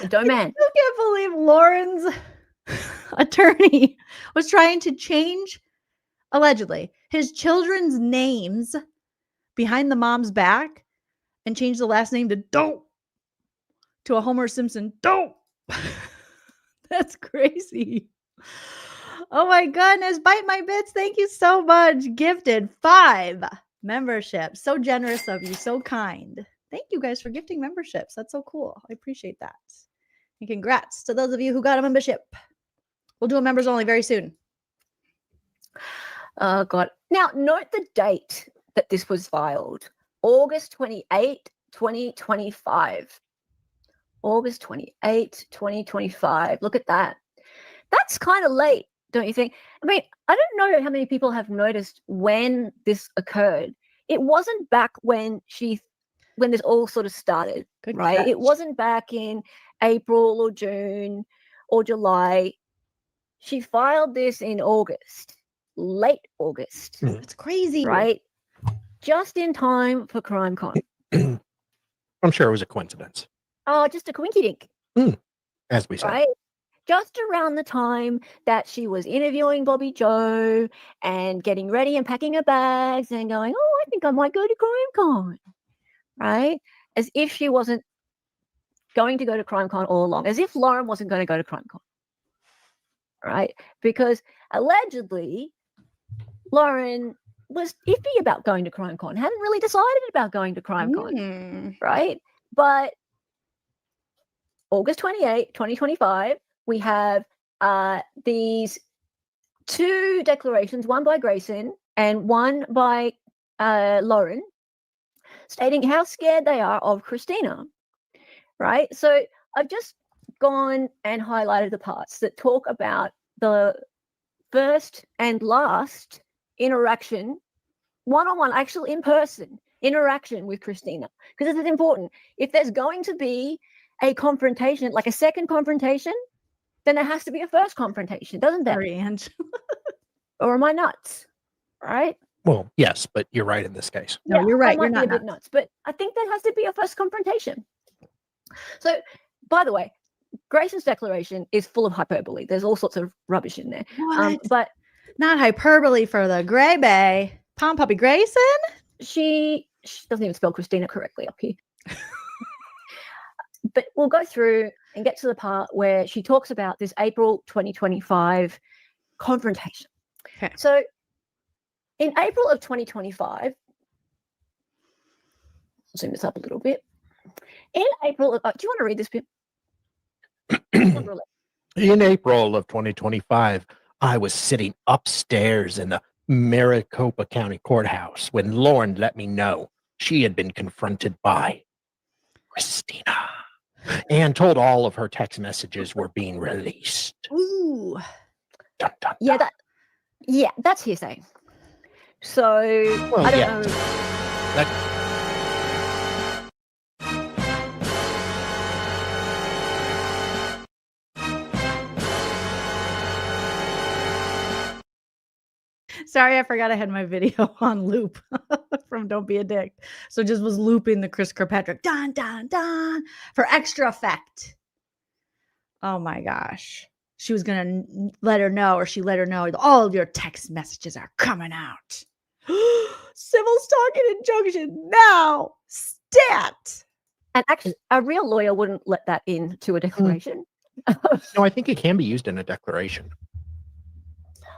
The Doe Man. I can't believe Lauren's attorney was trying to change, allegedly, his children's names behind the mom's back and change the last name to Doe to a Homer Simpson Doe. That's crazy. Oh my goodness. Bite my bits. Thank you so much. Gifted 5 memberships. So generous of you. So kind. Thank you guys for gifting memberships. That's so cool. I appreciate that. And congrats to those of you who got a membership. We'll do a members only very soon. Oh, God. Now, note the date that this was filed. August 28, 2025. August 28, 2025. Look at that. That's kind of late, don't you think? I mean, I don't know how many people have noticed when this occurred. It wasn't back when this all sort of started, Good right? catch. It wasn't back in April or June or July. She filed this in August, late August. That's crazy. Right? Just in time for CrimeCon. I'm sure it was a coincidence, Oh, just a quinky dink, as we said. right? Just around the time that she was interviewing Bobby Joe and getting ready and packing her bags and going, oh, I think I might go to CrimeCon, right? As if she wasn't going to go to CrimeCon all along, as if Lauren wasn't going to go to CrimeCon, right? Because allegedly, Lauren was iffy about going to CrimeCon, hadn't really decided about going to CrimeCon, right? But August 28, 2025, we have these 2 declarations, one by Grayson and one by Lauren, stating how scared they are of Christina, right? So I've just gone and highlighted the parts that talk about the first and last interaction, one-on-one, actual in-person interaction with Christina, because this is important. If there's going to be a confrontation, like a second confrontation, then there has to be a first confrontation, doesn't there? Or am I nuts? Right? Well, yes, but you're right in this case. No, you're right. I might You're be not a bit nuts, but I think there has to be a first confrontation. So, by the way, Grayson's declaration is full of hyperbole. There's all sorts of rubbish in there. But not hyperbole for the Gray Bay. Palm Puppy Grayson? She doesn't even spell Christina correctly up here. But we'll go through and get to the part where she talks about this April 2025 confrontation. Okay. So in April of 2025, I'll zoom this up a little bit. In April of, do you want to read this bit? In April of 2025, I was sitting upstairs in the Maricopa County Courthouse when Lauren let me know she had been confronted by Christina and told all of her text messages were being released. Ooh. Dun, dun, Yeah, that's hearsay. So Well, I don't yeah. know. Sorry, I forgot I had my video on loop from Don't Be a Dick. So just was looping the Chris Kirkpatrick dun dun dun for extra effect. Oh my gosh. She was gonna let her know, or she let her know all of your text messages are coming out. Civil stalking injunction now. Stat. And actually, a real lawyer wouldn't let that into a declaration. No, I think it can be used in a declaration.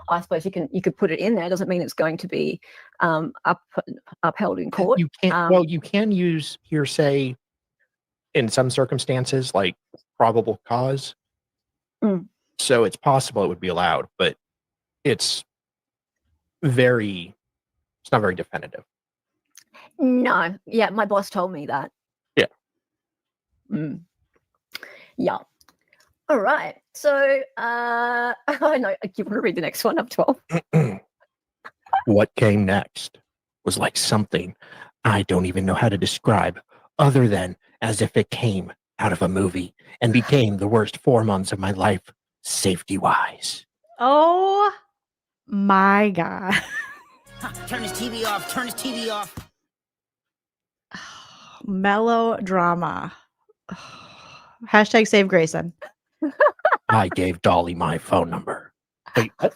I suppose you could put it in there. Doesn't mean it's going to be upheld in court. You can't. Well, you can use hearsay in some circumstances, like probable cause. So it's possible it would be allowed, but it's not very definitive. No, yeah, my boss told me that. Yeah. Yeah. All right. So I know you want to read the next one up 12. What came next was like something I don't even know how to describe, other than as if it came out of a movie and became the worst 4 months of my life, safety-wise. Oh my God. Turn his TV off. Turn his TV off. Melodrama. Hashtag save Grayson. I gave Dolly my phone number. Wait, what?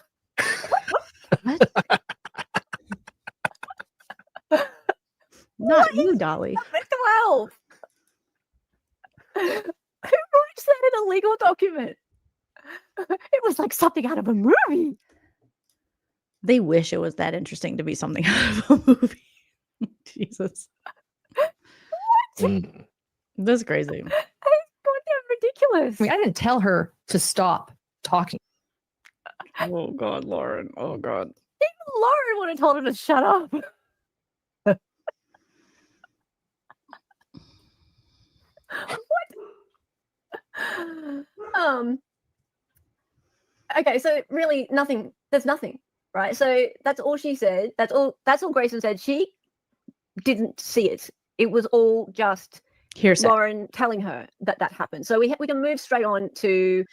Not you, Dolly. 12. Who writes that in a legal document? It was like something out of a movie. They wish it was that interesting to be something out of a movie. Jesus. That's crazy. Goddamn ridiculous. I mean, I didn't tell her to stop talking. Oh God, Lauren. Oh God. Even Lauren would have told her to shut up. What? Okay, so really nothing. There's nothing, right? So that's all she said. That's all Grayson said. She didn't see it. It was all just hearsay. Lauren telling her that happened. So we can move straight on to.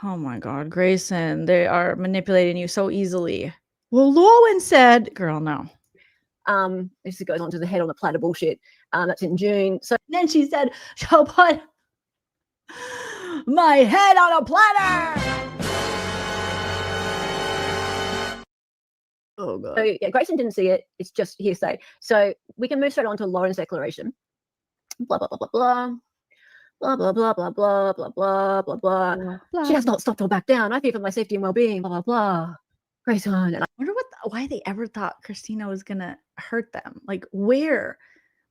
Oh my God, Grayson, they are manipulating you so easily. Well, Lauren said, girl, no. This goes on to the head on the platter bullshit. That's in June. So then she said, she'll put my head on a platter. Oh God. So yeah, Grayson didn't see it. It's just hearsay. So we can move straight on to Lauren's declaration. Blah blah blah blah blah. Blah blah blah blah blah blah blah blah blah. She has not stopped or back down. I fear for my safety and well-being. Blah blah blah. Grayson. And I wonder why they ever thought Christina was gonna hurt them. Like where?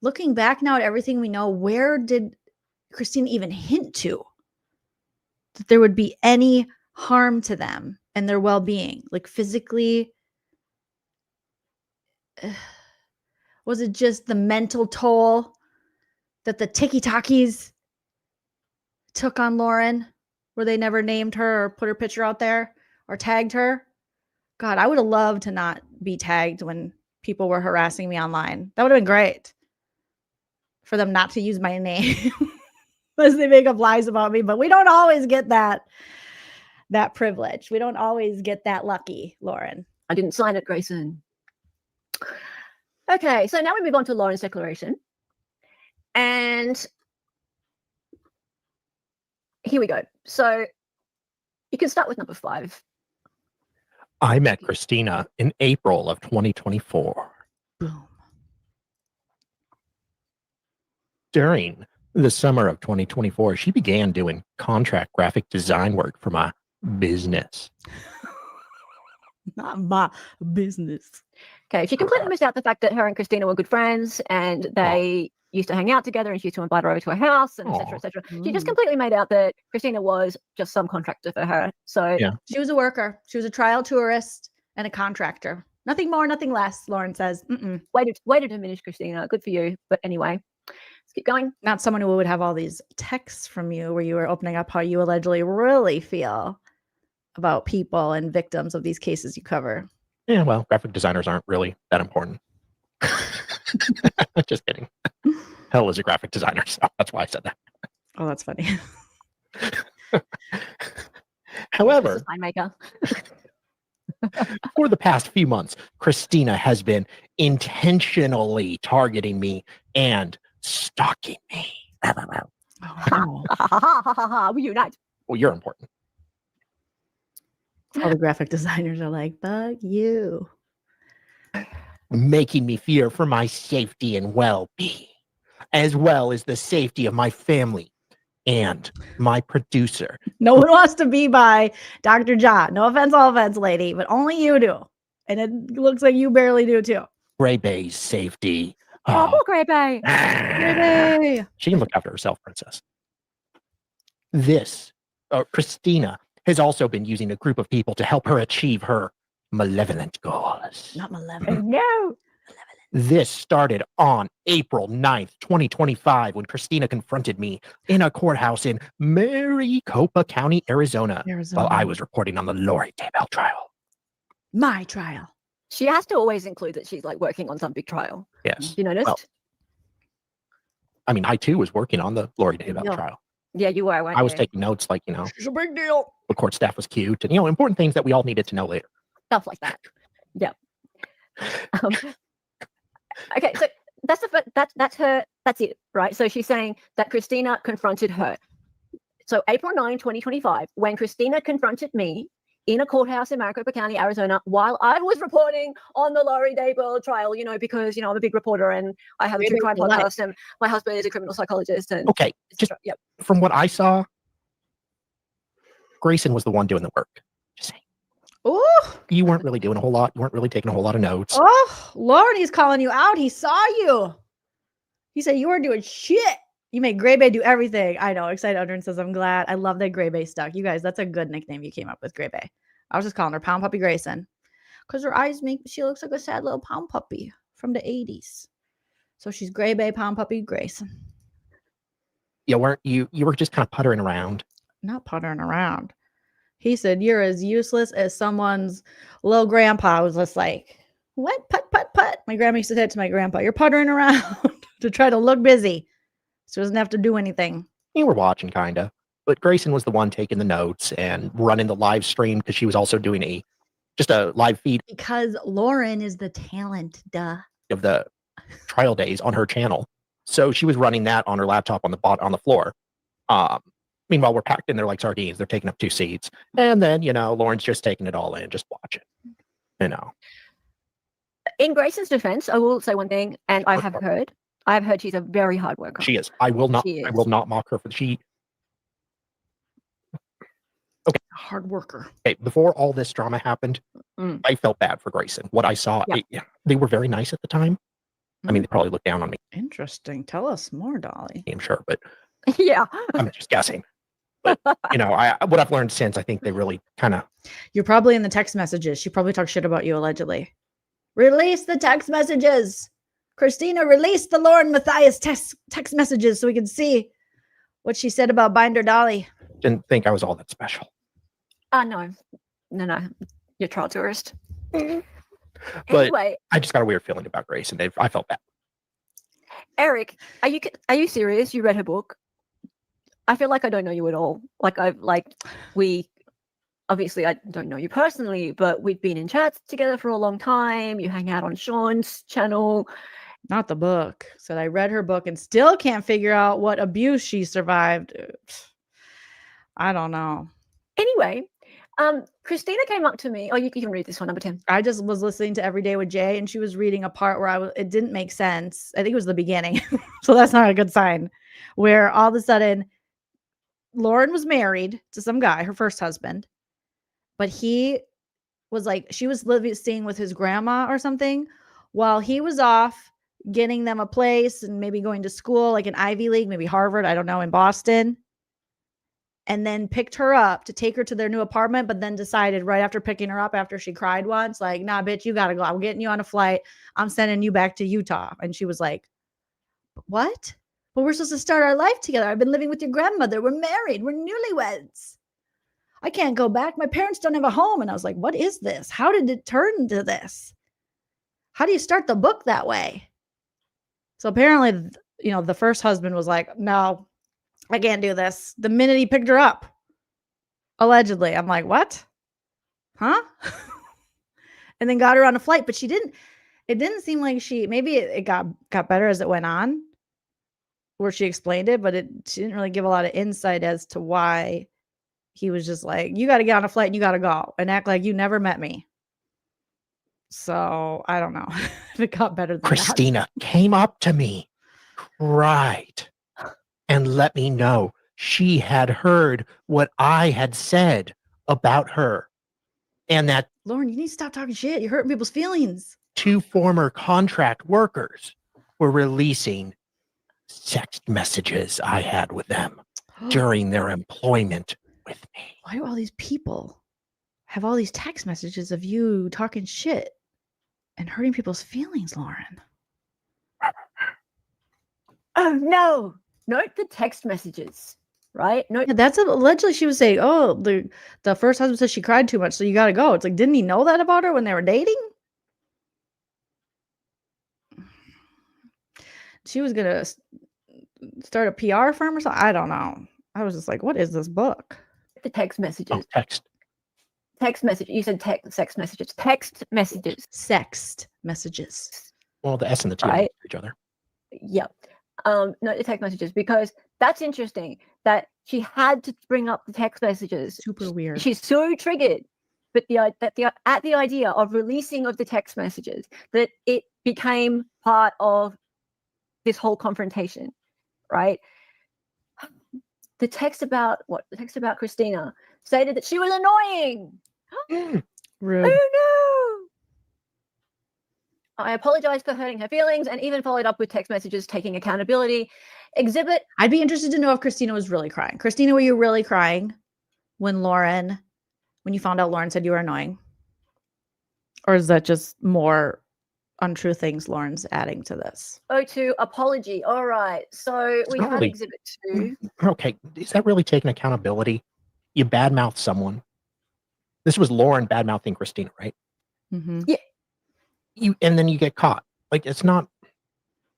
Looking back now at everything we know, where did Christina even hint to that there would be any harm to them and their well-being, like physically? Was it just the mental toll that the tiki-takis took on Lauren, where they never named her or put her picture out there or tagged her? God, I would have loved to not be tagged when people were harassing me online. That would have been great for them not to use my name as they make up lies about me. But we don't always get that privilege. We don't always get that lucky, Lauren. I didn't sign it, Grayson. Okay, so now we move on to Lauren's declaration. And here we go. So you can start with number 5. I met Christina in April of 2024. Boom. During the summer of 2024, she began doing contract graphic design work for my business. Not my business. Okay, she completely missed out the fact that her and Christina were good friends and they used to hang out together and she used to invite her over to her house and etc. etc. She just completely made out that Christina was just some contractor for her. So yeah. She was a worker. She was a trial tourist and a contractor. Nothing more, nothing less, Lauren says. Way to diminish Christina. Good for you. But anyway, let's keep going. Not someone who would have all these texts from you where you were opening up how you allegedly really feel about people and victims of these cases you cover. Yeah, well, graphic designers aren't really that important. Just kidding. Hell is a graphic designer, so that's why I said that. Oh, that's funny. However, maker. for the past few months, Christina has been intentionally targeting me and stalking me. We unite. Well, you're important. All the graphic designers are like, fuck you. Making me fear for my safety and well-being, as well as the safety of my family and my producer. No one wants to be by Dr. John. No offense, all offense, lady, but only you do. And it looks like you barely do too. Gray-Bay's safety. Oh, poor Gray Bay. Gray Bay. She can look after herself, princess. This, Christina, has also been using a group of people to help her achieve her malevolent goals. Not malevolent. No. This started on April 9th, 2025, when Christina confronted me in a courthouse in Maricopa County, Arizona, while I was reporting on the Lori Daybell trial. My trial. She has to always include that she's like working on some big trial. Yes. You noticed? Well, I mean, I too was working on the Lori Daybell trial. Yeah, you were. I was taking notes, like, you know, It's a big deal. the court staff was cute, and, you know, important things that we all needed to know later. Stuff like that. Yeah. Okay, so that's her. That's it, right? So she's saying that Christina confronted her. So April 9, 2025, when Christina confronted me in a courthouse in Maricopa County, Arizona, while I was reporting on the Lori Daybell trial, you know, because, you know, I'm a big reporter and I have a true crime podcast and my husband is a criminal psychologist. And Okay, just from what I saw, Grayson was the one doing the work. Just saying. Oh, You weren't really doing a whole lot. You weren't really taking a whole lot of notes. oh, Lauren, he's calling you out. He saw you. He said you weren't doing shit. You made Gray Bay do everything. I know. Excited Udrin says, I'm glad. I love that Gray Bay stuck. You guys, that's a good nickname you came up with, Gray Bay. I was just calling her Pound Puppy Grayson. Because her eyes she looks like a sad little pound puppy from the 80s. So she's Gray Bay Pound Puppy Grayson. Yeah, weren't you? You were just kind of puttering around. Not puttering around. He said, you're as useless as someone's little grandpa. I was just like, what? Putt, putt, putt. My grandma used to say it to my grandpa. You're puttering around to try to look busy. So doesn't have to do anything. You were watching, kind of. But Grayson was the one taking the notes and running the live stream because she was also doing just a live feed. Because Lauren is the talent, duh. Of the trial days on her channel. So she was running that on her laptop on the floor. Meanwhile, we're packed in there like sardines. They're taking up 2 seats. And then, you know, Lauren's just taking it all in, just watching. You know. In Grayson's defense, I will say one thing, and I have heard she's a very hard worker. She is. I will not mock her for she. Okay. Hard worker. Okay. Before all this drama happened, I felt bad for Grayson. What I saw, they were very nice at the time. I mean, they probably looked down on me. Interesting. Tell us more, Dolly. I'm sure, but yeah, I'm just guessing. But, you know, what I've learned since, I think they really kind of. You're probably in the text messages. She probably talked shit about you, allegedly. Release the text messages. Christina, release the LaurenMatthias text messages so we can see what she said about Binder Dolly. Didn't think I was all that special. No. You're a trial tourist. But anyway, I just got a weird feeling about Grace, and I felt bad. Eric, are you serious? You read her book? I feel like I don't know you at all. We obviously I don't know you personally, but we've been in chats together for a long time. You hang out on Sean's channel. Not the book. Said I read her book and still can't figure out what abuse she survived. I don't know. Anyway, Christina came up to me. Oh, you can read this one, number 10. I just was listening to Every Day with Jay, and she was reading a part where it didn't make sense. I think it was the beginning. So that's not a good sign. Where all of a sudden, Lauren was married to some guy, her first husband. But he was like, she was staying with his grandma or something while he was off getting them a place and maybe going to school, like an Ivy League, maybe Harvard, I don't know, in Boston. And then picked her up to take her to their new apartment, but then decided right after picking her up, after she cried once, like, nah, bitch, you got to go. I'm getting you on a flight. I'm sending you back to Utah. And she was like, what? But we're supposed to start our life together. I've been living with your grandmother. We're married. We're newlyweds. I can't go back. My parents don't have a home. And I was like, what is this? How did it turn into this? How do you start the book that way? So apparently, you know, the first husband was like, no, I can't do this. The minute he picked her up, allegedly. I'm like, what? Huh? And then got her on a flight, but it didn't seem like maybe it got better as it went on, where she explained it, but she didn't really give a lot of insight as to why he was just like, you got to get on a flight and you got to go and act like you never met me. So I don't know if it got better than Christina came up to me, cried, and let me know she had heard what I had said about her, and that Lauren, you need to stop talking shit. You're hurting people's feelings. 2 former contract workers were releasing text messages I had with them during their employment with me. Why do all these people have all these text messages of you talking shit and hurting people's feelings, Lauren? Oh no! Note the text messages, right? Note Yeah, that's allegedly she was saying, oh, the first husband says she cried too much, so you got to go. It's like, didn't he know that about her when they were dating? She was gonna start a PR firm or something. I don't know. I was just like, what is this book? the text messages. Oh, text. Text message. You said sex messages. Text messages. Sext messages. Well, the S and the T Right. each other. Yeah. No, the text messages, because that's interesting that she had to bring up the text messages. Super weird. She's so triggered, but at the idea of releasing of the text messages, that it became part of this whole confrontation, right? The text about Christina stated that she was annoying. Rude. Oh no! I apologize for hurting her feelings, and even followed up with text messages taking accountability. Exhibit. I'd be interested to know if Christina was really crying. Christina, were you really crying when you found out Lauren said you were annoying? Or is that just more untrue things Lauren's adding to this? O2 apology. All right. So we not have really- exhibit 2. Okay, is that really taking accountability? You badmouth someone. This was Lauren badmouthing Christina, right? Mm-hmm. Yeah. And then you get caught. Like, it's not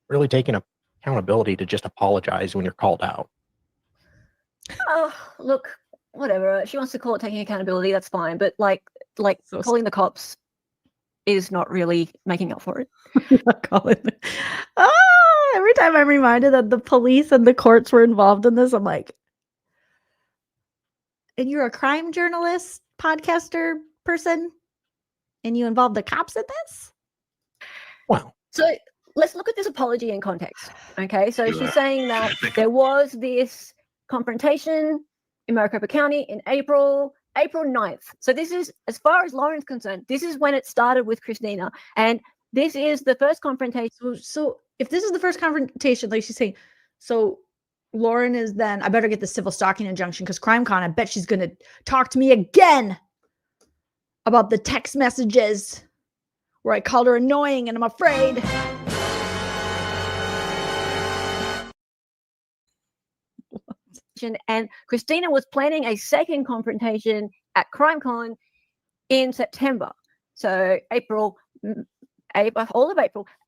really taking accountability to just apologize when you're called out. Oh, look, whatever. She wants to call it taking accountability. That's fine. But like calling the cops is not really making up for it. Every time I'm reminded that the police and the courts were involved in this, I'm like, and you're a crime journalist, podcaster person, and you involve the cops in this? Wow. So let's look at this apology in context. Okay. So she's saying that there was this confrontation in Maricopa County in April 9th. So this is, as far as Lauren's concerned, this is when it started with Christina. And this is the first confrontation. So if this is the first confrontation, like she's saying, so Lauren is then, I better get the civil stalking injunction because CrimeCon, I bet she's going to talk to me again about the text messages where I called her annoying and I'm afraid. And Christina was planning a second confrontation at CrimeCon in September. So April, all of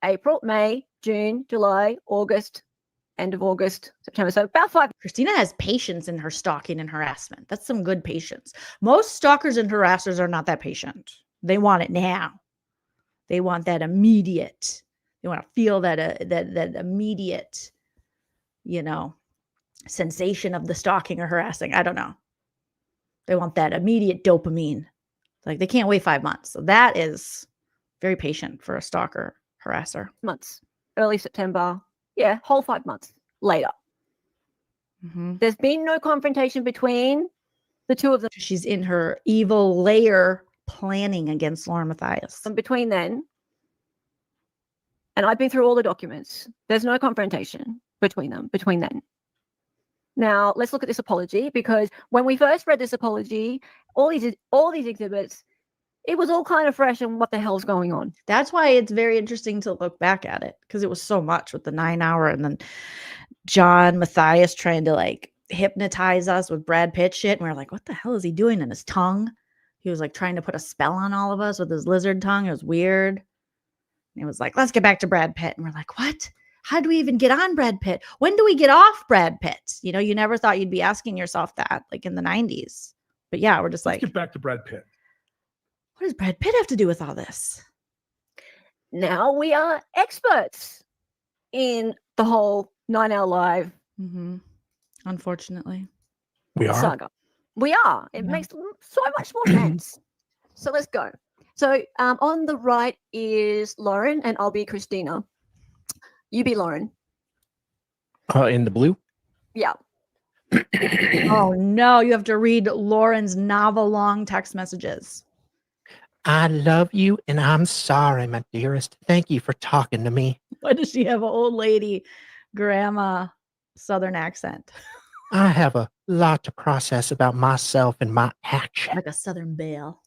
April, May, June, July, August, end of August, September. So about 5. Christina has patience in her stalking and harassment. That's some good patience. Most stalkers and harassers are not that patient. They want it now. They want that immediate. They want to feel that immediate, sensation of the stalking or harassing. I don't know. They want that immediate dopamine. Like they can't wait 5 months. So that is very patient for a stalker harasser. Months, early September. Yeah, whole 5 months later. Mm-hmm. There's been no confrontation between the two of them. She's in her evil lair planning against LaurenMatthias. And between then, and I've been through all the documents, there's no confrontation between them between then. Now, let's look at this apology, because when we first read this apology, all these exhibits, it was all kind of fresh and what the hell's going on. That's why it's very interesting to look back at it, because it was so much with the 9 hour and then John Matthias trying to like hypnotize us with Brad Pitt shit. And we were like, what the hell is he doing in his tongue? He was like trying to put a spell on all of us with his lizard tongue. It was weird. And it was like, let's get back to Brad Pitt. And we're like, what? How do we even get on Brad Pitt? When do we get off Brad Pitt? You never thought you'd be asking yourself that, like in the 90s. But yeah, we're just Let's like, get back to Brad Pitt. What does Brad Pitt have to do with all this? Now we are experts in the whole 9 Hour Live. Mm-hmm. Unfortunately. We are. Saga. We are. It makes so much more sense. So let's go. So on the right is Lauren, and I'll be Christina. You be Lauren. In the blue? Yeah. Oh no, you have to read Lauren's novel long text messages. I love you and I'm sorry, my dearest. Thank you for talking to me. Why does she have an old lady grandma Southern accent? I have a lot to process about myself and my actions. Like a Southern belle.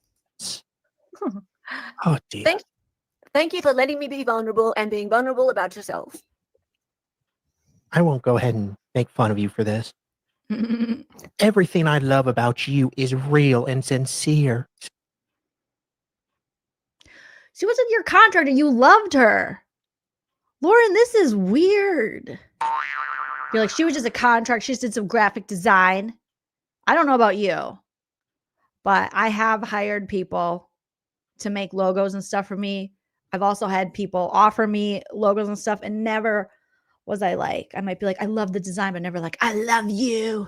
Oh dear. Thank you for letting me be vulnerable and being vulnerable about yourself. I won't go ahead and make fun of you for this. Everything I love about you is real and sincere. She wasn't your contractor. You loved her. Lauren, this is weird. You're like, she was just a contract. She just did some graphic design. I don't know about you, but I have hired people to make logos and stuff for me. I've also had people offer me logos and stuff, and never was I like, I might be like, I love the design, but never like, I love you.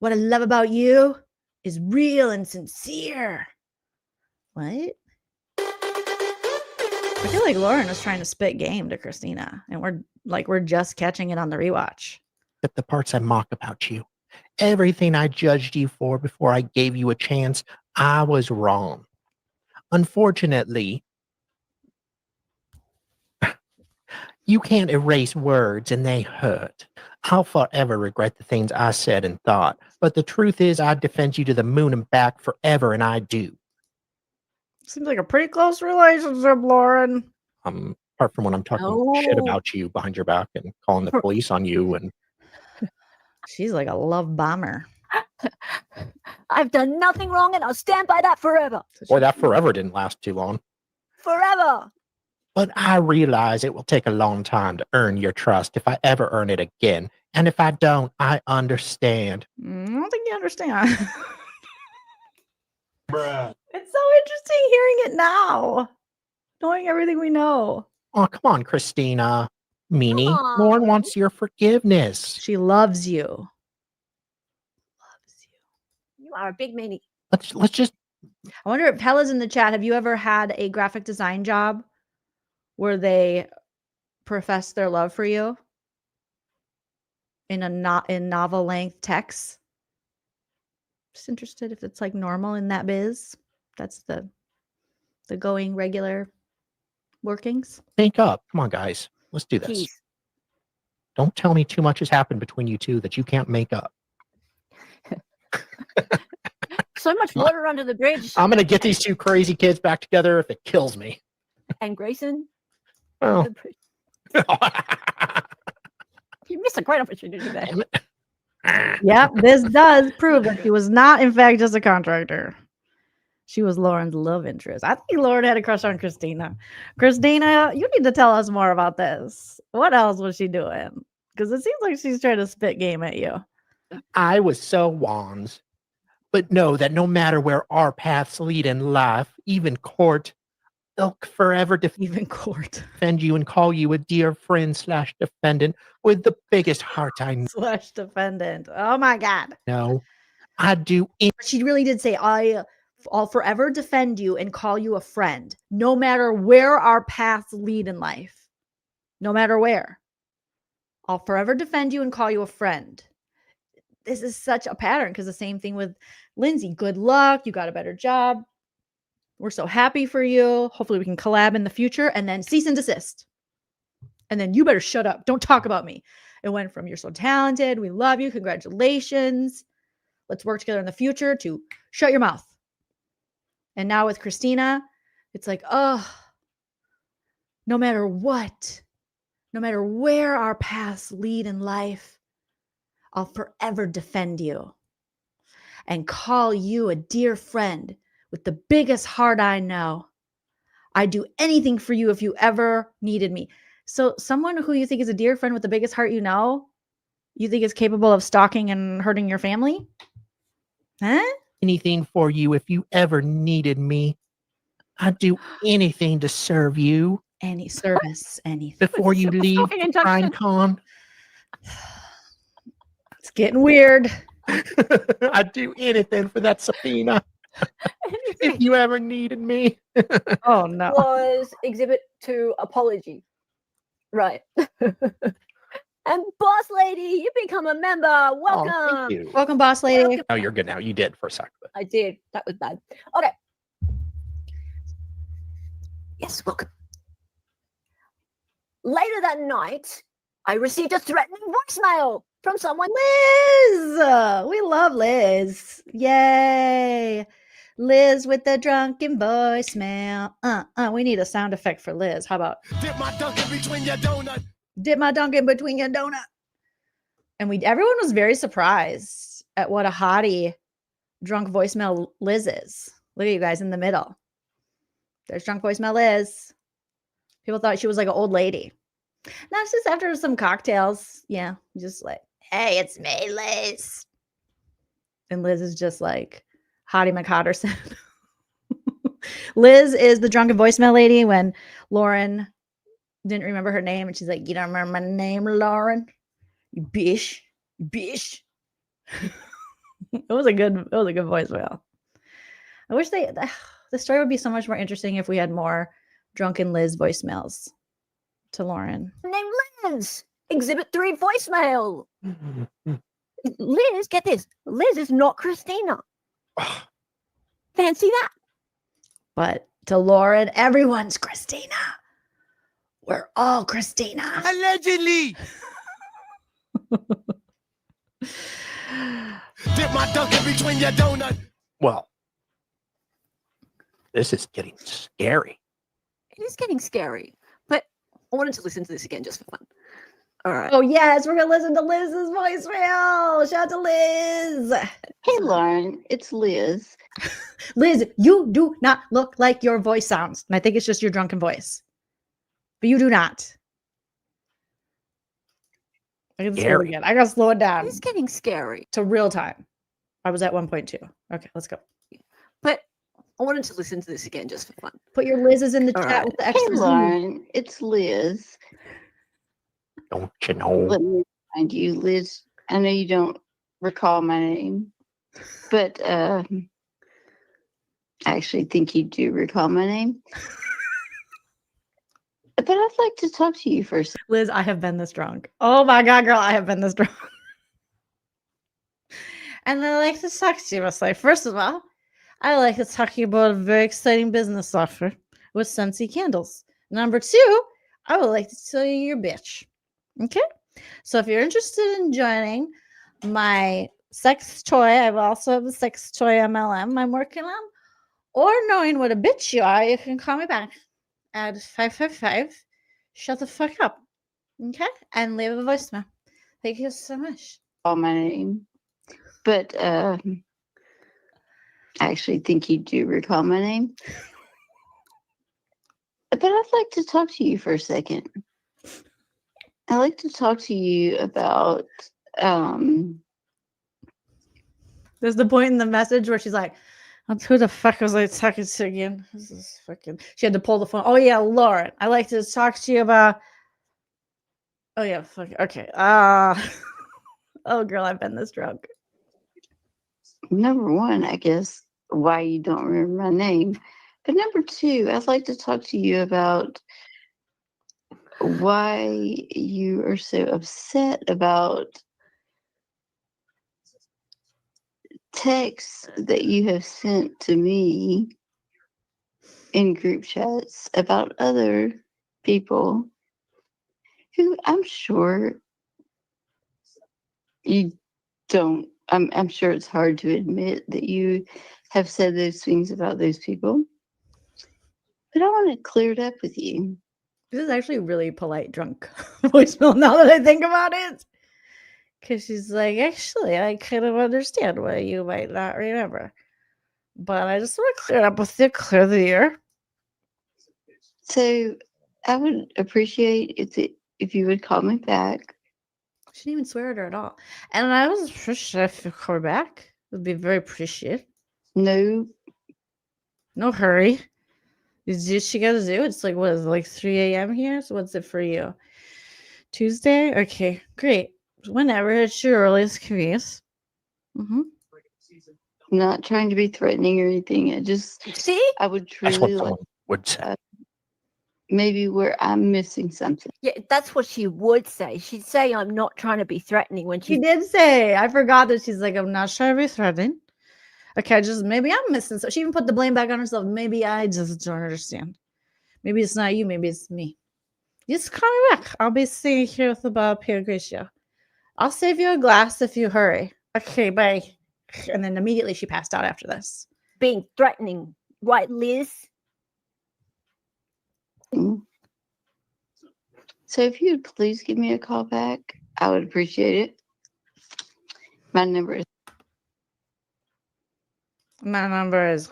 What I love about you is real and sincere. What? I feel like Lauren was trying to spit game to Christina, and we're just catching it on the rewatch. But the parts I mock about you, everything I judged you for before I gave you a chance, I was wrong. Unfortunately, you can't erase words and they hurt. I'll forever regret the things I said and thought, but the truth is I'd defend you to the moon and back forever, and I do. Seems like a pretty close relationship, Lauren. Apart from when I'm talking shit about you behind your back and calling the police on you, and she's like a love bomber. I've done nothing wrong and I'll stand by that forever. Boy, that forever didn't last too long. Forever. But I realize it will take a long time to earn your trust if I ever earn it again. And if I don't, I understand. I don't think you understand. Bruh. It's so interesting hearing it now, knowing everything we know. Oh, come on, Christina. Meanie, Lauren wants your forgiveness. She loves you. You are a big meanie. Let's just. I wonder if Hella's in the chat. Have you ever had a graphic design job where they profess their love for you in novel length text? Just interested if it's like normal in that biz. That's the going regular workings. Think up. Come on, guys. Let's do this. Jeez. Don't tell me too much has happened between you two that you can't make up. So much water under the bridge. I'm going to get these two crazy kids back together if it kills me. And Grayson. Oh. You missed a great opportunity there. Yep, this does prove that she was not, in fact, just a contractor. She was Lauren's love interest. I think Lauren had a crush on Christina. Christina, you need to tell us more about this. What else was she doing? Because it seems like she's trying to spit game at you. I was so wands. But know that no matter where our paths lead in life, even court, they'll forever defend you and call you a dear friend / defendant with the biggest heart I know. / defendant. Oh my God. No, I do. She really did say, I'll forever defend you and call you a friend, no matter where our paths lead in life. No matter where. I'll forever defend you and call you a friend. This is such a pattern, because the same thing with Lindsay. Good luck. You got a better job. We're so happy for you. Hopefully we can collab in the future, and then cease and desist. And then you better shut up. Don't talk about me. It went from you're so talented. We love you. Congratulations. Let's work together in the future to shut your mouth. And now with Christina, it's like, oh, no matter what, no matter where our paths lead in life, I'll forever defend you and call you a dear friend with the biggest heart I know. I'd do anything for you if you ever needed me. So someone who you think is a dear friend with the biggest heart you know, you think is capable of stalking and hurting your family? Huh? Anything for you if you ever needed me. I'd do anything to serve you. Any service, anything. Before you leave PrimeCon. It's getting weird. I'd do anything for that subpoena. If you ever needed me. Oh no. Was Exhibit 2 apology. Right. And boss lady, you become a member. Welcome. Oh, thank you. Welcome, boss lady. Welcome. No, you're good now. You did for a sec. But I did. That was bad. Okay. Yes, welcome. Later that night, I received a threatening voicemail from someone. Liz! We love Liz. Yay. Liz with the drunken voicemail. We need a sound effect for Liz. How about Dip my dunk in between your donut. dip my dunk in between your donut? And everyone was very surprised at what a hottie drunk voicemail Liz is. Look at you guys in the middle. There's drunk voicemail Liz. People thought she was like an old lady. That's just after some cocktails. Yeah, just like, hey, it's me, Liz. And Liz is just like Hottie McHotterson. Liz is the drunken voicemail lady when Lauren didn't remember her name. And she's like, you don't remember my name, Lauren? You bish. You bish. It was a good voicemail. I wish the story would be so much more interesting if we had more drunken Liz voicemails to Lauren. Named Liz. Exhibit 3 voicemail. Liz, get this. Liz is not Christina. Fancy that. But to Lauren, everyone's Christina. We're all Christina. Allegedly. Dip my dunk in between your donut. well, this is getting scary. It is getting scary. But I wanted to listen to this again just for fun. All right. Oh, yes, we're going to listen to Liz's voicemail. Shout out to Liz. Hey, Lauren, it's Liz. Liz, you do not look like your voice sounds. And I think it's just your drunken voice. But you do not. I can slow it again. I got to slow it down. It's getting scary. To real time. I was at 1.2. Okay, let's go. But I wanted to listen to this again just for fun. Put your Liz's in the All chat right. with the Hey, extra zoom. Lauren, it's Liz. Don't you know? Let me remind you, Liz. I know you don't recall my name, but I actually think you do recall my name. But I'd like to talk to you first. Liz, I have been this drunk. Oh my God, girl, I have been this drunk. And I like to talk to you. I was like, first of all, I like to talk to you about a very exciting business offer with Scentsy candles. Number 2, I would like to tell you your bitch. Okay? So if you're interested in joining my sex toy, I also have a sex toy MLM I'm working on, or knowing what a bitch you are, you can call me back at 555. Shut the fuck up. Okay? And leave a voicemail. Thank you so much. Recall my name, but I actually think you do recall my name. But I'd like to talk to you for a second. I'd like to talk to you about There's the point in the message where she's like, who the fuck was I talking to again? This is fucking. She had to pull the phone. Oh yeah, Lauren. I like to talk to you about. Oh yeah, fuck. Okay. Oh girl, I've been this drunk. number 1, I guess, why you don't remember my name. But number 2, I'd like to talk to you about why you are so upset about texts that you have sent to me in group chats about other people who I'm sure you don't. I'm sure it's hard to admit that you have said those things about those people. But I want to clear it up with you. This is actually really polite drunk voicemail now that I think about it. Because she's like, actually, I kind of understand why you might not remember. But I just want to clear it up with you, clear the air. So I would appreciate if you would call me back. She didn't even swear at her at all. And I was appreciative if you call her back. It would be very appreciative. No. No hurry. She got to do? It's like, what is it, like 3 a.m. here? So what's it for you? Tuesday? Okay, great. Whenever, it's your earliest convenience. I'm not trying to be threatening or anything. I just see. I would That's what truly like. someone would say. maybe where I'm missing something. Yeah, that's what she would say. She'd say, I'm not trying to be threatening when She she did say, I forgot that she's like, I'm not trying to be threatening. Okay, just maybe I'm missing. So she even put the blame back on herself. Maybe I just don't understand. Maybe it's not you. Maybe it's me. Just call me back. I'll be sitting here with the Bob Pierre Grisha. I'll save you a glass if you hurry. Okay, bye. And then immediately she passed out after this. being threatening, right, Liz? So if you'd please give me a call back, I would appreciate it. My number is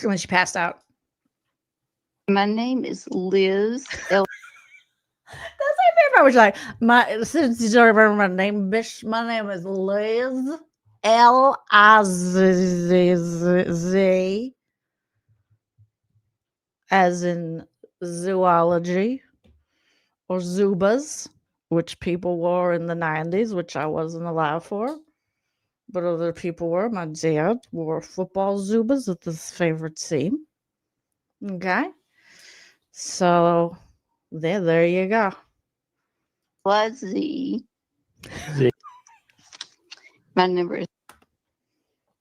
when she passed out. My name is Liz. That's my favorite. Which like since you don't remember my name, bitch. My name is Liz. Liz, as in zoology, or Zubas, which people wore in the 90s, which I wasn't allowed for. But other people were. My dad wore football Zubas with his favorite team. Okay. So there you go. Z. My number is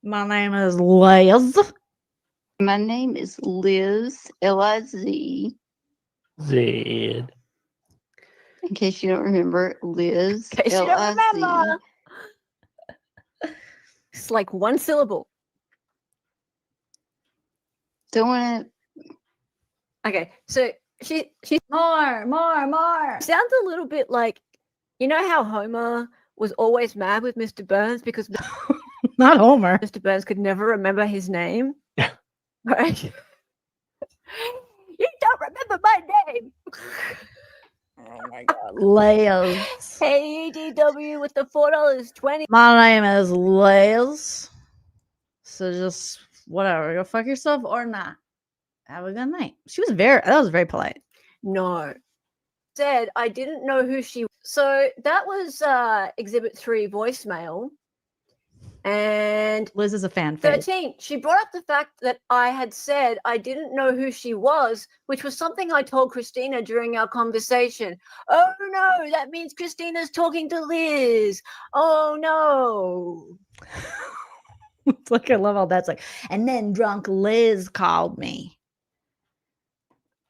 My name is Liz. My name is Liz. Liz. Zed. In case you don't remember, Liz. In case you don't Liz. remember. It's like one syllable. Don't want to. Okay, so she more. Sounds a little bit like, you know how Homer was always mad with Mr. Burns because not Homer. Mr. Burns could never remember his name. Right? You don't remember my name. Oh my god. Liz. Hey, DW with the $4.20. My name is Liz. So just whatever. Go fuck yourself or not. Have a good night. That was very polite. No. Said I didn't know who she was. So that was Exhibit 3 voicemail. And Liz is a fan. 13, she brought up the fact that I had said I didn't know who she was, which was something I told Christina during our conversation. Oh no, that means Christina's talking to Liz. Oh no. It's like I love all that's like, and then drunk Liz called me.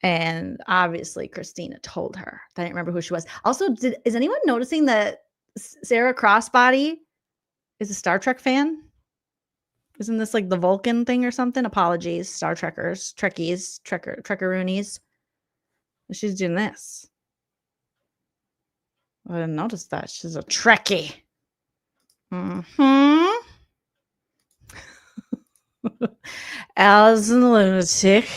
And obviously Christina told her. I didn't remember who she was. Also, is anyone noticing that Sarah Crossbody is a Star Trek fan? Isn't this like the Vulcan thing or something? Apologies, Star Trekkers, Trekkies, Trekkeroonies. She's doing this. I didn't notice that. She's a Trekkie. Allison Lunatic.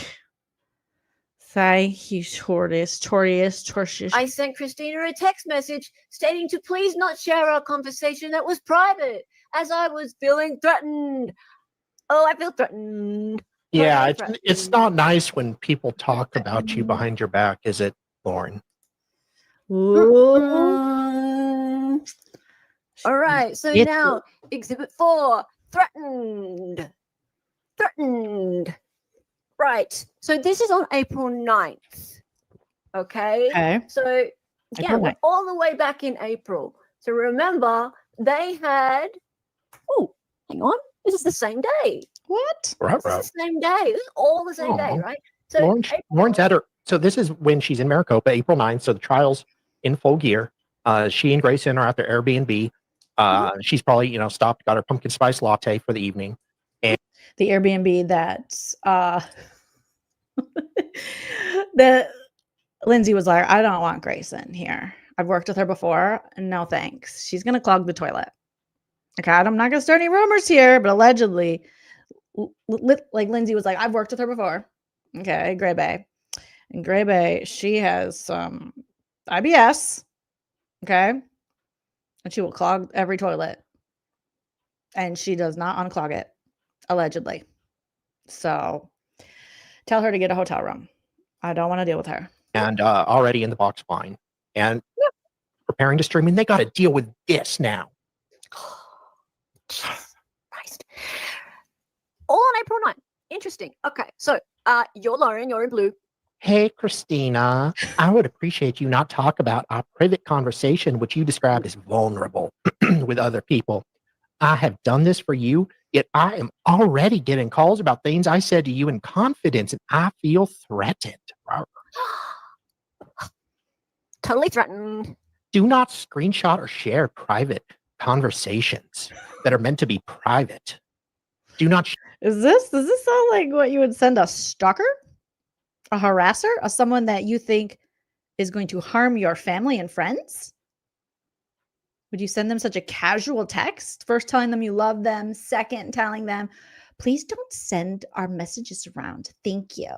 Thank you, Tortious. I sent Christina a text message stating to please not share our conversation that was private, as I was feeling threatened. Oh, I feel threatened. Yeah, it's not nice when people talk about you behind your back, is it, Lauren? All right, so now Exhibit 4, threatened. Right, so this is on April 9th. Okay. So yeah, we're all the way back in April. So remember, they had. Oh, hang on. This is the same day. What? Right. This is the same day. This is all the same day, right? So Lauren's at her. So this is when she's in Maricopa, April 9th. So the trial's in full gear. She and Grayson are at their Airbnb. She's probably, stopped, got her pumpkin spice latte for the evening. And the Airbnb that that Lindsay was like, I don't want Grayson here. I've worked with her before. No thanks. She's gonna clog the toilet. Okay, I'm not gonna start any rumors here, but allegedly, like Lindsay was like, I've worked with her before. Okay, Gray Bay. And Gray Bay, she has some IBS. Okay. And she will clog every toilet. And she does not unclog it, allegedly. So tell her to get a hotel room. I don't want to deal with her. And already in the box fine. And preparing to stream. And they got to deal with this now. Christ. All on April 9th. Interesting. Okay. So you're Lauren, you're in blue. Hey, Christina, I would appreciate you not talk about our private conversation, which you described as vulnerable with other people. I have done this for you, yet I am already getting calls about things I said to you in confidence, and I feel threatened. Totally threatened. Do not screenshot or share private conversations that are meant to be private. Do not. Does this sound like what you would send a stalker? A harasser? Someone that you think is going to harm your family and friends? Would you send them such a casual text? First telling them you love them, second telling them, please don't send our messages around. Thank you.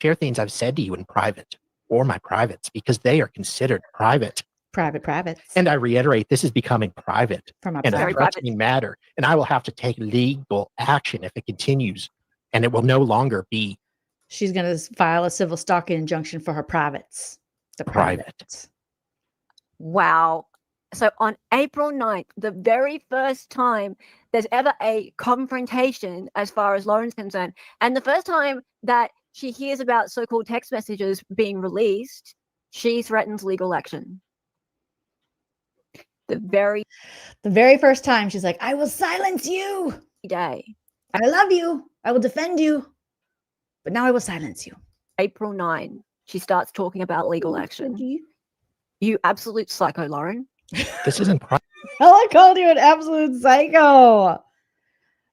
Share things I've said to you in private or my privates because they are considered private. Privates. And I reiterate, this is becoming private From and a threatening matter. And I will have to take legal action if it continues, and it will no longer be. She's going to file a civil stalking injunction for her privates. The private. Wow. So on April 9th, the very first time there's ever a confrontation as far as Lauren's concerned, and the first time that she hears about so-called text messages being released, she threatens legal action. The very first time she's like, I will silence you. Day. I love you. I will defend you. But now I will silence you. April 9, she starts talking about legal action. You absolute psycho, Lauren. This isn't private. Ella called you an absolute psycho.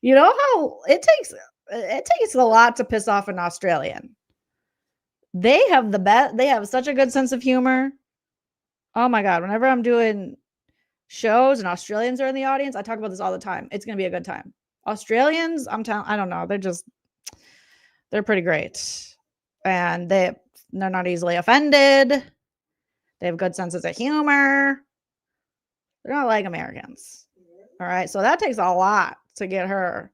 You know how it takes a lot to piss off an Australian. They have the best. They have such a good sense of humor. Oh my God. Whenever I'm doing shows and Australians are in the audience, I talk about this all the time. It's going to be a good time. Australians, I don't know. They're pretty great. And they're not easily offended. They have good senses of humor. They're not like Americans. All right. So that takes a lot to get her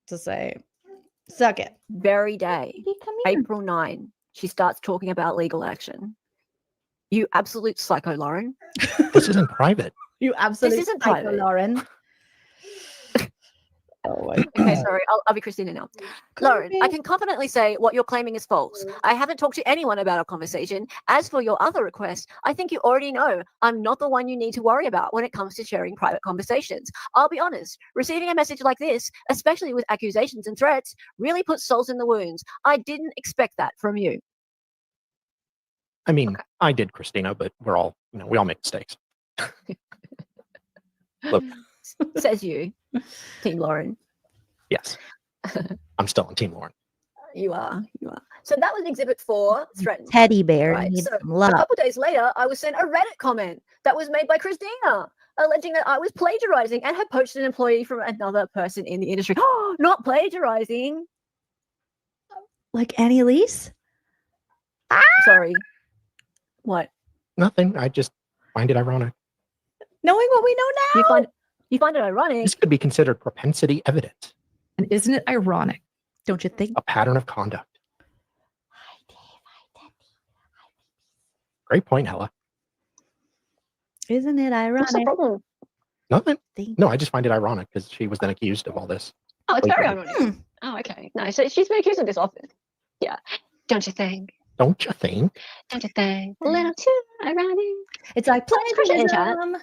to say, suck it. Very day, April 9, she starts talking about legal action. You absolute psycho, Lauren. This isn't private. You absolute This isn't psycho, private. Lauren. Oh my God. Okay, sorry. I'll be Christina now. Lauren, I can confidently say what you're claiming is false. I haven't talked to anyone about our conversation. As for your other request, I think you already know I'm not the one you need to worry about when it comes to sharing private conversations. I'll be honest, receiving a message like this, especially with accusations and threats, really puts salt in the wounds. I didn't expect that from you. I mean, I did, Christina, but we all make mistakes. Look, Says you, Team Lauren. yes, I'm still on Team Lauren. You are. So that was Exhibit 4, threatened. Teddy bear. Right. Needs So some love. a couple days later, I was sent a Reddit comment that was made by Christina, alleging that I was plagiarizing and had poached an employee from another person in the industry. Oh, not plagiarizing. Like Annie Elise? Sorry. What? Nothing. I just find it ironic. Knowing what we know now. You find it ironic. This could be considered propensity evidence. And isn't it ironic? Don't you think? A pattern of conduct. Great point, Hella. Isn't it ironic? What's the problem? Nothing. No, I just find it ironic because she was then accused of all this. Oh, it's very Plagiarism. ironic. Oh, okay. No, so she's been accused of this often. Yeah. Don't you think? Don't you think? Don't you think? A little too ironic. It's like Question in chat. plagiarism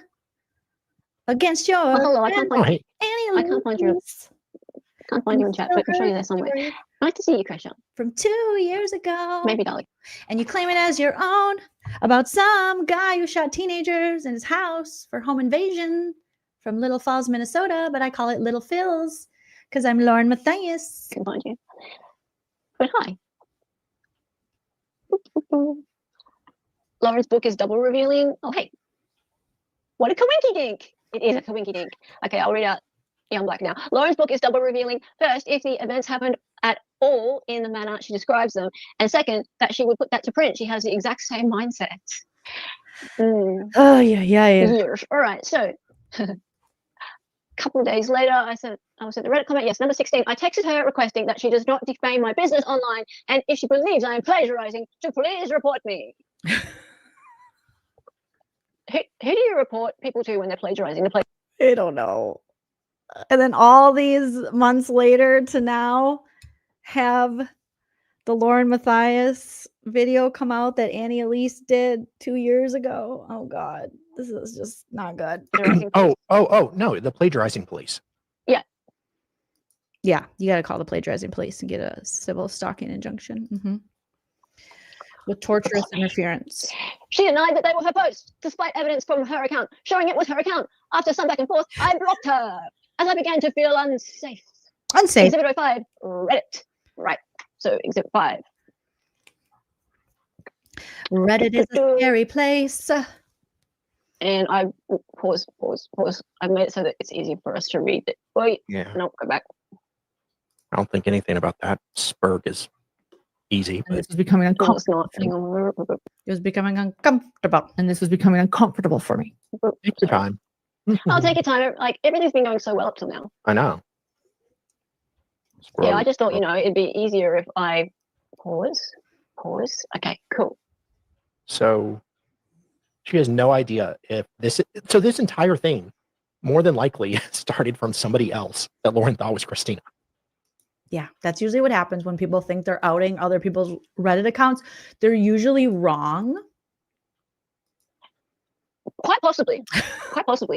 against your Oh, hello, I can't find Annie I can't find you. Elise Can't find you in chat, but I'm sure you're there somewhere. Nice to see you, Krisha. from 2 years ago. Maybe, darling. And you claim it as your own about some guy who shot teenagers in his house for home invasion from Little Falls, Minnesota, but I call it Little Phil's because I'm LaurenMatthias. Can find you. But hi. Lauren's book is double revealing. Oh, hey. What a coinky dink. It is a coinky dink. Okay, I'll read out Young Black now. Lauren's book is double revealing. First, if the events happened at all in the manner she describes them. And second, that she would put that to print. She has the exact same mindset. Oh, yeah. Years. All right, so couple of days later, I was sent the Reddit comment. Yes, number 16. I texted her requesting that she does not defame my business online, and if she believes I am plagiarizing, to please report me. Who do you report people to when they're plagiarizing? I don't know. And then all these months later to now have the LaurenMatthias video come out that Annie Elise did 2 years ago? Oh God, this is just not good. Oh, no, the plagiarizing police. Yeah, you got to call the plagiarizing police and get a civil stalking injunction with torturous interference. She denied that they were her posts, despite evidence from her account showing it was her account. After some back and forth, I blocked her as I began to feel unsafe. Unsafe. Exhibit 05, Reddit. Right. So Exhibit 5. Reddit is a scary place. And I pause. I've made it so that it's easy for us to read it. Wait, Yeah. no, go back. I don't think anything about that. Spurg is easy. And this was becoming No, uncomfortable. it's not. Hang on. It was becoming uncomfortable. And this was becoming uncomfortable for me. Take your time. I'll take your time. Like, everything's been going so well up till now. I know. Yeah, I just thought, it'd be easier if I pause. Okay, cool. So she has no idea if this. So this entire thing, more than likely, started from somebody else that Lauren thought was Christina. Yeah, that's usually what happens when people think they're outing other people's Reddit accounts. They're usually wrong. Quite possibly,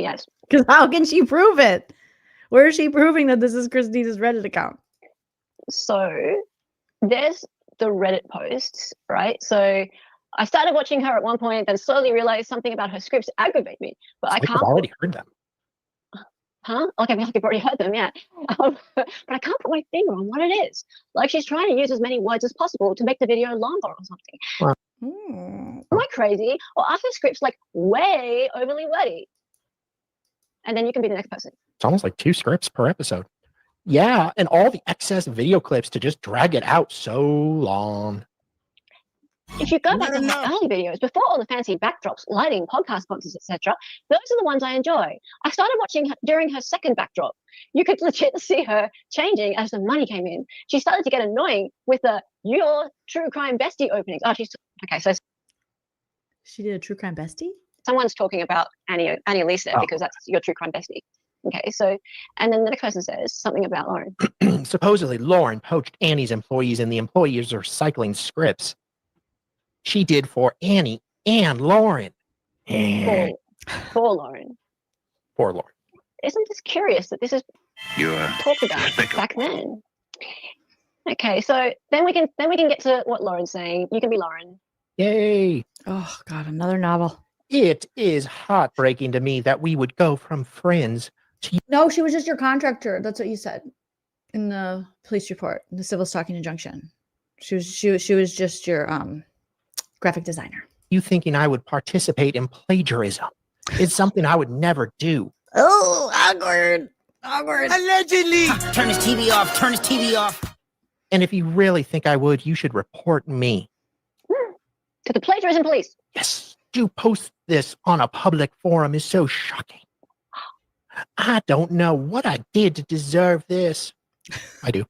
yes. Because how can she prove it? Where is she proving that this is Christina's Reddit account? So there's the Reddit posts, right? So I started watching her at one point, then slowly realized something about her scripts aggravate me. But I can't. I've already heard them. Huh? Okay, like you've already heard them, yeah. But I can't put my finger on what it is. Like, she's trying to use as many words as possible to make the video longer or something. Well, Am I crazy? Or are her scripts like way overly wordy? And then you can be the next person. It's almost like 2 scripts per episode. Yeah, and all the excess video clips to just drag it out so long. If you go back to her early videos, before all the fancy backdrops, lighting, podcast sponsors, etc., those are the ones I enjoy. I started watching her during her second backdrop. You could legit see her changing as the money came in. She started to get annoying with the "Your True Crime Bestie" openings. Oh, she's okay. So she did a True Crime Bestie. Someone's talking about Annie Elise there because that's Your True Crime Bestie. Okay, so and then the next person says something about Lauren. Supposedly, Lauren poached Annie's employees, and the employees are cycling scripts. She did for Annie and Lauren. For Lauren. Poor Lauren. Isn't this curious that this is talked about back then? Okay, so then we can get to what Lauren's saying. You can be Lauren. Yay! Oh God, another novel. It is heartbreaking to me that we would go from friends to. No, she was just your contractor. That's what you said in the police report, in the civil stalking injunction. She was just your graphic designer. You thinking I would participate in plagiarism? It's something I would never do. Oh, awkward. Allegedly. Turn his TV off. Turn his TV off. And if you really think I would, you should report me. To the plagiarism police. Yes. To post this on a public forum is so shocking. I don't know what I did to deserve this. I do.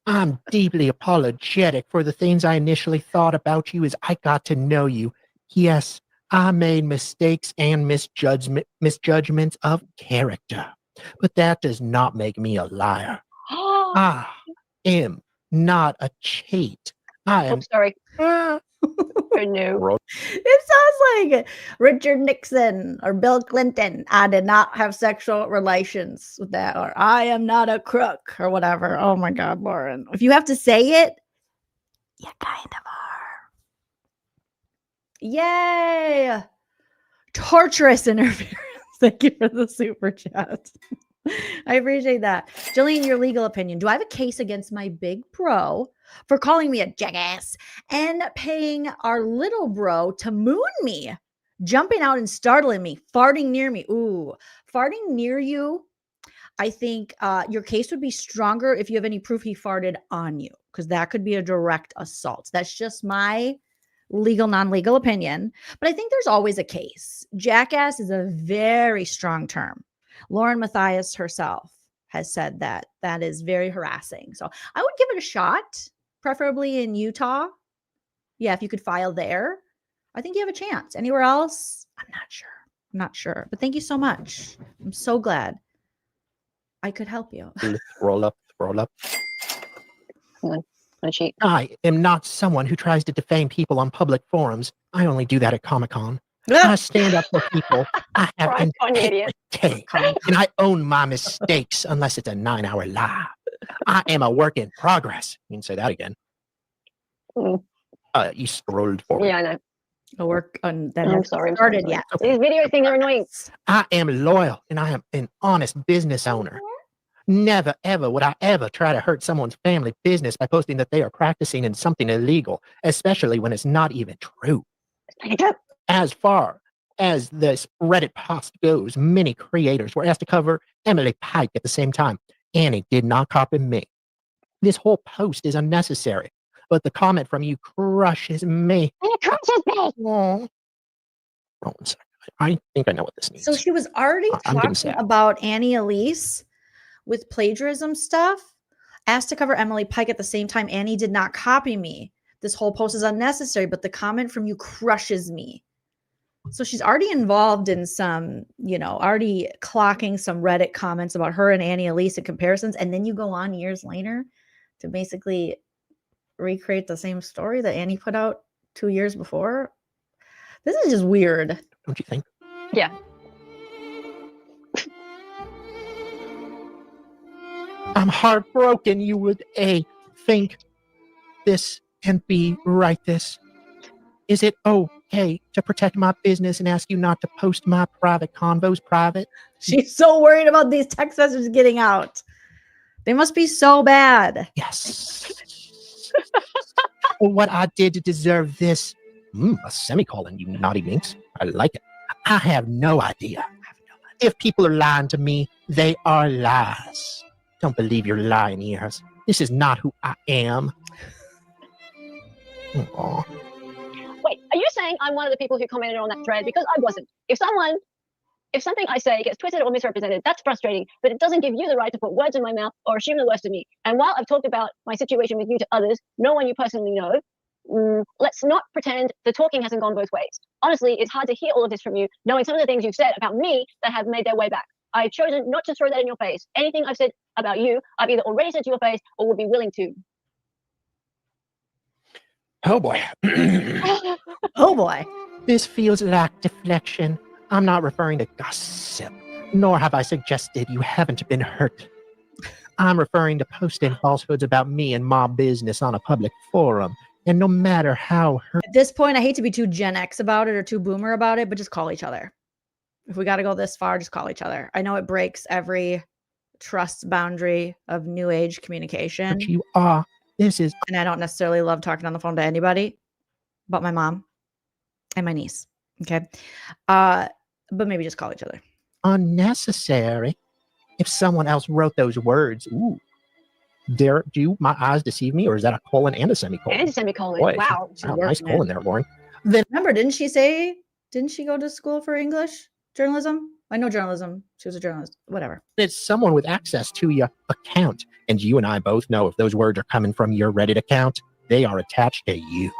I'm deeply apologetic for the things I initially thought about you as I got to know you. Yes, I made mistakes and misjudgments of character, but that does not make me a liar. I am not a cheat. I am. Sorry. I knew. It sounds like Richard Nixon or Bill Clinton. I did not have sexual relations with that, or I am not a crook, or whatever. Oh my God, Lauren. If you have to say it, you kind of are. Yay! Torturous interference. Thank you for the super chat. I appreciate that. Joleen, your legal opinion. Do I have a case against my big bro for calling me a jackass and paying our little bro to moon me, jumping out and startling me, farting near me? Ooh, farting near you. I think your case would be stronger if you have any proof he farted on you, because that could be a direct assault. That's just my legal, non-legal opinion. But I think there's always a case. Jackass is a very strong term. LaurenMatthias herself has said that that is very harassing. So I would give it a shot, preferably in Utah. Yeah, if you could file there, I think you have a chance. Anywhere else, I'm not sure. But thank you so much. I'm so glad I could help you. Roll up. I am not someone who tries to defame people on public forums. I only do that at Comic-Con. I stand up for people. I have integrity, and I own my mistakes unless it's a 9-hour lie. I am a work in progress. You can say that again. You scrolled forward. Yeah, I know. A work on that I'm hasn't sorry. started yet. These video things are annoying. I am loyal and I am an honest business owner. Never, ever would I ever try to hurt someone's family business by posting that they are practicing in something illegal, especially when it's not even true. As far as this Reddit post goes, many creators were asked to cover Emily Pike at the same time. Annie did not copy me. This whole post is unnecessary, but the comment from you crushes me. It crushes me. Oh, one second. I think I know what this means. So she was already I'm getting talking sad. about Annie Elise with plagiarism stuff. Asked to cover Emily Pike at the same time. Annie did not copy me. This whole post is unnecessary, but the comment from you crushes me. So she's already involved in some, already clocking some Reddit comments about her and Annie Elise and comparisons. And then you go on years later to basically recreate the same story that Annie put out 2 years before. This is just weird. Don't you think? Yeah. I'm heartbroken you would A, think this and B, write this. Is it okay to protect my business and ask you not to post my private convos private? She's so worried about these text messages getting out. They must be so bad. Yes. For what I did to deserve this. A semicolon, you naughty minx. I like it. I have no idea. If people are lying to me, they are lies. Don't believe your lying ears. This is not who I am. Aww. Wait, are you saying I'm one of the people who commented on that thread? Because I wasn't. If something I say gets twisted or misrepresented, that's frustrating, but it doesn't give you the right to put words in my mouth or assume the worst of me. And while I've talked about my situation with you to others, no one you personally know, let's not pretend the talking hasn't gone both ways. Honestly, it's hard to hear all of this from you, knowing some of the things you've said about me that have made their way back. I've chosen not to throw that in your face. Anything I've said about you, I've either already said to your face or would be willing to. Oh boy. Oh boy. This feels like deflection. I'm not referring to gossip, nor have I suggested you haven't been hurt. I'm referring to posting falsehoods about me and my business on a public forum. And no matter how hurt. At this point, I hate to be too Gen X about it or too boomer about it, but just call each other. If we got to go this far, just call each other. I know it breaks every trust boundary of new age communication. But you are. This is. And I don't necessarily love talking on the phone to anybody but my mom and my niece. Okay. But maybe just call each other. Unnecessary. If someone else wrote those words, ooh. Do my eyes deceive me, or is that a colon and a semicolon? And a semicolon. Boy, wow. Nice colon there, Lauren. Then remember, didn't she go to school for English journalism? I know journalism. She was a journalist. Whatever. It's someone with access to your account. And you and I both know if those words are coming from your Reddit account, they are attached to you.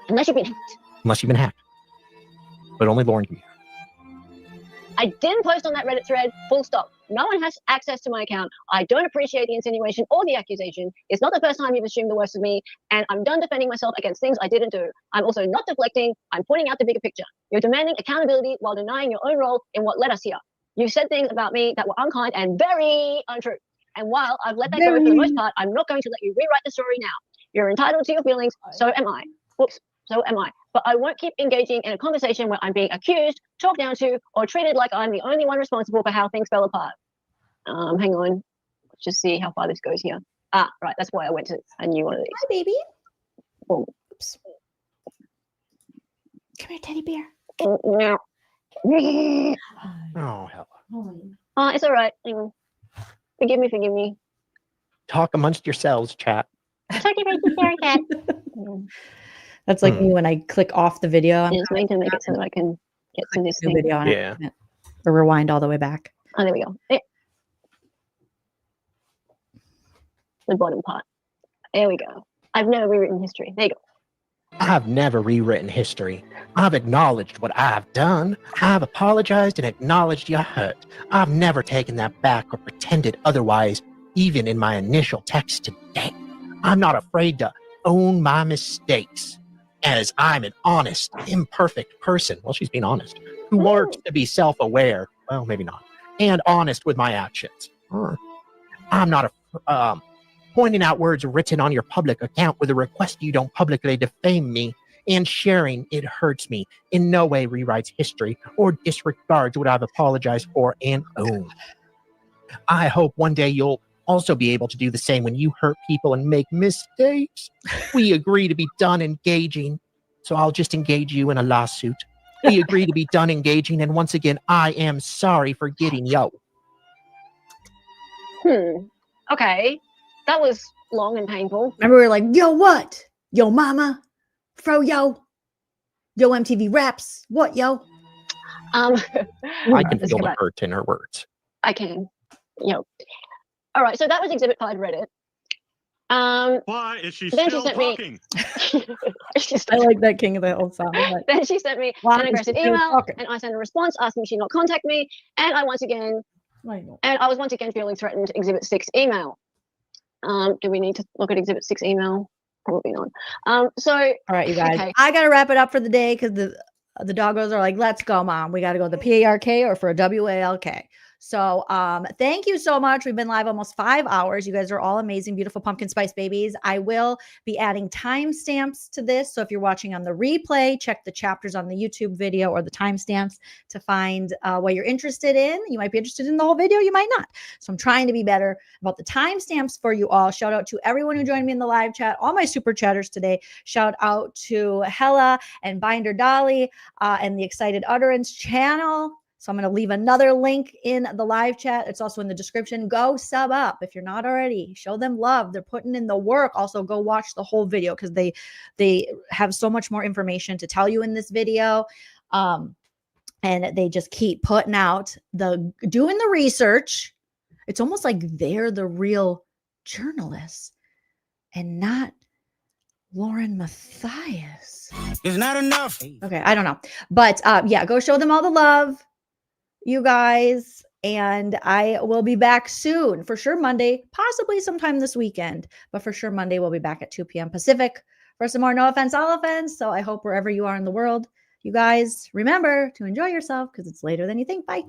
Unless you've been hacked. Unless you've been hacked. But only Lauren can be. I didn't post on that Reddit thread, full stop. No one has access to my account. I don't appreciate the insinuation or the accusation. It's not the first time you've assumed the worst of me, and I'm done defending myself against things I didn't do. I'm also not deflecting. I'm pointing out the bigger picture. You're demanding accountability while denying your own role in what led us here. You've said things about me that were unkind and very untrue. And while I've let that go for the most part, I'm not going to let you rewrite the story now. You're entitled to your feelings, so am I. Whoops, so am I. But I won't keep engaging in a conversation where I'm being accused, talked down to, or treated like I'm the only one responsible for how things fell apart. Hang on. Let's just see how far this goes here. Ah, right. That's why I went to a new one of these. Hi, baby. Oh. Oops. Come here, teddy bear. Oh, hell. It's all right. Hang on. Forgive me. Talk amongst yourselves, chat. That's like me when I click off the video. I just need to make it so that I can get to this new thing. video on Yeah. it. Or rewind all the way back. Oh, there we go. The bottom part. There we go. I've never rewritten history. There you go. I've never rewritten history. I've acknowledged what I've done. I've apologized and acknowledged your hurt. I've never taken that back or pretended otherwise, even in my initial text today. I'm not afraid to own my mistakes, as I'm an honest, imperfect person. Well, she's being honest, who works to be self-aware. Well, maybe not. And honest with my actions. I'm not pointing out words written on your public account with a request you don't publicly defame me, and sharing it hurts me. In no way rewrites history or disregards what I've apologized for and owned. I hope one day you'll also be able to do the same when you hurt people and make mistakes. We agree to be done engaging, so I'll just engage you in a lawsuit. We agree to be done engaging, and once again, I am sorry for getting yo. Okay. That was long and painful. Remember, we were like, yo, what? Yo, mama? Fro, yo? Yo, MTV Raps? What, yo? I can feel the hurt in her words. I can. All right. So that was Exhibit 5 Reddit. Why is she then still she sent talking? I like that King of the Hill song. But Then she sent me why an is aggressive she still email, talking? and I sent a response asking she not contact me, and I was once again feeling threatened. Exhibit 6 email. Do we need to look at Exhibit 6 email? Probably not. All right, you guys. Okay. I gotta wrap it up for the day because the doggos are like, let's go, mom. We gotta go to the PARK or for a WALK. So thank you so much. We've been live almost 5 hours. You guys are all amazing, beautiful pumpkin spice babies. I will be adding timestamps to this. So if you're watching on the replay, check the chapters on the YouTube video or the timestamps to find what you're interested in. You might be interested in the whole video. You might not. So I'm trying to be better about the timestamps for you all. Shout out to everyone who joined me in the live chat, all my super chatters today. Shout out to Hella and Binder Dolly and the Excited Utterance channel. So I'm going to leave another link in the live chat. It's also in the description. Go sub up if you're not already. Show them love. They're putting in the work. Also, go watch the whole video because they have so much more information to tell you in this video. And they just keep putting out doing the research. It's almost like they're the real journalists and not LaurenMatthias. It's not enough. Okay, I don't know. But yeah, go show them all the love, you guys. And I will be back soon. For sure Monday, possibly sometime this weekend. But for sure Monday, we'll be back at 2 p.m. Pacific for some more No Offense, All Offense. So I hope wherever you are in the world, you guys remember to enjoy yourself because it's later than you think. Bye.